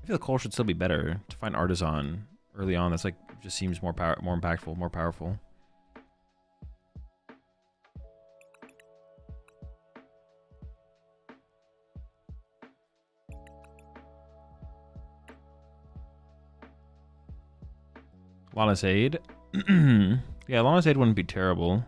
feel like Colress should still be better to find Artisan early on. That's like, just seems more impactful, more powerful. Lana's Aid. Yeah, Lana's Aid wouldn't be terrible.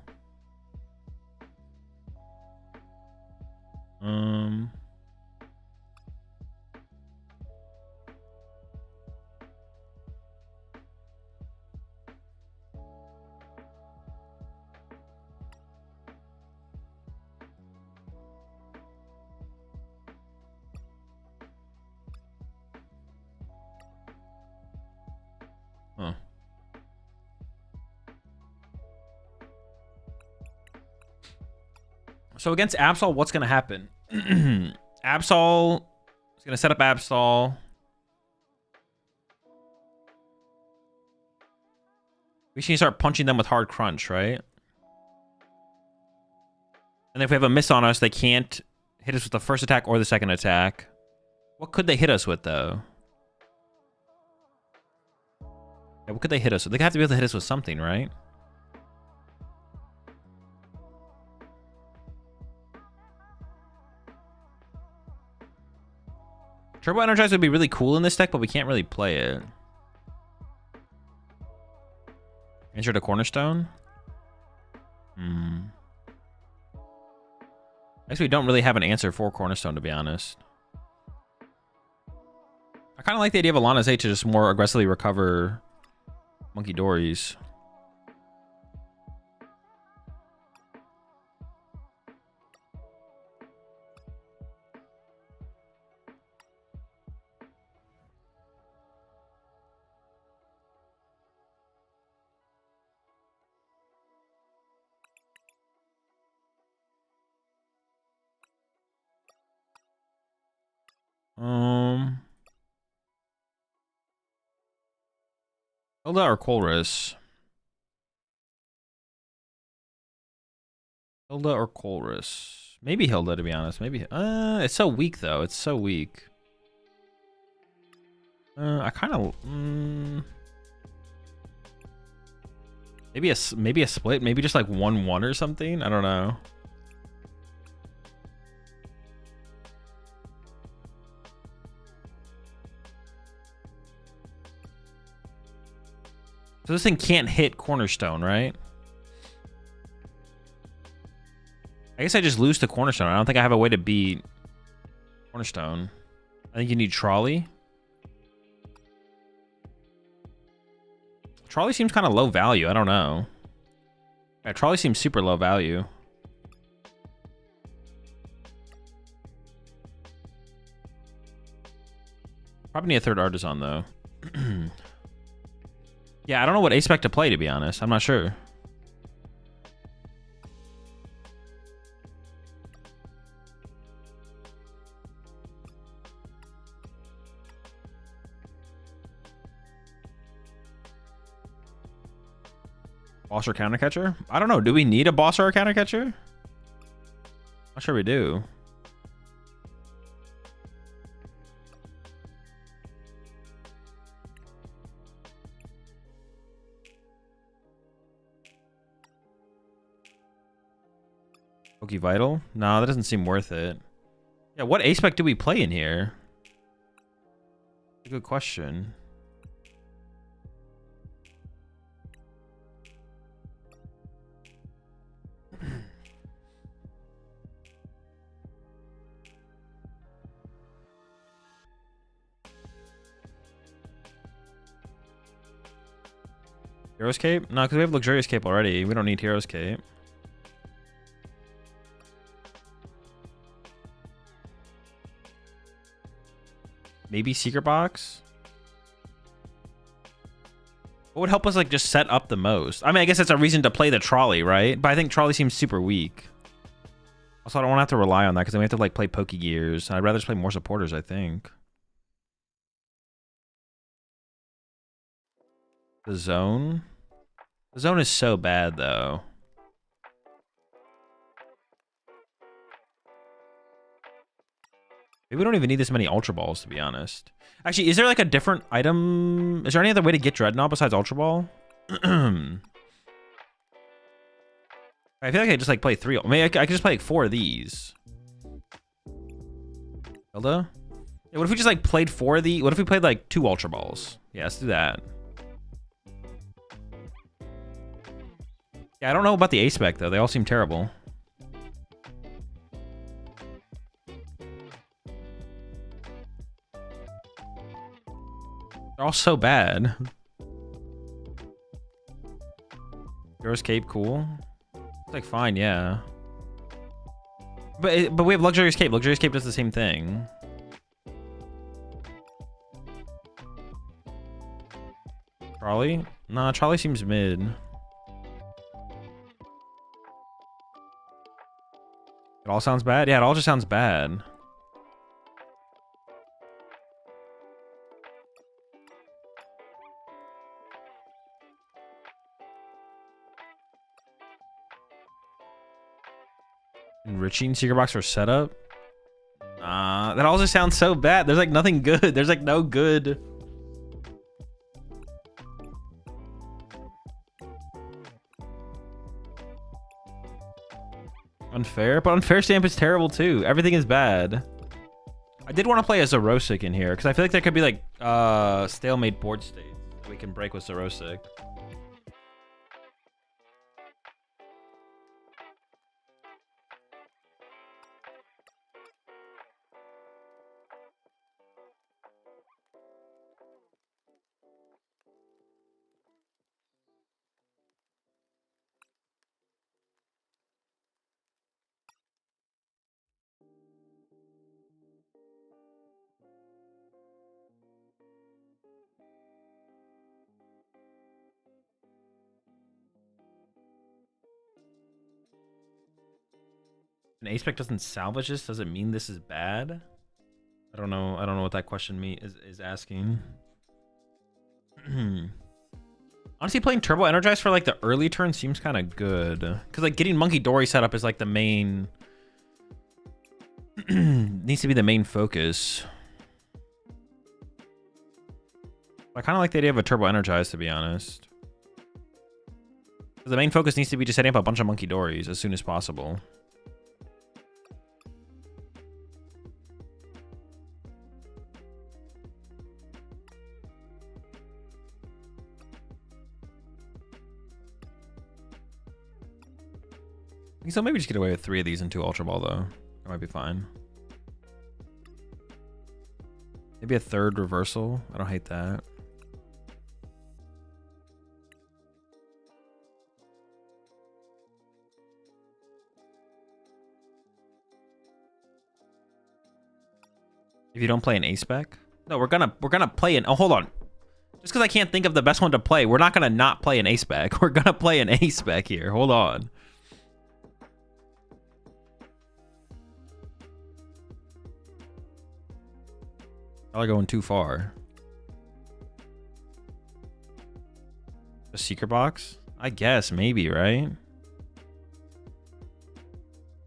Huh. So against Absol, what's going to happen? Absol is going to set up Absol. We should start punching them with Hard Crunch, right? And if we have a miss on us, they can't hit us with the first attack or the second attack. What could they hit us with, though? Yeah, what could they hit us with? They have to be able to hit us with something, right? Turbo Energize would be really cool in this deck, but we can't really play it. Insert a Cornerstone? I guess we don't really have an answer for Cornerstone, to be honest. I kind of like the idea of Alana's Aid to just more aggressively recover Monkey Dories. Hilda or Colress? Hilda or Colress? Maybe Hilda, to be honest. Maybe. It's so weak though. It's so weak. I kind of. Maybe a split. Maybe just like 1-1 or something. I don't know. So this thing can't hit Cornerstone, right? I guess I just lose to Cornerstone. I don't think I have a way to beat Cornerstone. I think you need Trolley. Trolley seems kind of low value. I don't know. Yeah, Trolley seems super low value. Probably need a third Artisan, though. Yeah, I don't know what ace-spec to play, to be honest. I'm not sure. Boss or counter catcher? I don't know. Do we need a boss or a counter catcher? Not sure we do. Poke Vital? No, that doesn't seem worth it. Yeah, what ace-spec do we play in here? Good question. Hero's Cape? No, because we have Luxurious Cape already. We don't need Hero's Cape. Maybe Secret Box? What would help us like just set up the most? I mean, I guess that's a reason to play the Trolley, right? But I think Trolley seems super weak. Also, I don't want to have to rely on that because then we have to like play Pokegears. I'd rather just play more supporters, I think. The Zone? The Zone is so bad, though. Maybe we don't even need this many Ultra Balls, to be honest. Actually, is there like a different item? Is there any other way to get Drednaw besides Ultra Ball? I feel like I just like play 3. I mean, I could just play like 4 of these. Hilda? Yeah, what if we just like played 4 of the? What if we played like 2 Ultra Balls? Yeah, let's do that. Yeah, I don't know about the ace-spec though. They all seem terrible. They're all so bad. Hero's Cape, cool. It's like fine, yeah. But we have Luxurious Cape. Luxurious Cape does the same thing. Trolley? Nah, Trolley seems mid. It all sounds bad? Yeah, it all just sounds bad. Enriching Secret Box for setup? That all just sounds so bad. There's like nothing good. There's like no good. Unfair? But Unfair Stamp is terrible too. Everything is bad. I did want to play a Zerosic in here because I feel like there could be like stalemate board states that we can break with Zerosic. An ace-spec doesn't salvage this? Does it mean this is bad? I don't know what that question is asking. Honestly, playing Turbo Energize for like the early turn seems kind of good. Because like getting Monkey Dory set up is like the main... needs to be the main focus. I kind of like the idea of a Turbo Energize, to be honest. The main focus needs to be just setting up a bunch of Monkey Dories as soon as possible. So maybe just get away with 3 of these and 2 Ultra Ball, though. That might be fine. Maybe a 3rd reversal. I don't hate that. If you don't play an A-Spec? No, we're gonna play an... Oh, hold on. Just because I can't think of the best one to play, we're not gonna not play an A-Spec. We're gonna play an A-Spec here. Hold on. Y'all are going too far. A secret box? I guess, maybe, right?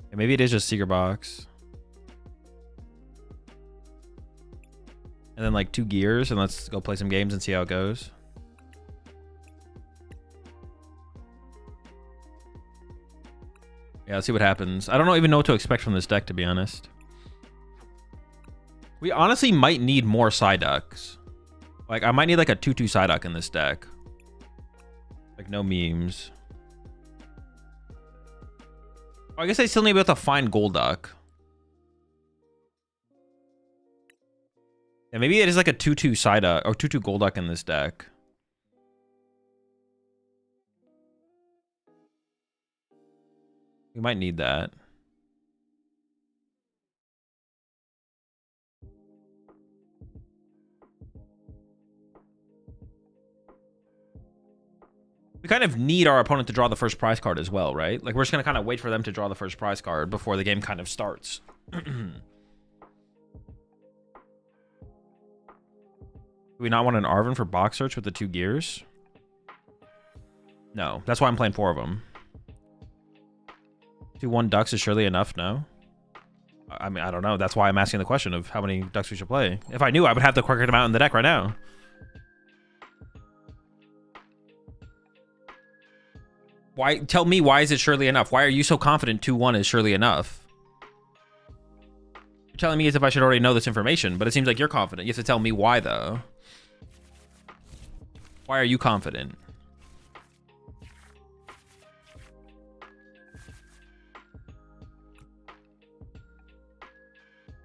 Yeah, maybe it is just secret box. And then like 2 gears, and let's go play some games and see how it goes. Yeah, let's see what happens. I don't even know what to expect from this deck, to be honest. We honestly might need more Psyducks. Like, I might need like a 2/2 Psyduck in this deck. Like, no memes. Oh, I guess I still need to be able to find Golduck. Yeah, maybe it is like a 2/2 Psyduck or 2/2 Golduck in this deck. We might need that. We kind of need our opponent to draw the first prize card as well, right? Like, we're just going to kind of wait for them to draw the first prize card before the game kind of starts. Do we not want an Arven for box search with the 2 gears? No. That's why I'm playing 4 of them. 2/1 ducks is surely enough, no? I mean, I don't know. That's why I'm asking the question of how many ducks we should play. If I knew, I would have the quicker amount in the deck right now. Why? Tell me, why is it surely enough? Why are you so confident 2/1 is surely enough? You're telling me as if I should already know this information, but it seems like you're confident. You have to tell me why, though. Why are you confident?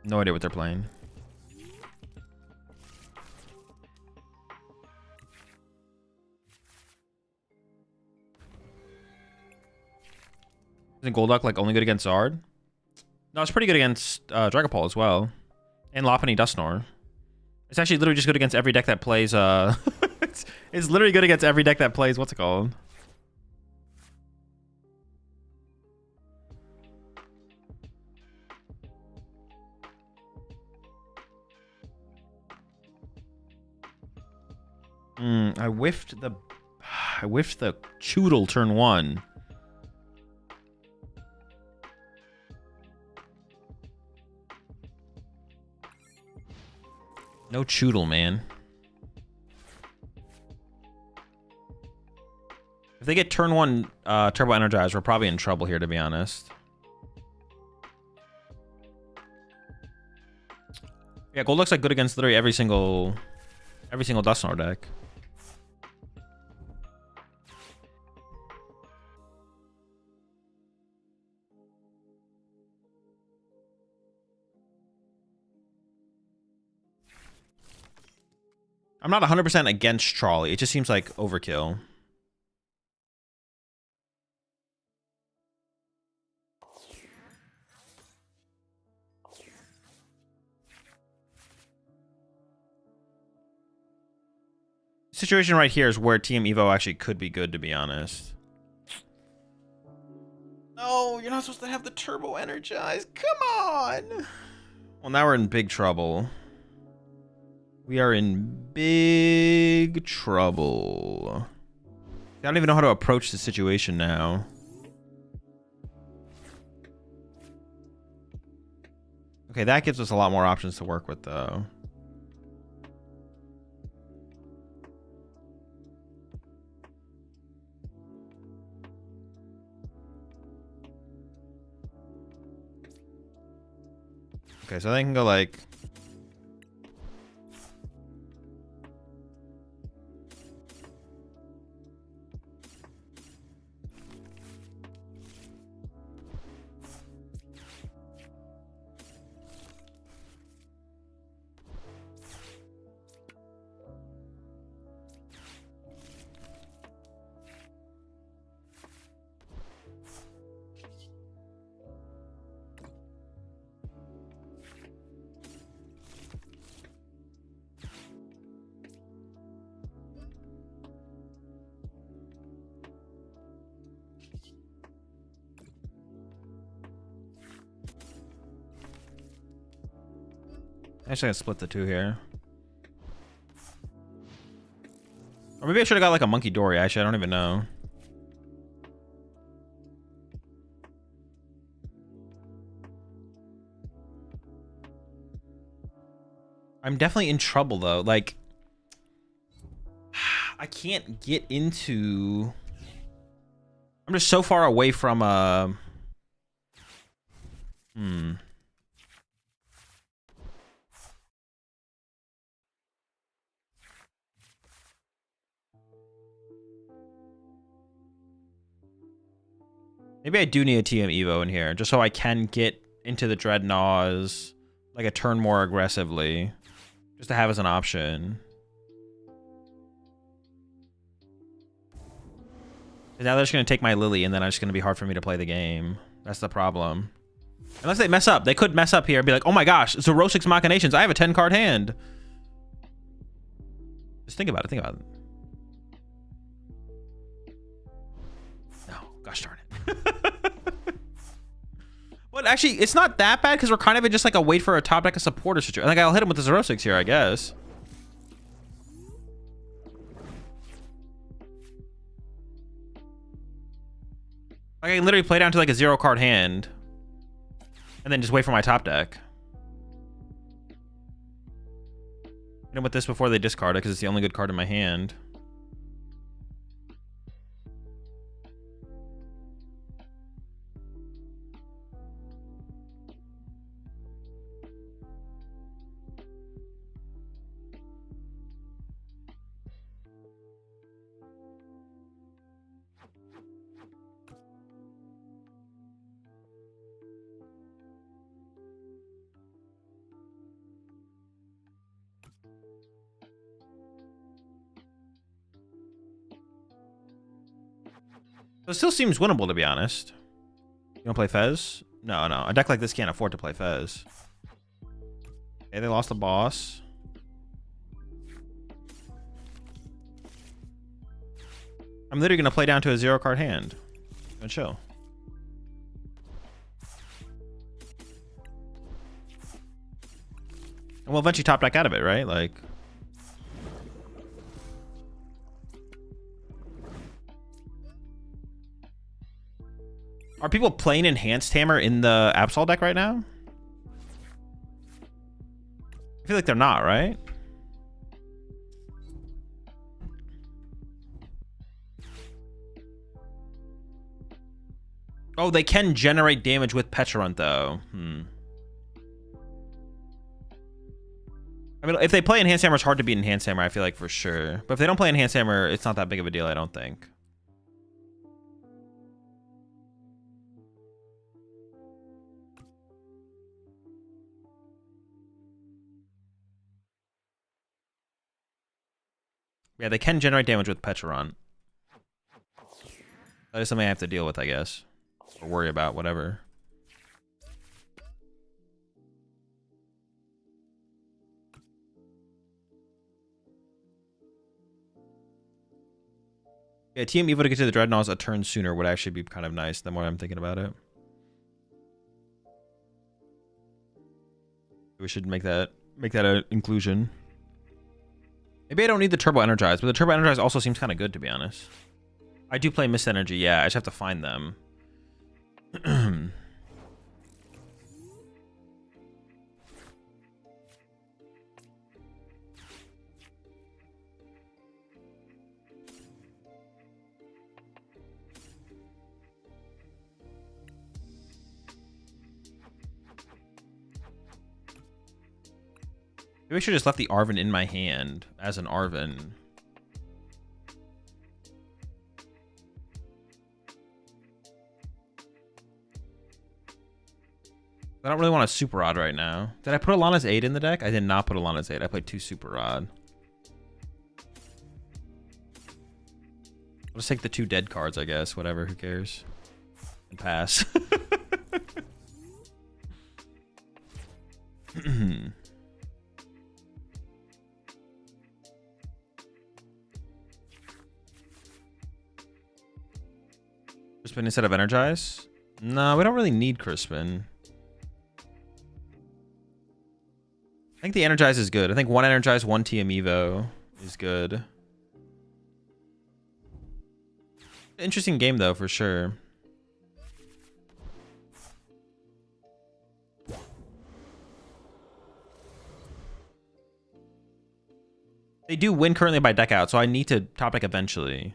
No idea what they're playing. Isn't Golduck like only good against Zard? No, it's pretty good against Dragapult as well. And Lopunny Dusknoir. It's actually literally just good against every deck that plays it's literally good against every deck that plays, what's it called? I whiffed the Choodle turn 1. No Choodle, man. If they get turn 1 Turbo Energized, we're probably in trouble here, to be honest. Yeah, Gold looks like good against literally every single Dusknoir deck. I'm not 100% against Trolley. It just seems like overkill. The situation right here is where Team Evo actually could be good, to be honest. No, you're not supposed to have the Turbo Energized. Come on. Well, now we're in big trouble. We are in big trouble. I don't even know how to approach the situation now. Okay, that gives us a lot more options to work with, though. Okay, so they can go like... Actually, I split the two here. Or maybe I should have got like a Monkey Dory. Actually, I don't even know. I'm definitely in trouble though. Like, I can't get into... I'm just so far away from Maybe I do need a TM Evo in here, just so I can get into the Drednaws like a turn more aggressively. Just to have as an option. Now they're just going to take my Lily, and then it's just going to be hard for me to play the game. That's the problem. Unless they mess up. They could mess up here and be like, oh my gosh, it's a Rosix Machinations. I have a 10-card hand. Just think about it. Think about it. No. Gosh darn it. Well, actually, it's not that bad because we're kind of in just like a wait for a top deck of supporter situation. Like, I'll hit him with the 06 here, I guess. Like, I can literally play down to like a 0-card hand and then just wait for my top deck. Hit him with this before they discard it because it's the only good card in my hand. So it still seems winnable, to be honest. You want to play Fez? No, no. A deck like this can't afford to play Fez. Okay, they lost the boss. I'm literally going to play down to a 0-card hand. And chill. And we'll eventually top deck out of it, right? Like... Are people playing Enhanced Hammer in the Absol deck right now? I feel like they're not, right? Oh, they can generate damage with Pecharunt, though. I mean, if they play Enhanced Hammer, it's hard to beat Enhanced Hammer, I feel like, for sure. But if they don't play Enhanced Hammer, it's not that big of a deal, I don't think. Yeah, they can generate damage with Pecharunt. That is something I have to deal with, I guess. Or worry about, whatever. Yeah, TM Evo to get to the Drednaws a turn sooner would actually be kind of nice, the more I'm thinking about it. We should make that an inclusion. Maybe I don't need the Turbo Energize, but the Turbo Energize also seems kind of good, to be honest. I do play Mist Energy, yeah. I just have to find them. Maybe I should have just left the Arven in my hand as an Arven. I don't really want a Super Rod right now. Did I put Alana's Aid in the deck? I did not put Alana's Aid. I played 2 Super Rod. I'll just take the 2 dead cards, I guess. Whatever, who cares? And pass. Crispin instead of Energize? No, we don't really need Crispin. I think the Energize is good. I think 1 Energize, 1 TM Evo is good. Interesting game, though, for sure. They do win currently by deck out, so I need to top deck eventually.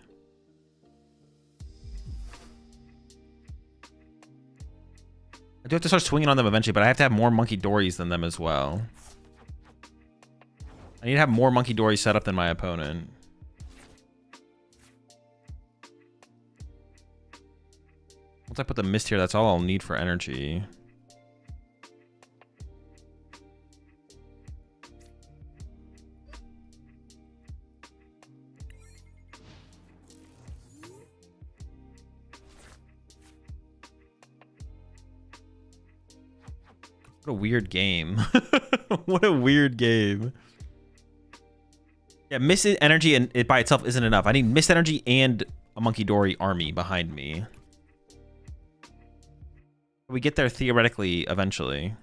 I do have to start swinging on them eventually, but I have to have more Monkey Dories than them as well. I need to have more Monkey Dories set up than my opponent. Once I put the Mist here, that's all I'll need for energy. What a weird game. What a weird game. Yeah, Mist Energy and it by itself isn't enough. I need Mist Energy and a Monkey Dory army behind me. We get there theoretically eventually.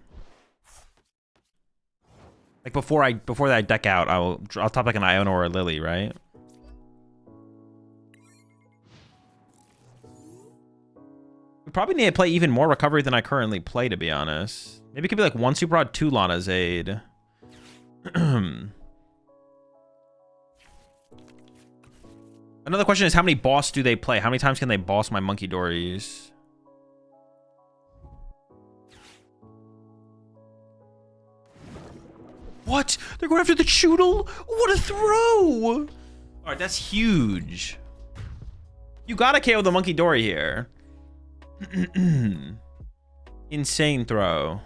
Like before I deck out, I'll top like an Iona or a Lily, right? We probably need to play even more recovery than I currently play, to be honest. Maybe it could be like 1 Super Rod, 2 Lana's Aid. Another question is, how many boss do they play? How many times can they boss my Monkey Dories? What? They're going after the Choodle? What a throw! Alright, that's huge. You gotta KO the Monkey Dory here. Insane throw.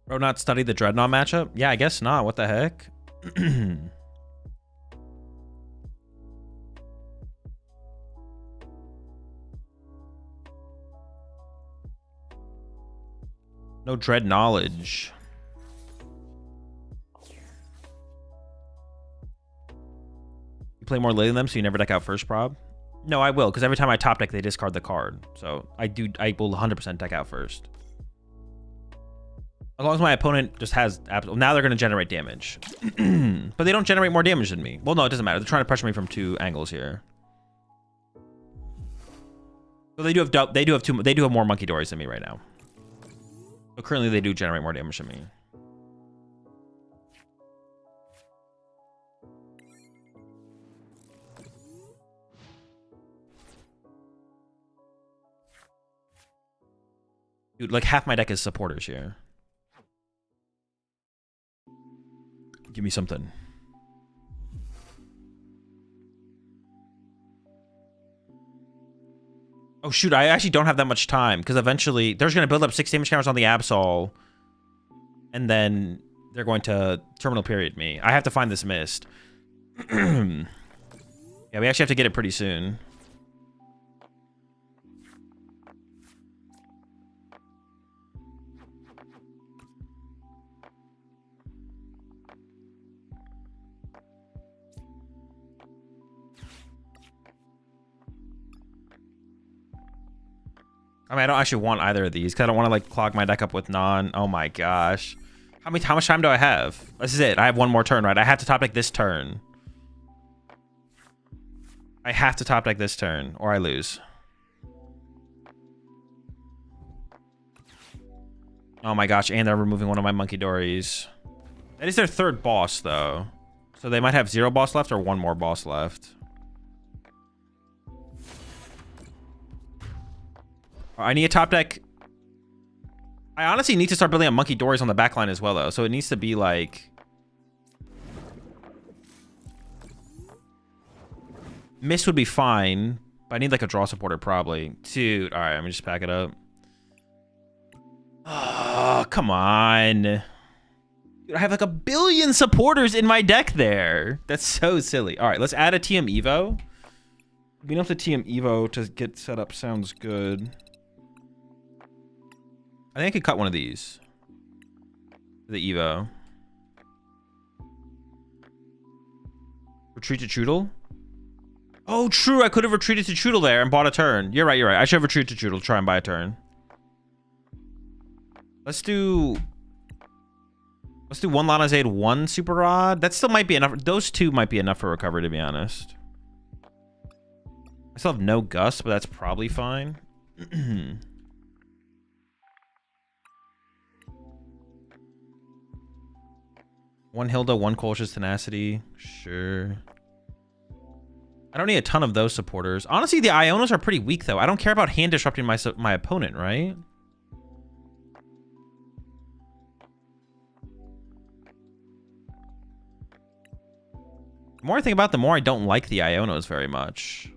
Bro, not study the Drednaw matchup? Yeah, I guess not. What the heck? No Dread knowledge. You play more Lily than them, so you never deck out first prob? No, I will, because every time I top deck, they discard the card. So I will 100% deck out first. As long as my opponent just has... Now they're going to generate damage. But they don't generate more damage than me. Well, no, it doesn't matter. They're trying to pressure me from 2 angles here. So they do have more Monkey Dories than me right now. So currently they do generate more damage than me. Dude, like half my deck is supporters here. Give me something. Oh shoot, I actually don't have that much time, because eventually they're going to build up 6 damage counters on the Absol, and then they're going to terminal period me. I have to find this Mist. Yeah, we actually have to get it pretty soon. I mean, I don't actually want either of these because I don't want to like clog my deck up with non. Oh my gosh. How much time do I have? This is it. I have one more turn, right? I have to top deck this turn. I have to top deck this turn or I lose. Oh my gosh, and they're removing one of my Monkey Dories. That is their third boss, though. So they might have 0 boss left or 1 more boss left. I need a top deck. I honestly need to start building up Monkey Dories on the back line as well, though. So it needs to be like... Mist would be fine, but I need like a draw supporter probably. Dude, all right, let me just pack it up. Oh, come on. Dude, I have like 1 billion supporters in my deck there. That's so silly. All right, let's add a TM Evo. Being able to TM Evo to get set up sounds good. I think I could cut one of these. The Evo. Retreat to Choodle? Oh, true. I could have retreated to Choodle there and bought a turn. You're right. You're right. I should have retreated to Choodle. Try and buy a turn. Let's do 1 Lanazade, 1 Super Rod. That still might be enough. Those 2 might be enough for recovery, to be honest. I still have no Gust, but that's probably fine. 1 Hilda, 1 Colch's Tenacity. Sure. I don't need a ton of those supporters. Honestly, the Ionos are pretty weak, though. I don't care about hand disrupting my opponent, right? The more I think about it, the more I don't like the Ionos very much.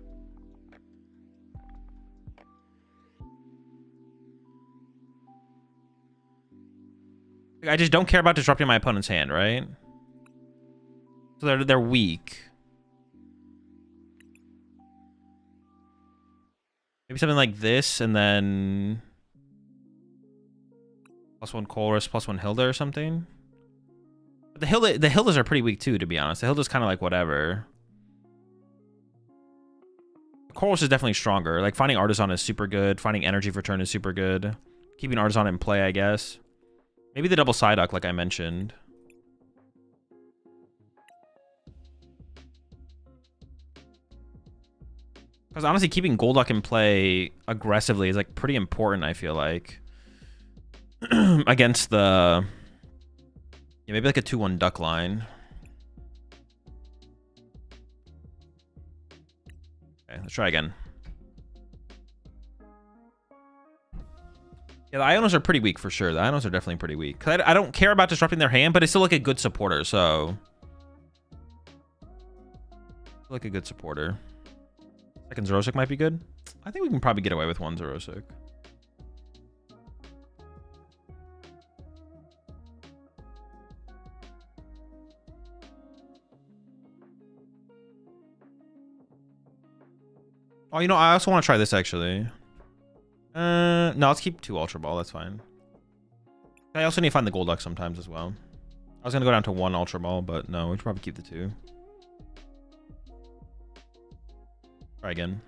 I just don't care about disrupting my opponent's hand, right? So they're weak. Maybe something like this, and then +1 Colress, +1 Hilda or something. But the Hildas are pretty weak too, to be honest. The Hilda's kind of like whatever. The Colress is definitely stronger. Like finding Artisan is super good. Finding Energy for turn is super good. Keeping Artisan in play, I guess. Maybe the double Psyduck, like I mentioned. Because honestly, keeping Golduck in play aggressively is like pretty important, I feel like. Against the... Yeah, maybe like a 2-1 Duck line. Okay, let's try again. Yeah, the Ionos are pretty weak for sure. The Ionos are definitely pretty weak. 'Cause I don't care about disrupting their hand, but it's still like a good supporter, so... Still like a good supporter. Second Zerosic might be good. I think we can probably get away with 1 Zerosic. Oh, you know, I also want to try this actually. No, let's keep 2 Ultra Ball. That's fine. I also need to find the Golduck sometimes as well. I was gonna go down to 1 Ultra Ball, but no, we should probably keep the 2. Try again.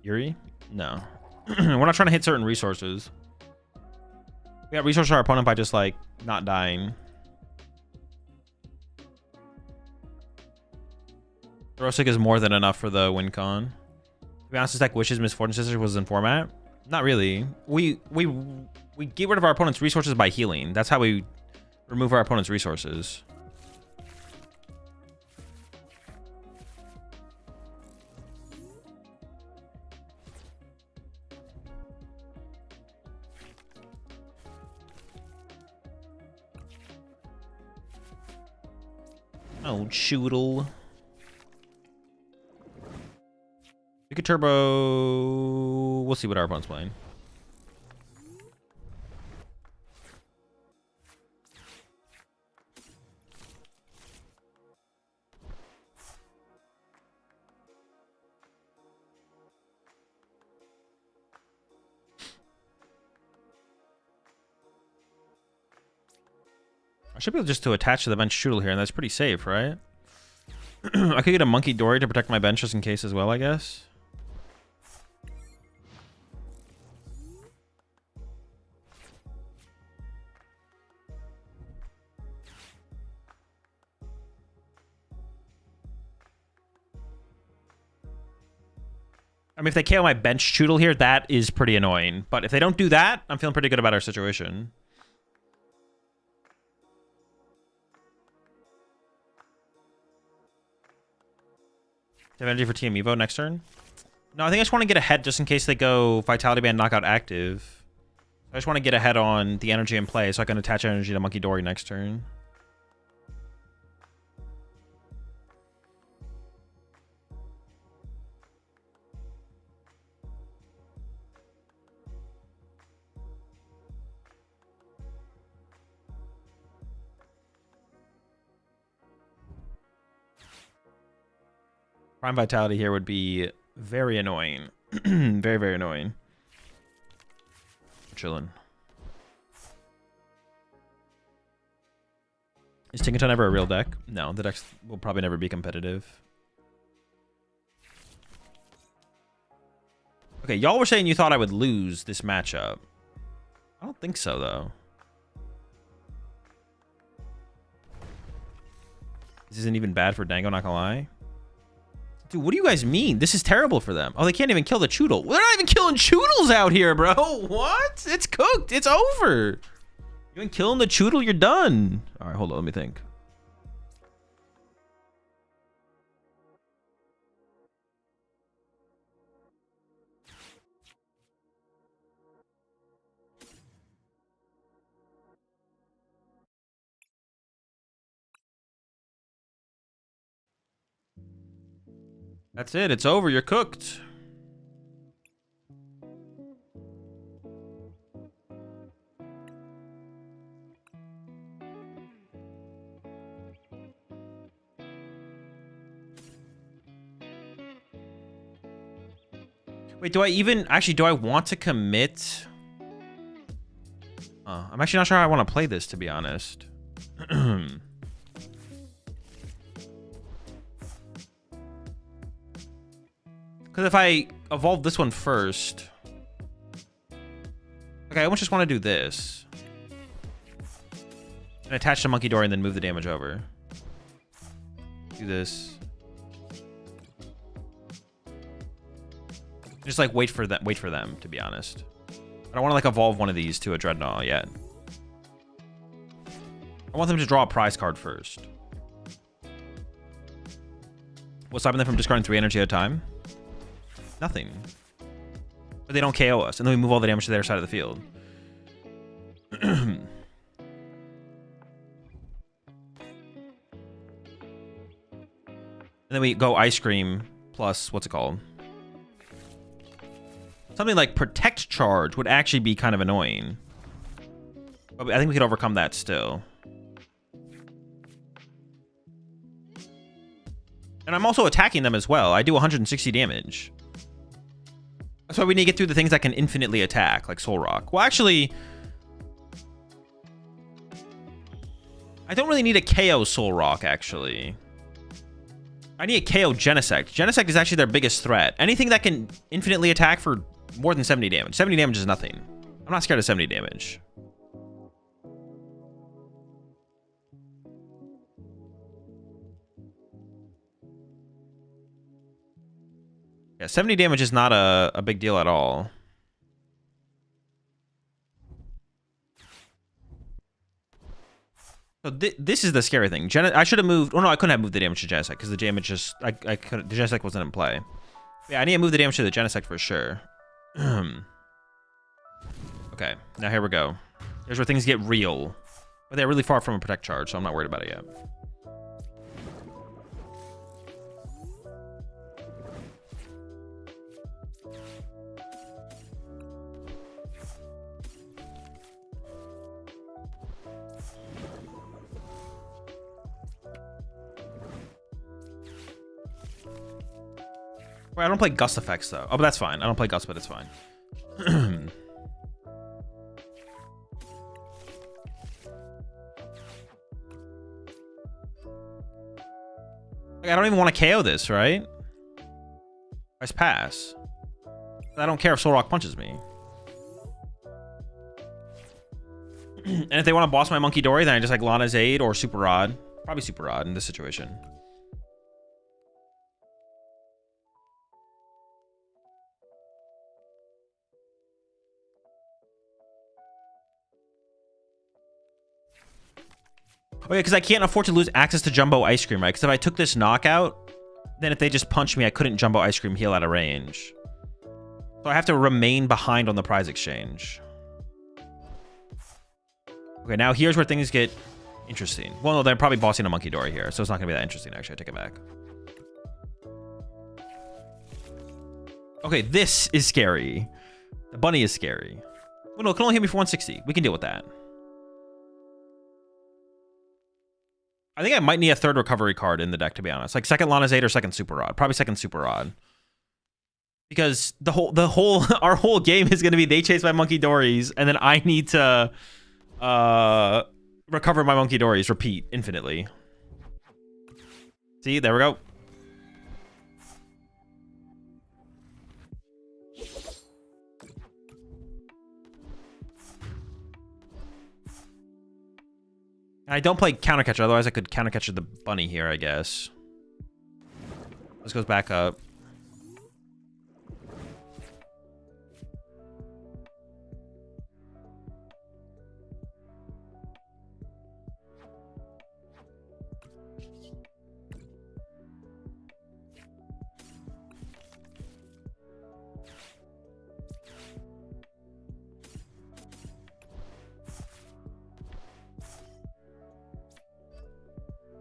Yuri? No. We're not trying to hit certain resources. We got resource our opponent by just like not dying. Rosic is more than enough for the win con. To be honest, this deck wishes Misfortune Sisters was in format. Not really. We get rid of our opponent's resources by healing. That's how we remove our opponent's resources. Oh, Choodle. We could turbo. We'll see what our opponent's playing. I should be able just to attach to the bench Choodle here, and that's pretty safe, right? I could get a Monkey Dory to protect my bench just in case as well, I guess. I mean, if they KO my bench Choodle here, that is pretty annoying. But if they don't do that, I'm feeling pretty good about our situation. Do you have energy for Team Evo next turn? No, I think I just want to get ahead just in case they go Vitality Band, Knockout active. I just want to get ahead on the energy in play so I can attach energy to Monkey Dory next turn. Prime Vitality here would be very annoying. Very, very annoying. Chilling. Is Tinkaton ever a real deck? No, the decks will probably never be competitive. Okay, y'all were saying you thought I would lose this matchup. I don't think so, though. This isn't even bad for Dango, not gonna lie. Dude, what do you guys mean? This is terrible for them. Oh, they can't even kill the Choodle. They're not even killing Choodles out here, bro. What? It's cooked. It's over. You ain't killing the Choodle, you're done. All right, hold on. Let me think. That's it. It's over. You're cooked. Wait, do I even... Actually, do I want to commit? I'm actually not sure how I want to play this, to be honest. Because if I evolve this one first... Okay, I almost just want to do this. And attach to Monkey Dory and then move the damage over. Do this. Just like wait for them, to be honest. I don't want to like evolve one of these to a Drednaw yet. I want them to draw a prize card first. What's stopping them from discarding 3 energy at a time? Nothing. But they don't KO us, and then we move all the damage to their side of the field. And then we go Ice Cream plus, what's it called? Something like Protect Charge would actually be kind of annoying. But I think we could overcome that still. And I'm also attacking them as well. I do 160 damage. That's why we need to get through the things that can infinitely attack, like Soul Rock. Well, actually, I don't really need a KO Soul Rock, actually. I need a KO Genesect. Genesect is actually their biggest threat. Anything that can infinitely attack for more than 70 damage. 70 damage is nothing. I'm not scared of 70 damage. Yeah, 70 damage is not a big deal at all. So this is the scary thing. I should have moved... Oh, no, I couldn't have moved the damage to Genesect because the damage just... the Genesect wasn't in play. Yeah, I need to move the damage to the Genesect for sure. Okay, now here we go. Here's where things get real. But they're really far from a Protect Charge, so I'm not worried about it yet. Wait, I don't play Gust effects, though. Oh, but that's fine. I don't play Gust, but it's fine. Like, I don't even want to KO this, right? Press pass. I don't care if Solrock punches me. And if they want to boss my Monkey Dory, then I just like Lana's Aid or Super Rod. Probably Super Rod in this situation. Oh yeah, because I can't afford to lose access to Jumbo Ice Cream, right? Because if I took this knockout, then if they just punched me, I couldn't Jumbo Ice Cream heal out of range. So I have to remain behind on the prize exchange. Okay, now here's where things get interesting. Well, no, they're probably bossing a Monkey Dory here, so it's not going to be that interesting, actually. I take it back. Okay, this is scary. The bunny is scary. Well, no, it can only hit me for 160. We can deal with that. I think I might need a third recovery card in the deck, to be honest. Like second Lana's Aid or second Super Rod. Probably second Super Rod. Because our whole game is going to be they chase my Monkey Dories, and then I need to recover my Monkey Dories, repeat infinitely. See, there we go. I don't play counter catcher, otherwise I could counter catcher the bunny here, I guess. This goes back up.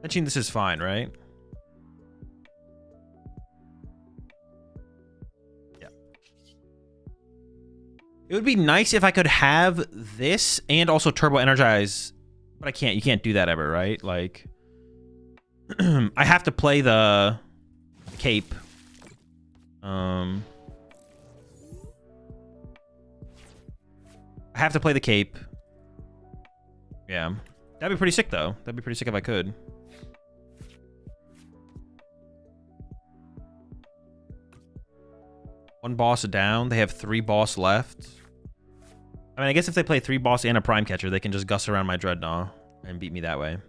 Mentioning this is fine, right? Yeah. It would be nice if I could have this and also turbo energize, but I can't. You can't do that ever, right? Like, I have to play the cape. I have to play the cape. Yeah. That'd be pretty sick, though. That'd be pretty sick if I could. One boss down. They have 3 boss left. I mean, I guess if they play 3 boss and a prime catcher, they can just gus around my Drednaw and beat me that way.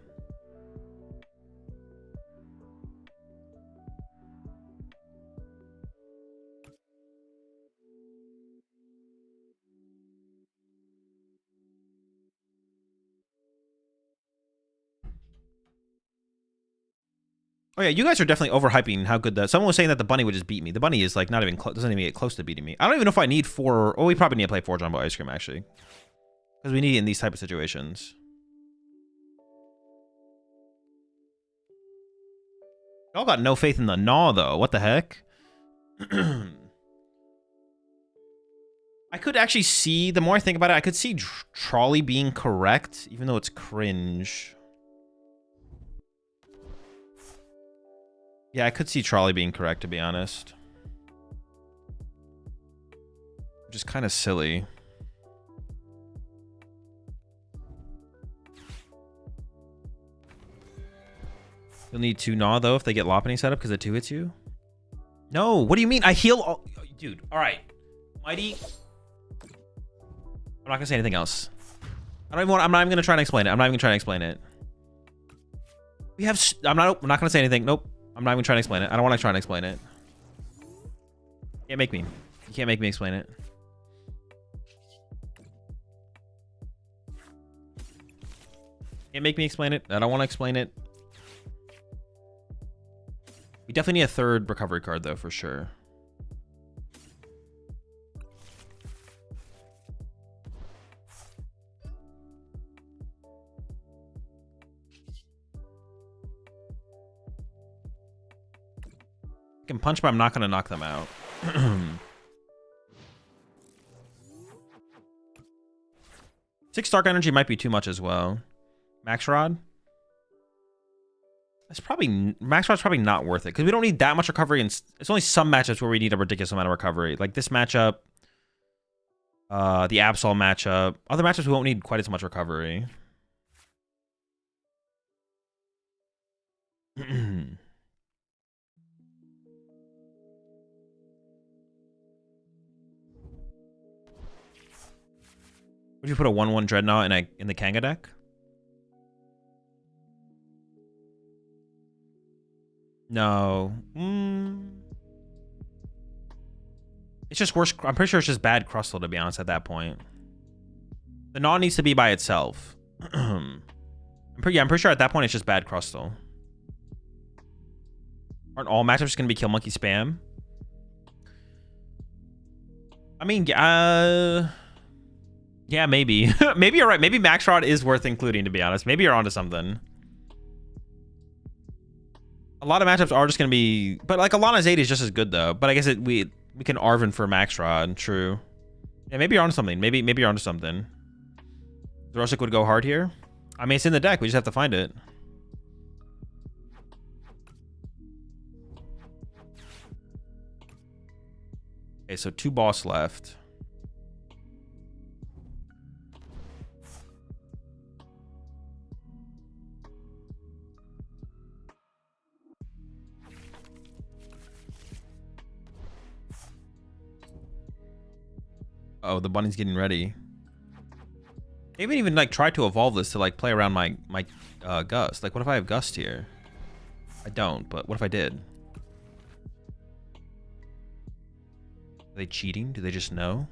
Oh yeah, you guys are definitely overhyping how good that. Someone was saying that the bunny would just beat me. The bunny is like not even doesn't even get close to beating me. I don't even know if I need 4. Oh, we probably need to play 4 Jumbo Ice Cream actually, because we need it in these type of situations. Y'all got no faith in the Gnaw though. What the heck? I could actually see. The more I think about it, I could see Trolley being correct, even though it's cringe. Yeah, I could see Trolley being correct, to be honest. Which is kind of silly. You'll need 2 Gnaw, though, if they get Lopunny set up, because the 2 hits you. No, what do you mean? I heal all... Dude, all right. Mighty... I'm not going to say anything else. I'm not even going to try and explain it. I'm not even going to try and explain it. We have... I'm not going to say anything. Nope. I'm not even trying to explain it. I don't want to try and explain it. You can't make me. You can't make me explain it. Can't make me explain it. I don't want to explain it. We definitely need a 3rd recovery card, though, for sure. I can punch, but I'm not going to knock them out. 6 Dark Energy might be too much as well. Max Rod? Max Rod's probably not worth it, because we don't need that much recovery, and it's only some matchups where we need a ridiculous amount of recovery. Like this matchup, the Absol matchup. Other matchups we won't need quite as much recovery. Would you put a 1/1 Drednaw in the Kanga deck? No. It's just worse. I'm pretty sure it's just bad Crustle, to be honest, at that point. The Gnaw needs to be by itself. I'm pretty sure at that point it's just bad Crustle. Aren't all matchups going to be Kill Monkey spam? I mean, yeah, maybe. Maybe you're right. Maybe Max Rod is worth including, to be honest. Maybe you're onto something. A lot of matchups are just going to be... But, like, Alana's 8 is just as good, though. But I guess we can Arven for Max Rod. True. Yeah, maybe you're onto something. Maybe you're onto something. Zorosic would go hard here. I mean, it's in the deck. We just have to find it. Okay, so 2 boss left. Oh, the bunny's getting ready. I haven't even like tried to evolve this to like play around my Gust. Like, what if I have Gust here? I don't, but what if I did? Are they cheating? Do they just know?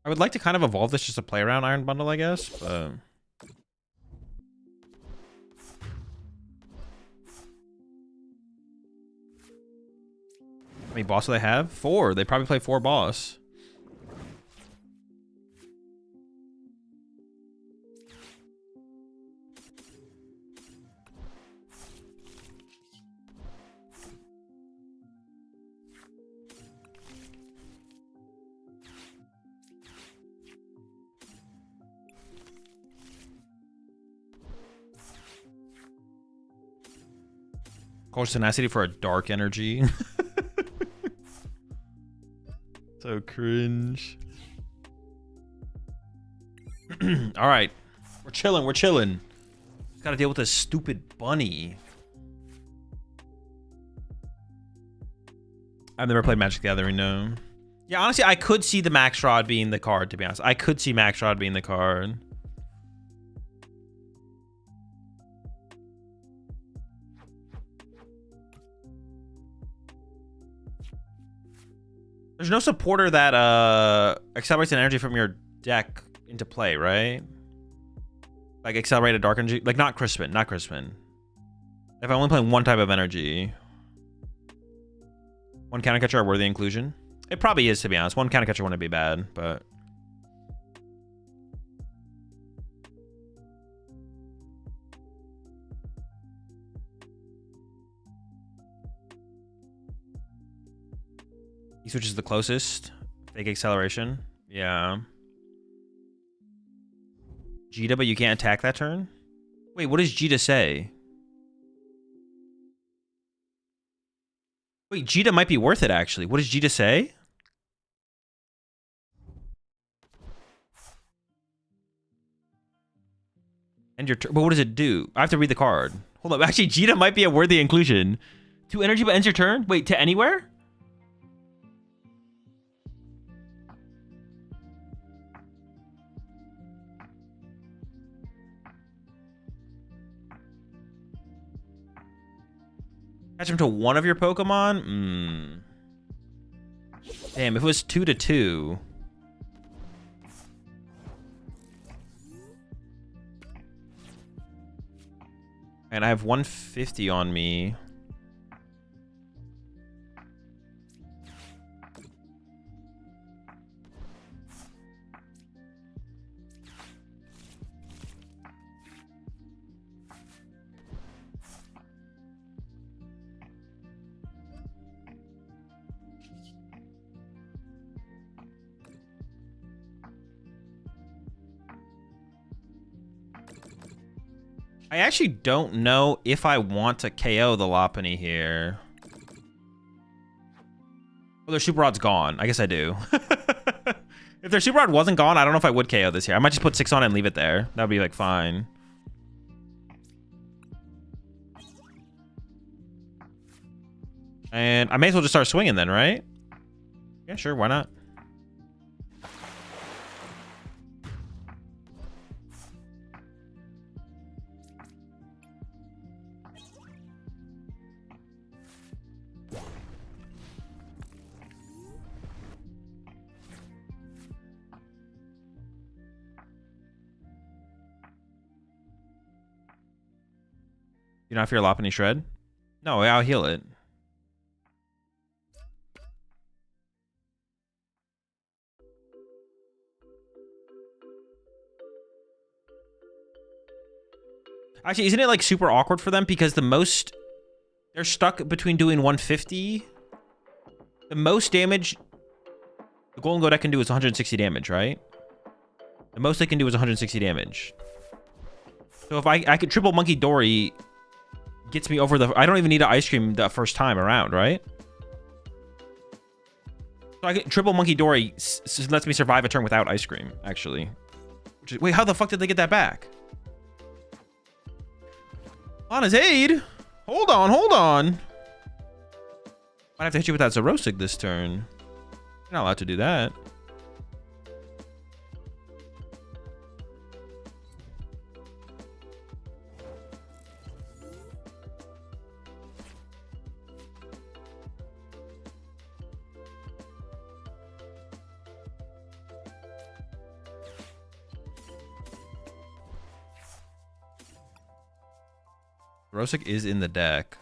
I would like to kind of evolve this just to play around Iron Bundle, I guess, but... How many boss do they have? 4. They probably play 4 boss. Course tenacity for a dark energy. So cringe. All right, we're chilling. We're chilling. Got to deal with this stupid bunny. I've never played Magic the Gathering. No. Yeah, honestly, I could see the Max Rod being the card. To be honest, I could see Max Rod being the card. There's no supporter that accelerates an energy from your deck into play, right? Like accelerate a dark energy, like not Crispin, not Crispin. If I'm only playing one type of energy, one counter catcher a worthy inclusion. It probably is, to be honest. One counter catcher wouldn't be bad, but he switches the closest. Fake acceleration. Yeah. Jita, but you can't attack that turn? Wait, what does Jita say? Wait, Jita might be worth it, actually. What does Jita say? End your turn. But what does it do? I have to read the card. Hold up. Actually, Jita might be a worthy inclusion. 2 energy, but ends your turn? Wait, to anywhere? Attach him to one of your Pokemon? Damn, if it was 2/2. And I have 150 on me. I actually don't know if I want to KO the Lopunny here. Oh, their super rod's gone. I guess I do. If their super rod wasn't gone, I don't know if I would KO this here. I might just put 6 on it and leave it there. That would be like fine. And I may as well just start swinging then, right? Yeah, sure. Why not? You not fear Lopunny Shred? No, I'll heal it. Actually, isn't it like super awkward for them? Because the most... They're stuck between doing 150. The most damage the Golden Goat deck can do is 160 damage, right? The most they can do is 160 damage. So if I could triple Monkey Dory... Gets me over the... I don't even need an Ice Cream the first time around, right? So I get triple Monkey Dory lets me survive a turn without Ice Cream, actually. Wait, how the fuck did they get that back? On his aid? Hold on, hold on. Might have to hit you with that Zerosig this turn. You're not allowed to do that. Rosic is in the deck.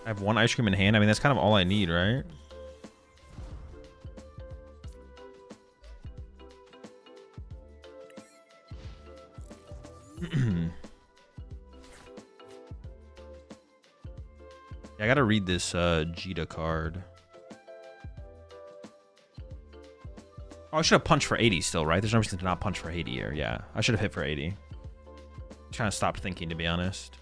I have 1 Ice Cream in hand. I mean, that's kind of all I need, right? Yeah, I gotta read this Jita card. Oh, I should have punched for 80 still, right? There's no reason to not punch for 80 here. Yeah, I should have hit for 80. Just kind of stopped thinking, to be honest.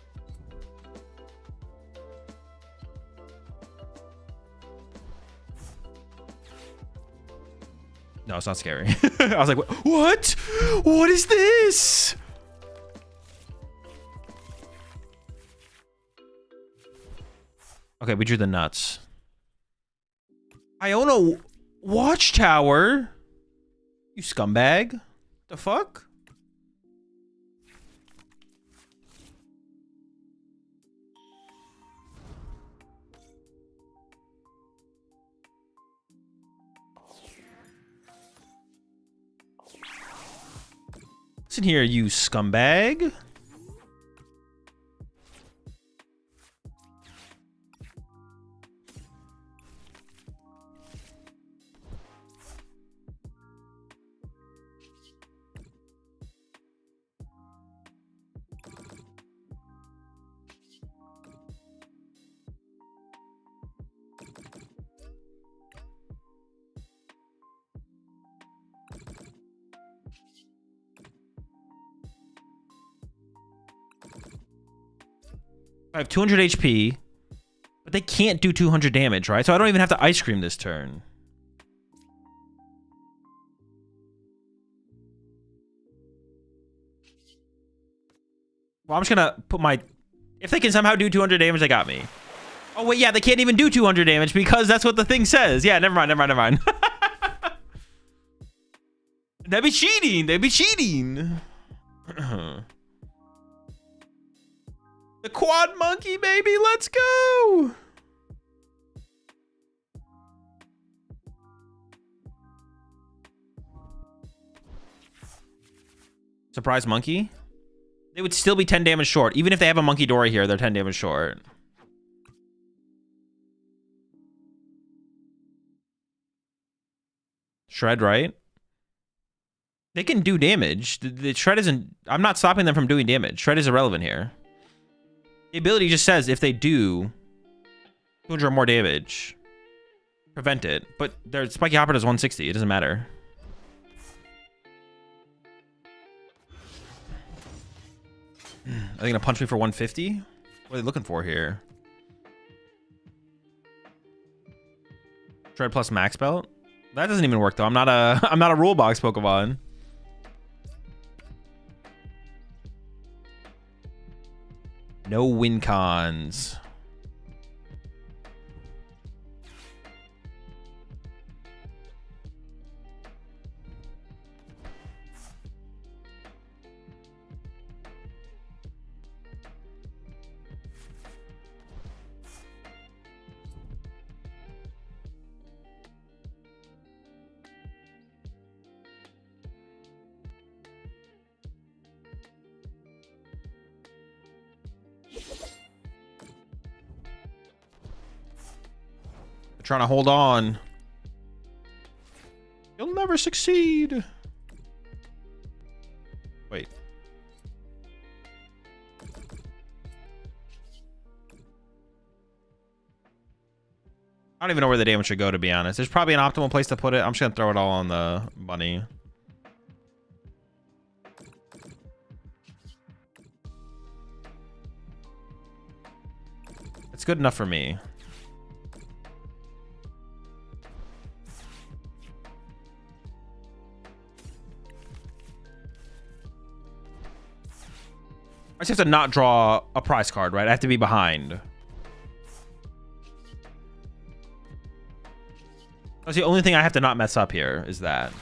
No, it's not scary. I was like, what? What is this? Okay, we drew the nuts. Iona Watchtower? You scumbag. The fuck? Listen here, you scumbag. I have 200 HP, but they can't do 200 damage, right? So I don't even have to Ice Cream this turn. Well, I'm just gonna put my... If they can somehow do 200 damage, they got me. Oh, wait, yeah, they can't even do 200 damage because that's what the thing says. Yeah, never mind, never mind, never mind. That'd be cheating. They'd be cheating. The quad monkey, baby, let's go. Surprise monkey? They would still be 10 damage short. Even if they have a Monkey Dory here, they're 10 damage short. Shred, right? They can do damage. The Shred isn't... I'm not stopping them from doing damage. Shred is irrelevant here. The ability just says if they do 200 or more damage. prevent it. But their Spiky Hopper does 160. It doesn't matter. Are they gonna punch me for 150? What are they looking for here? Shred plus max belt? That doesn't even work though. I'm not a rule box Pokemon. No win cons. Trying to hold on. You'll never succeed. Wait. I don't even know where the damage should go, to be honest. There's probably an optimal place to put it. I'm just gonna throw it all on the bunny. It's good enough for me. I just have to not draw a prize card, right? I have to be behind. That's the only thing I have to not mess up here, is that.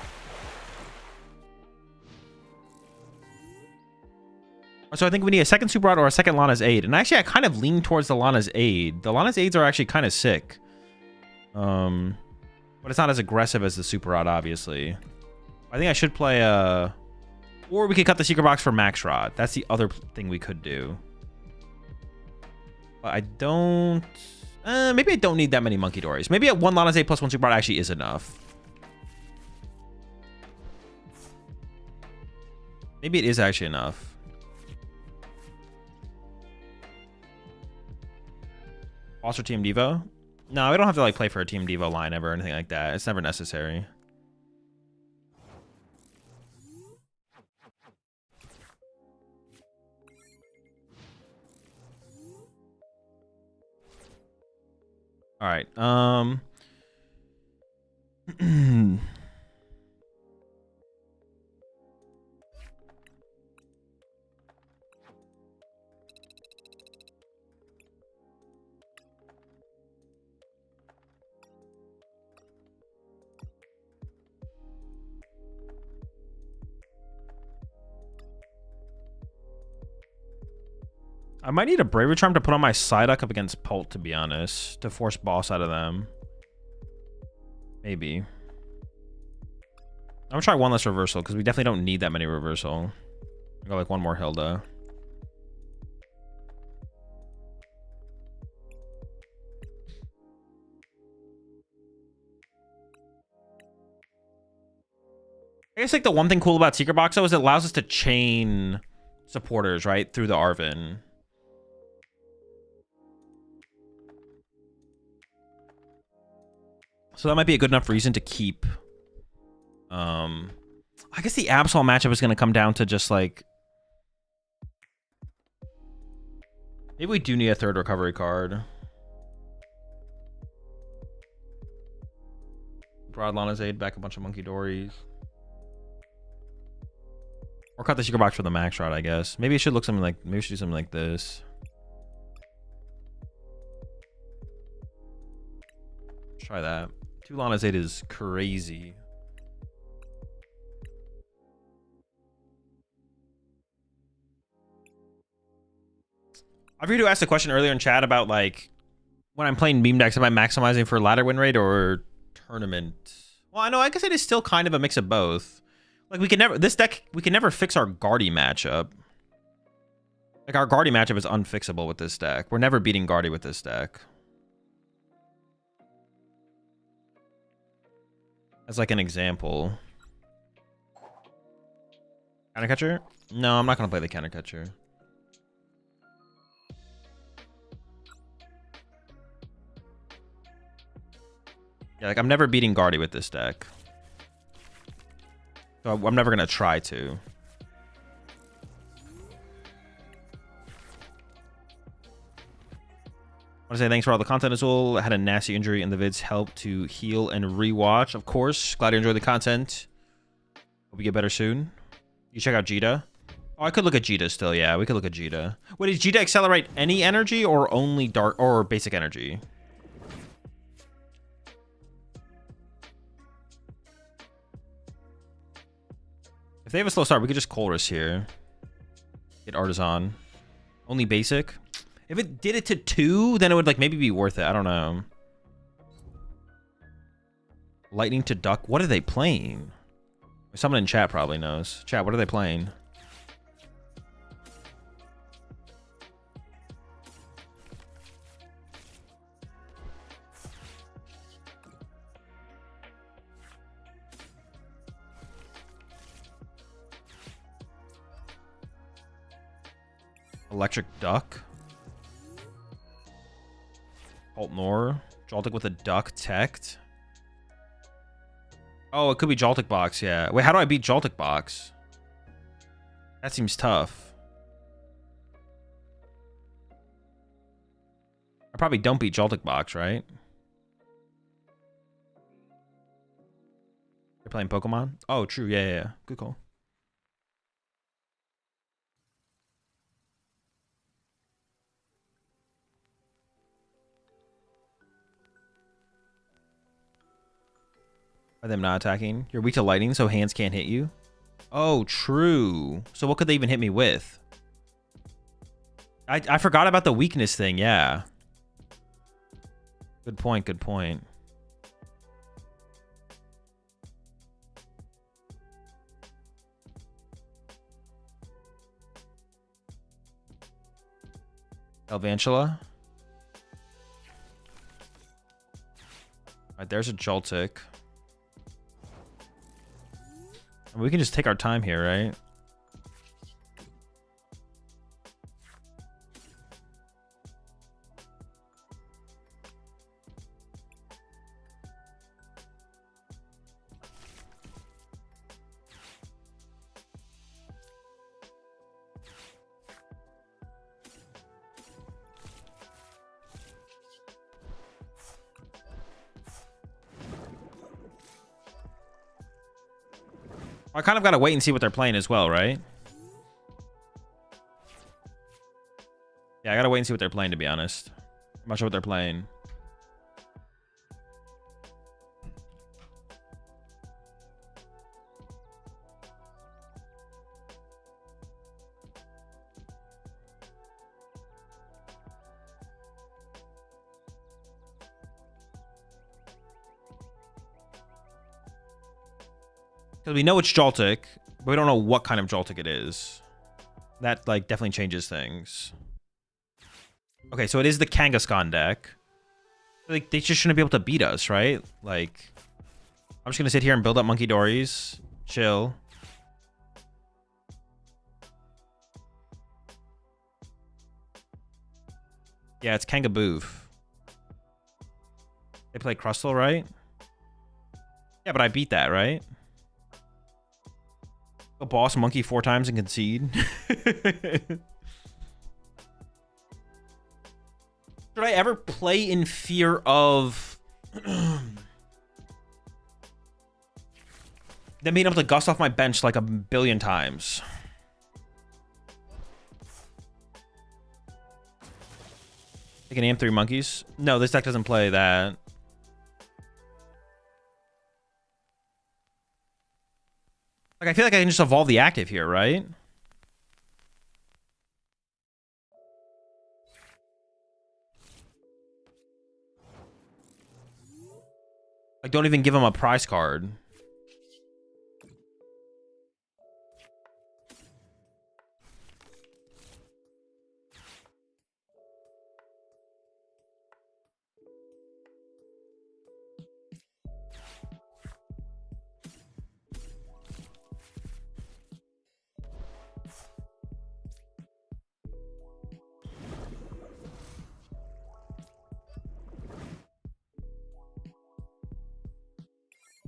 So I think we need a second Super Rod or a second Lana's Aid. And actually, I kind of lean towards the Lana's Aid. The Lana's Aids are actually kind of sick. But it's not as aggressive as the Super Rod, obviously. I think I should play a... Or we could cut the secret box for Max Rod. That's the other thing we could do. But I don't... maybe I don't need that many Monkey Dories. Maybe at 1 Lana's Aid plus 1 Super Rod actually is enough. Maybe it is actually enough. Foster Team Devo? No, we don't have to like play for a Team Devo line ever or anything like that. It's never necessary. All right. I might need a Bravery Charm to put on my Psyduck up against Pult, to be honest, to force boss out of them. Maybe. I'm gonna try one less reversal because we definitely don't need that many reversal. I got like one more Hilda. I guess like the one thing cool about Secret Box though is it allows us to chain supporters right through the Arven. So that might be a good enough reason to keep. I guess the Absol matchup is going to come down to just like. Maybe we do need a third recovery card. Broad Lana's Aid, back a bunch of Monkey Dories. Or cut the secret box for the Max Rod, I guess. Maybe it should look something like. Maybe we should do something like this. Let's try that. 2 Lana's Aid is crazy. I've heard you ask a question earlier in chat about like when I'm playing meme decks, am I maximizing for ladder win rate or tournament? Well, I know I guess it is still kind of a mix of both. Like we can never we can never fix our Guardy matchup. Like our Guardy matchup is unfixable with this deck. We're never beating Guardy with this deck. As like an example. Counter catcher? No, I'm not gonna play the counter catcher. Yeah, like I'm never beating Guardy with this deck. So I'm never gonna try to. I want to say thanks for all the content, Azul. I had a nasty injury and the vids help to heal and rewatch. Of course. Glad you enjoyed the content. Hope you get better soon. You check out Jita. Oh, I could look at Jita still. Yeah, we could look at Jita. Wait, does Jita accelerate any energy or only dark or basic energy? If they have a slow start, we could just Chorus here. Get Artisan. Only basic. If it did it to 2, then it would like maybe be worth it. I don't know. Lightning to Duck. What are they playing? Someone in chat probably knows. Chat, what are they playing? Electric Duck. Alt Nor. Joltik with a Duck teched. Oh, it could be Joltik Box, yeah. Wait, how do I beat Joltik Box? That seems tough. I probably don't beat Joltik Box, right? You're playing Pokemon? Oh, true. Yeah, yeah, yeah. Good call. Are them not attacking? You're weak to lightning, so hands can't hit you? Oh, true. So what could they even hit me with? I forgot about the weakness thing, yeah. Good point, good point. Elvantula. Alright, there's a Joltik. We can just take our time here, right? I kind of got to wait and see what they're playing as well, right? Yeah, I got to wait and see what they're playing, to be honest. I'm not sure what they're playing. Because we know it's Joltik, but we don't know what kind of Joltik it is. That, like, definitely changes things. Okay, so it is the Kangaskhan deck. Like, they just shouldn't be able to beat us, right? Like, I'm just going to sit here and build up Monkey Dories. Chill. Yeah, it's Kangaboof. They play Crustle, right? Yeah, but I beat that, right? A boss monkey 4 times and concede. Should I ever play in fear of them being able to gust off my bench like a billion times? Take an AM3 monkeys? No, this deck doesn't play that. Like, I feel like I can just evolve the active here, right? Like, don't even give him a prize card.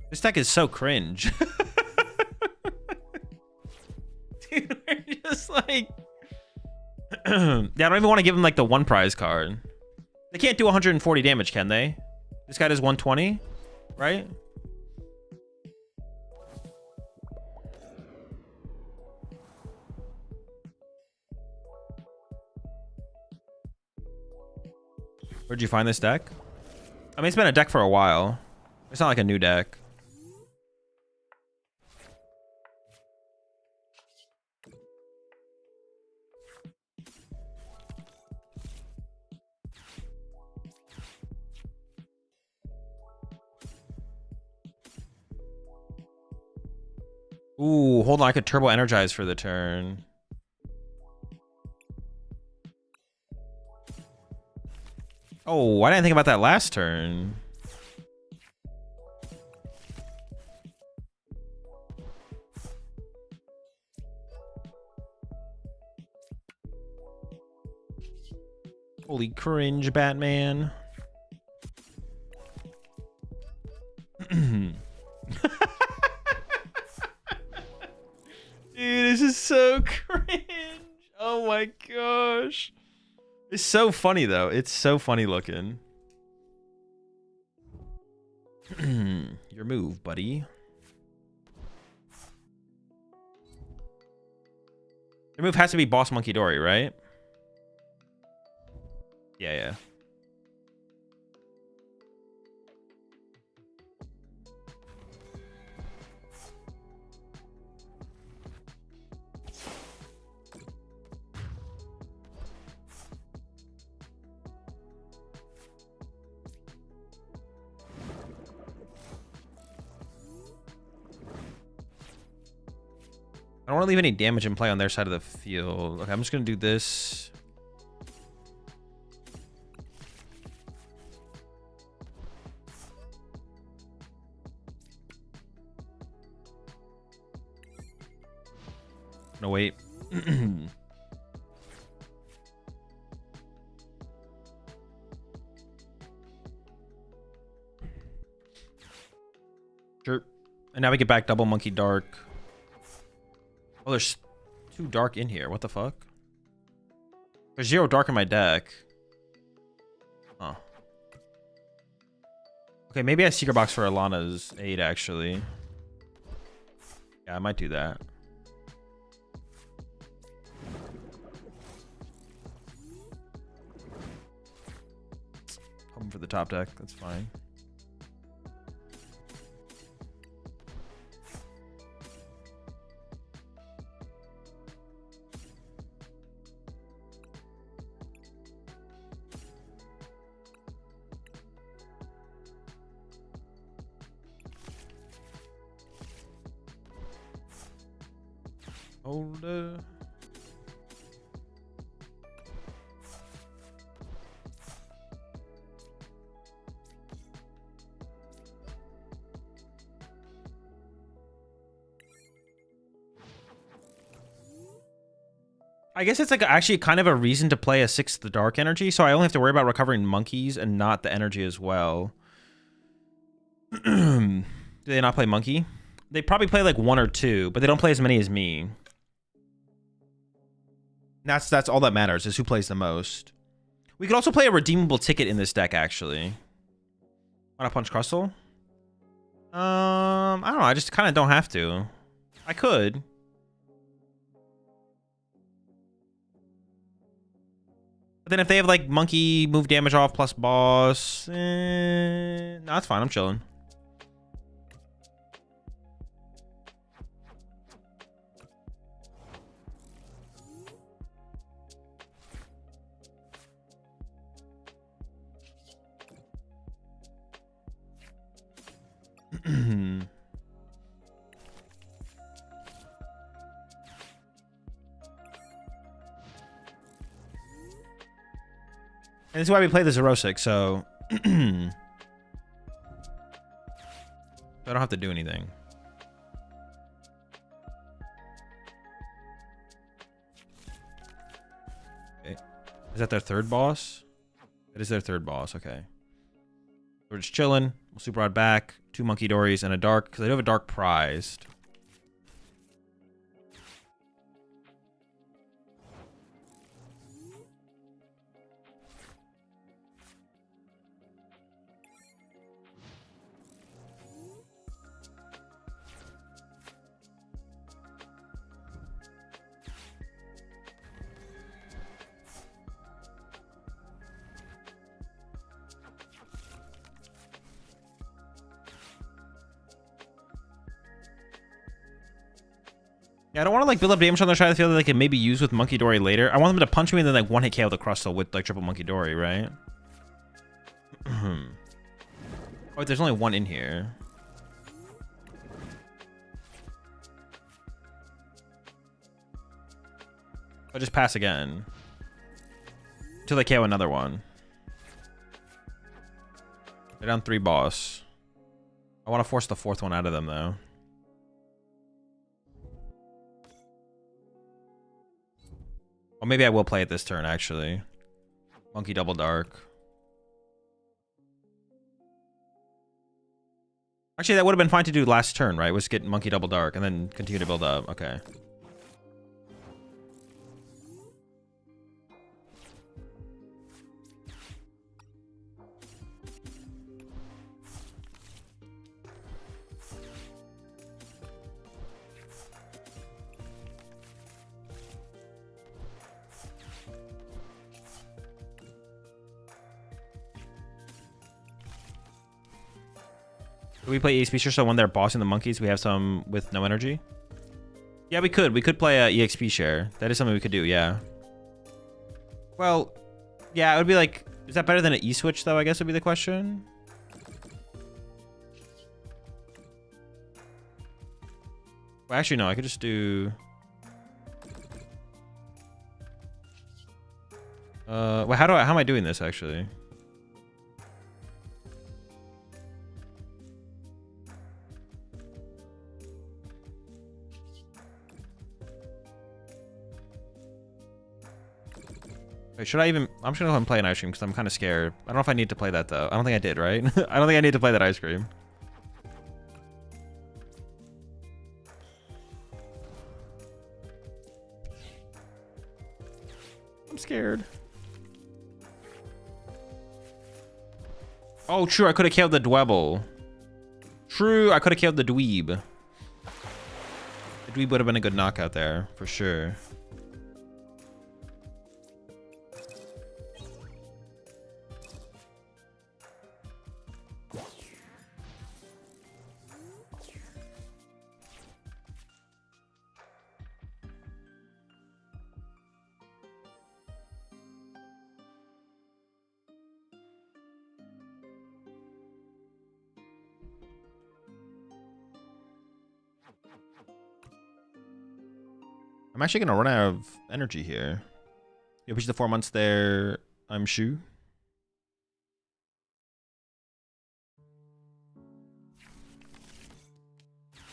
This deck is so cringe. Dude, we're just like... yeah, I don't even want to give him like the one prize card. They can't do 140 damage, can they? This guy does 120, right? Where'd you find this deck? I mean, it's been a deck for a while. It's not like a new deck. Ooh, hold on. I could turbo energize for the turn. Oh, I didn't think about that last turn. Holy cringe, Batman. Dude, this is so cringe. Oh my gosh. It's so funny though. It's so funny looking. Your move, buddy. Your move has to be Boss Monkey Dory, right? Yeah, yeah. I don't want to leave any damage in play on their side of the field. Okay, I'm just going to do this. No, wait. Sure. And now we get back double Monkey Dark. Oh, there's 2 dark in here. What the fuck? There's 0 dark in my deck. Oh. Okay, maybe I secret box for Alana's aid, actually. Yeah, I might do that. Hoping for the top deck. That's fine. Hold I guess it's like actually kind of a reason to play a 6th dark energy, so I only have to worry about recovering monkeys and not the energy as well. Do they not play monkey? They probably play like 1 or 2, but they don't play as many as me. That's all that matters, is who plays the most. We could also play a redeemable ticket in this deck, actually. Want to punch Crustle? I don't know. I just kind of don't have to. I could. But then if they have like monkey move damage off plus boss, no, that's fine. I'm chilling. And this is why we play the Zerosic, so I don't have to do anything. Okay. Is that their 3rd boss? It is their 3rd boss, okay. We're just chilling. We'll super rod back. 2 Monkey Dories and a dark, because I do have a dark prized. Yeah, I don't want to like build up damage on their side of the field that they can maybe use with Monkey Dory later. I want them to punch me and then like one hit KO the Crustle with like triple Monkey Dory, right? Oh, wait, there's only one in here. I'll just pass again until they KO another one. They're down 3 boss. I want to force the 4th one out of them though. Or maybe I will play it this turn, actually. Monkey Double Dark. Actually, that would have been fine to do last turn, right? Was get Monkey Double Dark and then continue to build up. Okay. Could we play EXP share so when they're bossing the monkeys, we have some with no energy? Yeah, we could. We could play a EXP share. That is something we could do, yeah. Well, yeah, it would be like... Is that better than an E-switch, though, I guess would be the question? Well, actually, no. I could just do... well, how am I doing this, actually? Wait, should I even... I'm just gonna go ahead and play an ice cream because I'm kind of scared. I don't know if I need to play that, though. I don't think I did, right? I don't think I need to play that ice cream. I'm scared. Oh, true. I could have killed the Dwebble. True. I could have killed the Dweeb. The Dweeb would have been a good knockout there, for sure. I'm actually gonna run out of energy here. You push the 4 months there. I'm Shu.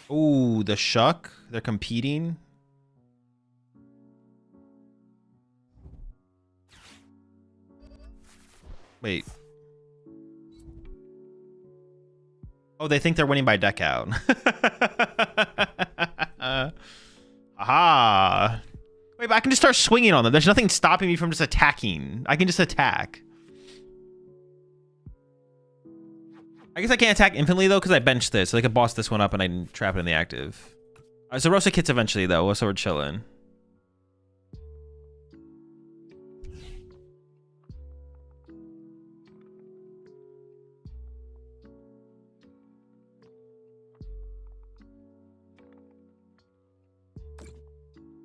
Oh, the Shuck. They're competing. Wait. Oh, they think they're winning by deck out. Aha. Wait, but I can just start swinging on them. There's nothing stopping me from just attacking. I can just attack. I guess I can't attack infinitely, though, because I benched this. So they could boss this one up and I can trap it in the active. So Rosa kits eventually, though, so we're chilling.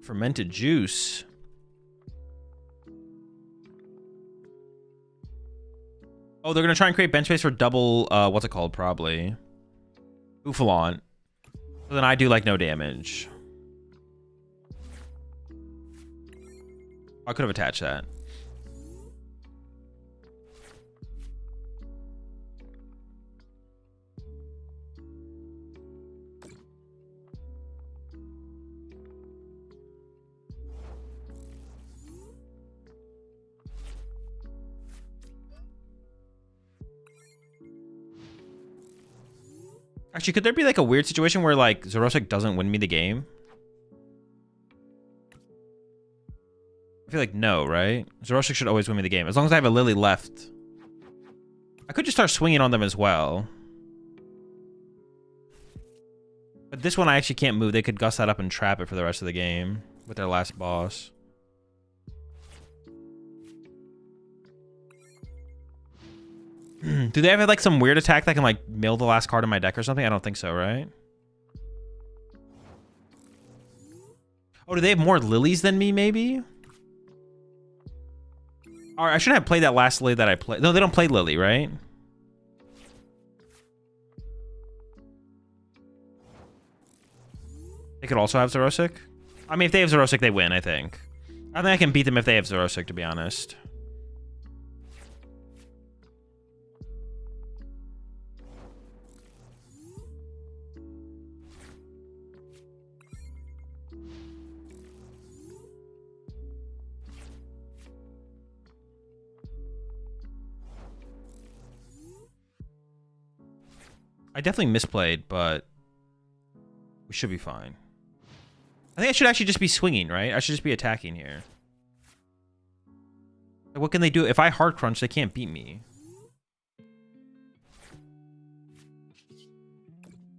Fermented juice. Oh, they're gonna try and create bench space for double, what's it called, probably. Bouffalant. So then I do, like, no damage. I could have attached that. Actually, could there be like a weird situation where like Zerosic doesn't win me the game? I feel like no, right? Zerosic should always win me the game. As long as I have a Lily left. I could just start swinging on them as well. But this one I actually can't move. They could gust that up and trap it for the rest of the game with their last boss. Do they have like some weird attack that can like mill the last card in my deck or something? I don't think so, right? Oh, do they have more lilies than me, maybe? Or I shouldn't have played that last lily that I played. No, they don't play Lily, right? They could also have Zerosic. I mean, if they have Zerosic, they win, I think. I think I can beat them if they have Zerosic, to be honest. I definitely misplayed, but we should be fine. I think I should actually just be swinging, right? I should just be attacking here. Like, what can they do? If I hard crunch, they can't beat me.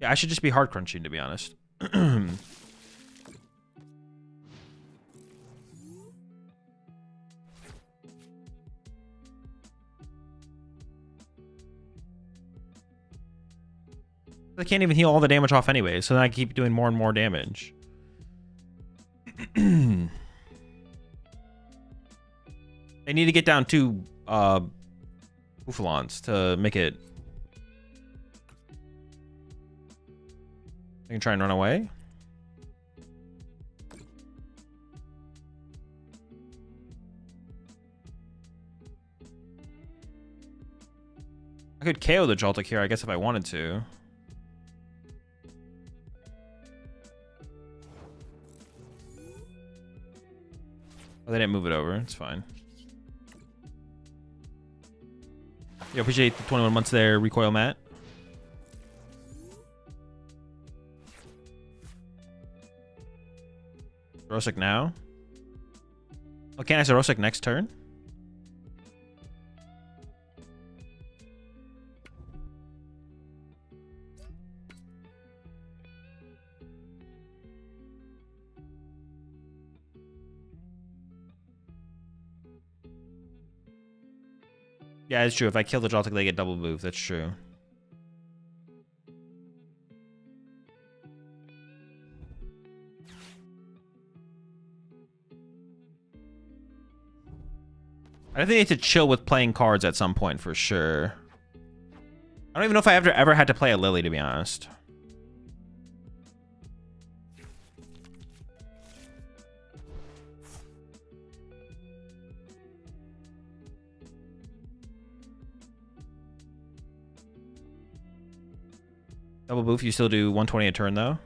Yeah, I should just be hard crunching, to be honest. I can't even heal all the damage off anyway, so then I keep doing more and more damage. They need to get down 2 Bouffalons to make it. They can try and run away. I could KO the Joltik here, I guess, if I wanted to. Oh, they didn't move it over. It's fine. Yo, appreciate the 21 months there, Recoil Matt. Zerosic now. Oh, can't I Zerosic next turn? Yeah, it's true. If I kill the Joltik, they get double move. That's true. I think they need to chill with playing cards at some point for sure. I don't even know if I ever had to play a Lily, to be honest. Double boof, you still do 120 a turn, though?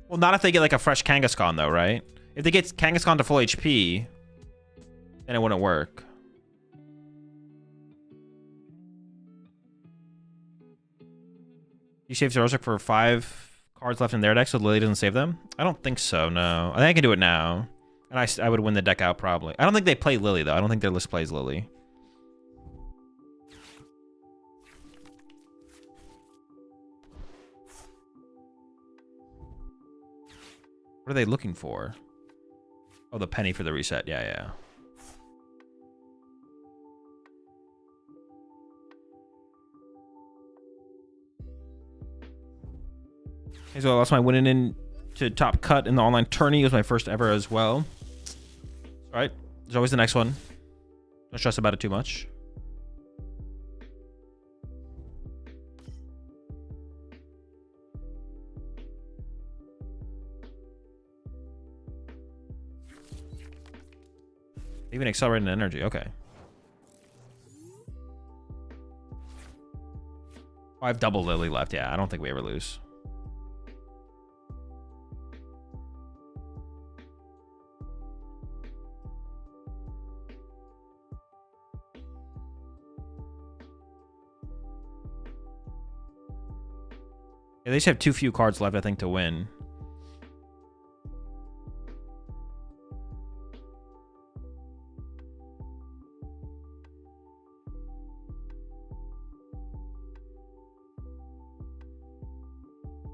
Well, not if they get, like, a fresh Kangaskhan, though, right? If they get Kangaskhan to full HP, then it wouldn't work. You save Zerosic for 5 cards left in their deck, so Lily doesn't save them? I don't think so, no. I think I can do it now. And I would win the deck out, probably. I don't think they play Lily, though. I don't think their list plays Lily. What are they looking for? Oh, the penny for the reset. Yeah, yeah. Okay, so I lost my winning in to top cut in the online tourney. It was my first ever as well. All right. There's always the next one. Don't stress about it too much. Even accelerating energy. Okay. Oh, I have double Lily left. Yeah, I don't think we ever lose. Yeah, they just have too few cards left, I think, to win.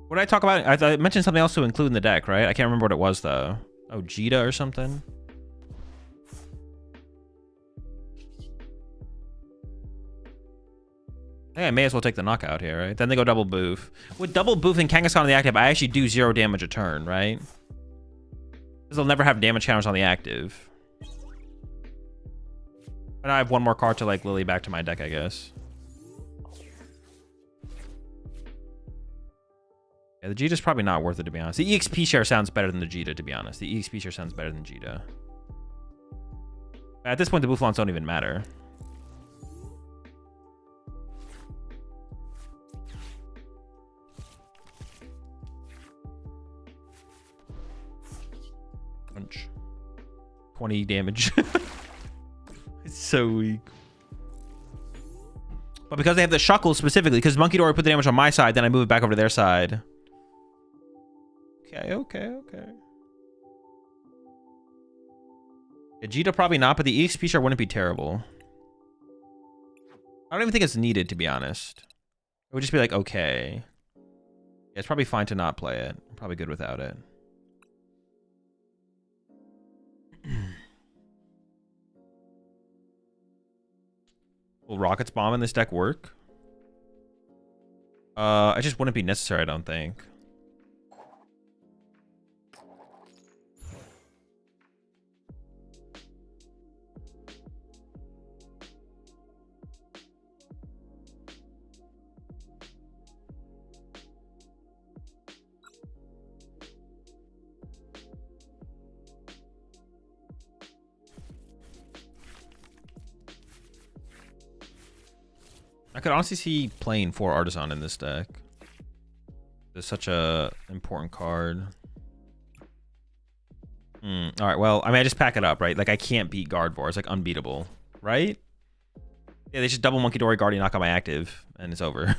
What did I talk about? I mentioned something else to include in the deck, right? I can't remember what it was, though. Oh, Jita or something? I think I may as well take the knockout here, right? Then they go double boof. With double boof and Kangaskhan on the active, I actually do 0 damage a turn, right? Because they'll never have damage counters on the active. And I have one more card to, like, Lily back to my deck, I guess. Yeah, the Jita's probably not worth it, to be honest. The EXP share sounds better than the Jita, to be honest. The EXP share sounds better than Jita. At this point, the Bouffalant don't even matter. Punch. 20 damage. It's so weak. But because they have the Shuckle specifically, because Monkey Dory put the damage on my side, then I move it back over to their side. Okay. Vegeta probably not, but the EXP share wouldn't be terrible. I don't even think it's needed, to be honest. It would just be like, okay. Yeah, it's probably fine to not play it. I'm probably good without it. Will Rocket's Bomb in this deck work? It just wouldn't be necessary, I don't think. I could honestly see playing 4 Artisan in this deck. It's such a important card. All right, well, I mean, I just pack it up, right? Like, I can't beat Gardevoir. It's, like, unbeatable, right? Yeah, they just double Monkey Dory Guardian, knock out my active, and it's over.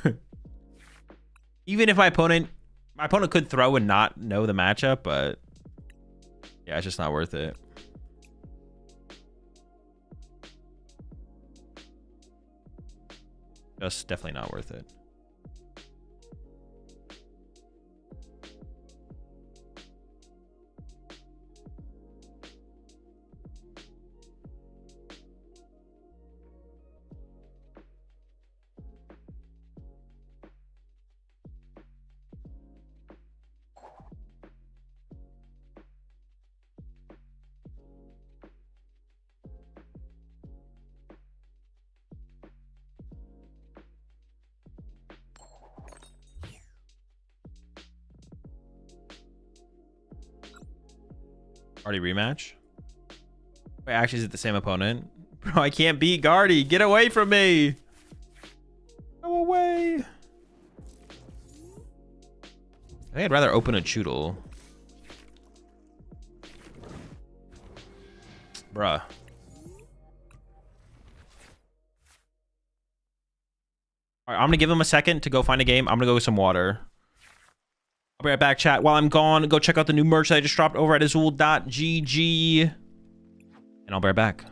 Even if my opponent could throw and not know the matchup, but yeah, it's just not worth it. Just definitely not worth it. Already rematch? Wait, actually, is it the same opponent? Bro, I can't beat Guardy. Get away from me. Go away. I think I'd rather open a Choodle. Bruh. All right, I'm going to give him a second to go find a game. I'm going to go with some water. I'll be right back, chat. While I'm gone, go check out the new merch that I just dropped over at AzulGG. And I'll be right back.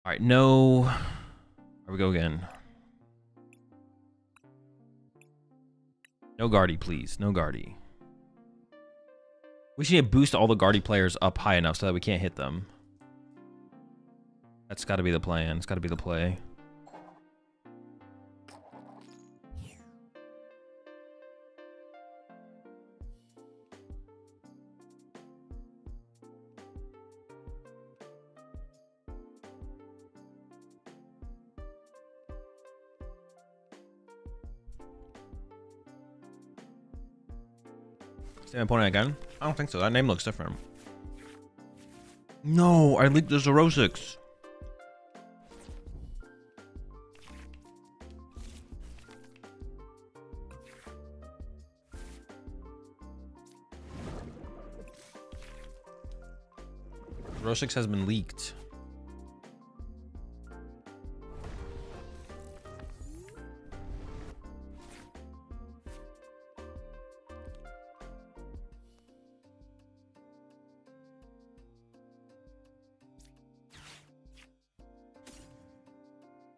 All right, no. Here we go again. No Guardy, please. No Guardy. We should need to boost all the Guardy players up high enough so that we can't hit them. That's got to be the plan. It's got to be the play. Same opponent again? I don't think so. That name looks different. No, I leaked the Zerosix. Zerosix has been leaked.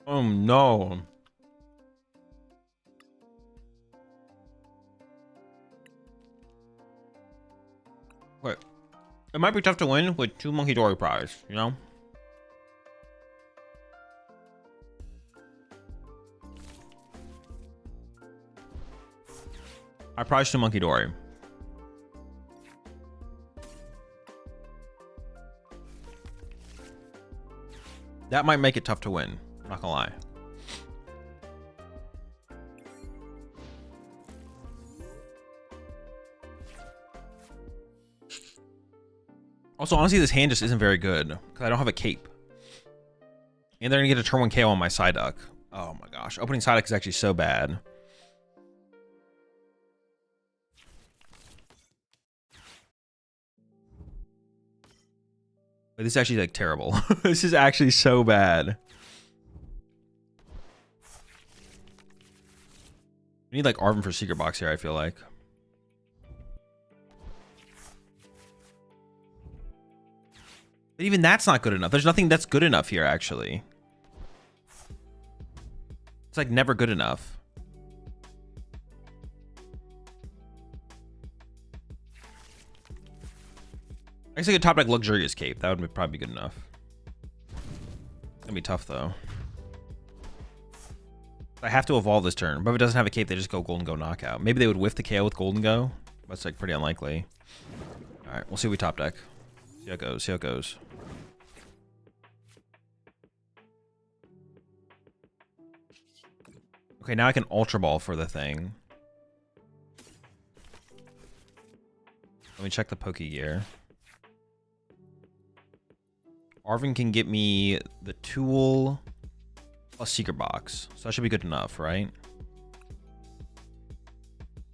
Oh no. Wait. It might be tough to win with 2 Monkey Dory prize, you know? I prize 2 Monkey Dory. That might make it tough to win. I'm not gonna lie. Also, honestly, this hand just isn't very good because I don't have a cape. And they're gonna get a turn 1 KO on my Psyduck. Oh my gosh. Opening Psyduck is actually so bad. But this is actually like terrible. This is actually so bad. We need like Arvin for Secret Box here, I feel like. But even that's not good enough. There's nothing that's good enough here, actually. It's like never good enough. I guess I could top deck Luxurious Cape. That would probably be good enough. It's gonna be tough though. I have to evolve this turn, but if it doesn't have a cape, they just go Golden Go Knockout. Maybe they would whiff the KO with Golden Go. That's like pretty unlikely. All right, we'll see what we top deck. See how it goes. See how it goes. Okay, now I can Ultra Ball for the thing. Let me check the Poke Gear. Arvin can get me the Tool plus Secret Box. So that should be good enough, right?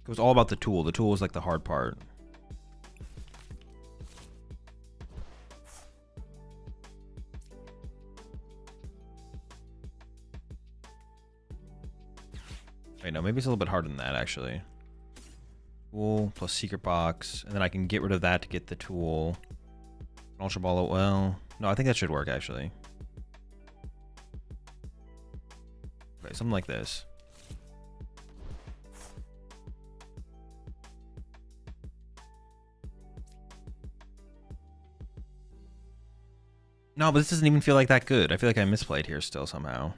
It was all about the Tool. The Tool was like the hard part. Wait, no, maybe it's a little bit harder than that, actually. Tool plus Secret Box. And then I can get rid of that to get the Tool. Ultra Ball it well. No, I think that should work, actually. Okay, something like this. No, but this doesn't even feel like that good. I feel like I misplayed here still somehow.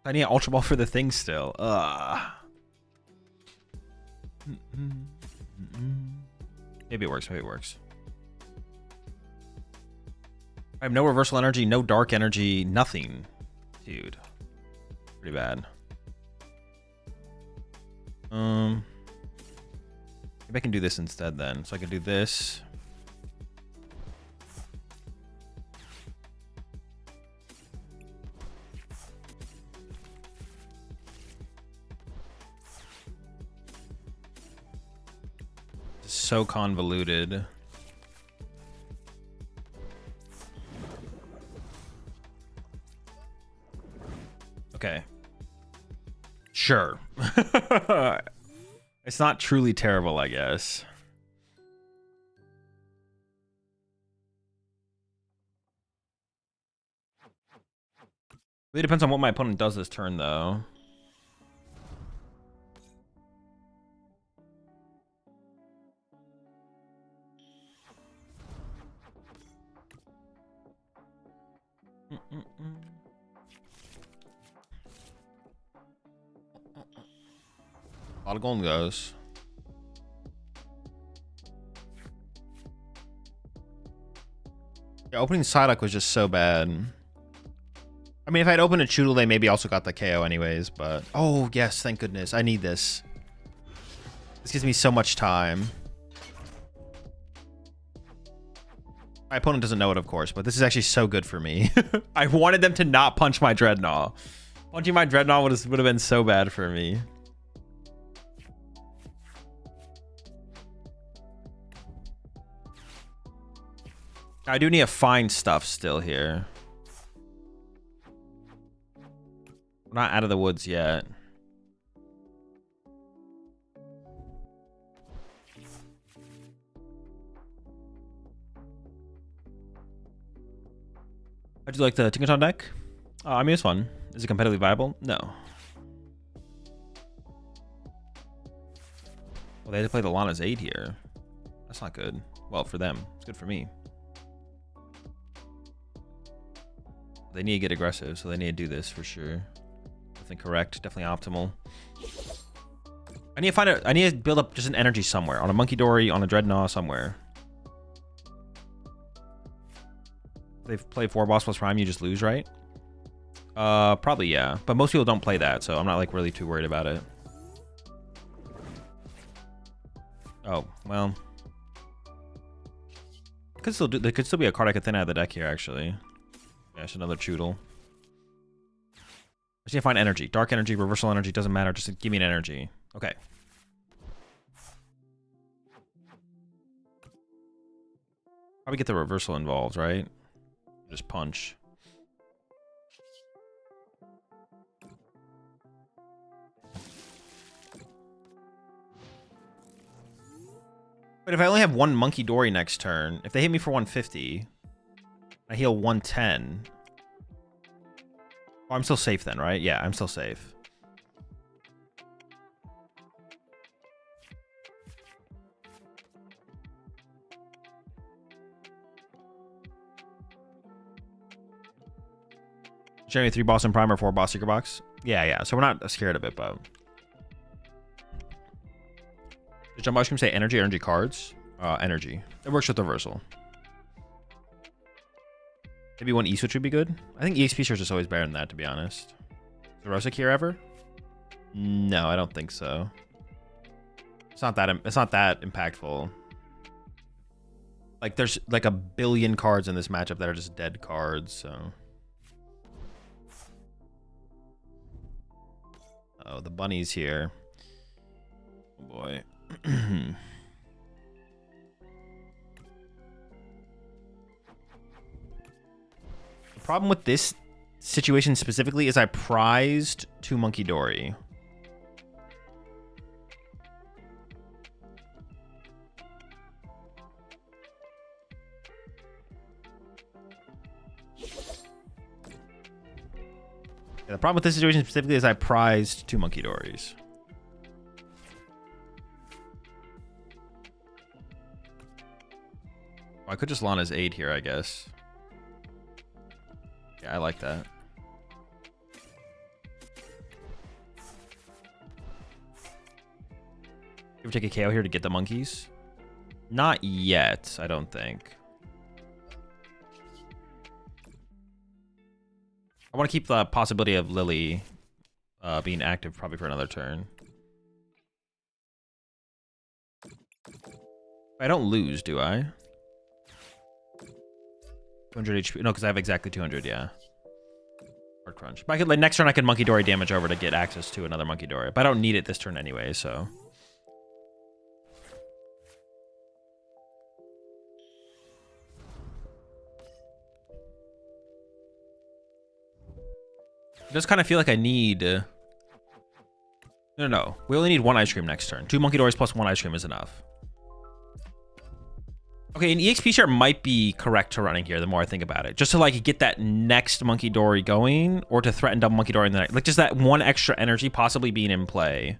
I need an Ultra Ball for the thing still. Maybe it works. Maybe it works. I have no reversal energy, no dark energy, nothing. Dude. Pretty bad. Maybe I can do this instead then. So I can do this. So convoluted. Okay. Sure. It's not truly terrible, I guess. Really depends on what my opponent does this turn, though. A lot of golden goes. Yeah, opening Psyduck was just so bad. I mean, if I'd opened a Choodle, they maybe also got the KO anyways, but... Oh, yes, thank goodness. I need this. This gives me so much time. My opponent doesn't know it, of course, but this is actually so good for me. I wanted them to not punch my Drednaw. Punching my Drednaw would have been so bad for me. I do need to find stuff still here. We're not out of the woods yet. How'd you like the Tinkaton deck? I mean, it's fun. Is it competitively viable? No. Well, they had to play the Lana's 8 here. That's not good. Well, for them. It's good for me. They need to get aggressive, so they need to do this for sure. Definitely correct. Definitely optimal. I need to find I need to build up just an energy somewhere. On a Monkey Dory, on a Drednaw, somewhere. If they play 4 Boss plus Prime, you just lose, right? Probably, yeah. But most people don't play that, so I'm not like really too worried about it. Oh, well. Could still do, there could still be a card I could thin out of the deck here, actually. Yeah, it's another Choodle. I just need to find energy. Dark energy, reversal energy, doesn't matter. Just give me an energy. Okay. Probably get the reversal involved, right? Just punch. But if I only have one Monkey Dory next turn, if they hit me for 150, I heal 110. Oh, I'm still safe then, right? Yeah, I'm still safe. Generally 3 boss and prime or 4 boss secret box. Yeah. So we're not scared of it, but... Did Jump Ice Cream say energy? Energy cards? Energy. It works with the reversal. Maybe one E-Switch would be good. I think EXP shares is always better than that, to be honest. Is Rosic here ever? No, I don't think so. It's not that impactful. Like, there's like a billion cards in this matchup that are just dead cards, so... Oh, the bunny's here. Oh boy. The problem with this situation specifically is I prized 2 Monkey Dory. The problem with this situation specifically is I prized 2 Monkey Dories. I could just Lana's 8 here, I guess. Yeah, I like that. You ever take a KO here to get the monkeys? Not yet, I don't think. I want to keep the possibility of Lily being active probably for another turn. I don't lose, do I? 200 HP. No, because I have exactly 200, yeah. Hard crunch. But I could, like, next turn I could Monkey Dory damage over to get access to another Monkey Dory. But I don't need it this turn anyway, so... It does kind of feel like I need No. We only need 1 ice cream next turn. 2 Monkey Dories plus 1 ice cream is enough. Okay, an EXP share might be correct to running here the more I think about it. Just to like get that next Monkey Dory going, or to threaten double Monkey Dory in the next. Like just that 1 extra energy possibly being in play.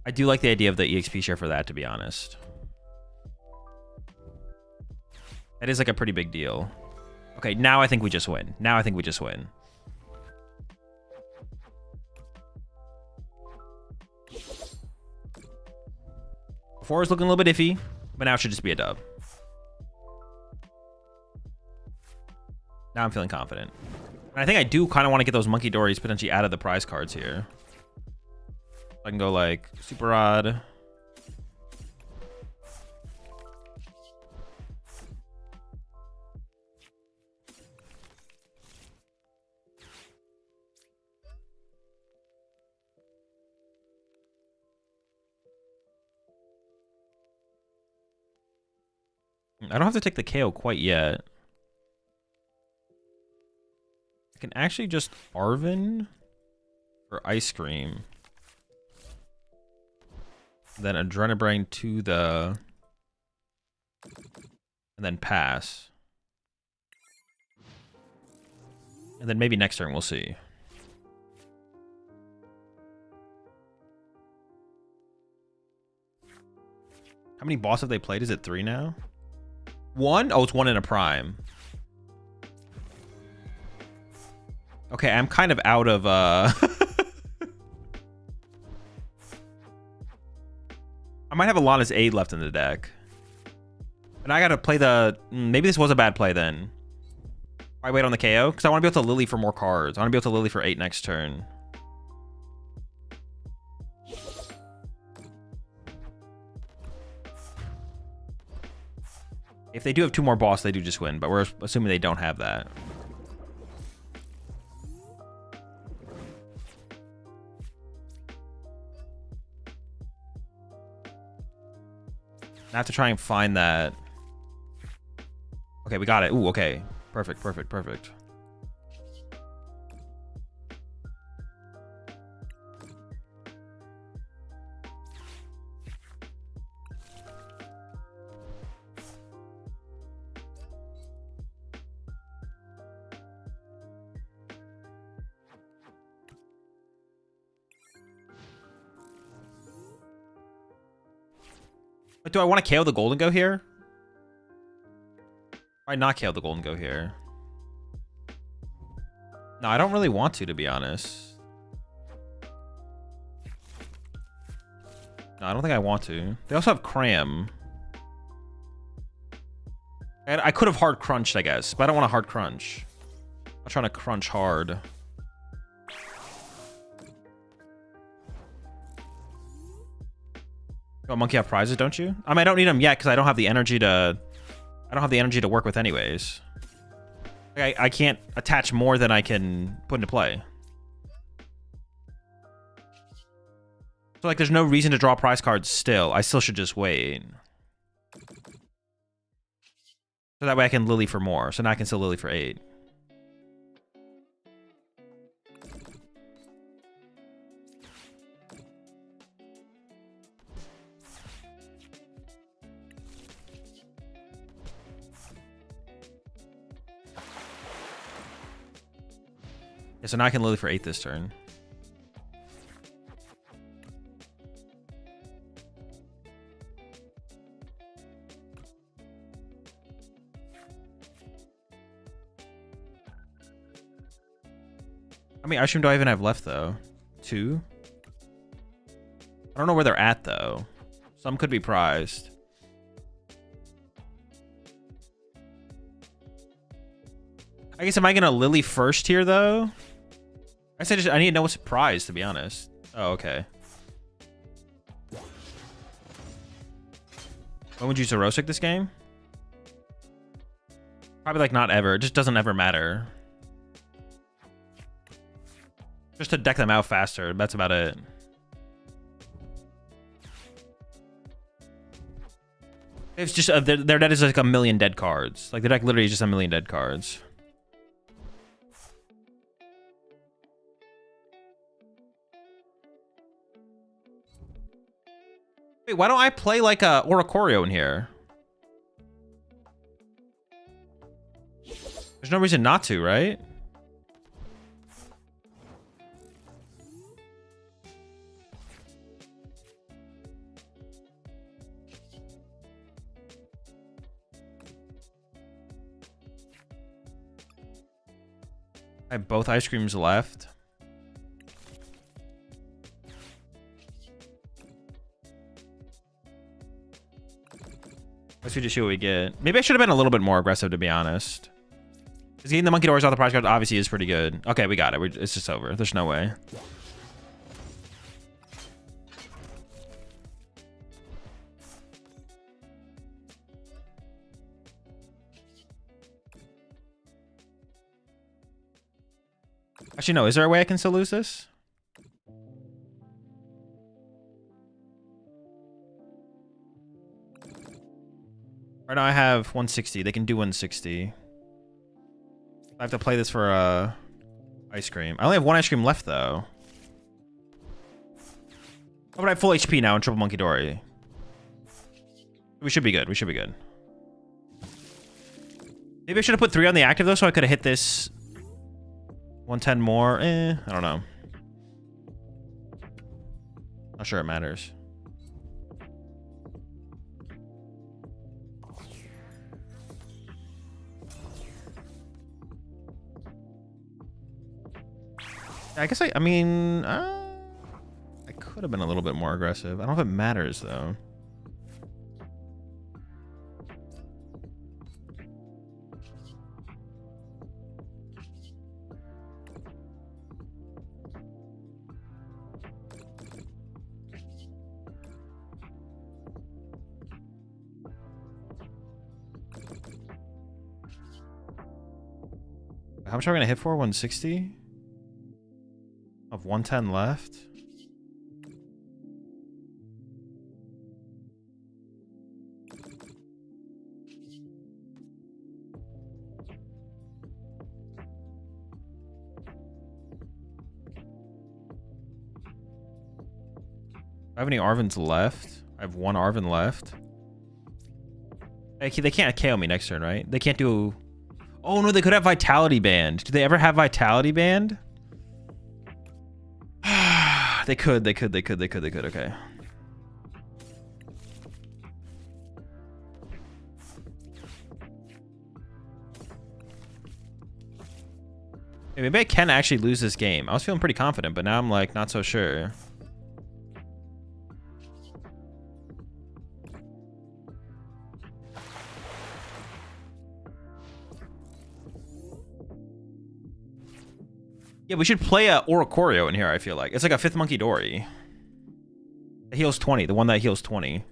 I do like the idea of the EXP share for that, to be honest. That is like a pretty big deal. Okay, now I think we just win. Now I think we just win. Before it was looking a little bit iffy, but now it should just be a dub. Now I'm feeling confident. And I think I do kind of want to get those Monkey Dories potentially out of the prize cards here. I can go like Super Rod. I don't have to take the KO quite yet. I can actually just Arvin for Ice Cream. Then Adrenabrain to the... And then pass. And then maybe next turn we'll see. How many boss have they played? Is it 3 now? 1? Oh, it's 1 in a prime. Okay, I'm kind of out of I might have Alana's Aid left in the deck. And I gotta play the... Maybe this was a bad play then. Why wait on the KO? Because I want to be able to Lily for more cards. I want to be able to Lily for 8 next turn. If they do have 2 more boss, they do just win. But we're assuming they don't have that. I have to try and find that. Okay, we got it. Ooh, okay. Perfect. But do I want to KO the Golden Go here? Why not KO the Golden Go here? No, I don't really want to be honest. No, I don't think I want to. They also have Cram. And I could have hard crunched, I guess, but I don't want to hard crunch. I'm trying to crunch hard. Oh, Monkey have prizes, don't you? I mean, I don't need them yet because I don't have the energy to... I don't have the energy to work with anyways. I can't attach more than I can put into play. So, like, there's no reason to draw prize cards still. I still should just wait. So that way I can Lily for more. So now I can still Lily for 8. Yeah, so now I can Lily for 8 this turn. How many ice cream do I even have left, though? 2? I don't know where they're at, though. Some could be prized. I guess, am I going to Lily first here, though? I said I need to know what's prized, to be honest. Oh, okay. When would you use a Rosic this game? Probably, like, not ever. It just doesn't ever matter. Just to deck them out faster. That's about it. It's just... their deck is like a million dead cards. Like, their deck literally is just a million dead cards. Wait, why don't I play like a Oricorio in here? There's no reason not to, right? I have both ice creams left. Let's just see what we get. Maybe I should have been a little bit more aggressive, to be honest. Because getting the Monkey Doors off the prize card obviously is pretty good. Okay, we got it. It's just over. There's no way. Actually, no. Is there a way I can still lose this? Right now I have 160. They can do 160. I have to play this for ice cream. I only have one ice cream left, though. How about I have full HP now in Triple Monkey Dory? We should be good. We should be good. Maybe I should have put 3 on the active, though, so I could have hit this 110 more. I don't know. Not sure it matters. I guess I mean, I could have been a little bit more aggressive. I don't know if it matters, though. How much are we going to hit for? 160? Of 110 left? I have any Arvins left? I have 1 Arvin left. They can't KO me next turn, right? They can't do... Oh, no, they could have Vitality Band. Do they ever have Vitality Band? They could. Okay. Maybe I can actually lose this game. I was feeling pretty confident, but now I'm like not so sure. Yeah, we should play a Oricorio in here, I feel like. It's like a 5th Monkey Dory. It heals 20. The one that heals 20.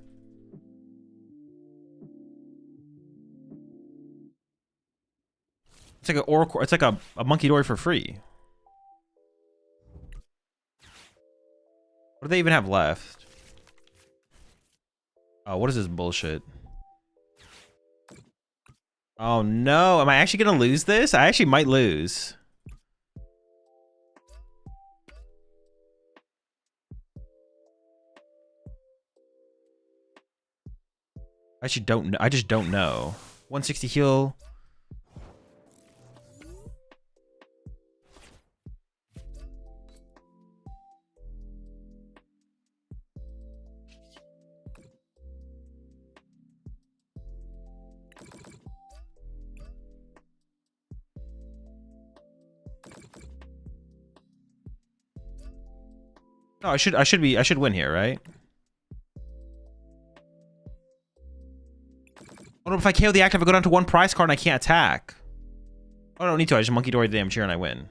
It's like it's like a Monkey Dory for free. What do they even have left? Oh, what is this bullshit? Oh no, am I actually gonna lose this? I actually might lose. I just don't know. 160 heal. No, I should win here, right? Oh, no, if I KO the active, I go down to 1 prize card and I can't attack. Oh, I don't need to. I just Monkey Dory the damage here and I win.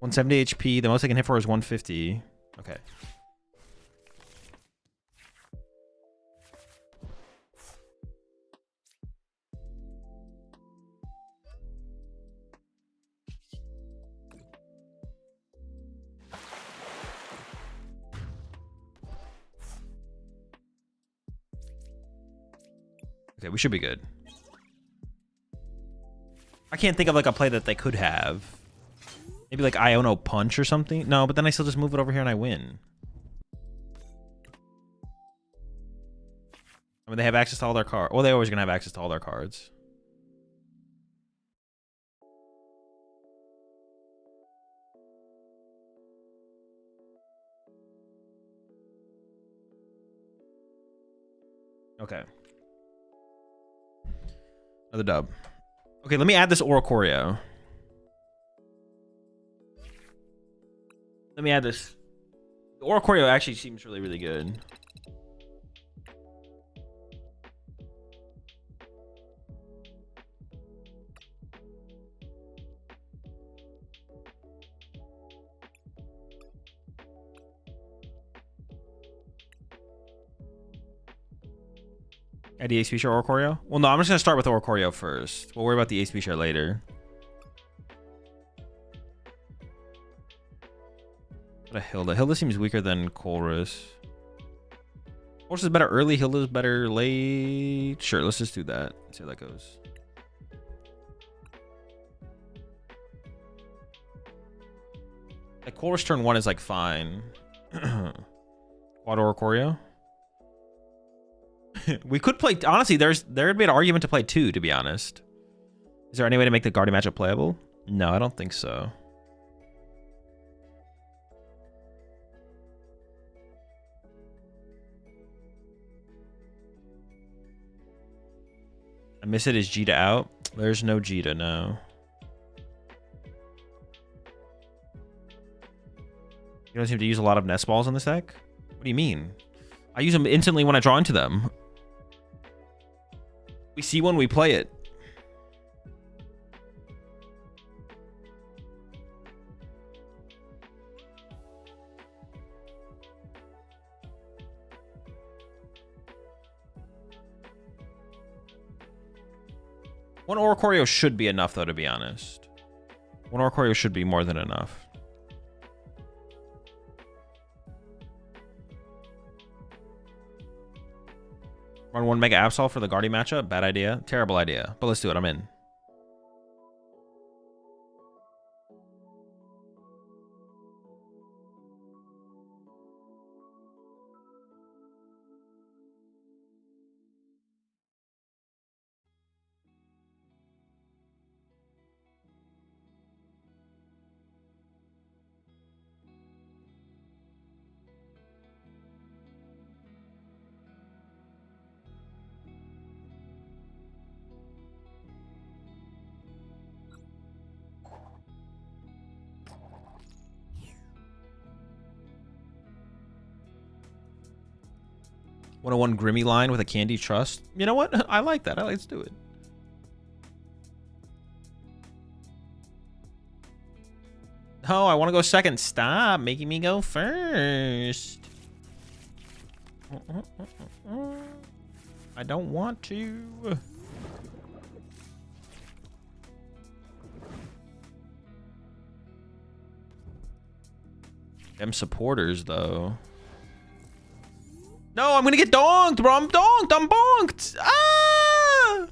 $170 HP. The most I can hit for is 150. Okay. Okay, we should be good. I can't think of like a play that they could have. Maybe like Iono Punch or something. No, but then I still just move it over here and I win. I mean, they have access to all their cards. Well, they're always going to have access to all their cards. Okay. Another dub. Okay, let me add this Oricorio. Let me add this. The Oricorio actually seems really, really good. Add the HP share Oricorio? Well, no, I'm just going to start with Oricorio first. We'll worry about the HP share later. What a Hilda. Hilda seems weaker than Colress. Colress is better early. Hilda is better late. Sure, let's just do that. See how that goes. Like, Colress turn 1 is, like, fine. Quad Oricorio? We could play... Honestly, there'd be an argument to play 2, to be honest. Is there any way to make the Guardian matchup playable? No, I don't think so. I miss it. Is Jita out? There's no Jita, no. You don't seem to use a lot of nest balls in this deck? What do you mean? I use them instantly when I draw into them. We see one, we play it. One Oricorio should be enough, though, to be honest. One Oricorio should be more than enough. Run 1 Mega Absol for the Guardian matchup? Bad idea. Terrible idea. But let's do it. I'm in. One Grimmy line with a Candy Trust. You know what? I like that. Let's do it. Oh, I want to go second. Stop making me go first. I don't want to. Them supporters, though. No, I'm gonna get donked, bro. I'm donked. I'm bonked. Ah!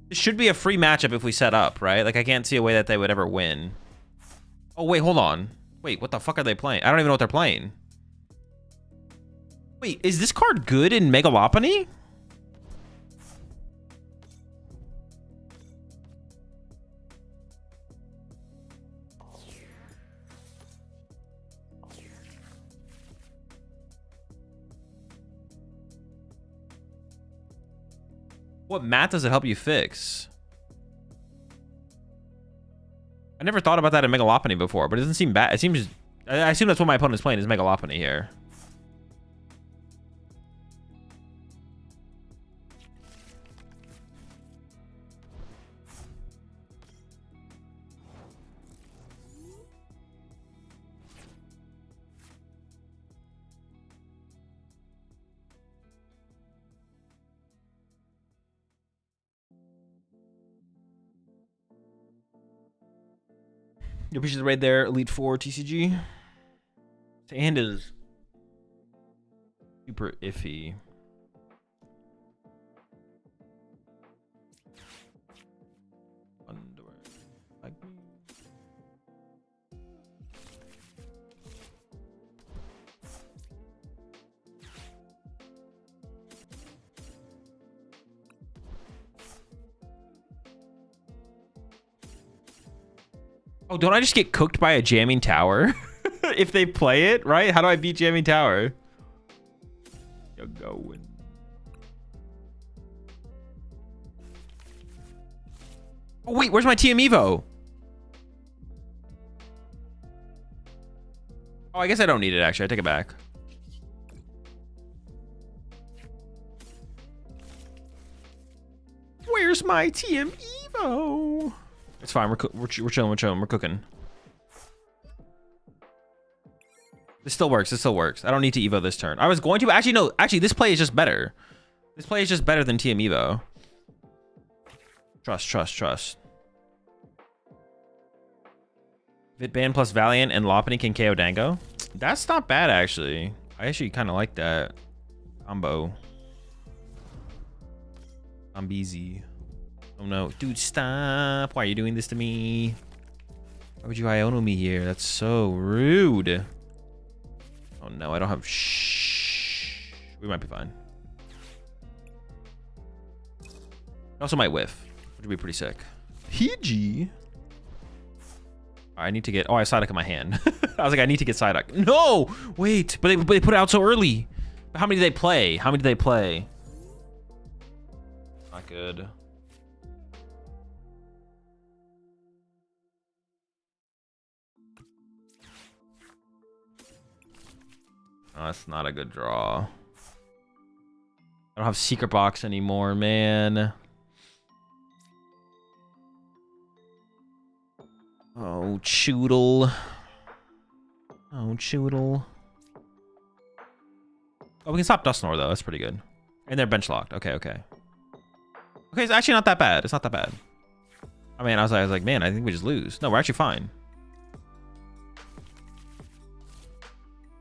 This should be a free matchup if we set up, right? Like, I can't see a way that they would ever win. Oh, wait, hold on. Wait, what the fuck are they playing? I don't even know what they're playing. Wait, is this card good in Megalopony? What math does it help you fix? I never thought about that in Megalopony before, but it doesn't seem bad. It seems... I assume that's what my opponent's playing is Megalopony here. You appreciate the raid there, Elite 4 TCG. And is Super iffy. Underwear. Like me. Oh, don't I just get cooked by a jamming tower? If they play it, right? How do I beat jamming tower? You're going. Oh, wait, where's my TM Evo? Oh, I guess I don't need it, actually. I take it back. Where's my TM Evo? It's fine. We're chilling. We're cooking. This still works. This still works. I don't need to Evo this turn. I was going to. Actually, no. Actually, this play is just better. This play is just better than TM Evo. Trust. Vitban plus Valiant and Lopunny can KO Dango. That's not bad, actually. I actually kind of like that combo. I'm busy. Oh no, dude, stop. Why are you doing this to me? Why would you Iono me here? That's so rude. Oh no, I don't have shh. We might be fine. I also might whiff, which would be pretty sick. PG. I need to get, oh, I have Psyduck in my hand. I was like, I need to get Psyduck. No, wait, but they put it out so early. How many did they play? How many did they play? Not good. Oh, that's not a good draw. I don't have Secret Box anymore, man. Oh, Choodle. Oh, Choodle. Oh, we can stop Dusknoir, though. That's pretty good. And they're bench locked. Okay. Okay, it's actually not that bad. It's not that bad. I mean, I was like, man, I think we just lose. No, we're actually fine.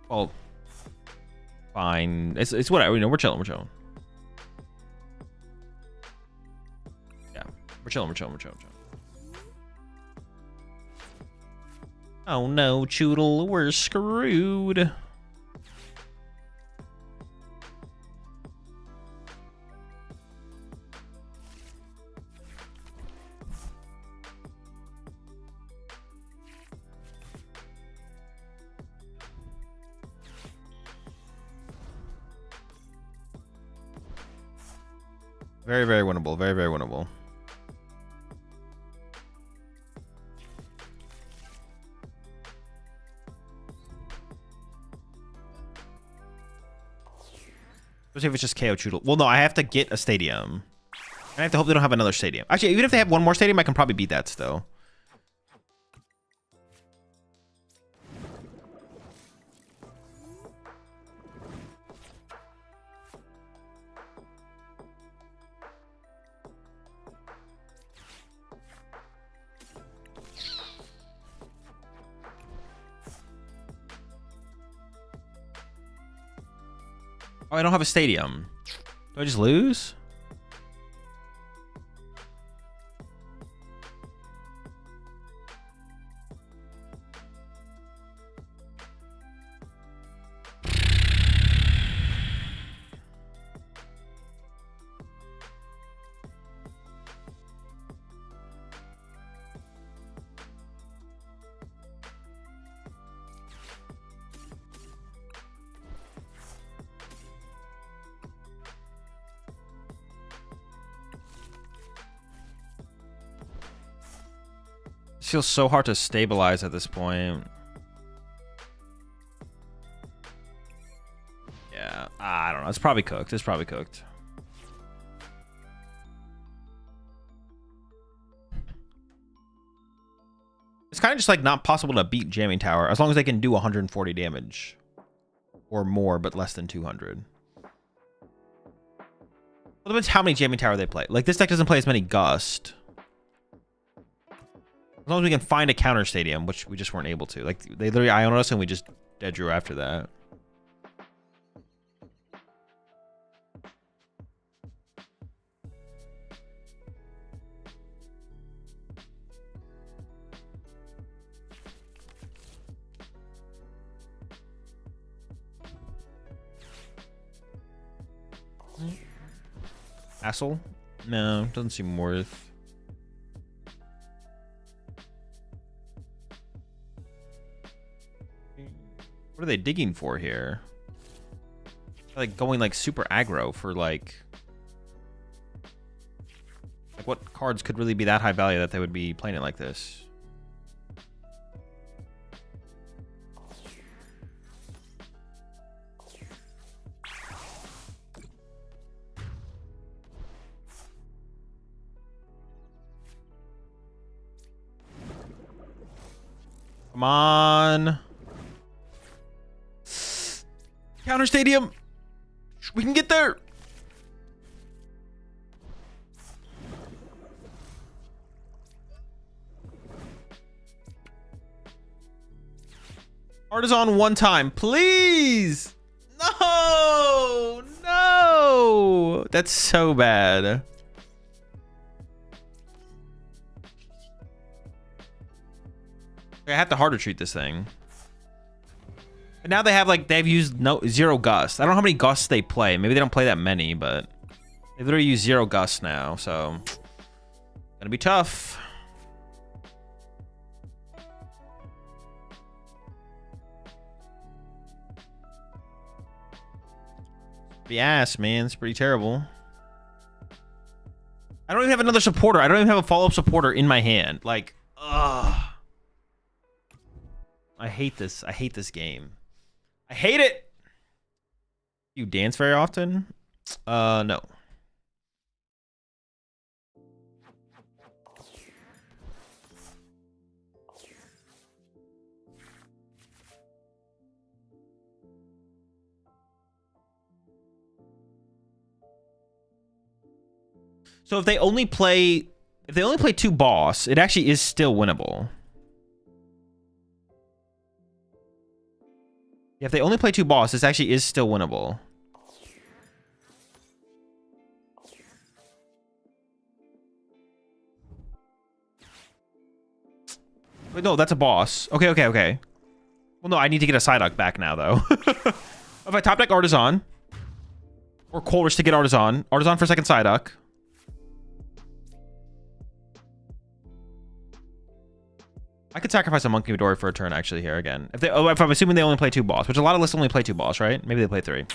Well, fine. It's whatever. You know, we're chilling. Yeah, we're chilling. Oh no, Choodle, we're screwed. Very, very winnable. Very, very winnable. Especially if it's just KO Choodle. Well, no, I have to get a stadium. And I have to hope they don't have another stadium. Actually, even if they have one more stadium, I can probably beat that still. Oh, I don't have a stadium. Do I just lose? It feels so hard to stabilize at this point. Yeah, I don't know. It's probably cooked. It's kind of just like not possible to beat Jamming Tower as long as they can do 140 damage or more, but less than 200. Well, it depends how many Jamming Tower they play. Like this deck doesn't play as many Gust. As long as we can find a counter stadium, which we just weren't able to. Like, they literally Iono us and we just dead drew after that. Azul? No, doesn't seem worth. What are they digging for here? Like going like super aggro for like what cards could really be that high value that they would be playing it like this? Come on. Counter Stadium. We can get there. Artisan one time, please. No, no. That's so bad. I have to hard retreat this thing. But now they've used zero gust. I don't know how many gusts they play. Maybe they don't play that many, but they literally use zero gust now, so gonna be tough. The ass, man. It's pretty terrible. I don't even have another supporter. I don't even have a follow-up supporter in my hand. Like, ugh. I hate this. I hate this game. I hate it. You dance very often? No. So if they only play two boss, it actually is still winnable. Yeah, if they only play two boss, this actually is still winnable. Wait, no, that's a boss. Okay, okay, okay. Well, no, I need to get a Psyduck back now, though. If I top deck Artisan, or Colress to get Artisan for second Psyduck. I could sacrifice a Monkey Midori for a turn, actually, here again. If I'm assuming they only play two boss, which a lot of lists only play two boss, right? Maybe they play three.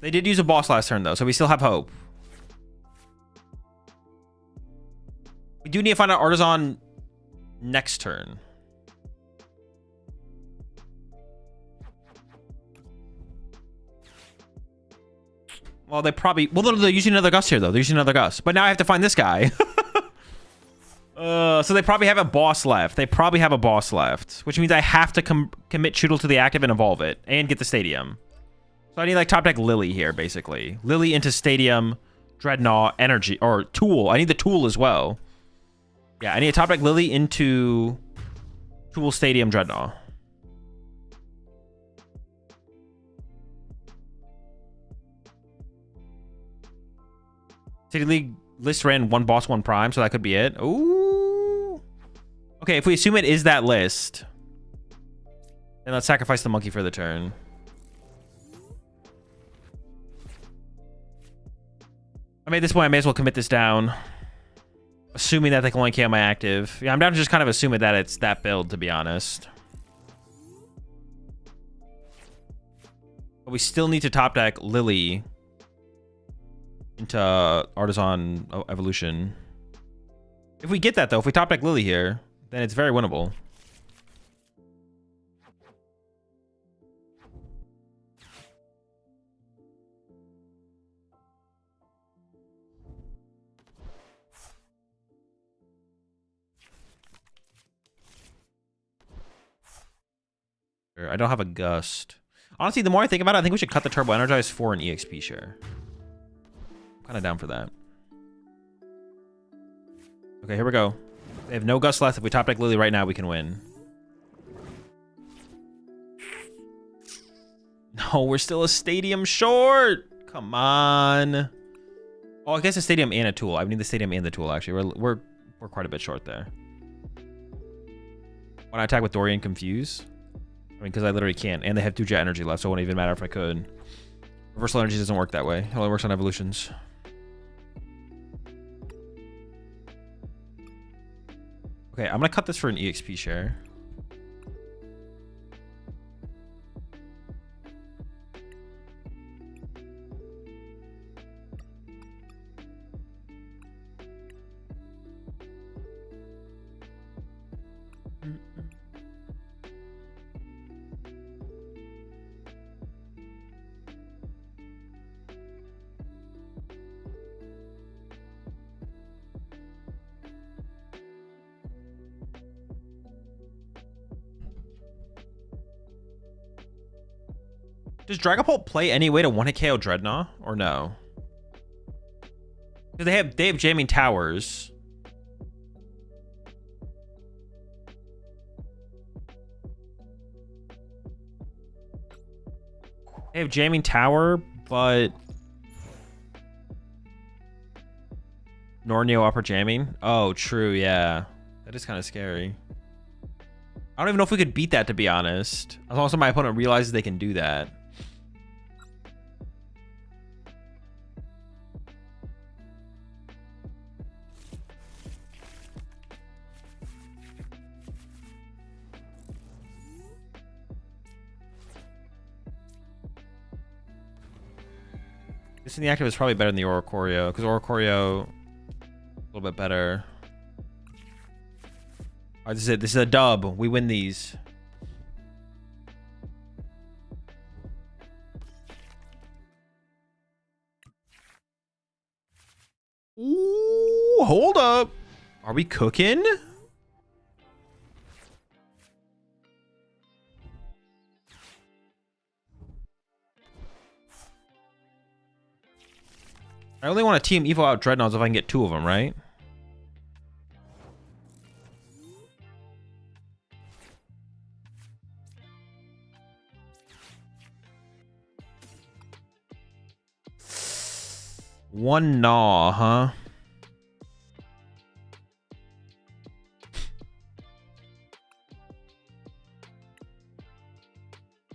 They did use a boss last turn, though, so we still have hope. We do need to find out Artisan next turn. Well, they probably... Well, they're using another Gust here, though. They're using another Gust. But now I have to find this guy. So they probably have a boss left. They probably have a boss left. Which means I have to commit Choodle to the active and evolve it. And get the Stadium. So I need, like, top deck Lily here, basically. Lily into Stadium, Drednaw, Energy, or Tool. I need the Tool as well. Yeah, I need a top deck Lily into Tool Stadium Drednaw. City League list ran one boss, one prime, so that could be it. Ooh. Okay, if we assume it is that list, then let's sacrifice the monkey for the turn. I mean, at this point, I may as well commit this down. Assuming that they can only KO my active. Yeah, I'm down to just kind of assuming that it's that build, to be honest. But we still need to top deck Lily into Artisan Evolution. If we get that, though, if we top deck Lily here, then it's very winnable. I don't have a Gust. Honestly, the more I think about it, I think we should cut the Turbo Energize for an EXP share. I'm kind of down for that. Okay, here we go. They have no Gust left. If we top deck Lily right now, we can win. No, we're still a Stadium short. Come on. Oh, I guess a stadium and a tool. I need the stadium and the tool, actually. We're quite a bit short there. When I attack with Dorian Confuse? I mean, because I literally can't. And they have 2 jet energy left, so it wouldn't even matter if I could. Reversal energy doesn't work that way. It only works on evolutions. Okay, I'm going to cut this for an EXP share. Does Dragapult play any way to 1-hit KO Drednaw or no? Because they have jamming towers. They have jamming tower, but Norneo upper jamming. Oh, true, yeah. That is kind of scary. I don't even know if we could beat that, to be honest. As long as my opponent realizes they can do that. This in the active is probably better than the Oricorio, because Oricorio a little bit better. All right, this is it. This is a dub. We win these. Ooh, hold up. Are we cooking? I only want to team Evo out Drednaws if I can get 2 of them, right? One Gnaw, huh?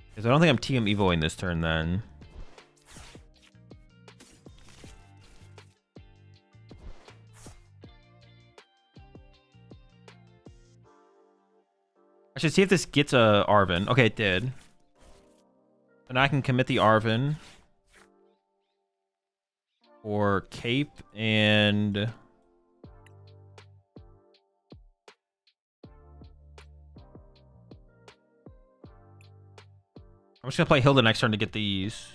Because I don't think I'm team Evoing this turn then. I should see if this gets a Arven. Okay, it did. And I can commit the Arven for Cape and I'm just gonna play Hilda next turn to get these.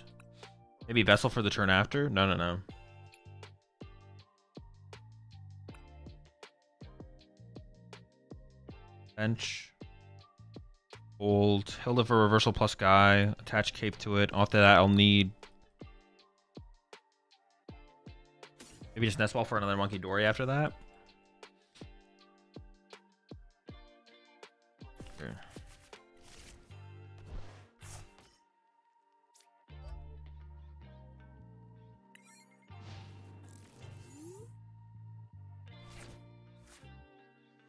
Maybe Vessel for the turn after? No. Bench. Hold Hilda for reversal plus guy. Attach Cape to it. After that, I'll need maybe just Nestball for another Monkey Dory after that. Sure.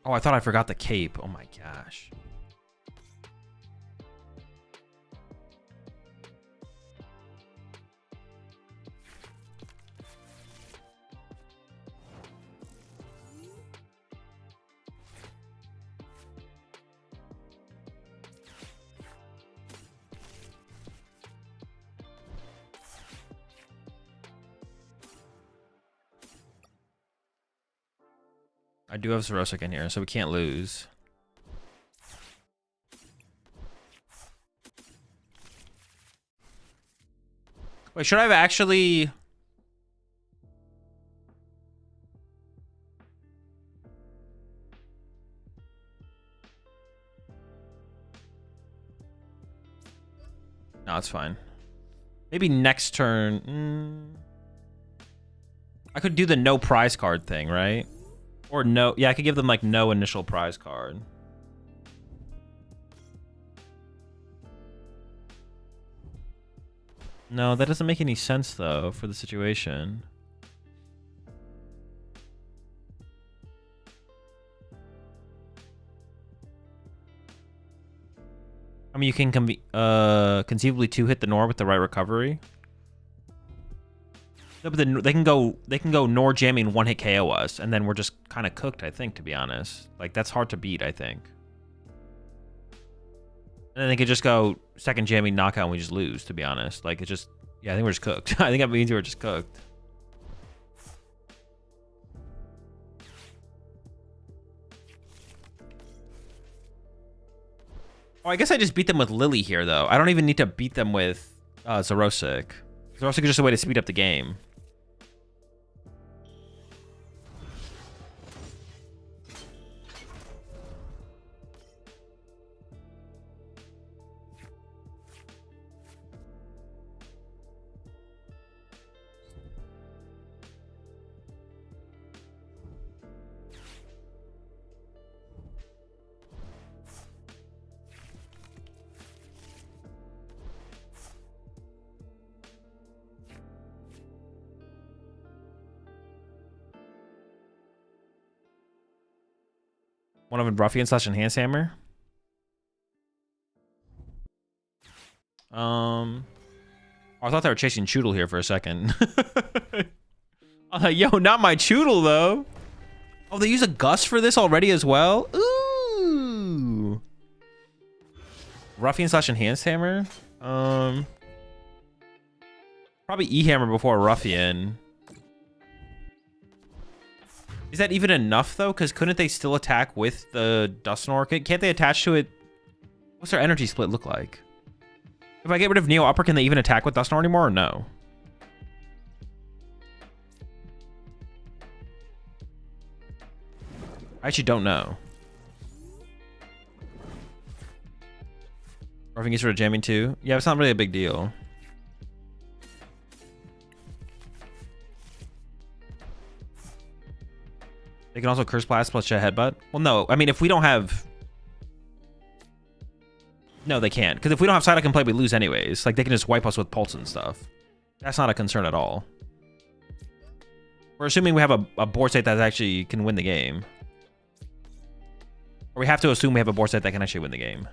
Oh, I thought I forgot the Cape. Oh my gosh. I do have Zerosic in here, so we can't lose. Wait, should I have actually... No, it's fine. Maybe next turn... I could do the no prize card thing, right? Or no, yeah, I could give them like no initial prize card. No, that doesn't make any sense, though, for the situation. I mean, you can conceivably two-hit the Nor with the right recovery. No, but they can go Nor jamming one-hit KO us, and then we're just kind of cooked, I think, to be honest. Like, that's hard to beat, I think. And then they could just go second jamming knockout and we just lose, to be honest. Like, it's just... Yeah, I think we're just cooked. I think that means we're just cooked. Oh, I guess I just beat them with Lily here, though. I don't even need to beat them with Zerosic. Zerosic is just a way to speed up the game. One of them Ruffian / Enhance Hammer. Oh, I thought they were chasing Choodle here for a second. I was like, yo, not my Choodle, though. Oh, they use a Gust for this already as well? Ooh. Ruffian / Enhanced Hammer? Probably E-Hammer before Ruffian. Is that even enough, though? Because couldn't they still attack with the Dusknoir? Can't they attach to it? What's their energy split look like? If I get rid of Neo Upper, can they even attack with Dusknoir anymore or no? I actually don't know. Or if he gets rid of jamming too. Yeah, it's not really a big deal. They can also Curse Blast plus Jet Headbutt. Well, no. I mean, if we don't have... No, they can't. Because if we don't have Side I can play, we lose anyways. Like, they can just wipe us with Pulse and stuff. That's not a concern at all. We're assuming we have a board state that actually can win the game. Or we have to assume we have a board state that can actually win the game.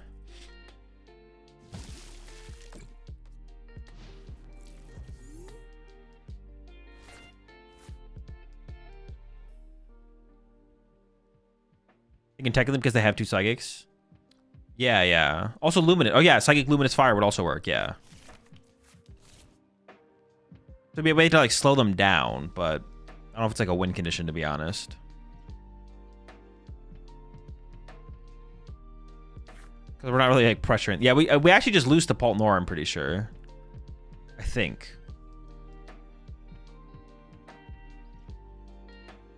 You can tech them because they have 2 Psychics. Yeah, yeah. Also Luminous. Oh, yeah. Psychic Luminous Fire would also work. Yeah. There'd be a way to, like, slow them down, but I don't know if it's, like, a win condition, to be honest. Because we're not really, like, pressuring. Yeah, we actually just lose to Paltnor, I'm pretty sure. I think.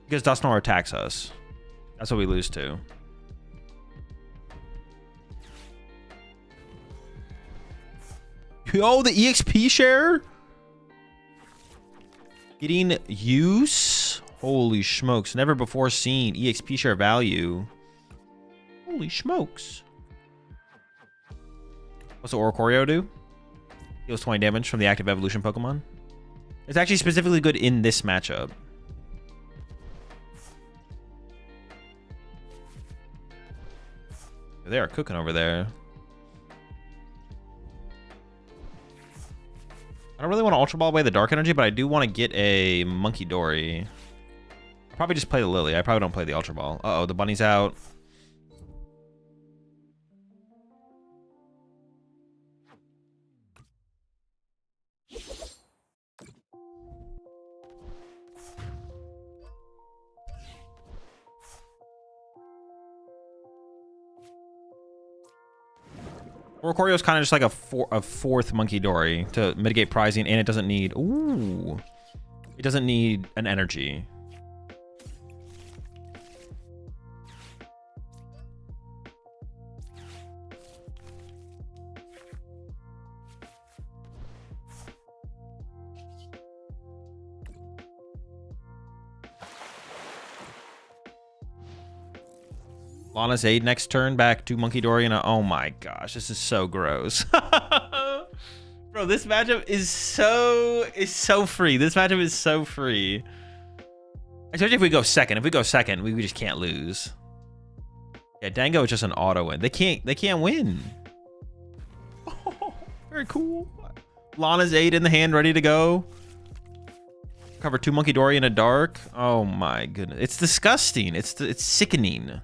Because Dusknoir attacks us. That's what we lose to. Yo, the EXP share? Getting use? Holy smokes. Never before seen EXP share value. Holy smokes. What's the Oricorio do? Deals 20 damage from the active evolution Pokemon. It's actually specifically good in this matchup. They are cooking over there. I don't really want to Ultra Ball away the Dark Energy, but I do want to get a Monkey Dory. I'll probably just play the Lily. I probably don't play the Ultra Ball. Uh-oh, the bunny's out. Oricorio is kind of just like a fourth Monkey Dory to mitigate prizing, and it doesn't need... Ooh. It doesn't need an energy. Lana's Aid next turn, back to Monkey Dory, and oh my gosh, this is so gross. Bro, Bro, this matchup is so free. This matchup is so free. Especially if we go second. If we go second, we just can't lose. Yeah, Dango is just an auto win. They can't win. Oh, very cool. Lana's 8 in the hand, ready to go. Cover 2 Monkey Dory in a dark. Oh my goodness. It's disgusting. It's sickening.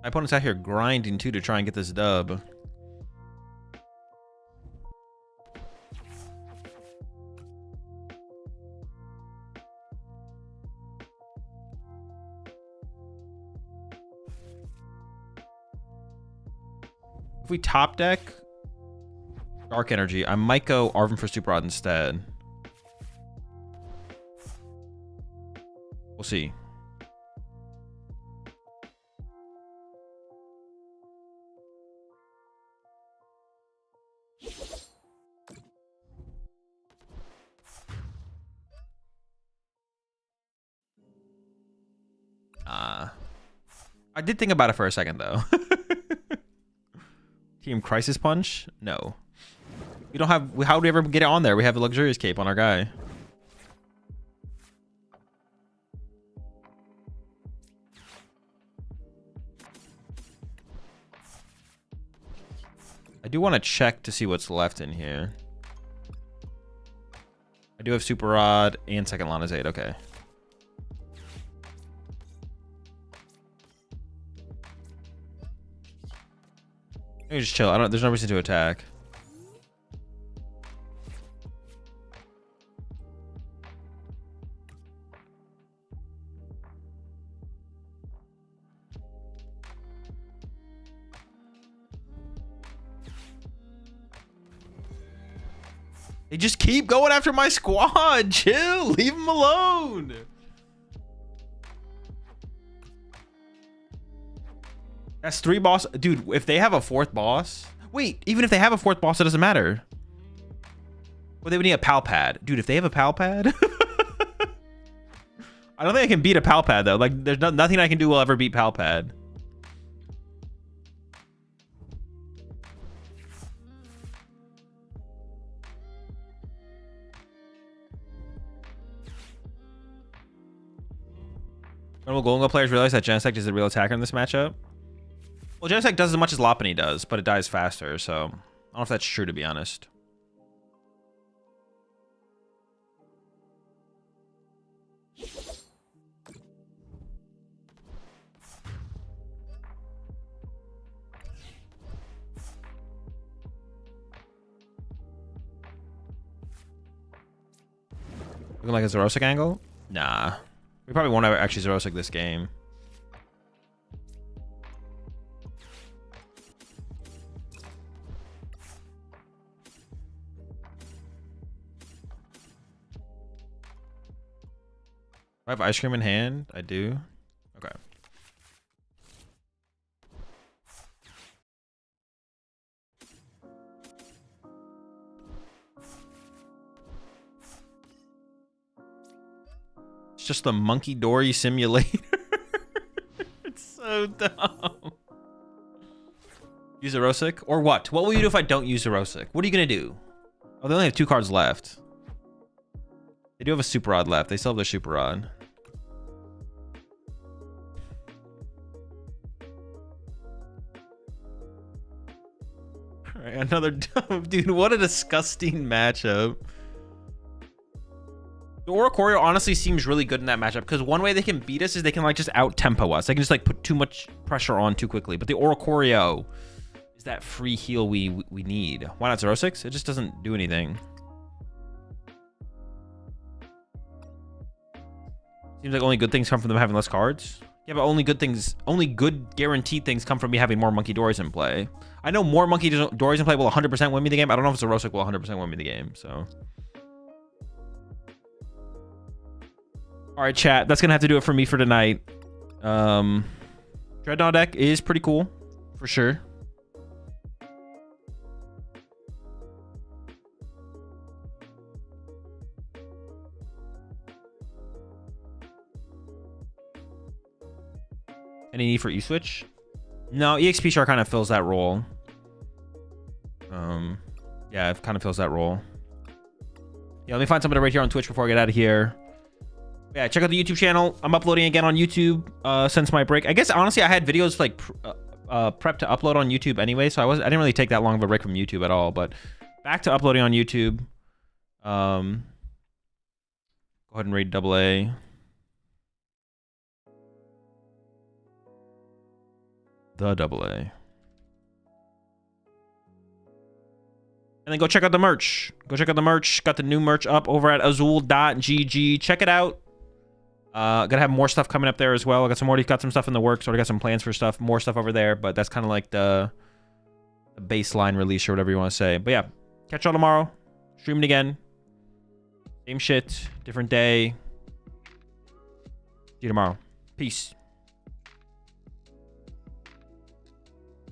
My opponent's out here grinding too to try and get this dub. If we top deck Dark Energy, I might go Arvin for Super Rod instead. We'll see. I did think about it for a second though. Team Crisis Punch? No. We don't have... How do we ever get it on there? We have a Luxurious Cape on our guy. I do want to check to see what's left in here. I do have Super Rod and second Lana's 8. Okay. Let me just chill. There's no reason to attack. They just keep going after my squad. Chill. Leave them alone. That's 3 boss. Dude, if they have a 4th boss. Wait, even if they have a 4th boss, it doesn't matter. Well, they would need a pal pad. Dude, if they have a pal pad. I don't think I can beat a pal pad, though. Like, there's nothing I can do will ever beat pal pad. When will Golden Glove players realize that Genesect is the real attacker in this matchup? Well, Genesect does as much as Lopunny does, but it dies faster, so I don't know if that's true, to be honest. Looking like a Zerosic angle? Nah. We probably won't ever actually Zerosic this game. I have ice cream in hand. I do. Okay. It's just the Monkey Dory simulator. It's so dumb. Use Zerosic? Or what? What will you do if I don't use Zerosic? What are you going to do? Oh, they only have 2 cards left. They do have a Super Rod left. They still have their Super Rod. All right, another dumb... Dude, what a disgusting matchup. The Oricorio honestly seems really good in that matchup because one way they can beat us is they can like just out-tempo us. They can just like put too much pressure on too quickly. But the Oricorio is that free heal we need. Why not Zerosix? It just doesn't do anything. Seems like only good things come from them having less cards. Yeah, but only good guaranteed things come from me having more Monkey Dories in play. I know more Monkey Dories in play will 100% win me the game. I don't know if Zerosic will 100% win me the game, so... All right, chat. That's going to have to do it for me for tonight. Drednaw deck is pretty cool, for sure. Any need for E-Switch? No, EXP Shark kind of fills that role. Yeah, it kind of fills that role. Yeah, let me find somebody right here on Twitch before I get out of here. Yeah, check out the YouTube channel. I'm uploading again on YouTube since my break. I guess, honestly, I had videos like prepped to upload on YouTube anyway, so I didn't really take that long of a break from YouTube at all, but back to uploading on YouTube. Go ahead and raid AA. The AA. And then go check out the merch. Go check out the merch. Got the new merch up over at AzulGG. Check it out. Gonna have more stuff coming up there as well. I got some stuff in the works. Already got some plans for stuff. More stuff over there. But that's kind of like the baseline release or whatever you want to say. But yeah, catch y'all tomorrow. Streaming again. Same shit. Different day. See you tomorrow. Peace.